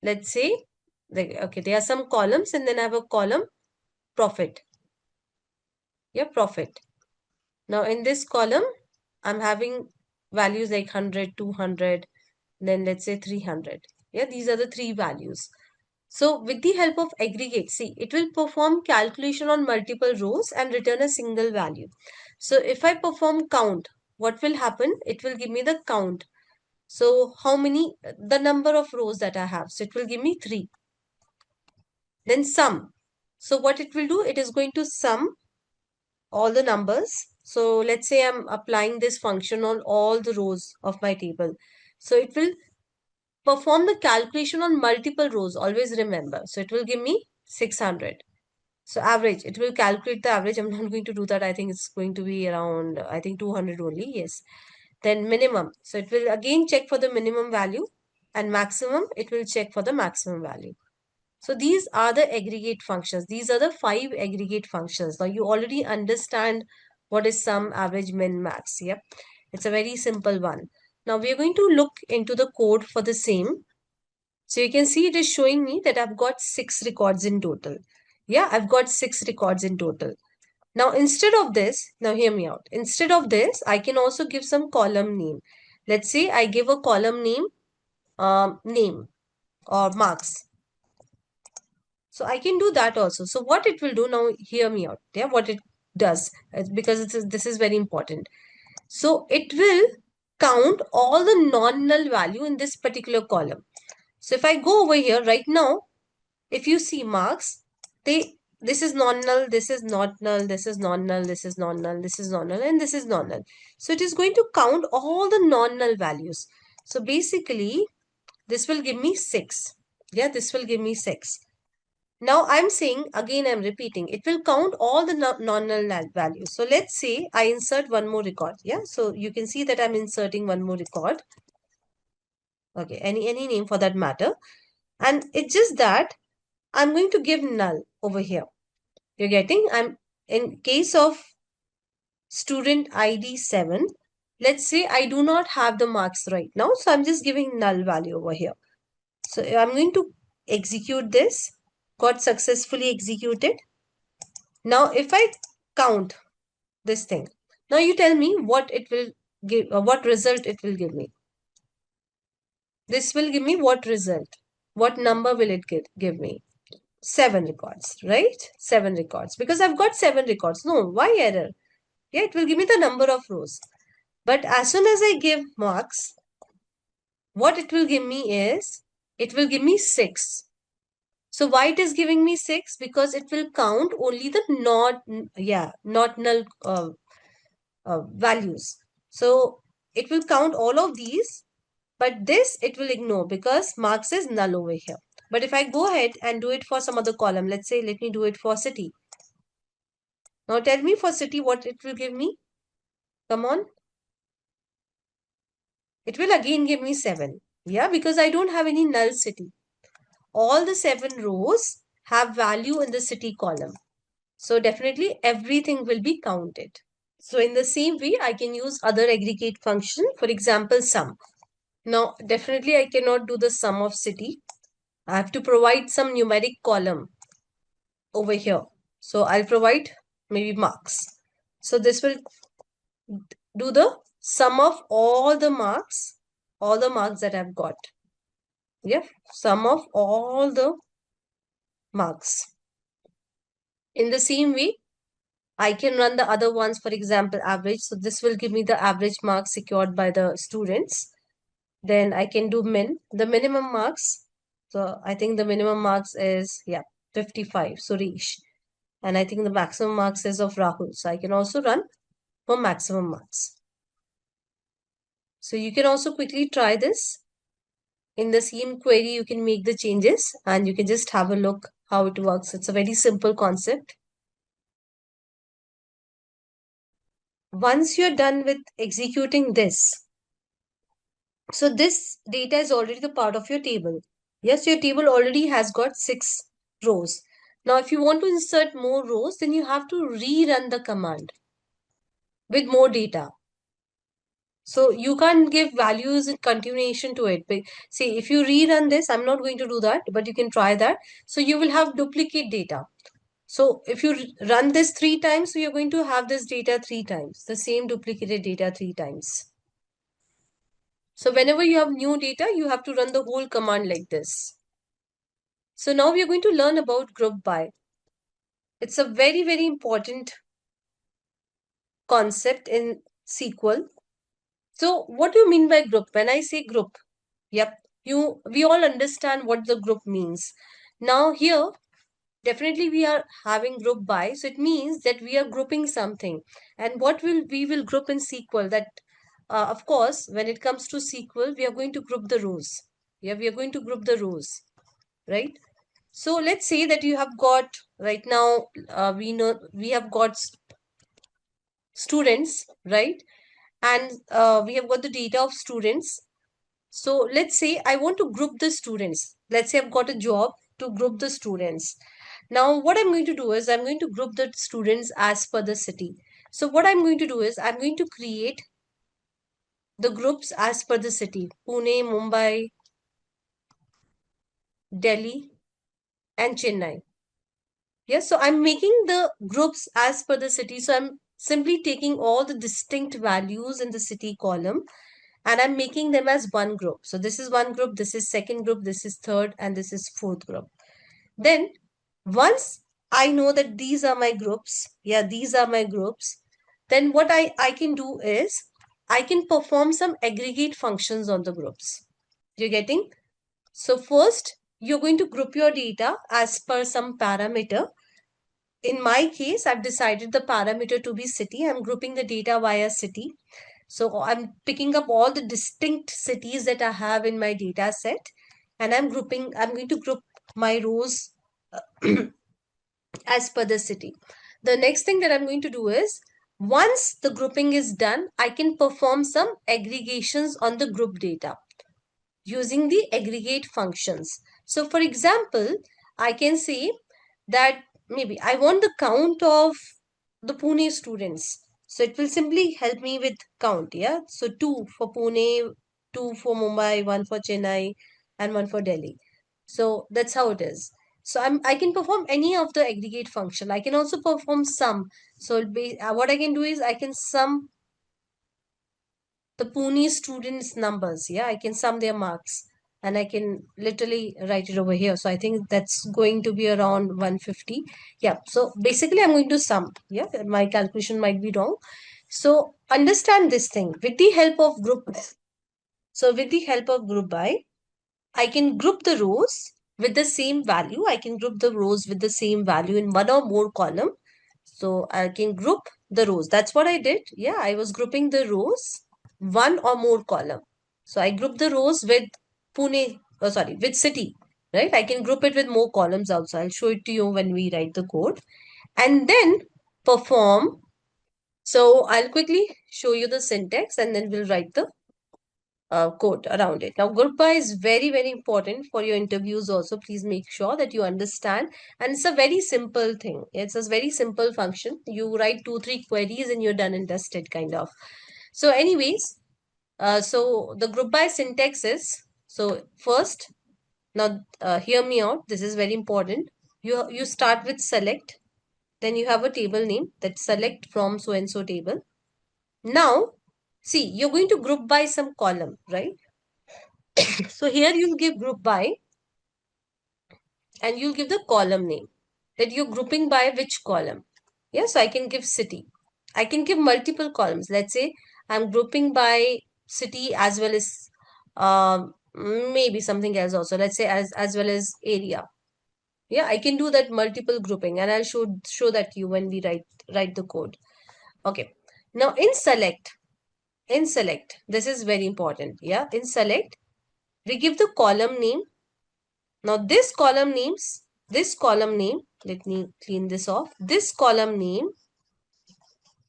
let's say, okay, there are some columns and then I have a column profit. Yeah, profit. Now in this column, I'm having values like 100, 200, then let's say 300. Yeah, these are the three values. So with the help of aggregate, see, it will perform calculation on multiple rows and return a single value. So if I perform count, what will happen? It will give me the count. So how many, the number of rows that I have. So it will give me 3. Then sum. So what it will do, it is going to sum all the numbers. So let's say I'm applying this function on all the rows of my table. So it will perform the calculation on multiple rows, always remember. So it will give me 600. So average, it will calculate the average. I'm not going to do that. I think it's going to be around, I think 200 only. Yes. Then minimum. So it will again check for the minimum value, and maximum, it will check for the maximum value. So these are the aggregate functions. These are the 5 aggregate functions. Now you already understand what is sum, average, min, max. Yep. It's a very simple one. Now we are going to look into the code for the same. So you can see it is showing me that I've got 6 records in total. Yeah, I've got 6 records in total. Now, instead of this, now hear me out. Instead of this, I can also give some column name. Let's say I give a column name, name or marks. So I can do that also. So what it will do now, hear me out. Yeah, what it does, because this is very important. So it will count all the non-null value in this particular column. So if I go over here right now, if you see marks, this is non-null, this is not null, this is non-null, this is non-null, this is non-null, and this is non-null. So it is going to count all the non-null values. So basically, this will give me 6. Yeah, this will give me 6. Now I'm saying, again, I'm repeating, it will count all the non-null values. So let's say I insert one more record. Yeah. So you can see that I'm inserting one more record. Okay. Any name for that matter. And it's just that I'm going to give null over here. You're getting? I'm in case of student ID 7. Let's say I do not have the marks right now. So I'm just giving null value over here. So I'm going to execute this. Got successfully executed. Now if I count this thing, now you tell me what it will give, what result it will give me. This will give me what result? What number will it give me? 7 records, right? 7 records. Because I've got 7 records. No, why error? Yeah, it will give me the number of rows. But as soon as I give marks, what it will give me is, it will give me 6. So why it is giving me 6? Because it will count only the not null values. So it will count all of these, but this it will ignore because marks is null over here. But if I go ahead and do it for some other column, let's say, let me do it for city. Now tell me for city what it will give me. Come on. It will again give me 7. Yeah, because I don't have any null city. All the 7 rows have value in the city column. So definitely everything will be counted. So in the same way, I can use other aggregate function, for example, sum. Now, definitely I cannot do the sum of city. I have to provide some numeric column over here. So I'll provide maybe marks. So this will do the sum of all the marks that I've got. Yeah, sum of all the marks. In the same way, I can run the other ones, for example, average. So this will give me the average marks secured by the students. Then I can do min, the minimum marks. So I think the minimum marks is, 55, Suresh. And I think the maximum marks is of Rahul. So I can also run for maximum marks. So you can also quickly try this. In the same query, you can make the changes and you can just have a look how it works. It's a very simple concept. Once you're done with executing this, so this data is already the part of your table. Yes, your table already has got 6 rows. Now, if you want to insert more rows, then you have to rerun the command with more data. So you can't give values in continuation to it. But see, if you rerun this, I'm not going to do that, but you can try that. So you will have duplicate data. So if you run this 3 times, so you're going to have this data 3 times, the same duplicated data 3 times. So whenever you have new data, you have to run the whole command like this. So now we are going to learn about group by. It's a very, very important concept in SQL. So what do you mean by group? When I say group, we all understand what the group means. Now here, definitely we are having group by. So it means that we are grouping something. And what we will group in SQL that, of course, when it comes to SQL, we are going to group the rows. Yeah, we are going to group the rows, right? So let's say that you have got right now, we know we have got students, right? And we have got the data of students. So let's say I want to group the students. Let's say I've got a job to group the students. Now what I'm going to do is I'm going to group the students as per the city. So what I'm going to do is I'm going to create the groups as per the city. Pune, Mumbai, Delhi, and Chennai. Yes, so I'm making the groups as per the city. So I'm simply taking all the distinct values in the city column and I'm making them as one group. So this is one group, this is second group, this is third, and this is fourth group. Then once I know that these are my groups, these are my groups, then what I can do is I can perform some aggregate functions on the groups. You're getting? So first, you're going to group your data as per some parameter. In my case, I've decided the parameter to be city. I'm grouping the data via city. So I'm picking up all the distinct cities that I have in my data set and I'm going to group my rows as per the city. The next thing that I'm going to do is, once the grouping is done, I can perform some aggregations on the group data using the aggregate functions. So for example, I can say that maybe I want the count of the Pune students. So it will simply help me with count, yeah? So 2 for Pune, 2 for Mumbai, 1 for Chennai, and 1 for Delhi. So that's how it is. So I can perform any of the aggregate function. I can also perform sum. So what I can do is I can sum the Pune students' numbers. Yeah, I can sum their marks and I can literally write it over here. So I think that's going to be around 150. Yeah, so basically I'm going to sum. Yeah, my calculation might be wrong. So understand this thing with the help of group. So with the help of group by, I can group the rows with the same value. I can group the rows with the same value in one or more column. So I can group the rows. That's what I did. Yeah, I was grouping the rows, one or more column. So I group the rows with Pune, with city, right? I can group it with more columns also. I'll show it to you when we write the code. And then perform. So I'll quickly show you the syntax and then we'll write the code around it. Now, group by is very, very important for your interviews also. Please make sure that you understand. And it's a very simple thing. It's a very simple function. You write 2, 3 queries and you're done and dusted kind of. So anyways, so the group by syntax is, so first, now hear me out. This is very important. You start with select. Then you have a table name that select from so and so table. Now, see, you're going to group by some column, right? So here you'll give group by and you'll give the column name that you're grouping by which column. Yes, I can give city. I can give multiple columns. Let's say I'm grouping by city as well as maybe something else also. Let's say as well as area. Yeah, I can do that multiple grouping and I'll show that to you when we write the code. Okay. Now in select, this is very important. Yeah, in select, we give the column name. Now this column name, let me clean this off. This column name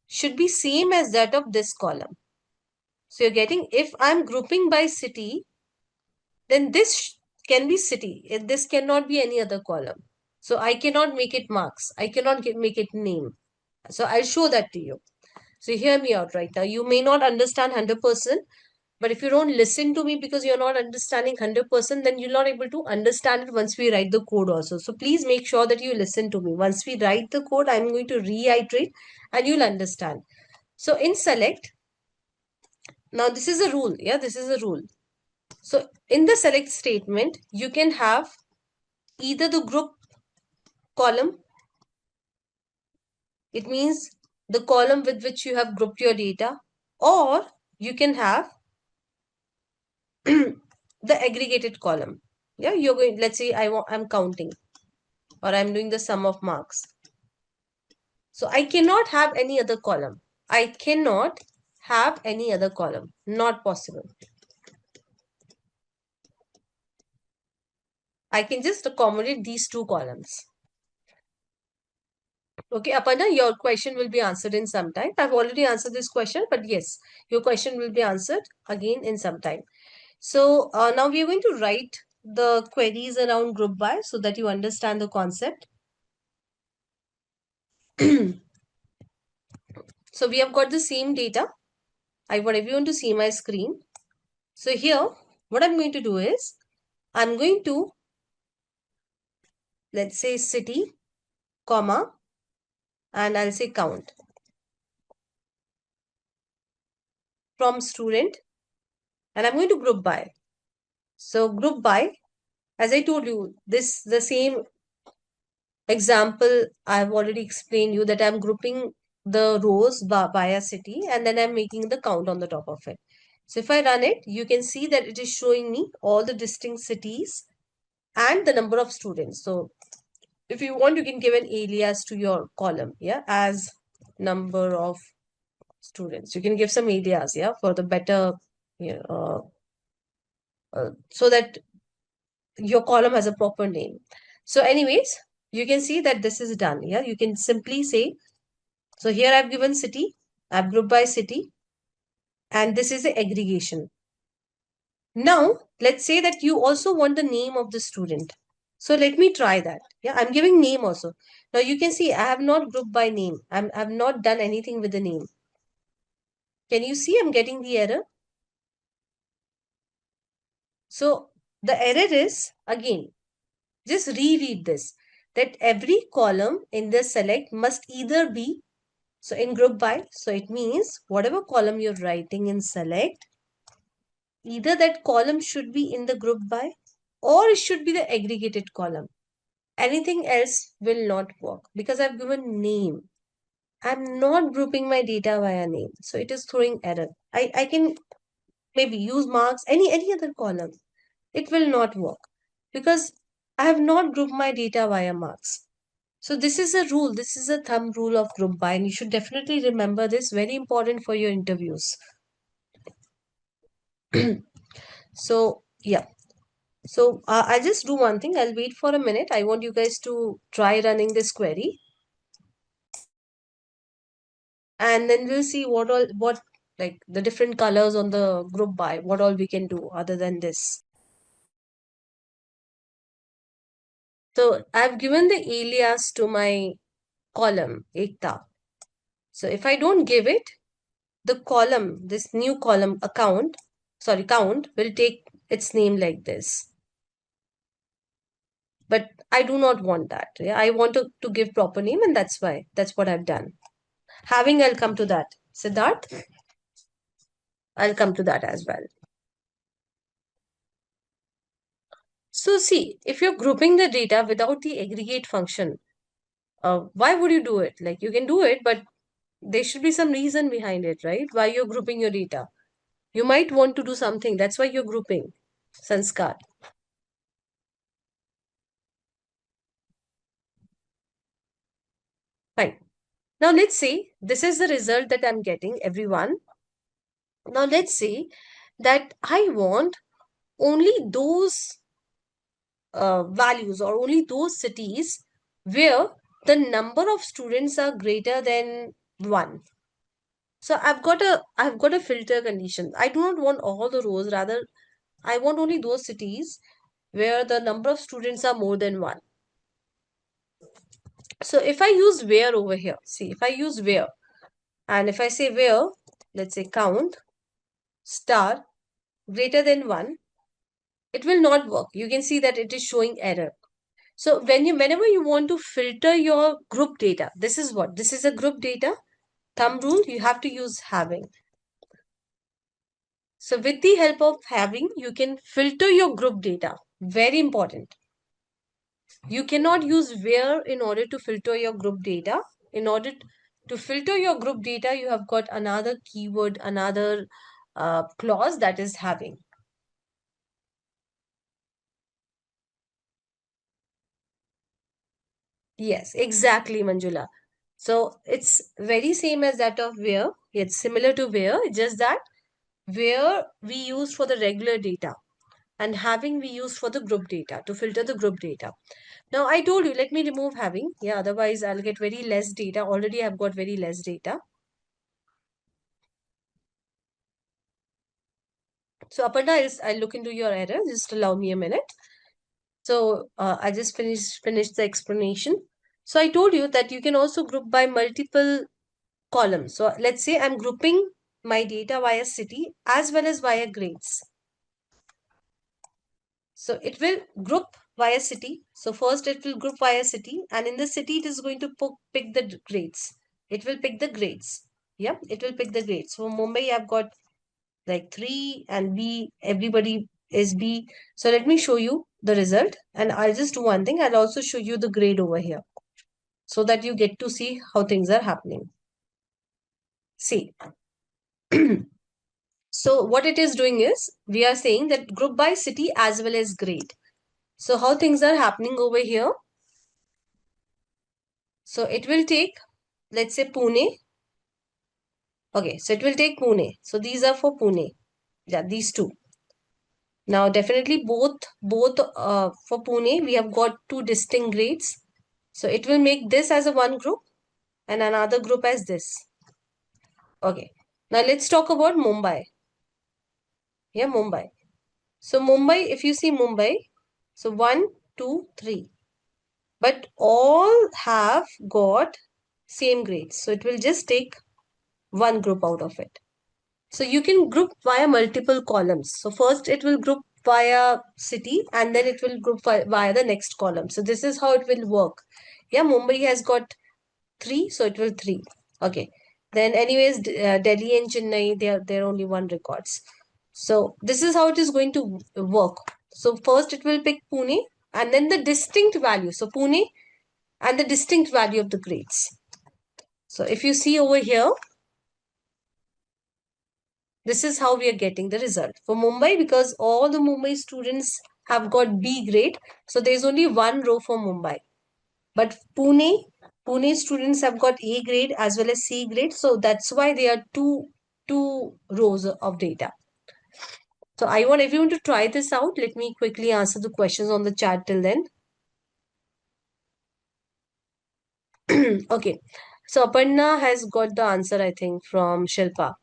should be same as that of this column. So you're getting, if I'm grouping by city, then this can be city. This cannot be any other column. So I cannot make it marks. I cannot make it name. So I'll show that to you. So hear me out right now. You may not understand 100%, but if you don't listen to me because you're not understanding 100%, then you're not able to understand it once we write the code also. So please make sure that you listen to me. Once we write the code, I'm going to reiterate and you'll understand. So in select, now this is a rule. Yeah, this is a rule. So in the select statement, you can have either the group column. It means the column with which you have grouped your data, or you can have the aggregated column. Yeah, you're going, let's say I'm counting or I'm doing the sum of marks. So I cannot have any other column. I cannot have any other column. Not possible. I can just accommodate these two columns. Okay, Aparna, your question will be answered in some time. I've already answered this question, but yes, your question will be answered again in some time. So now we are going to write the queries around group by so that you understand the concept. So we have got the same data. I want everyone to see my screen. So here, what I'm going to do is, I'm going to, let's say city, comma, and I'll say count from student, and I'm going to group by. So group by, as I told you, the same example I've already explained you that I'm grouping the rows by a city and then I'm making the count on the top of it. So if I run it, you can see that it is showing me all the distinct cities and the number of students. So if you want, you can give an alias to your column, yeah, as number of students. You can give some alias, yeah, for the better, so that your column has a proper name. So anyways, you can see that this is done. Yeah, you can simply say, so here I've given city, I've grouped by city, and this is the aggregation. Now, let's say that you also want the name of the student. So let me try that. Yeah, I'm giving name also. Now you can see I have not grouped by name. I've not done anything with the name. Can you see I'm getting the error? So the error is, again, just reread this, that every column in the select must either be, so in group by, so it means whatever column you're writing in select, either that column should be in the group by or it should be the aggregated column. Anything else will not work because I've given name. I'm not grouping my data via name. So it is throwing error. I can maybe use marks, any other column. It will not work because I have not grouped my data via marks. So this is a rule. This is a thumb rule of group by, and you should definitely remember this. Very important for your interviews. So yeah. So I'll just do one thing. I'll wait for a minute. I want you guys to try running this query, and then we'll see what like the different colors on the group by. What all we can do other than this. So I've given the alias to my column Ekta. So if I don't give it, the column, this new column count will take its name like this. But I do not want that. Yeah? I want to give proper name, and that's why. That's what I've done. Having, I'll come to that. Siddharth, I'll come to that as well. So see, if you're grouping the data without the aggregate function, why would you do it? Like you can do it, but there should be some reason behind it, right? Why you're grouping your data. You might want to do something. That's why you're grouping. Sanskar. Fine. Now let's see. This is the result that I'm getting, everyone. Now let's say that I want only those values or only those cities where the number of students are greater than 1. So I've got a filter condition. I do not want all the rows, rather I want only those cities where the number of students are more than 1. So if I use where over here, see, if I use where, and if I say where, let's say count star greater than 1, it will not work. You can see that it is showing error. So whenever you want to filter your group data, this is what? This is a group data. Thumb rule, you have to use having. So with the help of having, you can filter your group data. Very important. You cannot use where in order to filter your group data. In order to filter your group data, you have got another keyword, another clause, that is having. Yes, exactly, Manjula. So it's very same as that of where. It's similar to where, just that where we use for the regular data and having we use for the group data to filter the group data. Now I told you, let me remove having. Yeah, otherwise I'll get very less data. Already I've got very less data. So Aparna, I'll look into your error. Just allow me a minute. So I just finished the explanation. So I told you that you can also group by multiple columns. So let's say I'm grouping my data via city as well as via grades. So it will group via city. So first it will group via city, and in the city it is going to pick the grades. It will pick the grades. Yeah, it will pick the grades. So Mumbai, I've got like 3 and B, everybody is B. So let me show you the result, and I'll just do one thing. I'll also show you the grade over here so that you get to see how things are happening. See. So what it is doing is we are saying that group by city as well as grade. So how things are happening over here. So it will take, let's say Pune. Okay, so it will take Pune. So these are for Pune. Yeah, these two. Now definitely both for Pune we have got two distinct grades. So it will make this as a one group and another group as this. Okay. Now let's talk about Mumbai. Yeah, Mumbai. So Mumbai, if you see Mumbai, so 1, 2, 3. But all have got same grades. So it will just take one group out of it. So you can group via multiple columns. So first it will group via city and then it will group via the next column. So this is how it will work. Yeah, Mumbai has got 3, so it will 3. Okay. Then anyways, Delhi and Chennai, they're only one records. So this is how it is going to work. So first it will pick Pune and then the distinct value. So Pune and the distinct value of the grades. So if you see over here, this is how we are getting the result. For Mumbai, because all the Mumbai students have got B grade, so there is only one row for Mumbai. But Pune students have got A grade as well as C grade, so that's why there are two rows of data. So I want everyone to try this out. Let me quickly answer the questions on the chat till then. Okay. So Aparna has got the answer, I think, from Shilpa.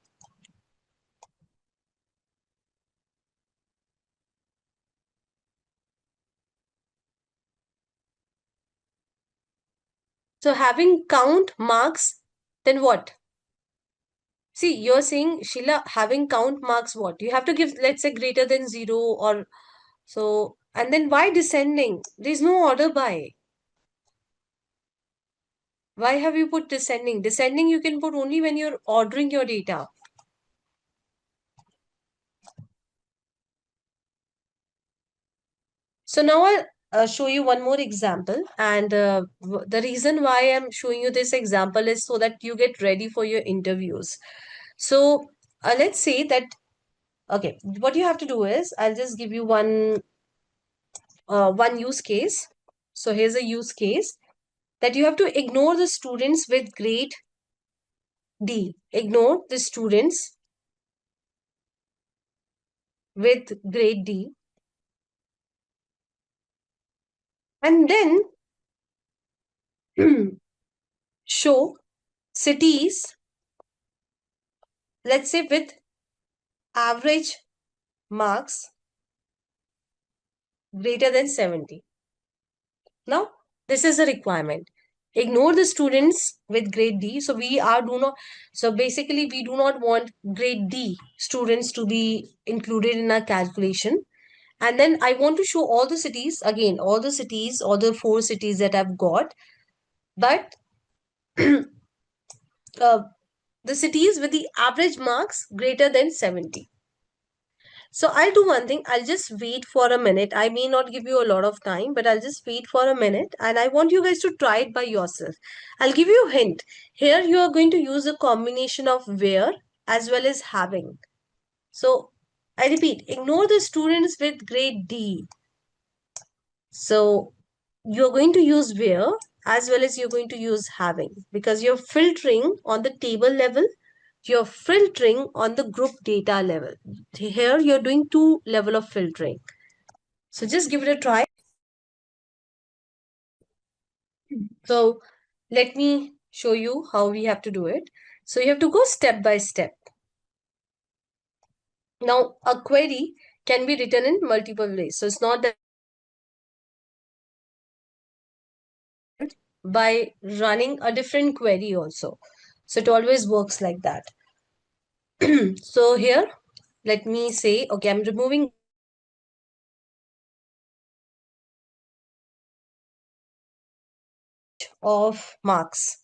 So having count marks, then what? See, you're saying, Sheila, having count marks what? You have to give, let's say, greater than 0 or so. And then why descending? There's no order by. Why have you put descending? Descending you can put only when you're ordering your data. So now I'll show you one more example. And the reason why I'm showing you this example is so that you get ready for your interviews. So let's say that, okay, what you have to do is, I'll just give you one use case. So here's a use case that you have to ignore the students with grade D. Ignore the students with grade D. And then show cities, let's say with average marks greater than 70. Now, this is a requirement. Ignore the students with grade D. So so basically we do not want grade D students to be included in our calculation. And then I want to show all the cities, again, all the 4 cities that I've got, but uh, the cities with the average marks greater than 70. So I'll do one thing. I'll just wait for a minute. I may not give you a lot of time, but I'll just wait for a minute and I want you guys to try it by yourself. I'll give you a hint. Here you are going to use a combination of where as well as having. So I repeat, ignore the students with grade D. So you're going to use where as well as you're going to use having, because you're filtering on the table level, you're filtering on the group data level. Here you're doing 2 level of filtering. So just give it a try. So let me show you how we have to do it. So you have to go step by step. Now a query can be written in multiple ways. So it's not that by running a different query also. So it always works like that. So here, let me say, okay, I'm removing of marks.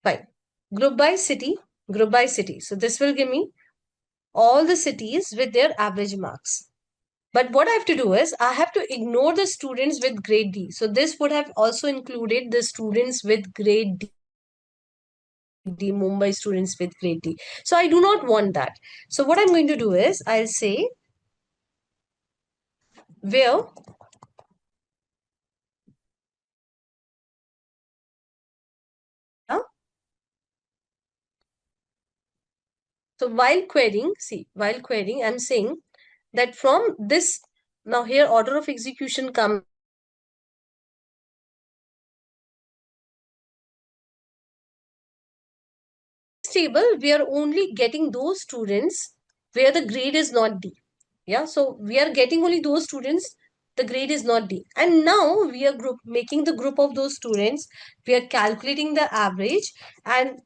Fine. Group by city, group by city. So this will give me all the cities with their average marks. But what I have to do is, I have to ignore the students with grade D. So this would have also included the students with grade D, Mumbai students with grade D. So I do not want that. So what I'm going to do is, I'll say where so while querying, I'm saying that from this Now here order of execution comes. Table, we are only getting those students where the grade is not D. Yeah, so we are getting only those students, the grade is not D. And now we are making the group of those students, we are calculating the average, and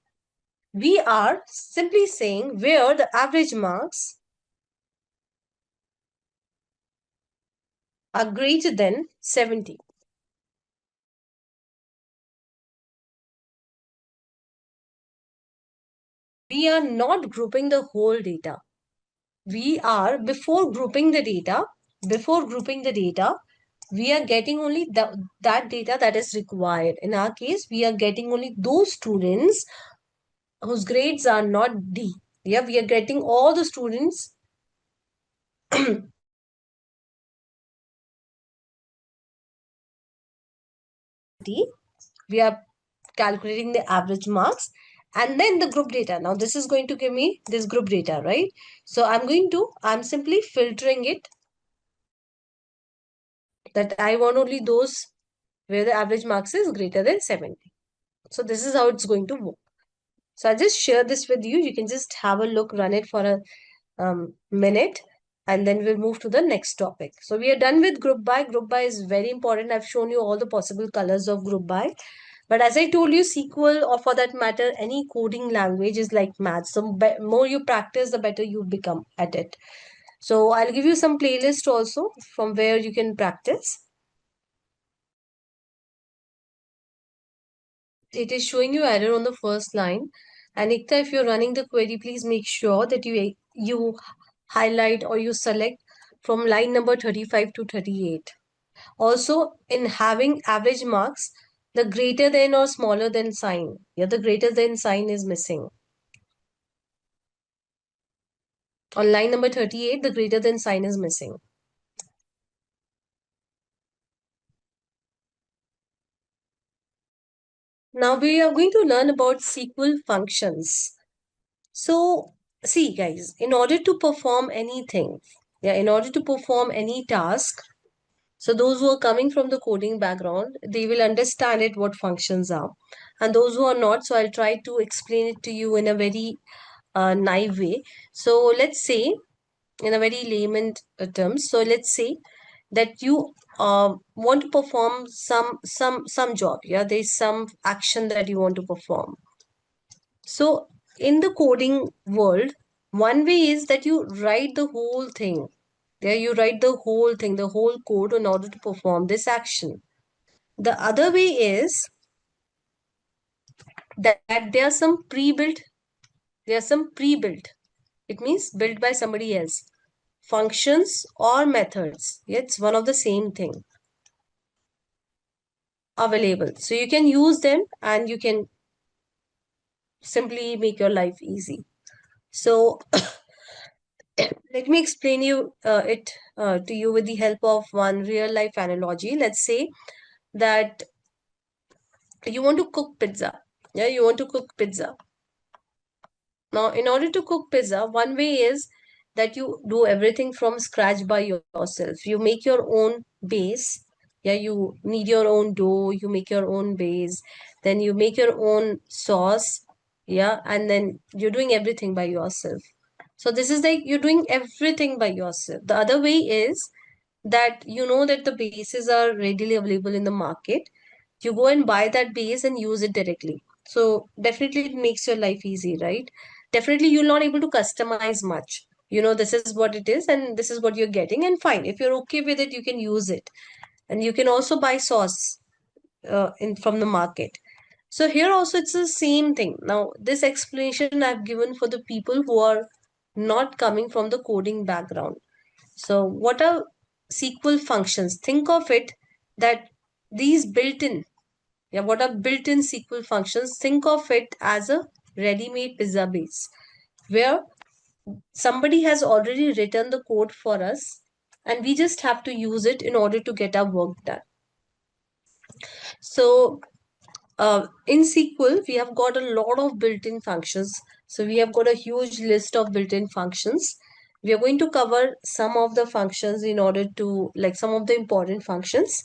we are simply saying where the average marks are greater than 70. We are not grouping the whole data. We are, before grouping the data, we are getting only that data that is required. In our case, we are getting only those students whose grades are not D. Yeah, we are getting all the students D. We are calculating the average marks and then the group data. Now this is going to give me this group data, right? So I'm simply filtering it, that I want only those where the average marks is greater than 70. So this is how it's going to work. So I just share this with you. You can just have a look, run it for a minute, and then we'll move to the next topic. So we are done with group by. Group by is very important. I've shown you all the possible colors of group by. But as I told you, SQL, or for that matter, any coding language is like maths. So more you practice, the better you become at it. So I'll give you some playlist also from where you can practice. It is showing you error on the first line. And Ikta, if you're running the query, please make sure that you highlight or you select from line number 35 to 38. Also, in having average marks, the greater than or smaller than sign. Yeah, the greater than sign is missing. On line number 38, the greater than sign is missing. Now we are going to learn about SQL functions. So, see guys, in order to perform anything, in order to perform any task, so those who are coming from the coding background, they will understand it what functions are. And those who are not, so I'll try to explain it to you in a very naive way. So let's say, in a very layman terms, so let's say that you want to perform some job. Yeah, there's some action that you want to perform. So in the coding world, one way is that you write the whole thing. There you write the whole thing, the whole code in order to perform this action. The other way is that there are some pre-built, it means built by somebody else, functions or methods. It's one of the same thing available. So you can use them and you can simply make your life easy. So let me explain it to you with the help of one real life analogy. Let's say that you want to cook pizza. Yeah, you want to cook pizza. Now, in order to cook pizza, one way is that you do everything from scratch by yourself. You make your own base. Yeah, you need your own dough, you make your own base, then you make your own sauce. Yeah, and then you're doing everything by yourself. So this is like you're doing everything by yourself. The other way is that you know that the bases are readily available in the market. You go and buy that base and use it directly. So definitely it makes your life easy, right? Definitely you're not able to customize much. You know, this is what it is and this is what you're getting, and fine. If you're okay with it, you can use it. And you can also buy sauce in from the market. So here also it's the same thing. Now, this explanation I've given for the people who are not coming from the coding background. So what are SQL functions? Think of it that these built-in, what are built-in SQL functions? Think of it as a ready-made pizza base where somebody has already written the code for us and we just have to use it in order to get our work done. So in SQL, we have got a lot of built-in functions. So we have got a huge list of built-in functions. We are going to cover some of the functions in order to, like, some of the important functions.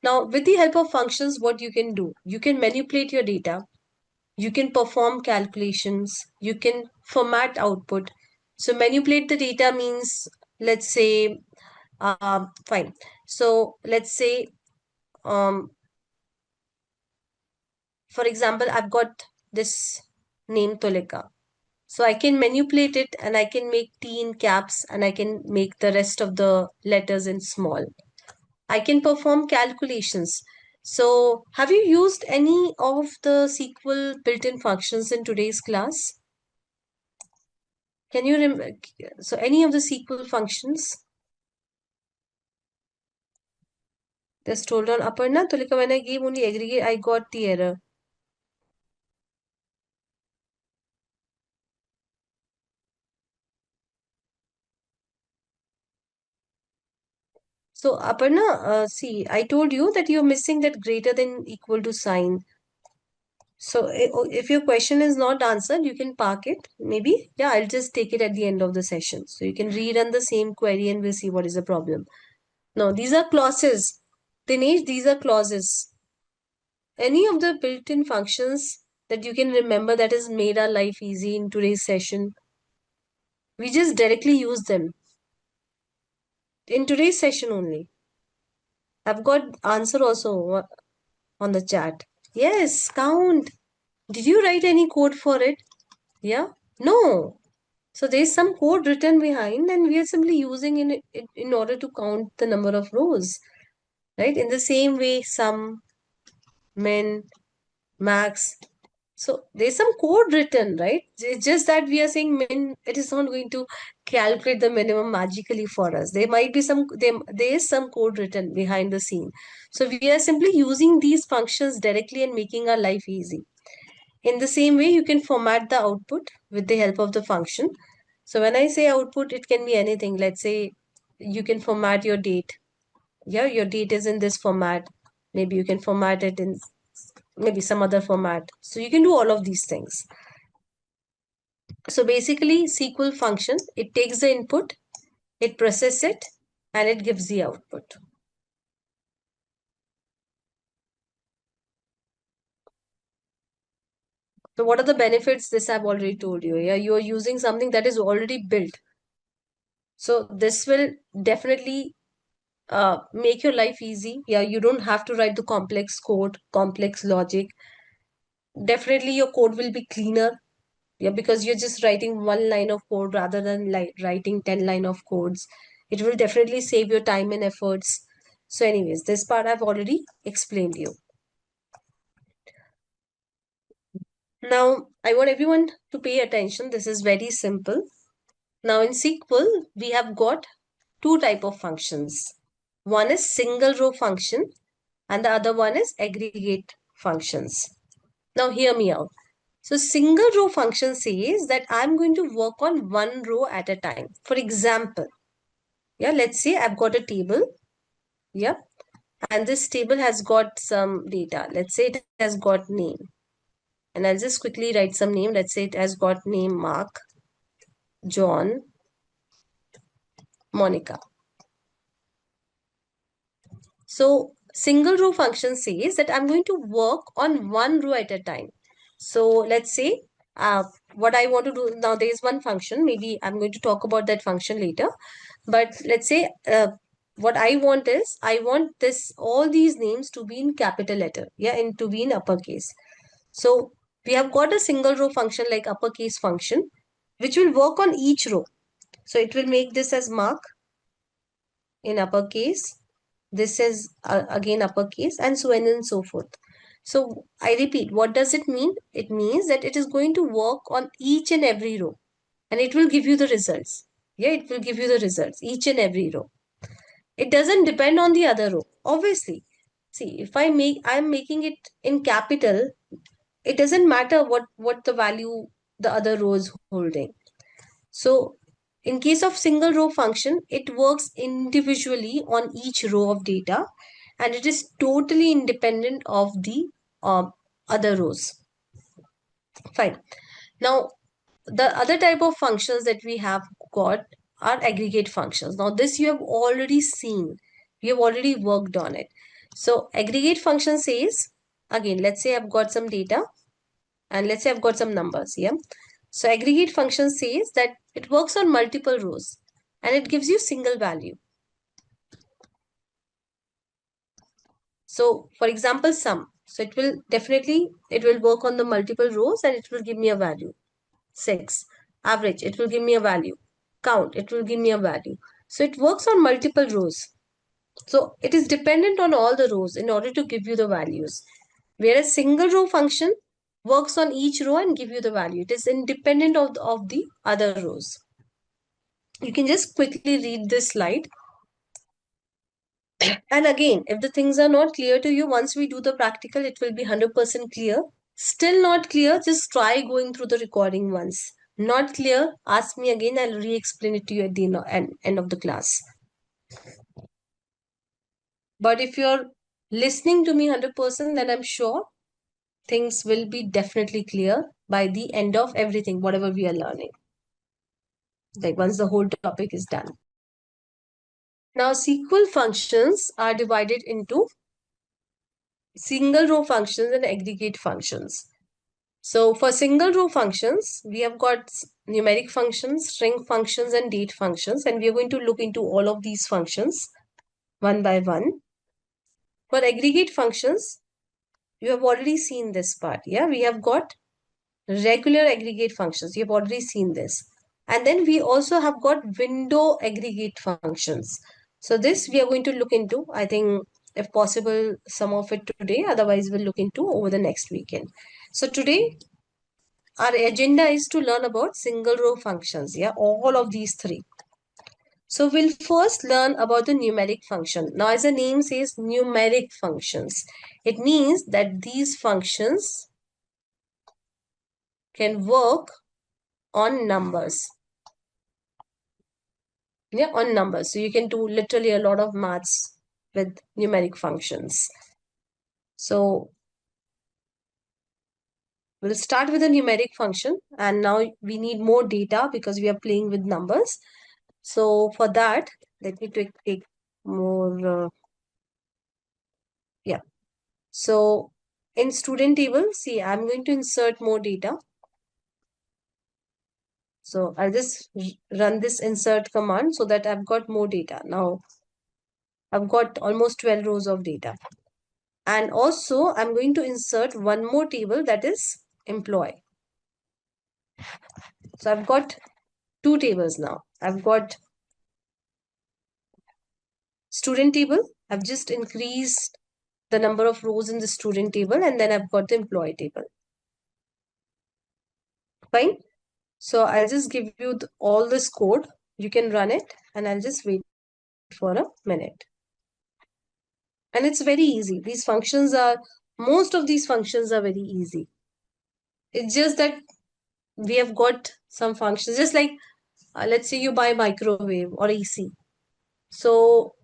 Now, with the help of functions, what you can do, you can manipulate your data, you can perform calculations, you can format output. So manipulate the data means, let's say, fine. So let's say, um, for example, I've got this name Tolika. So I can manipulate it and I can make T in caps and I can make the rest of the letters in small. I can perform calculations. So have you used any of the SQL built-in functions in today's class? Can you so any of the SQL functions? Just hold on, Aparna. Tulika, when I gave only aggregate, I got the error. So Aparna, see, I told you that you're missing that greater than equal to sign. So if your question is not answered, you can park it. Maybe, yeah, I'll just take it at the end of the session. So you can rerun the same query and we'll see what is the problem. No, these are clauses. Dinesh, these are clauses. Any of the built-in functions that you can remember that has made our life easy in today's session, we just directly use them in today's session only. I've got answer also on the chat. Yes, count. Did you write any code for it? Yeah? No. So there's some code written behind and we are simply using it in order to count the number of rows. Right? In the same way, sum, min, max. So there's some code written, right? It's just that we are saying min, it is not going to calculate the minimum magically for us. There might be there is some code written behind the scene. So we are simply using these functions directly and making our life easy. In the same way, you can format the output with the help of the function. So when I say output, it can be anything. Let's say you can format your date. Yeah, your date is in this format. Maybe you can format it in maybe some other format. So you can do all of these things. So basically, SQL function, it takes the input, it processes it, and it gives the output. So what are the benefits? This I've already told you. Yeah, you are using something that is already built. So this will definitely make your life easy. Yeah, you don't have to write the complex code, complex logic. Definitely your code will be cleaner. Yeah, because you're just writing one line of code rather than like writing 10 line of codes. It will definitely save your time and efforts. So anyways, this part I've already explained you. Now, I want everyone to pay attention. This is very simple. Now in SQL, we have got two type of functions. One is single row function and the other one is aggregate functions. Now hear me out. So single row function says that I'm going to work on one row at a time. For example, yeah, let's say I've got a table. Yeah. And this table has got some data. Let's say it has got name. And I'll just quickly write some name. Let's say it has got name Mark, John, Monica. So single row function says that I'm going to work on one row at a time. So let's say what I want to do now, there is one function. Maybe I'm going to talk about that function later. But let's say what I want is I want all these names to be in capital letter. Yeah, and to be in uppercase. So we have got a single row function like uppercase function, which will work on each row. So it will make this as Mark in uppercase. This is again uppercase and so on and so forth. So I repeat, what does it mean? It means that it is going to work on each and every row and it will give you the results. Yeah, it will give you the results, each and every row. It doesn't depend on the other row. Obviously, see, if I'm making it in capital, it doesn't matter what the value the other row is holding. So in case of single row function, it works individually on each row of data and it is totally independent of the other rows. Fine. Now, the other type of functions that we have got are aggregate functions. Now this you have already seen. We have already worked on it. So aggregate function says, again, let's say I've got some data and let's say I've got some numbers here. So aggregate function says that it works on multiple rows and it gives you single value. So for example, sum. So it will work on the multiple rows and it will give me a value. 6. Average, it will give me a value. Count, it will give me a value. So it works on multiple rows. So it is dependent on all the rows in order to give you the values. Whereas single row function works on each row and give you the value. It is independent of the other rows. You can just quickly read this slide. And again, if the things are not clear to you, once we do the practical, it will be 100% clear. Still not clear, just try going through the recording once. Not clear, ask me again, I'll re-explain it to you at the end of the class. But if you're listening to me 100%, then I'm sure things will be definitely clear by the end of everything, whatever we are learning. Like once the whole topic is done. Now, SQL functions are divided into single row functions and aggregate functions. So for single row functions, we have got numeric functions, string functions, and date functions. And we are going to look into all of these functions one by one. For aggregate functions, you have already seen this part. Yeah, we have got regular aggregate functions. You have already seen this. And then we also have got window aggregate functions. So this we are going to look into, I think, if possible, some of it today. Otherwise, we'll look into over the next weekend. So today, our agenda is to learn about single row functions. Yeah, all of these three. So we'll first learn about the numeric function. Now, as the name says, numeric functions. It means that these functions can work on numbers. Yeah, on numbers. So you can do literally a lot of maths with numeric functions. So we'll start with a numeric function, and now we need more data because we are playing with numbers. So for that, let me take more. Yeah. So in student table, see, I'm going to insert more data. So I'll just run this insert command so that I've got more data. Now I've got almost 12 rows of data. And also I'm going to insert one more table, that is employee. So I've got two tables now. I've got student table. I've just increased the number of rows in the student table, and then I've got the employee table. Fine. So I'll just give you all this code. You can run it, and I'll just wait for a minute. And it's very easy. Most of these functions are very easy. It's just that we have got some functions, just like let's say you buy microwave or AC. So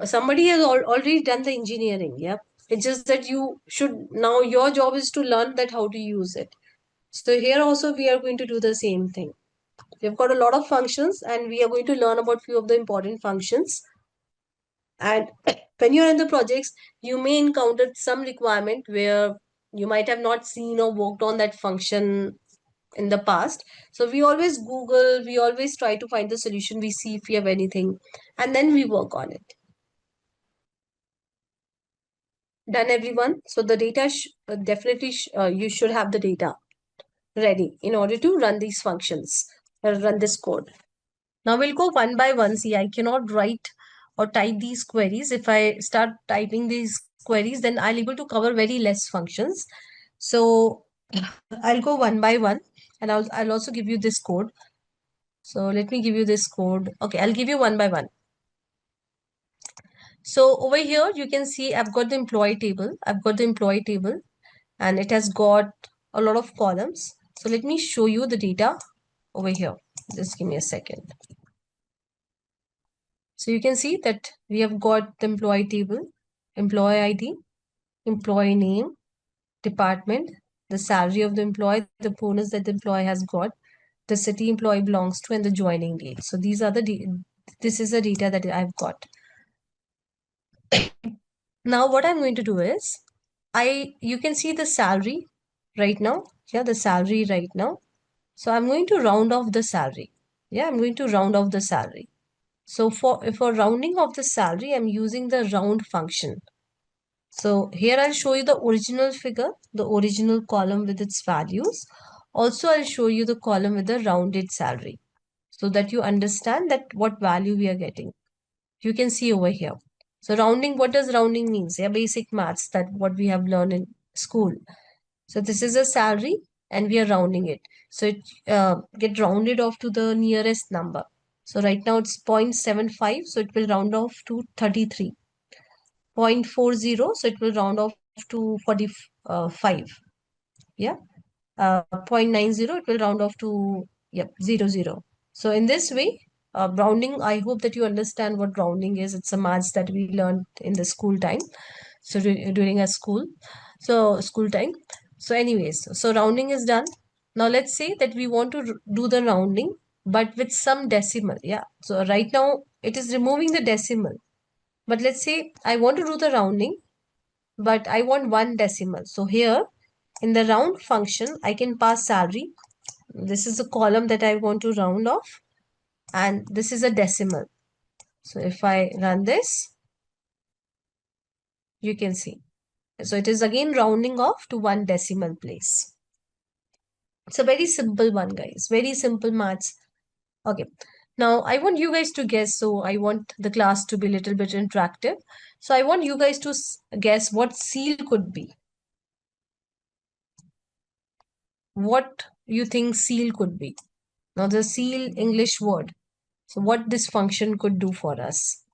somebody has already done the engineering. Yeah. It's just that now your job is to learn that how to use it. So here also we are going to do the same thing. We've got a lot of functions and we are going to learn about few of the important functions. And when you're in the projects, you may encounter some requirement where you might have not seen or worked on that function in the past. So we always Google, we always try to find the solution, we see if we have anything, and then we work on it. Done, everyone? So the data, definitely you should have the data ready in order to run these functions, run this code. Now we'll go one by one. See, I cannot write or type these queries. If I start typing these queries, then I'll able to cover very less functions. So I'll go one by one, and I'll also give you this code. So let me give you this code. Okay, I'll give you one by one. So over here, you can see I've got the employee table. I've got the employee table, and it has got a lot of columns. So let me show you the data over here. Just give me a second. So you can see that we have got the employee table, employee ID, employee name, department, the salary of the employee, the bonus that the employee has got, the city employee belongs to, and the joining date. So these are this is the data that I've got. Now what I'm going to do is, you can see the salary right now. Yeah, the salary right now. So I'm going to round off the salary. Yeah, I'm going to round off the salary. So for rounding off the salary, I'm using the round function. So here I'll show you the original figure, the original column with its values. Also, I'll show you the column with the rounded salary so that you understand that what value we are getting. You can see over here. So rounding, what does rounding means? Yeah, basic maths, that what we have learned in school. So this is a salary and we are rounding it. So it get rounded off to the nearest number. So right now it's 0.75. So it will round off to 33. 0.40. So it will round off to 45. Yeah. 0.90. It will round off to, yep, 00. So in this way, rounding, I hope that you understand what rounding is. It's a maths that we learned in the school time. So during a school time. So anyways, so rounding is done. Now let's say that we want to do the rounding, but with some decimal. Yeah. So right now it is removing the decimal. But let's say I want to do the rounding, but I want one decimal. So here in the round function, I can pass salary. This is the column that I want to round off, and this is a decimal. So if I run this, you can see. So it is again rounding off to one decimal place. It's a very simple one, guys. Very simple maths. Okay. Now I want you guys to guess. So I want the class to be a little bit interactive. So I want you guys to guess what seal could be. What you think seal could be. Now the seal English word. So what this function could do for us.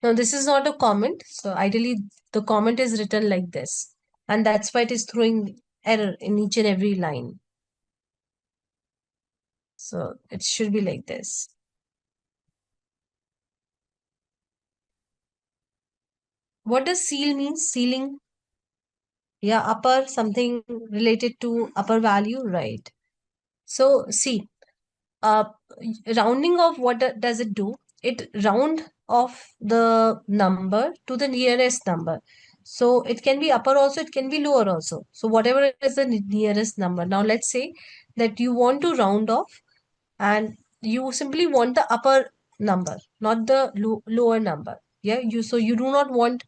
Now this is not a comment. So ideally the comment is written like this. And that's why it is throwing error in each and every line. So it should be like this. What does seal mean? Sealing? Yeah, upper, something related to upper value, right? So see, uh, rounding off, what does it do? It round off the number to the nearest number. So it can be upper also, it can be lower also. So whatever is the nearest number. Now let's say that you want to round off and you simply want the upper number, not the lower number. Yeah, so you do not want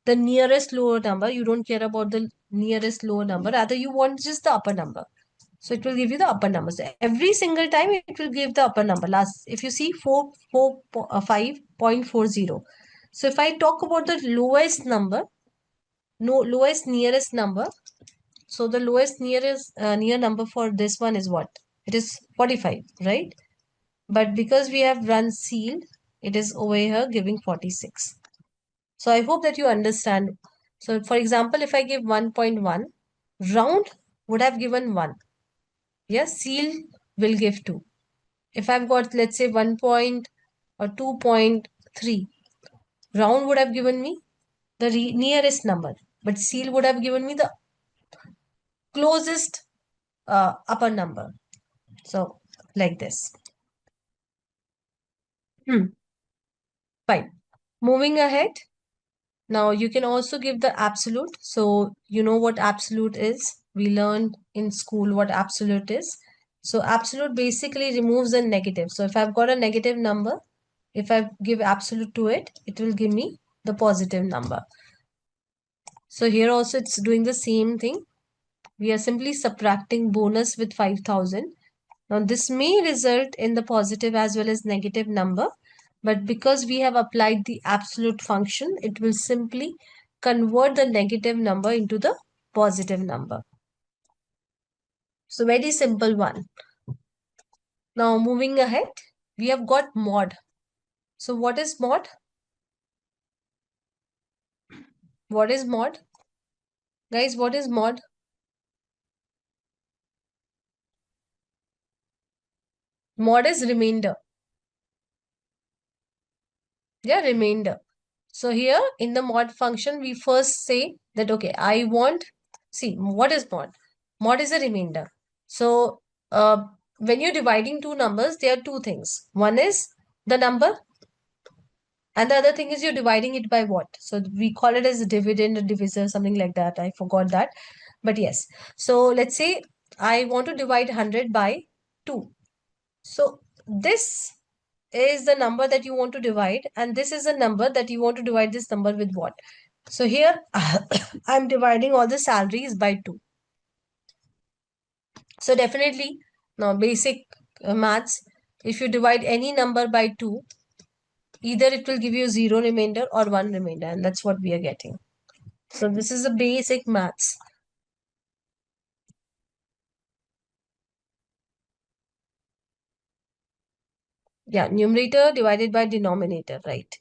the nearest lower number. You don't care about the nearest lower number. Rather, you want just the upper number. So it will give you the upper number. So every single time it will give the upper number. Last, if you see 5.40. So if I talk about the lowest number, lowest nearest number. So the lowest nearest near number for this one is what? It is 45, right? But because we have run seal, it is over here giving 46. So I hope that you understand. So for example, if I give 1.1, round would have given 1. Yes, seal will give 2. If I've got, let's say, 1 point or 2.3, round would have given me the nearest number, but seal would have given me the closest upper number. So like this. Fine. Moving ahead. Now you can also give the absolute. So you know what absolute is. We learned in school what absolute is. So absolute basically removes the negative. So if I've got a negative number, if I give absolute to it, it will give me the positive number. So here also it's doing the same thing. We are simply subtracting bonus with 5,000. Now this may result in the positive as well as negative number, but because we have applied the absolute function, it will simply convert the negative number into the positive number. So very simple one. Now moving ahead, we have got mod. So what is mod? What is mod? Guys, what is mod? Mod is remainder. Yeah, remainder. So here in the mod function, we first say that, okay, I want, see, what is mod? Mod is a remainder. So when you're dividing two numbers, there are two things. One is the number, and the other thing is you're dividing it by what? So we call it as a dividend, a divisor, something like that. I forgot that. But yes. So let's say I want to divide 100 by 2. So this is the number that you want to divide, and this is the number that you want to divide this number with what? So here I'm dividing all the salaries by 2. So definitely, now basic maths, if you divide any number by 2, either it will give you 0 remainder or 1 remainder, and that's what we are getting. So this is the basic maths. Yeah, numerator divided by denominator, right?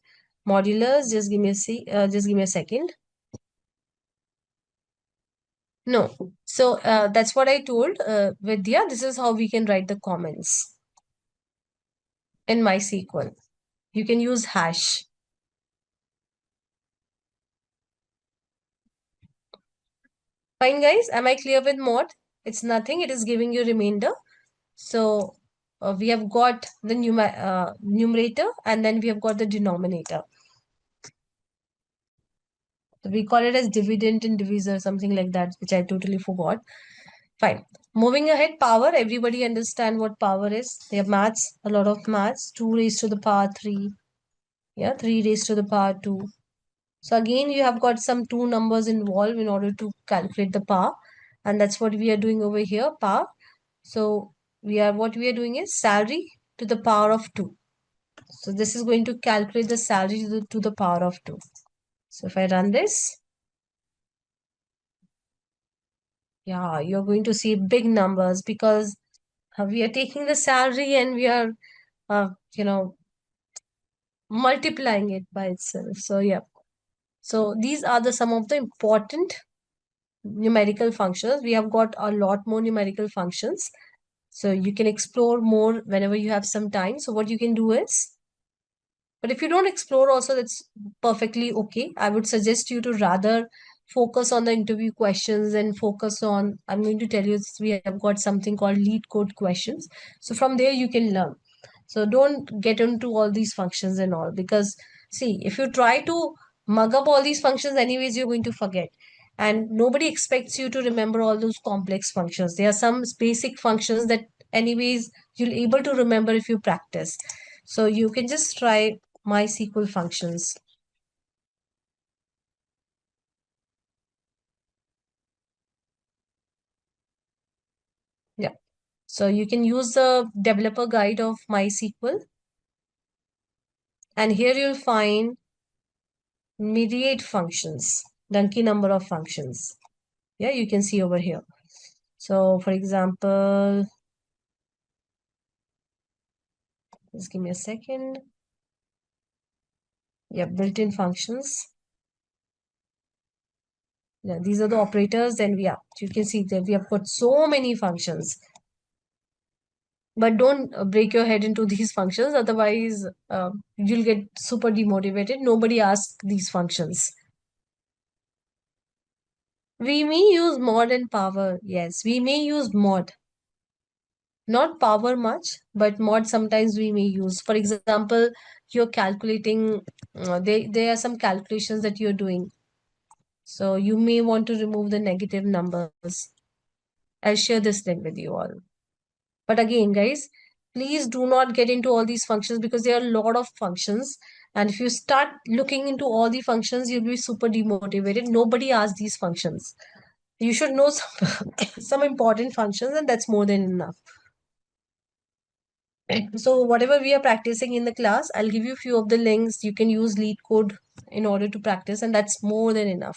Modulus, just give me a second. No. So that's what I told Vidya. This is how we can write the comments in MySQL. You can use hash. Fine, guys. Am I clear with mod? It's nothing. It is giving you remainder. So we have got the numerator, and then we have got the denominator. So we call it as dividend and divisor, something like that, which I totally forgot. Fine. Moving ahead, power. Everybody understand what power is. They have maths, a lot of maths. 2 raised to the power 3. Yeah, 3 raised to the power 2. So again, you have got some two numbers involved in order to calculate the power. And that's what we are doing over here, power. So what we are doing is salary to the power of 2. So this is going to calculate the salary to the power of 2. So if I run this, yeah, you're going to see big numbers because we are taking the salary and we are, you know, multiplying it by itself. So yeah. So these are the some of the important numerical functions. We have got a lot more numerical functions. So you can explore more whenever you have some time. So what you can do is, but if you don't explore also, that's perfectly okay. I would suggest you to rather focus on the interview questions and focus on, I'm going to tell you, we have got something called lead code questions. So from there you can learn. So don't get into all these functions and all, because see, if you try to mug up all these functions, anyways, you're going to forget. And nobody expects you to remember all those complex functions. There are some basic functions that anyways you'll able to remember if you practice. So you can just try MySQL functions. Yeah. So you can use the developer guide of MySQL. And here you'll find myriad functions, donkey number of functions. Yeah, you can see over here. So for example, just give me a second. Yeah, built-in functions. Yeah, these are the operators. Then you can see that we have got so many functions. But don't break your head into these functions. Otherwise, you'll get super demotivated. Nobody asks these functions. We may use mod and power. Yes, we may use mod. Not power much, but mod sometimes we may use. For example, you're calculating, there are some calculations that you're doing. So you may want to remove the negative numbers. I'll share this link with you all. But again, guys, please do not get into all these functions because there are a lot of functions. And if you start looking into all the functions, you'll be super demotivated. Nobody asks these functions. You should know some important functions, and that's more than enough. So whatever we are practicing in the class, I'll give you a few of the links. You can use lead code in order to practice, and that's more than enough.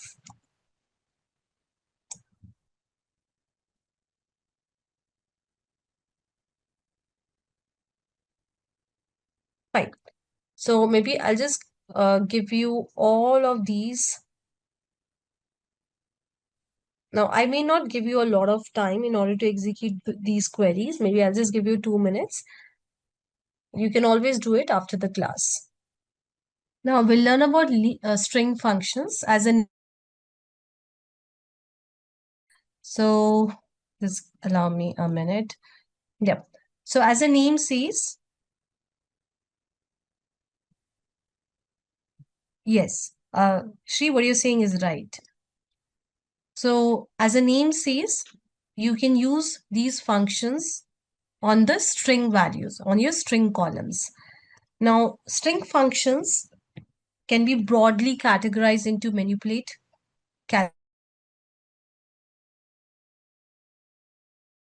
Fine. So maybe I'll just give you all of these. Now, I may not give you a lot of time in order to execute these queries. Maybe I'll just give you 2 minutes. You can always do it after the class. Now, we'll learn about string functions as an. So, just allow me a minute. Yep. So as the name says, yes, Shri, what you're saying is right. So as the name says, you can use these functions on the string values, on your string columns. Now, string functions can be broadly categorized into manipulate.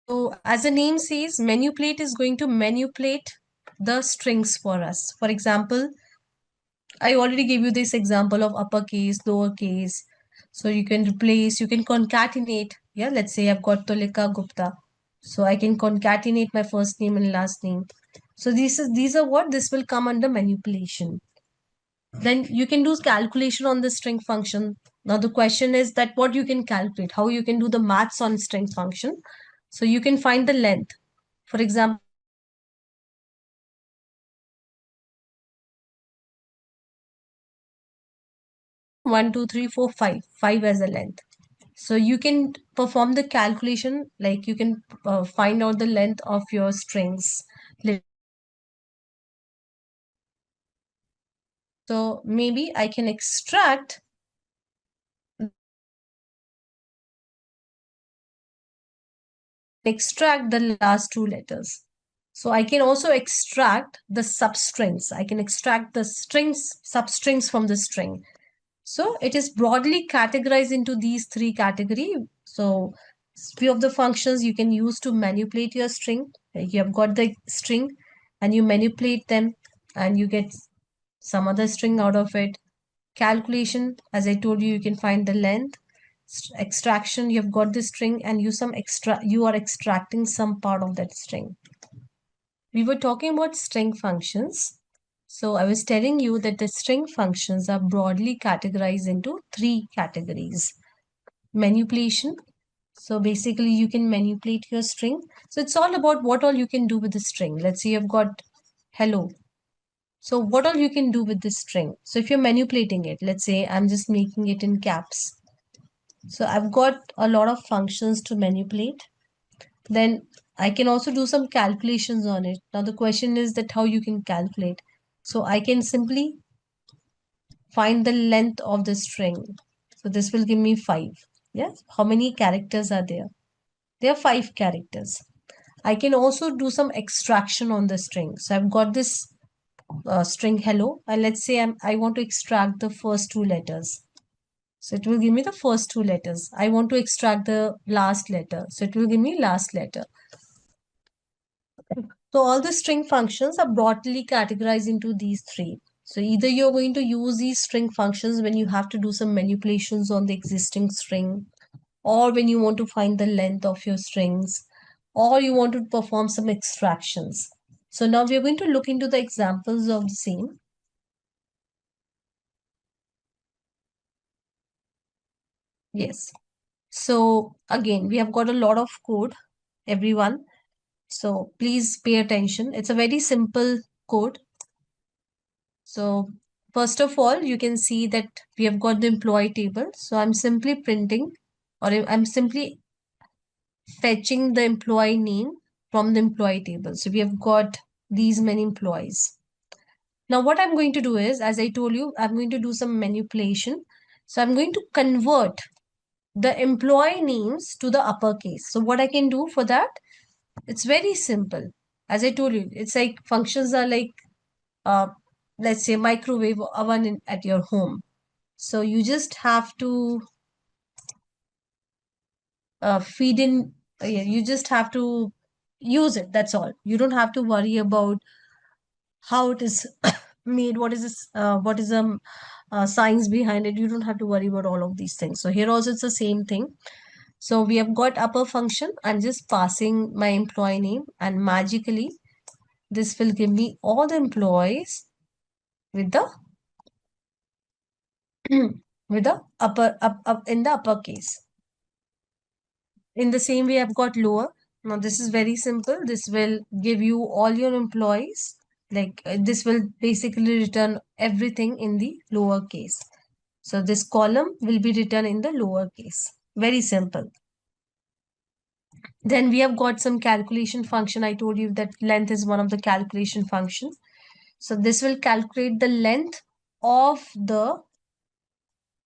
So as the name says, manipulate is going to manipulate the strings for us. For example, I already gave you this example of uppercase, lowercase. So you can replace, you can concatenate. Yeah, let's say I've got Tolika Gupta. So I can concatenate my first name and last name. So these are what this will come under manipulation. Then you can do calculation on the string function. Now the question is that what you can calculate, how you can do the maths on string function. So you can find the length. For example, 1, 2, 3, 4, 5. 5 as a length. So you can perform the calculation, like you can find out the length of your strings. So maybe I can extract the last two letters. So I can also extract the substrings. I can extract the strings, substrings from the string. So it is broadly categorized into these three categories. So few of the functions you can use to manipulate your string. You have got the string and you manipulate them and you get some other string out of it. Calculation, as I told you, you can find the length. Extraction, you have got the string and you are extracting some part of that string. We were talking about string functions. So I was telling you that the string functions are broadly categorized into three categories. Manipulation. So basically you can manipulate your string. So it's all about what all you can do with the string. Let's say you've got hello. So what all you can do with this string? So if you're manipulating it, let's say I'm just making it in caps. So I've got a lot of functions to manipulate. Then I can also do some calculations on it. Now the question is that how you can calculate. So I can simply find the length of the string. So this will give me 5. Yes. How many characters are there? There are 5 characters. I can also do some extraction on the string. So I've got this string hello, and let's say I want to extract the first two letters. So it will give me the first two letters. I want to extract the last letter. So it will give me last letter. So all the string functions are broadly categorized into these three. So either you're going to use these string functions when you have to do some manipulations on the existing string, or when you want to find the length of your strings, or you want to perform some extractions. So now we're going to look into the examples of the same. Yes. So again, we have got a lot of code, everyone. So please pay attention. It's a very simple code. So first of all, you can see that we have got the employee table. So I'm simply printing, or I'm simply fetching the employee name from the employee table. So we have got these many employees. Now what I'm going to do is, as I told you, I'm going to do some manipulation. So I'm going to convert the employee names to the uppercase. So what I can do for that, it's very simple. As I told you, it's like functions are like, uh, let's say microwave oven at your home. So you just have to feed in, yeah, you just have to use it. That's all. You don't have to worry about how it is made, what is this, what is the science behind it. You don't have to worry about all of these things. So here also it's the same thing. So we have got upper function. I'm just passing my employee name and magically this will give me all the employees with the with the up in the uppercase. In the same way, I've got lower. Now this is very simple. This will give you all your employees. Like this will basically return everything in the lower case. So this column will be written in the lower case. Very simple. Then we have got some calculation function. I told you that length is one of the calculation functions. So this will calculate the length of the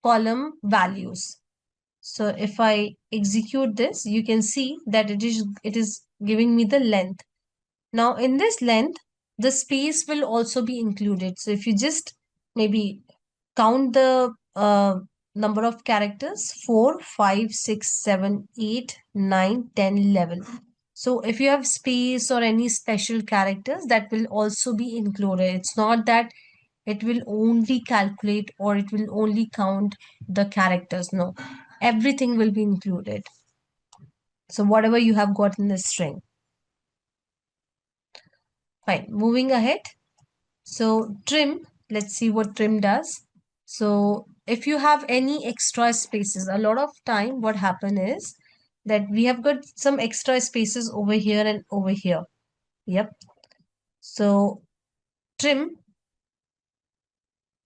column values. So if I execute this, you can see that it is giving me the length. Now in this length, the space will also be included. So if you just maybe count the number of characters, 4, 5, 6, 7, 8, 9, 10, 11. So if you have space or any special characters, that will also be included. It's not that it will only calculate or it will only count the characters. No, everything will be included. So whatever you have got in the string. Fine, moving ahead. So trim, let's see what trim does. So if you have any extra spaces, a lot of time what happen is that we have got some extra spaces over here and over here. Yep. So trim,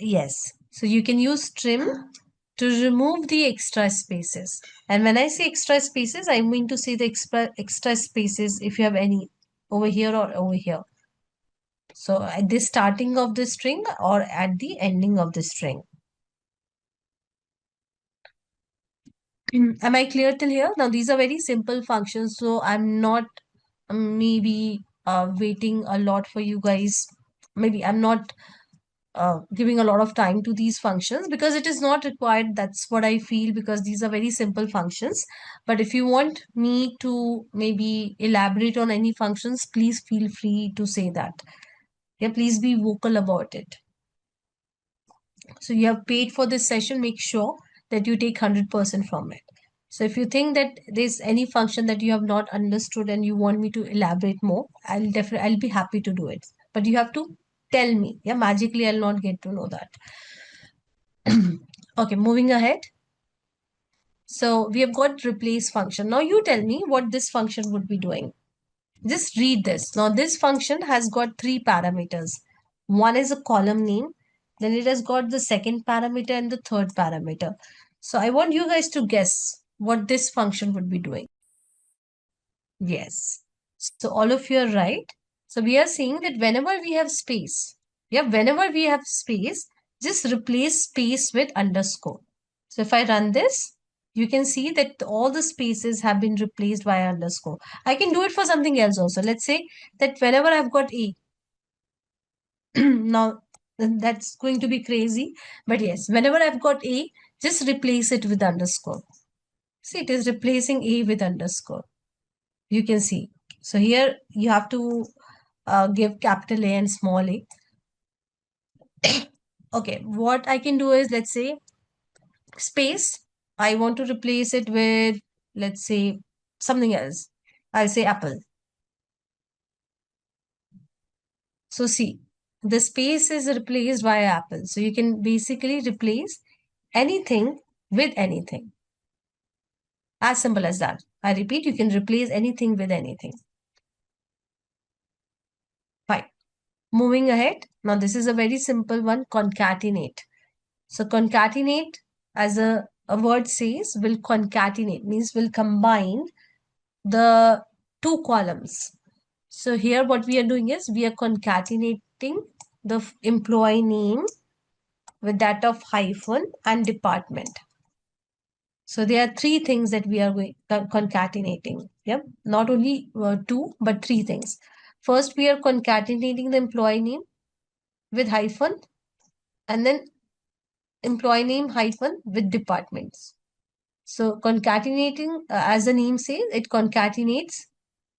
yes. So you can use trim to remove the extra spaces. And when I say extra spaces, I mean to say the extra spaces if you have any over here or over here. So at the starting of the string or at the ending of the string. Am I clear till here? Now these are very simple functions, so I'm not maybe waiting a lot for you guys. Maybe I'm not giving a lot of time to these functions because it is not required. That's what I feel, because these are very simple functions. But if you want me to maybe elaborate on any functions, please feel free to say that. Yeah, please be vocal about it. So you have paid for this session, make sure that you take 100% from it. So if you think that there's any function that you have not understood and you want me to elaborate more, I'll be happy to do it. But you have to tell me. Yeah, magically I'll not get to know that. Okay, moving ahead. So we have got replace function. Now you tell me what this function would be doing. Just read this. Now this function has got three parameters. One is a column name, then it has got the second parameter and the third parameter. So I want you guys to guess what this function would be doing. Yes. So all of you are right. So we are saying that whenever we have space, whenever we have space, just replace space with underscore. So if I run this, you can see that all the spaces have been replaced by underscore. I can do it for something else also. Let's say that whenever I've got A, now that's going to be crazy, but yes, whenever I've got A, just replace it with underscore. See, it is replacing A with underscore. You can see. So here you have to give capital A and small a. Okay, what I can do is, let's say, space. I want to replace it with, let's say, something else. I'll say apple. So see, the space is replaced by apple. So you can basically replace anything with anything. As simple as that. I repeat, you can replace anything with anything. Fine. Moving ahead. Now this is a very simple one, concatenate. So concatenate, as a word says, will concatenate, means will combine the two columns. So here what we are doing is we are concatenating the employee name with that of hyphen and department. So there are three things that we are concatenating. Yep, not only two, but three things. First, we are concatenating the employee name with hyphen, and then employee name hyphen with departments. So concatenating, as the name says, it concatenates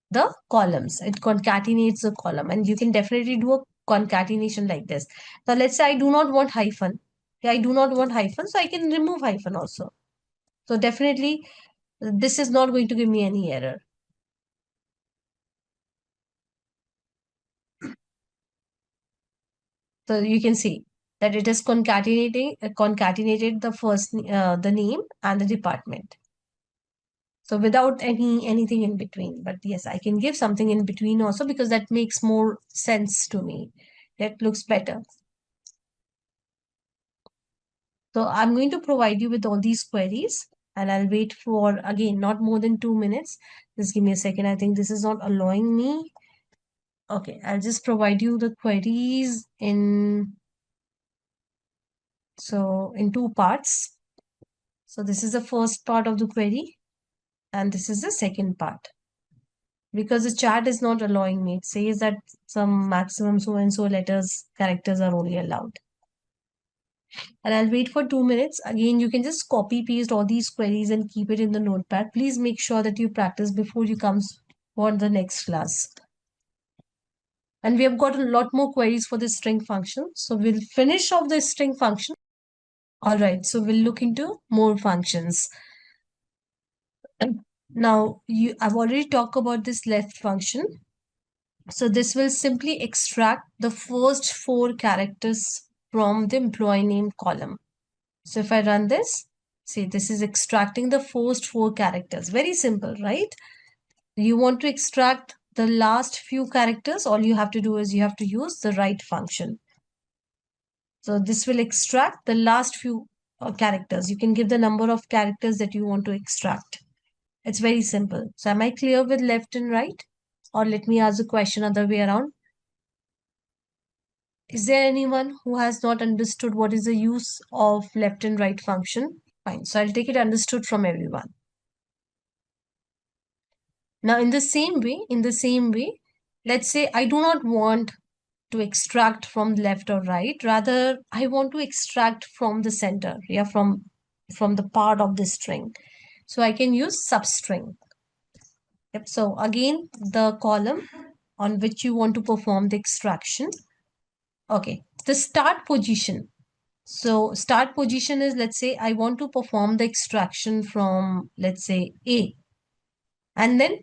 the columns. It concatenates the column, and you can definitely do a concatenation like this. Now let's say I do not want hyphen. Yeah, I do not want hyphen, so I can remove hyphen also. So definitely this is not going to give me any error. So you can see that it is concatenated the first the name and the department. So without anything in between. But yes, I can give something in between also because that makes more sense to me. That looks better. So I'm going to provide you with all these queries. and I'll wait for, again, not more than 2 minutes. Just give me a second. I think this is not allowing me. Okay, I'll just provide you the queries in two parts. So this is the first part of the query, and this is the second part. Because the chat is not allowing me. It says that some maximum so and so letters, characters are only allowed. And I'll wait for 2 minutes. Again, you can just copy paste all these queries and keep it in the notepad. Please make sure that you practice before you come for the next class. And we have got a lot more queries for the string function. So we'll finish off the string function. All right, so we'll look into more functions. Now, I've already talked about this left function. So this will simply extract the first 4 characters from the employee name column. So if I run this, see, this is extracting the first 4 characters. Very simple, right? You want to extract the last few characters, all you have to do is you have to use the right function. So this will extract the last few characters. You can give the number of characters that you want to extract. It's very simple. So am I clear with left and right? Or let me ask the question other way around. Is there anyone who has not understood what is the use of left and right function? Fine. So I'll take it understood from everyone. Now, in the same way, let's say I do not want to extract from left or right. Rather, I want to extract from the center, yeah, from the part of the string. So I can use substring. Yep. So again, the column on which you want to perform the extraction. Okay. The start position. So start position is, let's say I want to perform the extraction from, let's say, A. And then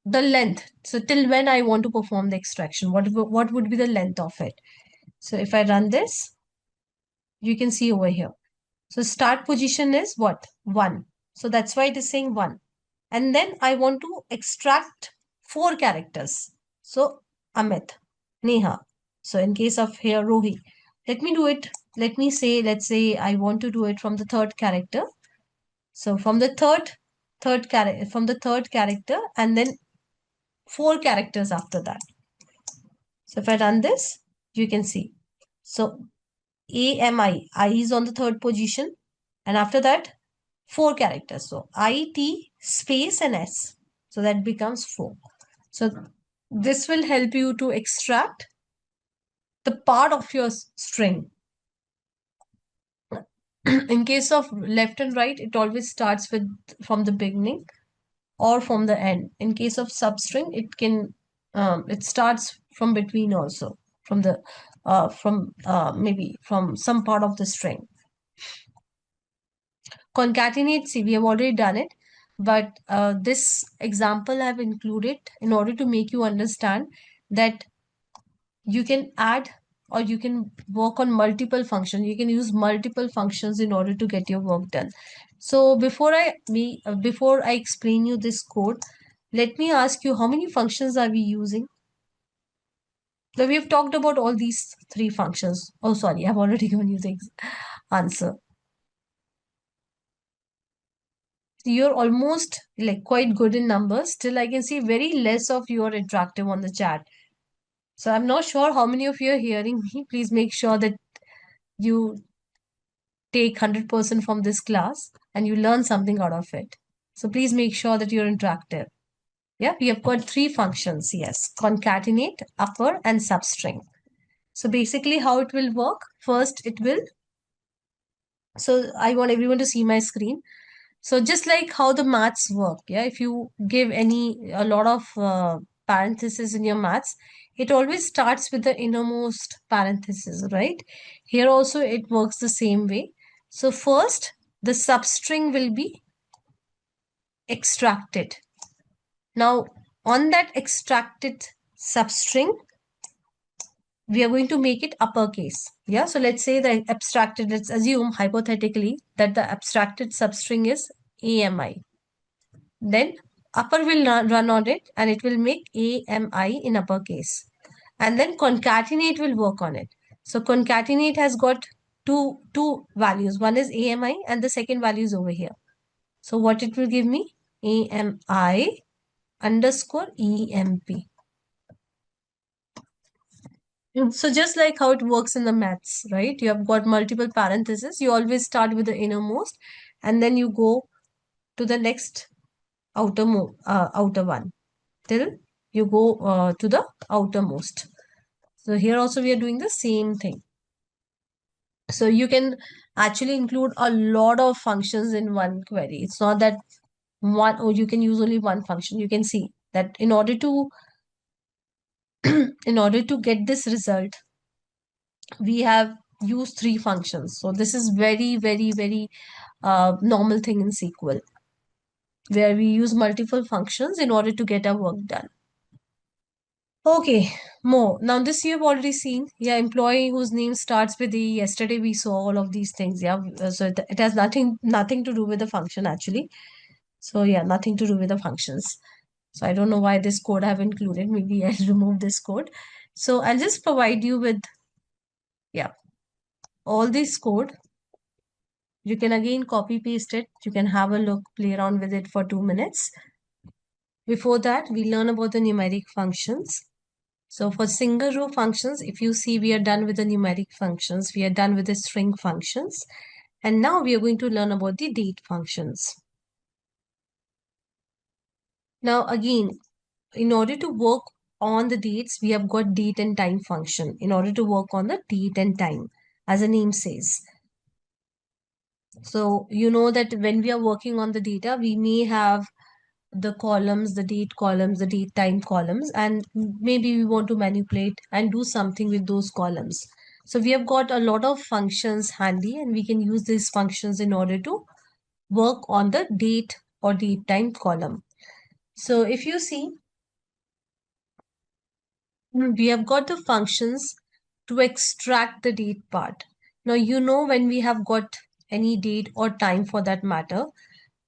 the length. So till when I want to perform the extraction, what would be the length of it? So if I run this, you can see over here. So start position is what? 1. So that's why it is saying 1. And then I want to extract 4 characters. So Amit, Neha. So in case of here, Rohi, let me do it. Let's say I want to do it from the third character. So from the third character, and then 4 characters after that. So if I run this, you can see. So AMI, I is on the third position. And after that, 4 characters. So IT space and S. So that becomes 4. So this will help you to extract the part of your string. In case of left and right, it always starts with from the beginning or from the end. In case of substring, it starts from between also, from the maybe from some part of the string. Concatenate, see, we have already done it, but this example I've included in order to make you understand that you can add or you can work on multiple functions. You can use multiple functions in order to get your work done. So before I explain you this code, let me ask you, how many functions are we using? So we have talked about all these 3 functions. Oh, sorry, I've already given you the answer. You're almost like quite good in numbers. Still, I can see very less of you are interactive on the chat. So I'm not sure how many of you are hearing me. Please make sure that you take 100% from this class and you learn something out of it. So please make sure that you're interactive. Yeah, we have got 3 functions. Yes, concatenate, upper, and substring. So basically how it will work. First, so I want everyone to see my screen. So just like how the maths work, yeah, if you give a lot of parentheses in your maths, it always starts with the innermost parenthesis, right? Here also it works the same way. So first, the substring will be extracted. Now, on that extracted substring, we are going to make it uppercase. Yeah, so let's say let's assume hypothetically that the abstracted substring is AMI. Then upper will run on it and it will make AMI in uppercase. And then concatenate will work on it. So concatenate has got two values. One is AMI and the second value is over here. So what it will give me? AMI underscore EMP. So just like how it works in the maths, right? You have got multiple parentheses. You always start with the innermost and then you go to the next outer one till you go to the outermost. So here also we are doing the same thing. So you can actually include a lot of functions in one query. It's not that one, or you can use only one function. You can see that in order to in order to get this result, we have used three functions. So this is very, very, very normal thing in SQL, where we use multiple functions in order to get our work done. Okay, more. Now this you have already seen. Yeah, employee whose name starts with E. Yesterday we saw all of these things. Yeah, so it has nothing to do with the function actually. So yeah, nothing to do with the functions. So I don't know why this code I have included. Maybe I'll remove this code. So I'll just provide you with, yeah, all this code. You can again copy paste it. You can have a look, play around with it for 2 minutes. Before that, we learn about the numeric functions. So for single row functions, if you see, we are done with the numeric functions. We are done with the string functions. And now we are going to learn about the date functions. Now again, in order to work on the dates, we have got date and time function in order to work on the date and time, as the name says. So you know that when we are working on the data, we may have the columns, the date columns, the date time columns, and maybe we want to manipulate and do something with those columns. So we have got a lot of functions handy and we can use these functions in order to work on the date or date time column. So if you see, we have got the functions to extract the date part. Now, you know, when we have got any date or time for that matter,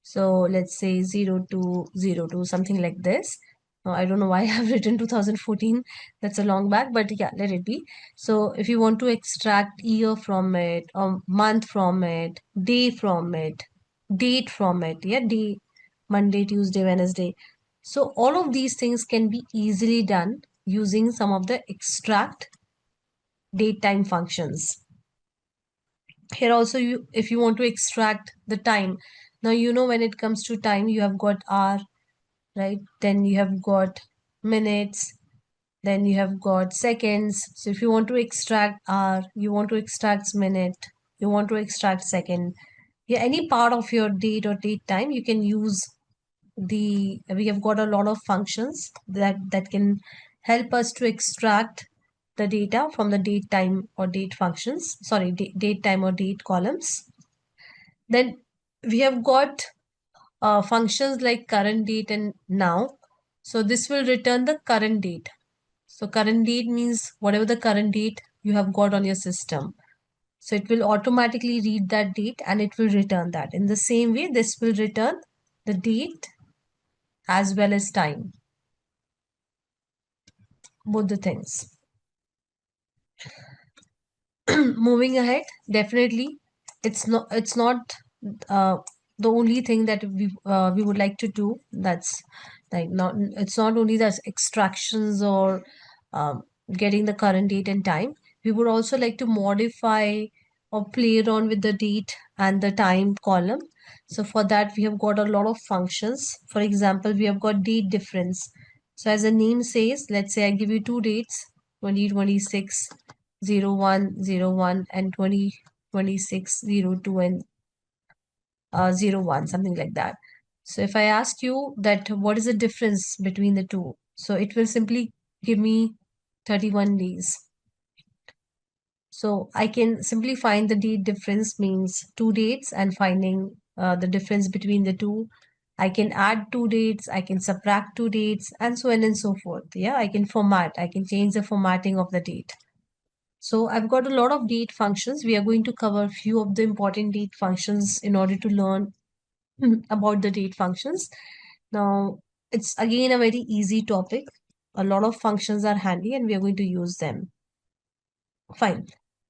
so let's say 0202, something like this. I don't know why I have written 2014. That's a long back, but yeah, let it be. So if you want to extract year from it, or month from it, day from it, date from it, yeah, day, Monday, Tuesday, Wednesday. So all of these things can be easily done using some of the extract date time functions. Here also, if you want to extract the time, now you know when it comes to time, you have got hour, right? Then you have got minutes, then you have got seconds. So if you want to extract hour, you want to extract minute, you want to extract second, yeah, any part of your date or date time, you can use we have got a lot of functions that can help us to extract the data from the date time or date functions, sorry, date time or date columns. Then we have got functions like current date and now. So this will return the current date. So current date means whatever the current date you have got on your system. So it will automatically read that date and it will return that. In the same way, this will return the date as well as time, both the things. Moving ahead, definitely it's not uh, the only thing that we would like to do. That's like not, it's not only that extractions or um, getting the current date and time. We would also like to modify or play around with the date and the time column. So for that we have got a lot of functions. For example, we have got date difference. So as the name says, let's say I give you two dates, 2026 0101 and 2026 02 and 01, something like that. So if I ask you that what is the difference between the two, so it will simply give me 31 days. So I can simply find the date difference means two dates and finding the difference between the two. I can add two dates, I can subtract two dates, and so on and so forth. Yeah, I can change the formatting of the date. So I've got a lot of date functions. We are going to cover a few of the important date functions in order to learn about the date functions. Now, it's again a very easy topic. A lot of functions are handy and we are going to use them. Fine.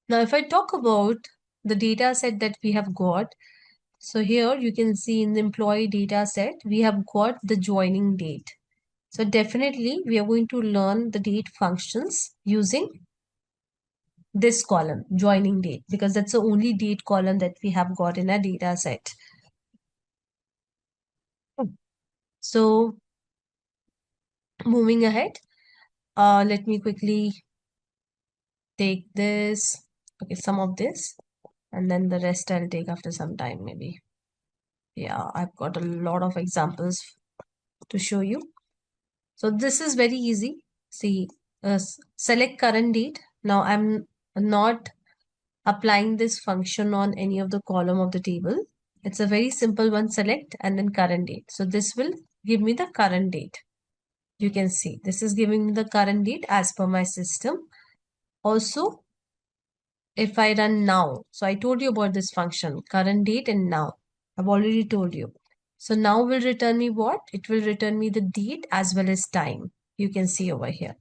Now, if I talk about the data set that we have got. So here you can see in the employee data set, we have got the joining date. So definitely we are going to learn the date functions using this column, joining date, because that's the only date column that we have got in our data set. So moving ahead, let me quickly take this, okay, some of this, and then the rest I'll take after some time maybe. Yeah, I've got a lot of examples to show you. So this is very easy. See, select current date. Now I'm not applying this function on any of the column of the table. It's a very simple one, select and then current date. So this will give me the current date. You can see this is giving me the current date as per my system. Also, if I run now, so I told you about this function, current date and now. I've already told you. So now will return me what? It will return me the date as well as time. You can see over here.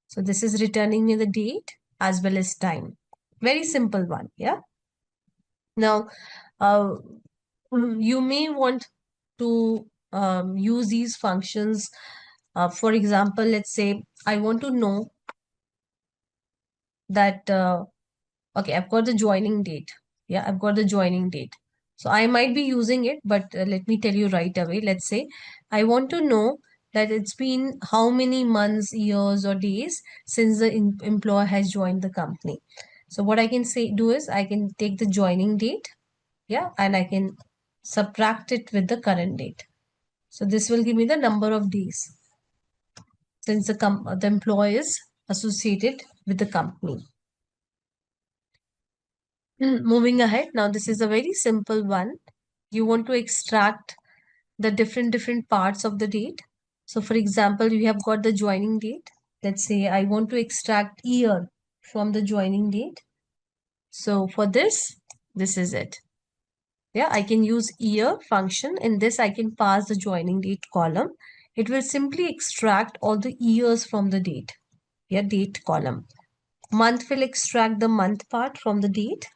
So this is returning me the date as well as time. Very simple one, yeah. Now, uh, you may want to use these functions. For example, let's say I want to know that, okay, I've got the joining date. Yeah, I've got the joining date. So I might be using it, but let me tell you right away. Let's say I want to know that it's been how many months, years, or days since the employer has joined the company. So what I can do is I can take the joining date, yeah, and I can subtract it with the current date. So this will give me the number of days since the employee is associated with the company. Moving ahead, now this is a very simple one. You want to extract the different parts of the date. So for example, you have got the joining date. Let's say I want to extract year from the joining date. So for this is it. Yeah, I can use year function. In this, I can pass the joining date column. It will simply extract all the years from the date. Yeah, date column. Month will extract the month part from the date,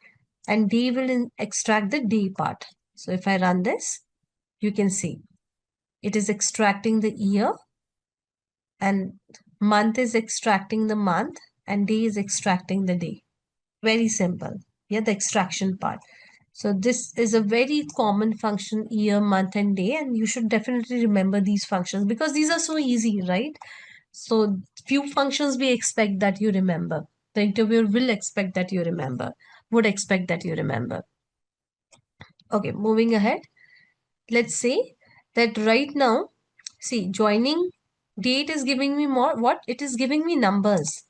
and day will extract the day part. So if I run this, you can see it is extracting the year, and month is extracting the month, and day is extracting the day. Very simple. Yeah, the extraction part. So this is a very common function, year, month, and day, and you should definitely remember these functions because these are so easy, right? So few functions we expect that you remember. The interviewer will expect that you remember, would expect that you remember. Okay, moving ahead. Let's say that right now, see, joining date is giving me more, what? It is giving me numbers.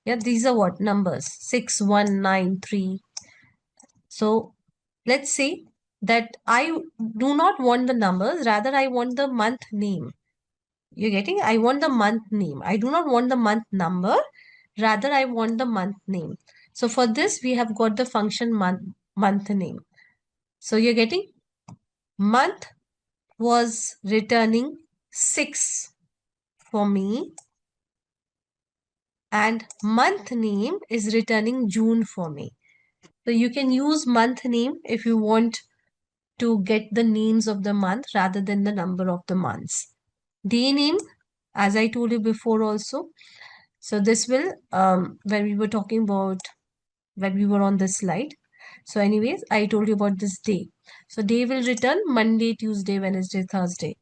Yeah, these are what? Numbers, 6, 1, 9, 3. So let's say that I do not want the numbers, rather I want the month name. You're getting? I want the month name. I do not want the month number, rather I want the month name. So for this, we have got the function month name. So you're getting month was returning 6 for me, and month name is returning June for me. So you can use month name if you want to get the names of the month rather than the number of the months. Day name, as I told you before also. So this will, when we were talking about, when we were on this slide. So anyways, I told you about this day. So day will return Monday, Tuesday, Wednesday, Thursday.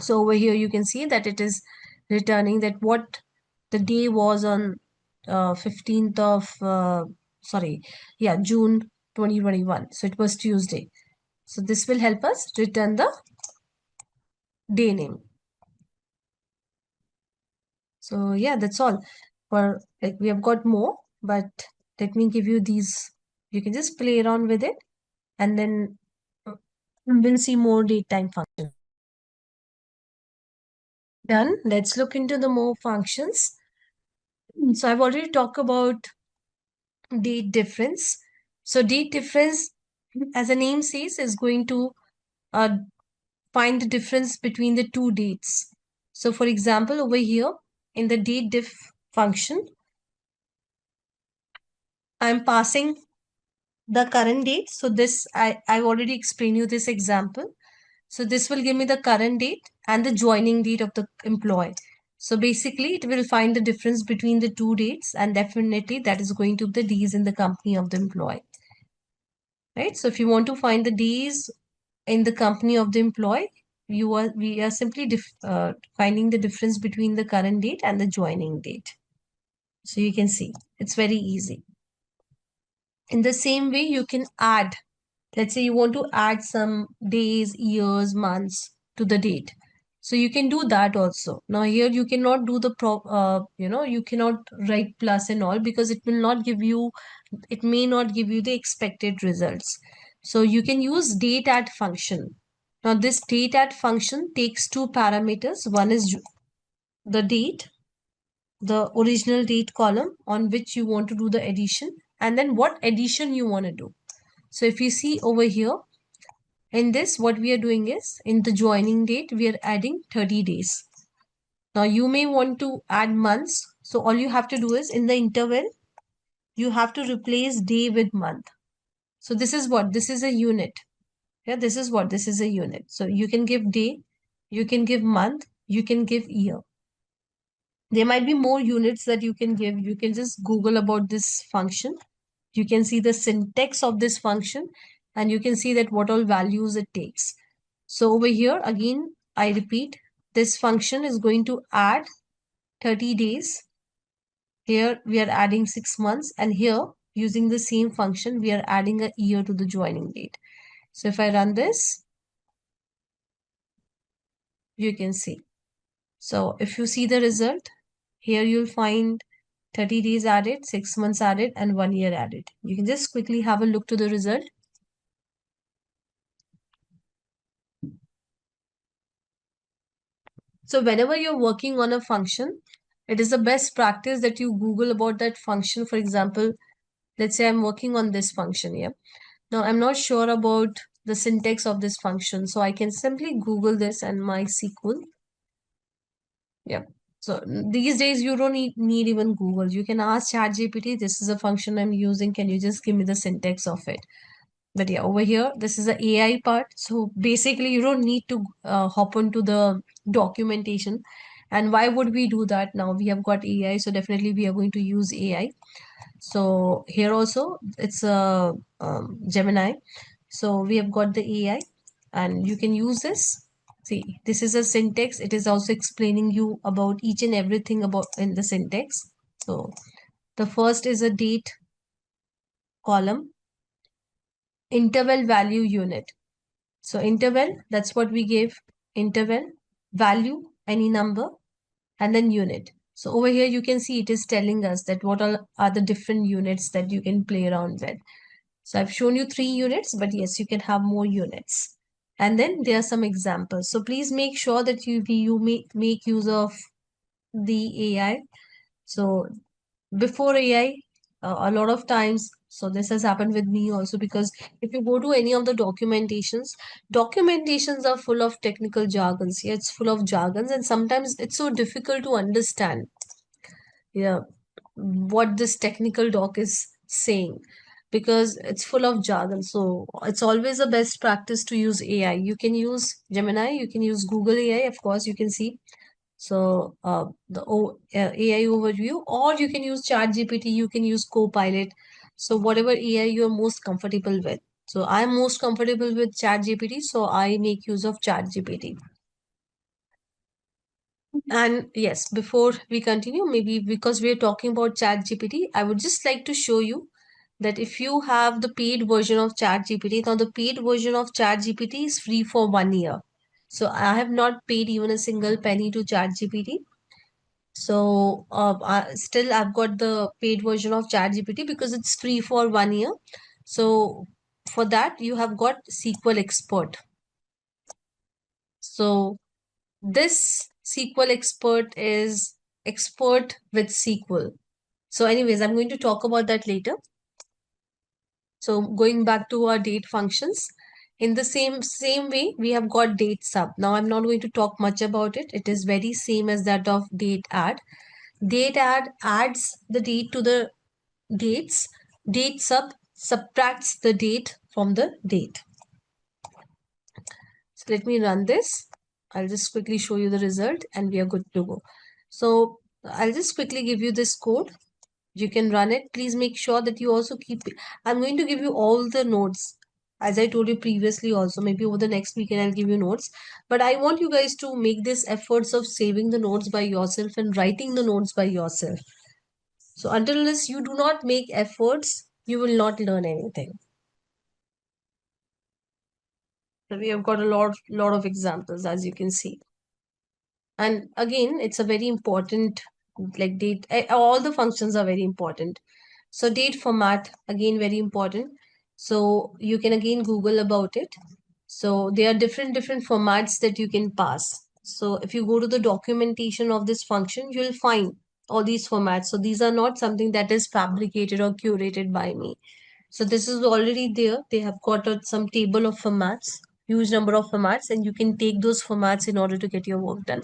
So over here, you can see that it is returning that what the day was on 15th of, June 2021. So it was Tuesday. So this will help us return the day name. So yeah, that's all. For like we have got more, but let me give you these. You can just play around with it, and then we'll see more date time functions. Done. Let's look into the more functions. So I've already talked about date difference. So date difference, as the name says, is going to uh, find the difference between the two dates. So for example, over here in the date diff function, I'm passing the current date. So this, I've already explained you this example. So this will give me the current date and the joining date of the employee. So basically it will find the difference between the two dates, and definitely that is going to be the days in the company of the employee. Right? So if you want to find the days in the company of the employee, we are simply finding the difference between the current date and the joining date. So you can see it's very easy. In the same way, you can add, let's say you want to add some days, years, months to the date. So you can do that also. Now here you cannot do the you cannot write plus and all, because it will not give you, it may not give you the expected results. So you can use date add function. Now this date add function takes two parameters. One is the date, the original date column on which you want to do the addition, and then what addition you want to do. So if you see over here, in this, what we are doing is, in the joining date, we are adding 30 days. Now you may want to add months. So all you have to do is, in the interval, you have to replace day with month. So this is what? This is a unit. Yeah, this is what? This is a unit. So you can give day, you can give month, you can give year. There might be more units that you can give. You can just Google about this function. You can see the syntax of this function, and you can see that what all values it takes. So over here, again, I repeat, this function is going to add 30 days. Here we are adding 6 months, and here using the same function, we are adding a year to the joining date. So if I run this, you can see. So if you see the result, here you'll find 30 days added, 6 months added, and 1 year added. You can just quickly have a look to the result. So whenever you're working on a function, it is the best practice that you Google about that function. For example, let's say I'm working on this function here. Now I'm not sure about the syntax of this function, so I can simply Google this and MySQL. Yeah. So these days you don't need even Google. You can ask ChatGPT, this is a function I'm using. Can you just give me the syntax of it? But yeah, over here, this is the AI part. So basically, you don't need to hop onto the documentation. And why would we do that now? We have got AI, so definitely we are going to use AI. So here also, it's a Gemini. So we have got the AI, and you can use this. See, this is a syntax. It is also explaining you about each and everything about in the syntax. So the first is a date column, interval value unit. So interval, that's what we gave. Interval, value, any number, and then unit. So over here, you can see it is telling us that what are the different units that you can play around with. So I've shown you 3 units, but yes, you can have more units. And then there are some examples. So please make sure that you make use of the AI. So before AI, a lot of times, so this has happened with me also, because if you go to any of the documentations are full of technical jargons. Yeah, it's full of jargons, and sometimes it's so difficult to understand, yeah, what this technical doc is saying, because it's full of jargon. So it's always a best practice to use AI. You can use Gemini, you can use Google AI, of course, you can see. So AI overview, or you can use ChatGPT, you can use Copilot. So whatever AI you are most comfortable with. So I'm most comfortable with ChatGPT, so I make use of ChatGPT. And yes, before we continue, maybe because we're talking about ChatGPT, I would just like to show you that if you have the paid version of ChatGPT, now the paid version of ChatGPT is free for 1 year. So I have not paid even a single penny to ChatGPT. So still I've got the paid version of ChatGPT because it's free for 1 year. So for that, you have got SQL Expert. So this SQL Expert is expert with SQL. So anyways, I'm going to talk about that later. So going back to our date functions, in the same way, we have got date sub. Now I'm not going to talk much about it. It is very same as that of date add. Date add adds the date to the dates. Date sub subtracts the date from the date. So let me run this. I'll just quickly show you the result and we are good to go. So I'll just quickly give you this code. You can run it. Please make sure that you also keep it. I'm going to give you all the notes. As I told you previously also, maybe over the next weekend I'll give you notes. But I want you guys to make this efforts of saving the notes by yourself and writing the notes by yourself. So until unless you do not make efforts, you will not learn anything. So we have got a lot of examples, as you can see. And again, it's a very important, like date, all the functions are very important. So date format, again, very important. So you can again Google about it. So there are different formats that you can pass. So if you go to the documentation of this function, you'll find all these formats. So these are not something that is fabricated or curated by me. So this is already there. They have got some table of formats, huge number of formats, and you can take those formats in order to get your work done.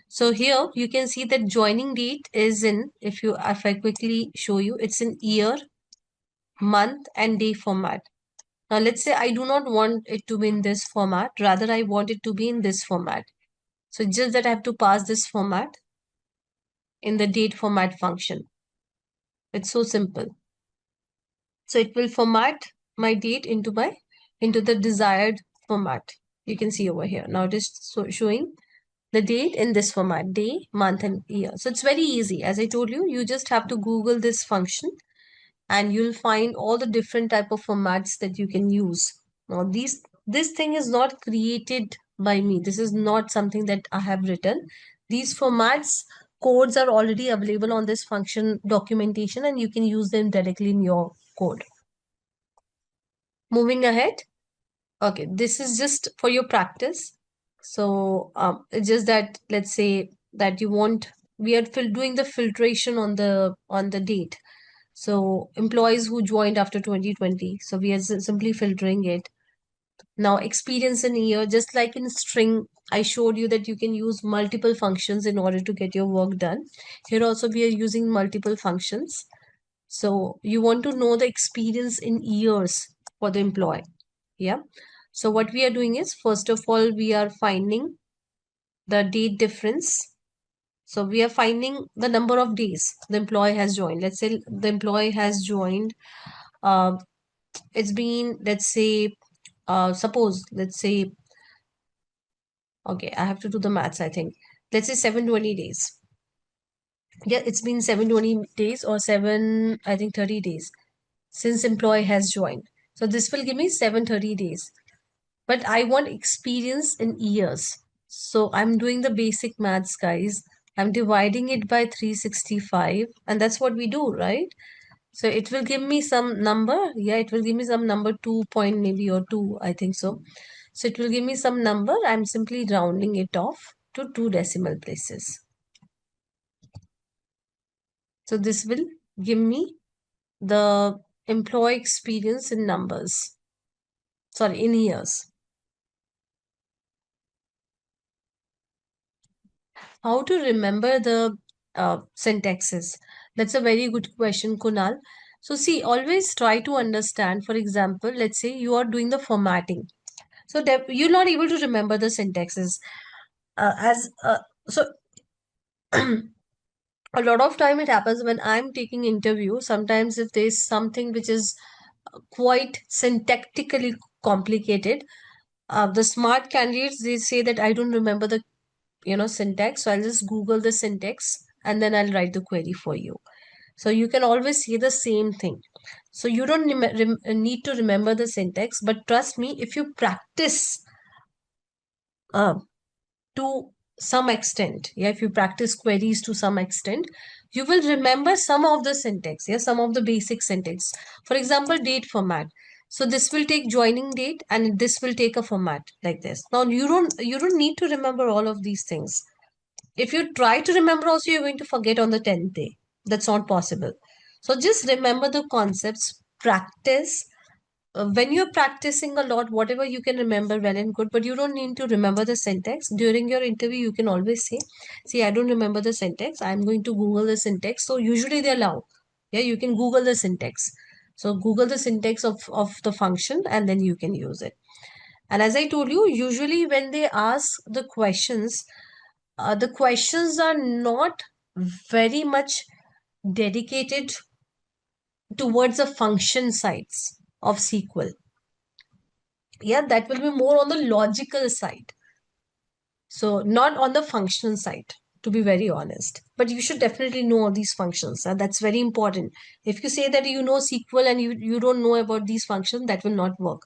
So here you can see that joining date is in, if I quickly show you, it's in year, month and day format. Now let's say I do not want it to be in this format, rather I want it to be in this format. So just that I have to pass this format in the date format function. It's so simple. So it will format my date into the desired format. You can see over here. Now it is showing the date in this format, day, month and year. So it's very easy. As I told you, you just have to Google this function and you'll find all the different type of formats that you can use. Now this thing is not created by me. This is not something that I have written. These formats codes are already available on this function documentation and you can use them directly in your code. Moving ahead. Okay, this is just for your practice. So it's just that, let's say that we are doing the filtration on the date. So employees who joined after 2020. So we are simply filtering it. Now experience in year, just like in string, I showed you that you can use multiple functions in order to get your work done. Here also we are using multiple functions. So you want to know the experience in years for the employee. Yeah. So what we are doing is, first of all, we are finding the date difference. So we are finding the number of days the employee has joined. Let's say the employee has joined, it's been, let's say, let's say, okay, I have to do the maths, I think. Let's say 720 days. Yeah, it's been 720 days or I think 30 days since employee has joined. So this will give me 730 days. But I want experience in years. So I'm doing the basic maths, guys. I'm dividing it by 365, and that's what we do, right? So it will give me some number. Yeah, it will give me some number, 2 point maybe or 2, I think so. So it will give me some number. I'm simply rounding it off to 2 decimal places. So this will give me the employee experience in numbers. Sorry, in years. How to remember the syntaxes? That's a very good question, Kunal. So see, always try to understand. For example, let's say you are doing the formatting. So you're not able to remember the syntaxes. As so a lot of time it happens when I'm taking interview. Sometimes if there's something which is quite syntactically complicated, the smart candidates, they say that I don't remember the syntax, so I'll just Google the syntax and then I'll write the query for you. So you can always say the same thing. So you don't need to remember the syntax, but trust me, if you practice uh, to some extent, yeah, if you practice queries to some extent, you will remember some of the syntax, yeah, some of the basic syntax. For example, date format. So this will take joining date and this will take a format like this. Now you don't need to remember all of these things. If you try to remember also, you're going to forget on the 10th day. That's not possible. So just remember the concepts, practice. When you're practicing a lot, whatever you can remember, well and good, but you don't need to remember the syntax. During your interview, you can always say, see, I don't remember the syntax. I'm going to Google the syntax. So usually they allow. Yeah, you can Google the syntax. So Google the syntax of the function and then you can use it. And as I told you, usually when they ask the questions are not very much dedicated towards the function sides of SQL. Yeah, that will be more on the logical side. So not on the function side, to be very honest. But you should definitely know all these functions. That's very important. If you say that you know SQL and you don't know about these functions, that will not work.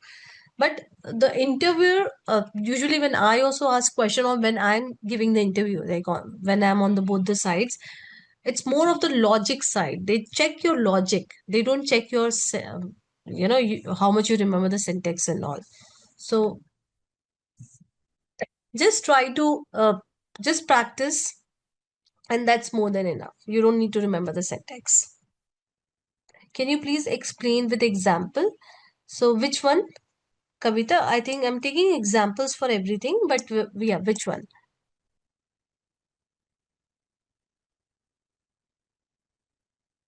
But the interviewer, usually when I also ask question or when I'm giving the interview, like when I'm on the both the sides, it's more of the logic side. They check your logic. They don't check your, how much you remember the syntax and all. So just try to just practice, and that's more than enough. You don't need to remember the syntax. Can you please explain with example? So which one? Kavita, I think I'm taking examples for everything, but yeah, which one?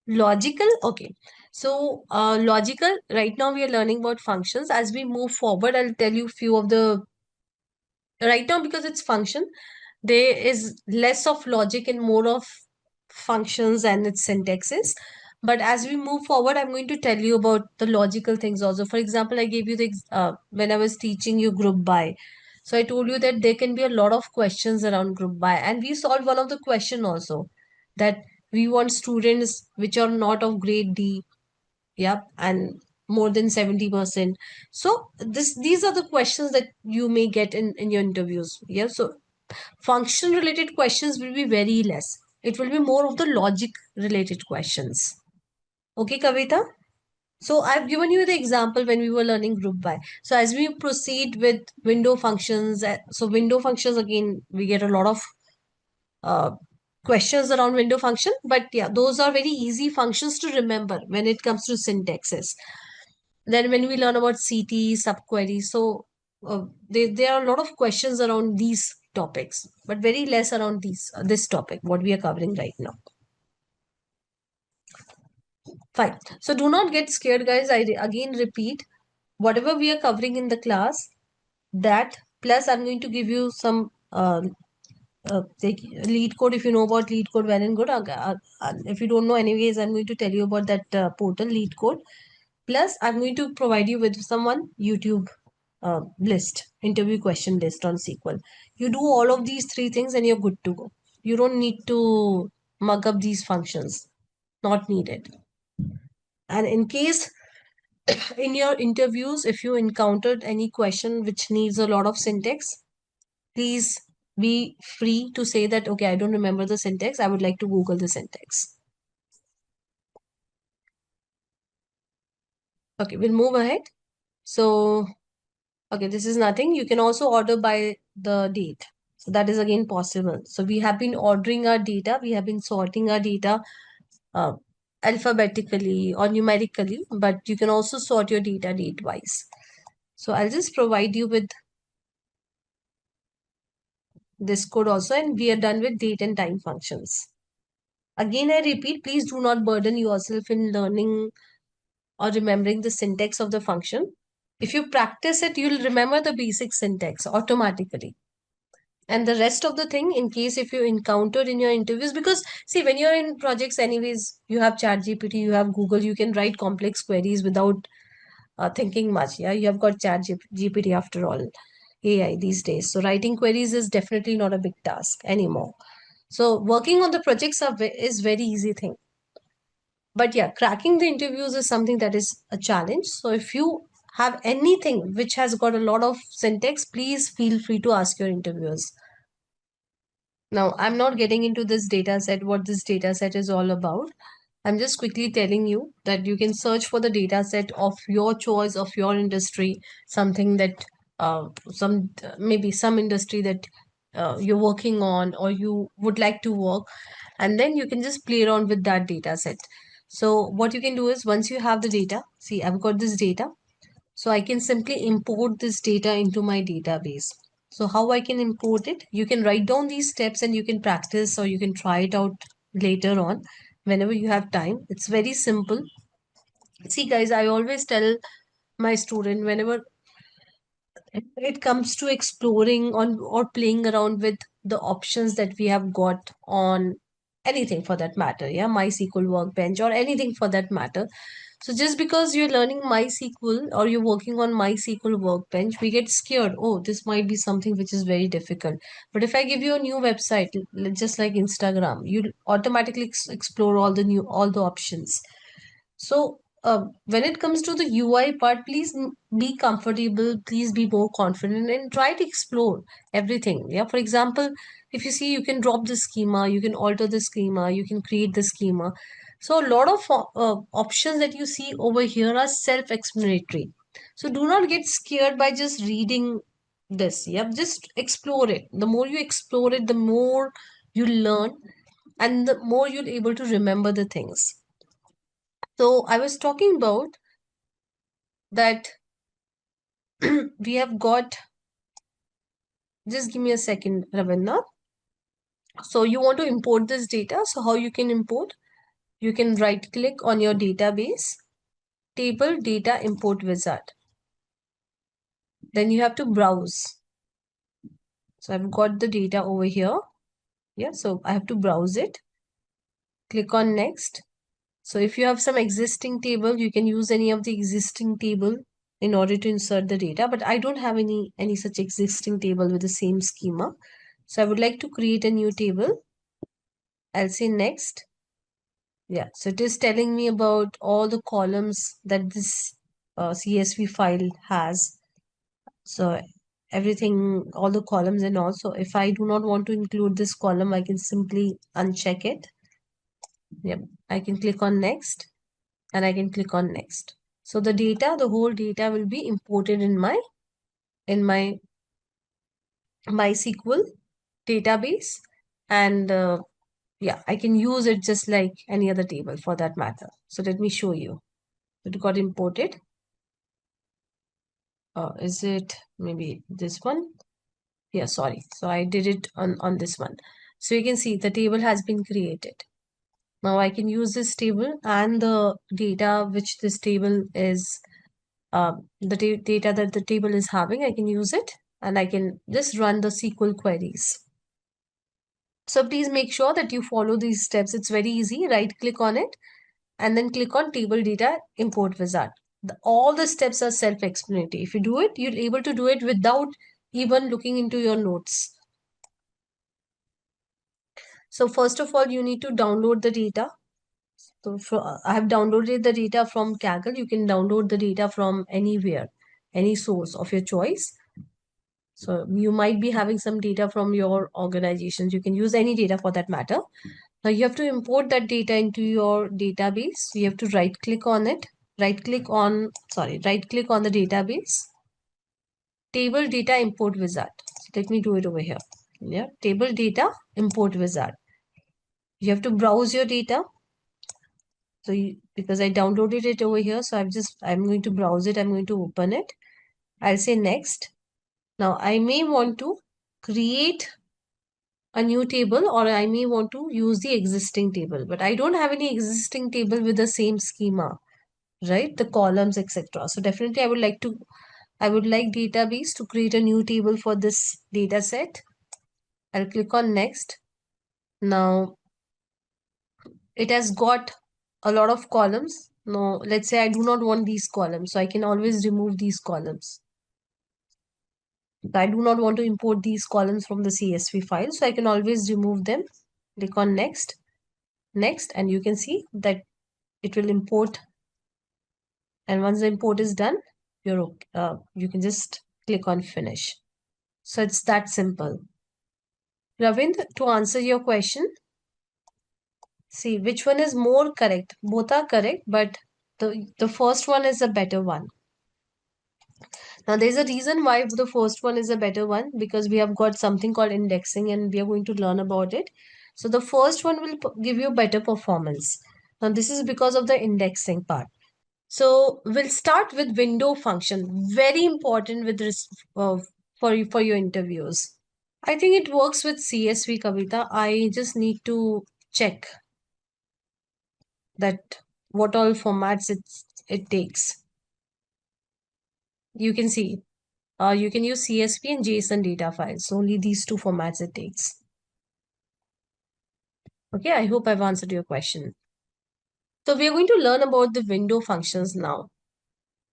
Logical? Okay. So, logical, right now we are learning about functions. As we move forward, I'll tell you few of the, right now because it's function, there is less of logic and more of functions and its syntaxes. But as we move forward, I'm going to tell you about the logical things also. For example, I gave you when I was teaching you group by. So I told you that there can be a lot of questions around group by, and we solved one of the question also, that we want students which are not of grade D, yep, and more than 70%. So these are the questions that you may get in your interviews. Yeah. So function related questions will be very less. It will be more of the logic related questions. Okay, Kavita? So I've given you the example when we were learning group by. So as we proceed with window functions, so window functions again, we get a lot of uh, questions around window function. But yeah, those are very easy functions to remember when it comes to syntaxes. Then when we learn about CT, subquery, so there are a lot of questions around these topics, but very less around this topic, what we are covering right now. Fine. So do not get scared, guys. Again repeat, whatever we are covering in the class, that plus I'm going to give you some like lead code. If you know about lead code, well and good. If you don't know, anyways, I'm going to tell you about that portal lead code. Plus, I'm going to provide you with someone YouTube list, interview question list on SQL. You do all of these three things and you're good to go. You don't need to mug up these functions. Not needed. And in case in your interviews, if you encountered any question which needs a lot of syntax, please be free to say that, okay, I don't remember the syntax. I would like to Google the syntax. Okay, we'll move ahead. So, okay, this is nothing. You can also order by the date. So that is again possible. So we have been ordering our data. We have been sorting our data uh, alphabetically or numerically, but you can also sort your data date-wise. So I'll just provide you with this code also, and we are done with date and time functions. Again, I repeat, please do not burden yourself in learning or remembering the syntax of the function. If you practice it, you'll remember the basic syntax automatically. And the rest of the thing, in case if you encounter in your interviews, because see, when you're in projects anyways, you have ChatGPT, you have Google, you can write complex queries without thinking much. Yeah, you have got ChatGPT after all, AI these days. So writing queries is definitely not a big task anymore. So working on the projects is very easy thing. But yeah, cracking the interviews is something that is a challenge. So if you have anything which has got a lot of syntax, please feel free to ask your interviewers. Now, I'm not getting into this data set, what this data set is all about. I'm just quickly telling you that you can search for the data set of your choice, of your industry, something that maybe some industry that you're working on or you would like to work, and then you can just play around with that data set. So what you can do is, once you have the data, see, I've got this data. So I can simply import this data into my database. So how I can import it? You can write down these steps and you can practice, or you can try it out later on whenever you have time. It's very simple. See, guys, I always tell my student whenever it comes to exploring on or playing around with the options that we have got on anything for that matter, yeah, MySQL workbench or anything for that matter. So just because you're learning MySQL or you're working on MySQL workbench, we get scared. Oh, this might be something which is very difficult. But if I give you a new website, just like Instagram, you automatically explore all the options. So, when it comes to the UI part, please be comfortable, please be more confident and try to explore everything. Yeah, for example, if you see, you can drop the schema, you can alter the schema, you can create the schema. So, a lot of options that you see over here are self explanatory. So, do not get scared by just reading this. Yeah, just explore it. The more you explore it, the more you learn and the more you're able to remember the things. So I was talking about that we have got, just give me a second, Ravinna. So you want to import this data. So how you can import? You can right click on your database, table data import wizard. Then you have to browse. So I've got the data over here. Yeah, so I have to browse it. Click on next. So if you have some existing table, you can use any of the existing table in order to insert the data. But I don't have any such existing table with the same schema. So I would like to create a new table. I'll say next. Yeah, so it is telling me about all the columns that this CSV file has. So everything, all the columns and also if I do not want to include this column, I can simply uncheck it. Yep, I can click on next and I can click on next. So the data, the whole data will be imported in my MySQL database, and yeah, I can use it just like any other table for that matter. So let me show you. It got imported. Is it maybe this one? Yeah, sorry. So I did it on this one. So you can see the table has been created. Now I can use this table and the data which this table is, the data that the table is having, I can use it and I can just run the SQL queries. So please make sure that you follow these steps. It's very easy. Right click on it and then click on table data import wizard. All the steps are self-explanatory. If you do it, you're able to do it without even looking into your notes. So first of all, you need to download the data. So I have downloaded the data from Kaggle. You can download the data from anywhere, any source of your choice. So you might be having some data from your organizations. You can use any data for that matter. Now you have to import that data into your database. You have to right click on it. Right click on the database. Table data import wizard. So let me do it over here. Yeah, table data import wizard. You have to browse your data. So because I downloaded it over here, so I'm going to browse it. I'm going to open it. I'll say next. Now I may want to create a new table or I may want to use the existing table, but I don't have any existing table with the same schema, right? The columns, etc. So definitely I would like database to create a new table for this data set. I'll click on next. Now it has got a lot of columns. Now let's say I do not want these columns, so I can always remove these columns. I do not want to import these columns from the CSV file, so I can always remove them. Click on next, and you can see that it will import. And once the import is done, you can just click on finish. So it's that simple. Ravind, to answer your question, see which one is more correct. Both are correct, but the first one is a better one. Now, there's a reason why the first one is a better one, because we have got something called indexing and we are going to learn about it. So the first one will give you better performance. Now, this is because of the indexing part. So we'll start with window function. Very important with this for your interviews. I think it works with CSV, Kavita. I just need to check that what all formats it takes. You can see, you can use CSV and JSON data files. So only these two formats it takes. Okay, I hope I've answered your question. So we are going to learn about the window functions now.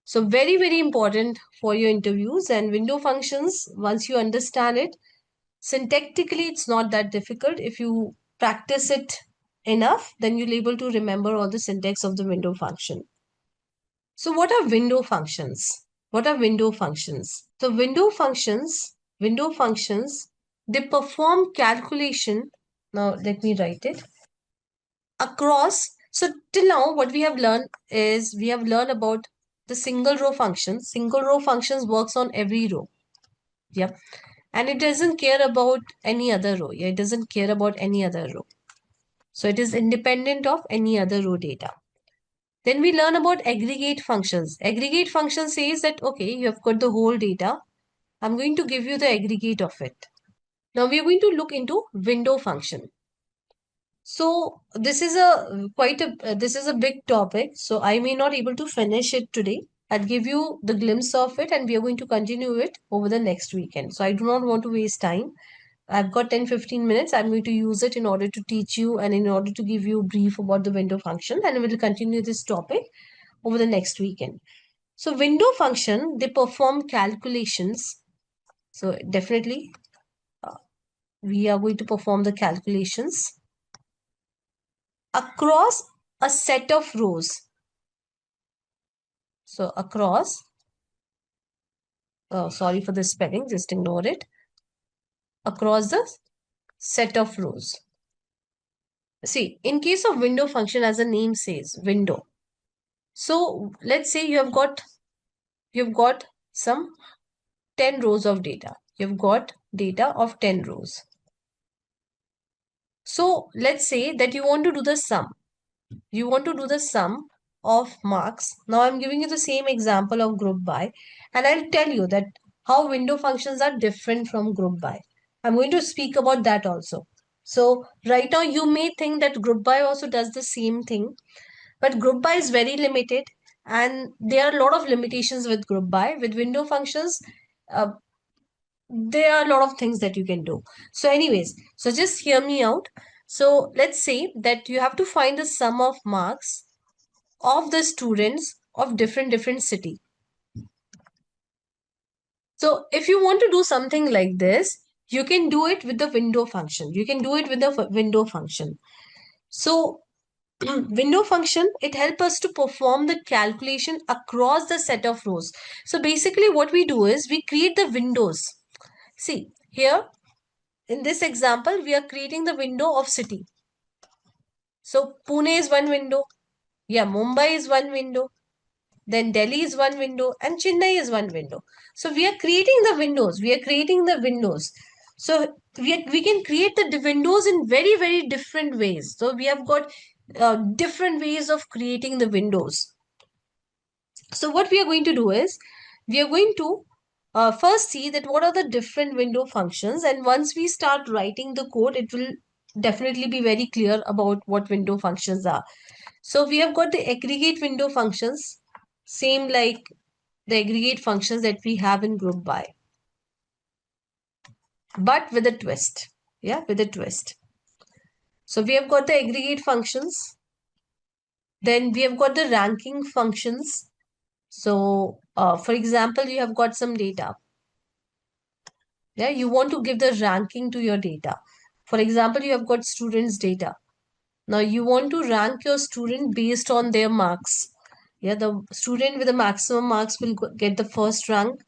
So very, very important for your interviews. And window functions, once you understand it, syntactically, it's not that difficult. If you practice it enough, then you'll be able to remember all the syntax of the window function. So what are window functions? What are window functions? So window functions, they perform calculation. Now let me write it. Across, so till now what we have learned is we have learned about the single row function. Single row functions works on every row. Yep. And it doesn't care about any other row. Yeah, it doesn't care about any other row. So it is independent of any other row data. Then we learn about aggregate functions. Aggregate function says that, okay, you have got the whole data. I'm going to give you the aggregate of it. Now we are going to look into window function. So this is a big topic. So I may not able to finish it today. I'll give you the glimpse of it and we are going to continue it over the next weekend. So I do not want to waste time. I've got 10-15 minutes. I'm going to use it in order to teach you and in order to give you a brief about the window function, and we'll continue this topic over the next weekend. So window function, they perform calculations. So definitely we are going to perform the calculations across a set of rows. So across, sorry for the spelling, just ignore it. Across the set of rows. See, in case of window function, as the name says, window. So let's say you've got some 10 rows of data. You've got data of 10 rows. So let's say that you want to do the sum. You want to do the sum of marks. Now I'm giving you the same example of group by, and I'll tell you that how window functions are different from group by. I'm going to speak about that also. So right now you may think that group by also does the same thing, but group by is very limited and there are a lot of limitations with group by. With window functions, uh, there are a lot of things that you can do. So anyways, so just hear me out. So let's say that you have to find the sum of marks of the students of different city. So if you want to do something like this, you can do it with the window function. You can do it with the window function. So window function, it helps us to perform the calculation across the set of rows. So basically what we do is we create the windows. See here in this example, we are creating the window of city. So Pune is one window. Yeah, Mumbai is one window. Then Delhi is one window and Chennai is one window. So we are creating the windows. We are creating the windows. So we can create the windows in very, very different ways. So we have got different ways of creating the windows. So what we are going to do is we are going to first see that what are the different window functions, and once we start writing the code, it will definitely be very clear about what window functions are. So we have got the aggregate window functions, same like the aggregate functions that we have in group by, but with a twist. Yeah, with a twist. So we have got the aggregate functions. Then we have got the ranking functions. So for example, you have got some data. Yeah, you want to give the ranking to your data. For example, you have got students data. Now you want to rank your student based on their marks. Yeah, the student with the maximum marks will get the first rank.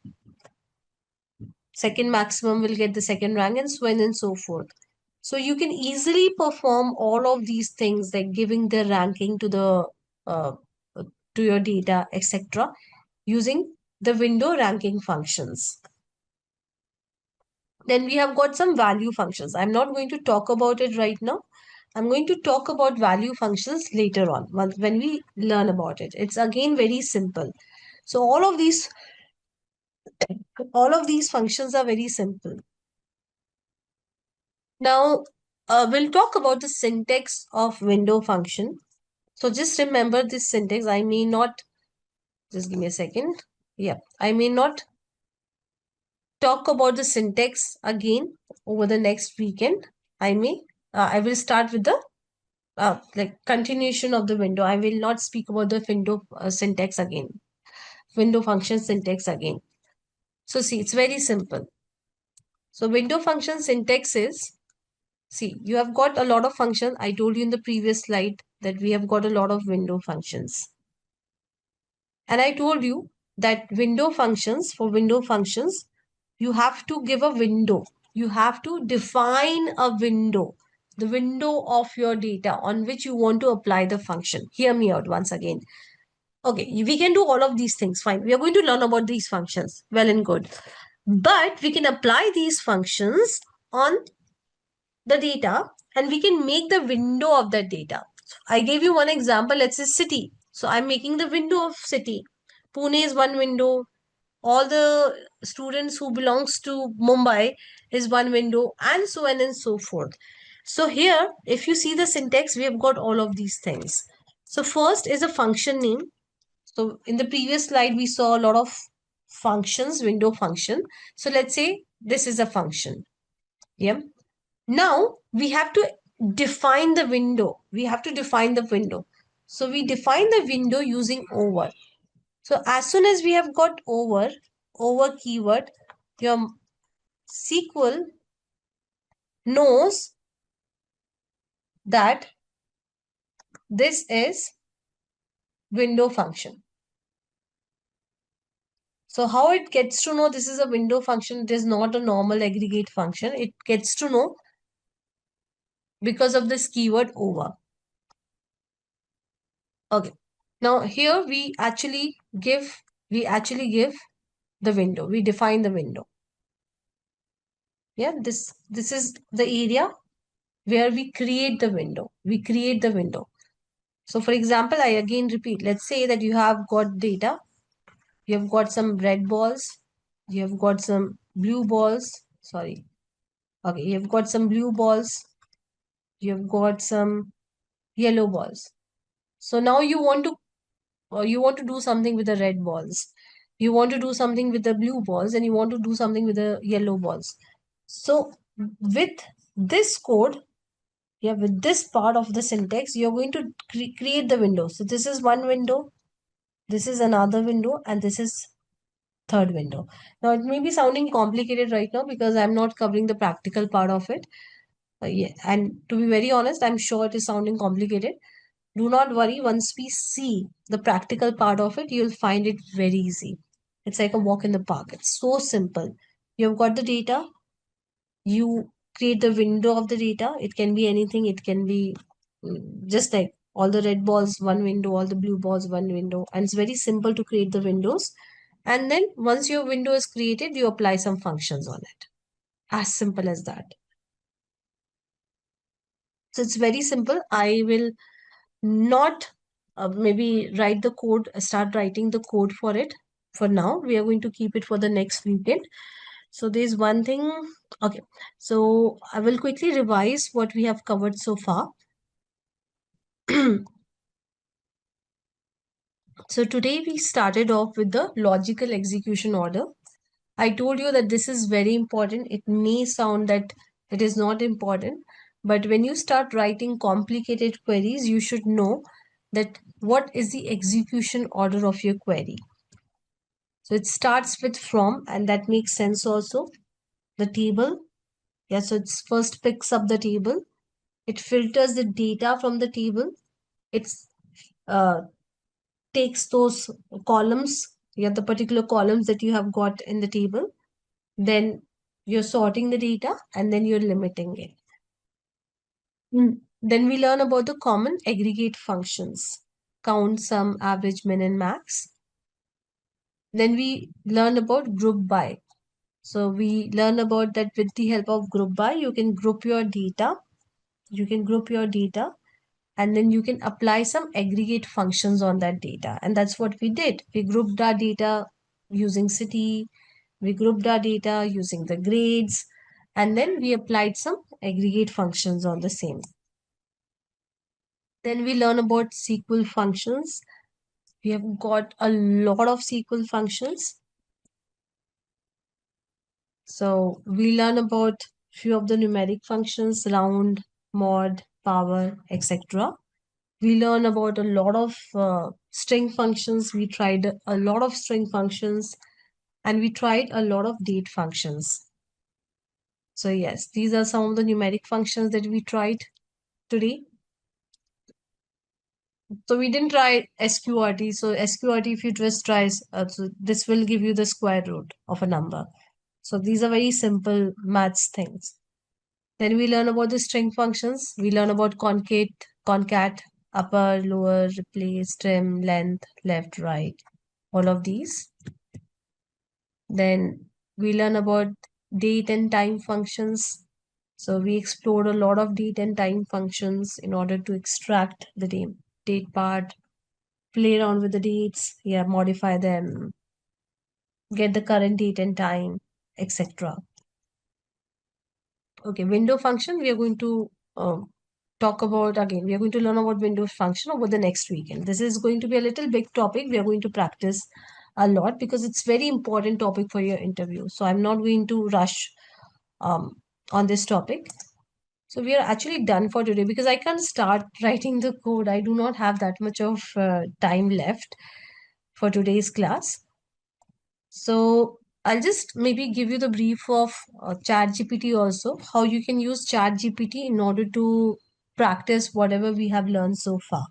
Second maximum will get the second rank, and so on and so forth. So you can easily perform all of these things like giving the ranking to the uh, to your data, etc., using the window ranking functions. Then we have got some value functions. I'm not going to talk about it right now. I'm going to talk about value functions later on when we learn about it. It's again very simple. So all of these functions are very simple. Now we'll talk about the syntax of window function. So just remember this syntax. I may not Just give me a second. Yeah, I may not talk about the syntax again over the next weekend. I will start with the like continuation of the window. I will not speak about the window syntax again, window function syntax again. So see, it's very simple. So window function syntax is, see, you have got a lot of functions. I told you in the previous slide that we have got a lot of window functions. And I told you that for window functions, you have to give a window. You have to define a window, the window of your data on which you want to apply the function. Hear me out once again. Okay, we can do all of these things. Fine. We are going to learn about these functions. Well and good. But we can apply these functions on the data and we can make the window of that data. I gave you one example. Let's say city. So I'm making the window of city. Pune is one window. All the students who belongs to Mumbai is one window, and so on and so forth. So here, if you see the syntax, we have got all of these things. So first is a function name. So in the previous slide, we saw a lot of functions, window function. So let's say this is a function. Yeah. Now we have to define the window. We have to define the window. So we define the window using over. So as soon as we have got over keyword, your SQL knows that this is window function. So how it gets to know this is a window function, it is not a normal aggregate function. It gets to know because of this keyword over. Okay. Now here we actually give the window. We define the window. Yeah, this is the area where we create the window. We create the window. So for example, I again repeat, let's say that you have got data. You have got some red balls. You have got some blue balls. Sorry. Okay, you have got some blue balls. You have got some yellow balls. So now you want to do something with the red balls. You want to do something with the blue balls and you want to do something with the yellow balls. So with this code, yeah, with this part of the syntax, you're going to create the window. So this is one window, this is another window, and this is third window. Now it may be sounding complicated right now because I'm not covering the practical part of it. Yeah, and to be very honest, I'm sure it is sounding complicated. Do not worry, once we see the practical part of it, you'll find it very easy. It's like a walk in the park. It's so simple. You've got the data, you create the window of the data. It can be anything, it can be just like all the red balls, one window, all the blue balls, one window. And it's very simple to create the windows. And then once your window is created, you apply some functions on it. As simple as that. So it's very simple. I will not maybe write the code, start writing the code for it. For now, we are going to keep it for the next weekend. So there's one thing. Okay. So I will quickly revise what we have covered so far. So today we started off with the logical execution order. I told you that this is very important. It may sound that it is not important, but when you start writing complicated queries, you should know that what is the execution order of your query. So it starts with from, and that makes sense also. The table. Yeah, so it first picks up the table. It filters the data from the table. It's takes those columns, yeah, the particular columns that you have got in the table. Then you're sorting the data and then you're limiting it. Then we learn about the common aggregate functions, count, sum, average, min, and max. Then we learn about group by. So we learn about that with the help of group by, you can group your data. You can group your data and then you can apply some aggregate functions on that data. And that's what we did. We grouped our data using city. We grouped our data using the grades. And then we applied some aggregate functions on the same. Then we learn about SQL functions. we have got a lot of SQL functions. So we learn about few of the numeric functions, round, mod, power, etc. We learn about a lot of string functions. We tried a lot of string functions, and we tried a lot of date functions. So yes, these are some of the numeric functions that we tried today. So we didn't try SQRT. So SQRT, if you just try, so this will give you the square root of a number. So these are very simple maths things. Then we learn about the string functions. We learn about concat, upper, lower, replace, trim, length, left, right, all of these. Then we learn about date and time functions. So we explored a lot of date and time functions in order to extract the date part, play around with the dates, modify them, get the current date and time, etc. Okay, window function, we are going to talk about again. We are going to learn about window function over the next weekend. This is going to be a little big topic. We are going to practice a lot because it's very important topic for your interview. So I'm not going to rush on this topic. So we are actually done for today because I can't start writing the code. I do not have that much of time left for today's class. So I'll just maybe give you the brief of ChatGPT also, how you can use ChatGPT in order to practice whatever we have learned so far.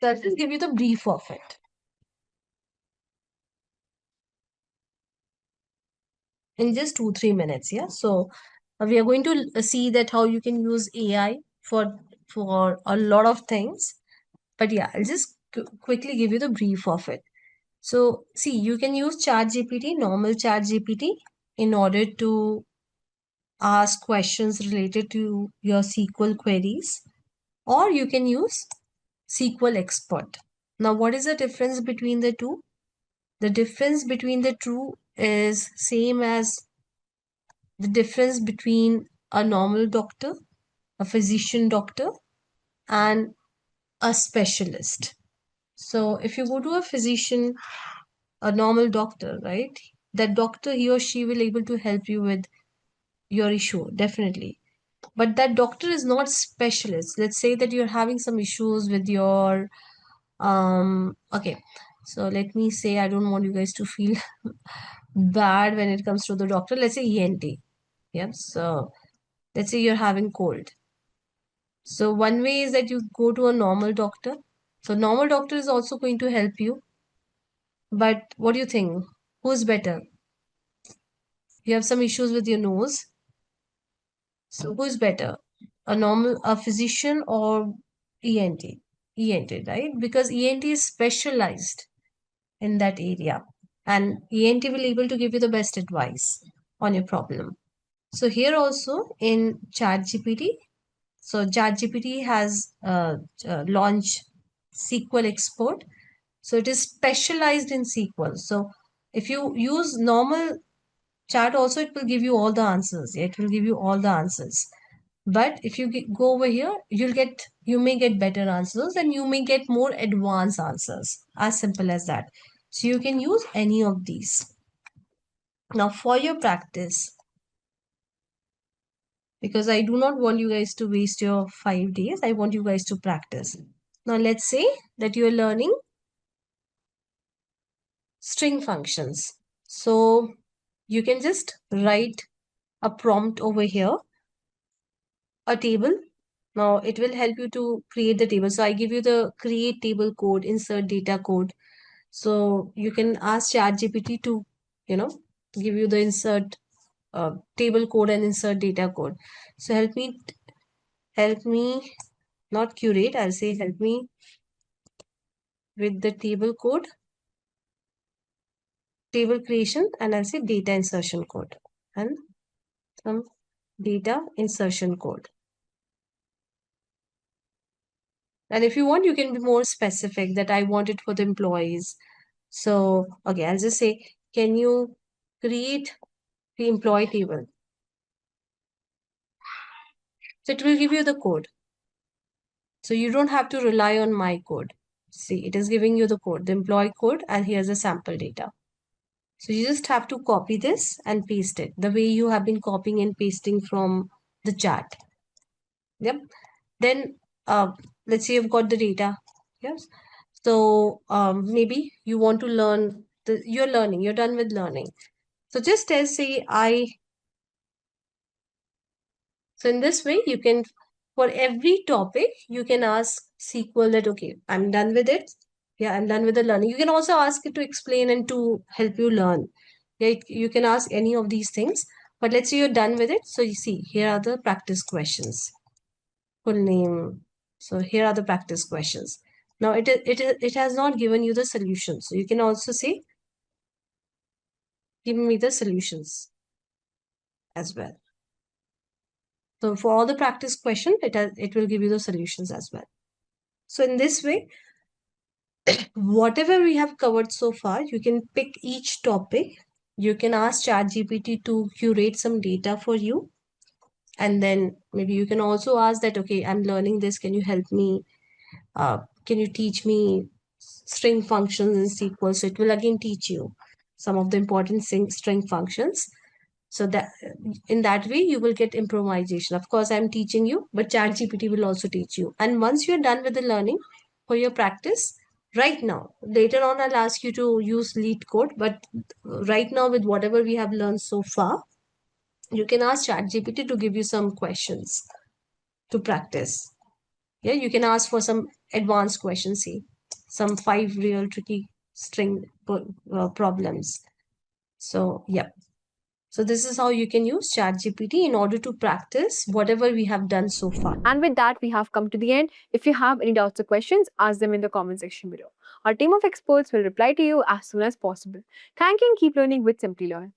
So I'll just give you the brief of it in just 2-3 minutes. Yeah. So we are going to see that how you can use AI for a lot of things. But yeah, I'll just quickly give you the brief of it. So see, you can use ChatGPT, normal ChatGPT, in order to ask questions related to your SQL queries, or you can use SQL Expert. Now, what is the difference between the two? The difference between the two is same as the difference between a normal doctor, a physician doctor, and a specialist. So if you go to a physician, a normal doctor, right? That doctor, he or she will able to help you with your issue, definitely. But that doctor is not specialist. Let's say that you're having some issues with your okay, so let me say, I don't want you guys to feel bad when it comes to the doctor. Let's say ENT. Yeah, so let's say you're having cold. So one way is that you go to a normal doctor. So normal doctor is also going to help you. But what do you think? Who's better? You have some issues with your nose. So who's better? A physician or ENT? ENT, right? Because ENT is specialized in that area, and ENT will able to give you the best advice on your problem. So here also in ChatGPT, so ChatGPT has launched SQL Export. So it is specialized in SQL. So if you use normal chat also, it will give you all the answers. It will give you all the answers. But if you go over here, you may get better answers, and you may get more advanced answers. As simple as that. So you can use any of these. Now for your practice, because I do not want you guys to waste your 5 days, I want you guys to practice. Now let's say that you are learning string functions. So you can just write a prompt over here, a table. Now it will help you to create the table. So I give you the create table code, insert data code. So you can ask ChatGPT to, give you the insert table code and insert data code. So help me, not curate, I'll say help me with the table code, table creation, and I'll say data insertion code and some data insertion code. And if you want, you can be more specific that I want it for the employees. So, okay, I'll just say, can you create the employee table? So it will give you the code. So you don't have to rely on my code. See, it is giving you the code, the employee code, and here's the sample data. So you just have to copy this and paste it the way you have been copying and pasting from the chat. Yep. Then let's say you've got the data. Yes. So maybe you want to learn you're learning, you're done with learning. So just as say so in this way you can, for every topic, you can ask SQL that, okay, I'm done with it. Yeah, I'm done with the learning. You can also ask it to explain and to help you learn. Yeah, you can ask any of these things. But let's say you're done with it. So you see, here are the practice questions. Full name. So here are the practice questions. Now it has not given you the solution. So you can also say, give me the solutions as well. So for all the practice question, it will give you the solutions as well. So in this way, whatever we have covered so far, you can pick each topic. You can ask ChatGPT to curate some data for you. And then maybe you can also ask that, okay, I'm learning this. Can you help me? Can you teach me string functions in SQL? So it will again teach you some of the important string functions. So that in that way, you will get improvisation. Of course, I'm teaching you, but ChatGPT will also teach you. And once you're done with the learning for your practice, right now, later on, I'll ask you to use lead code. But right now, with whatever we have learned so far, you can ask ChatGPT to give you some questions to practice. Yeah, you can ask for some advanced questions, see, some 5 real tricky string problems. So, yeah. So this is how you can use ChatGPT in order to practice whatever we have done so far. And with that, we have come to the end. If you have any doubts or questions, ask them in the comment section below. Our team of experts will reply to you as soon as possible. Thank you and keep learning with Simplilearn.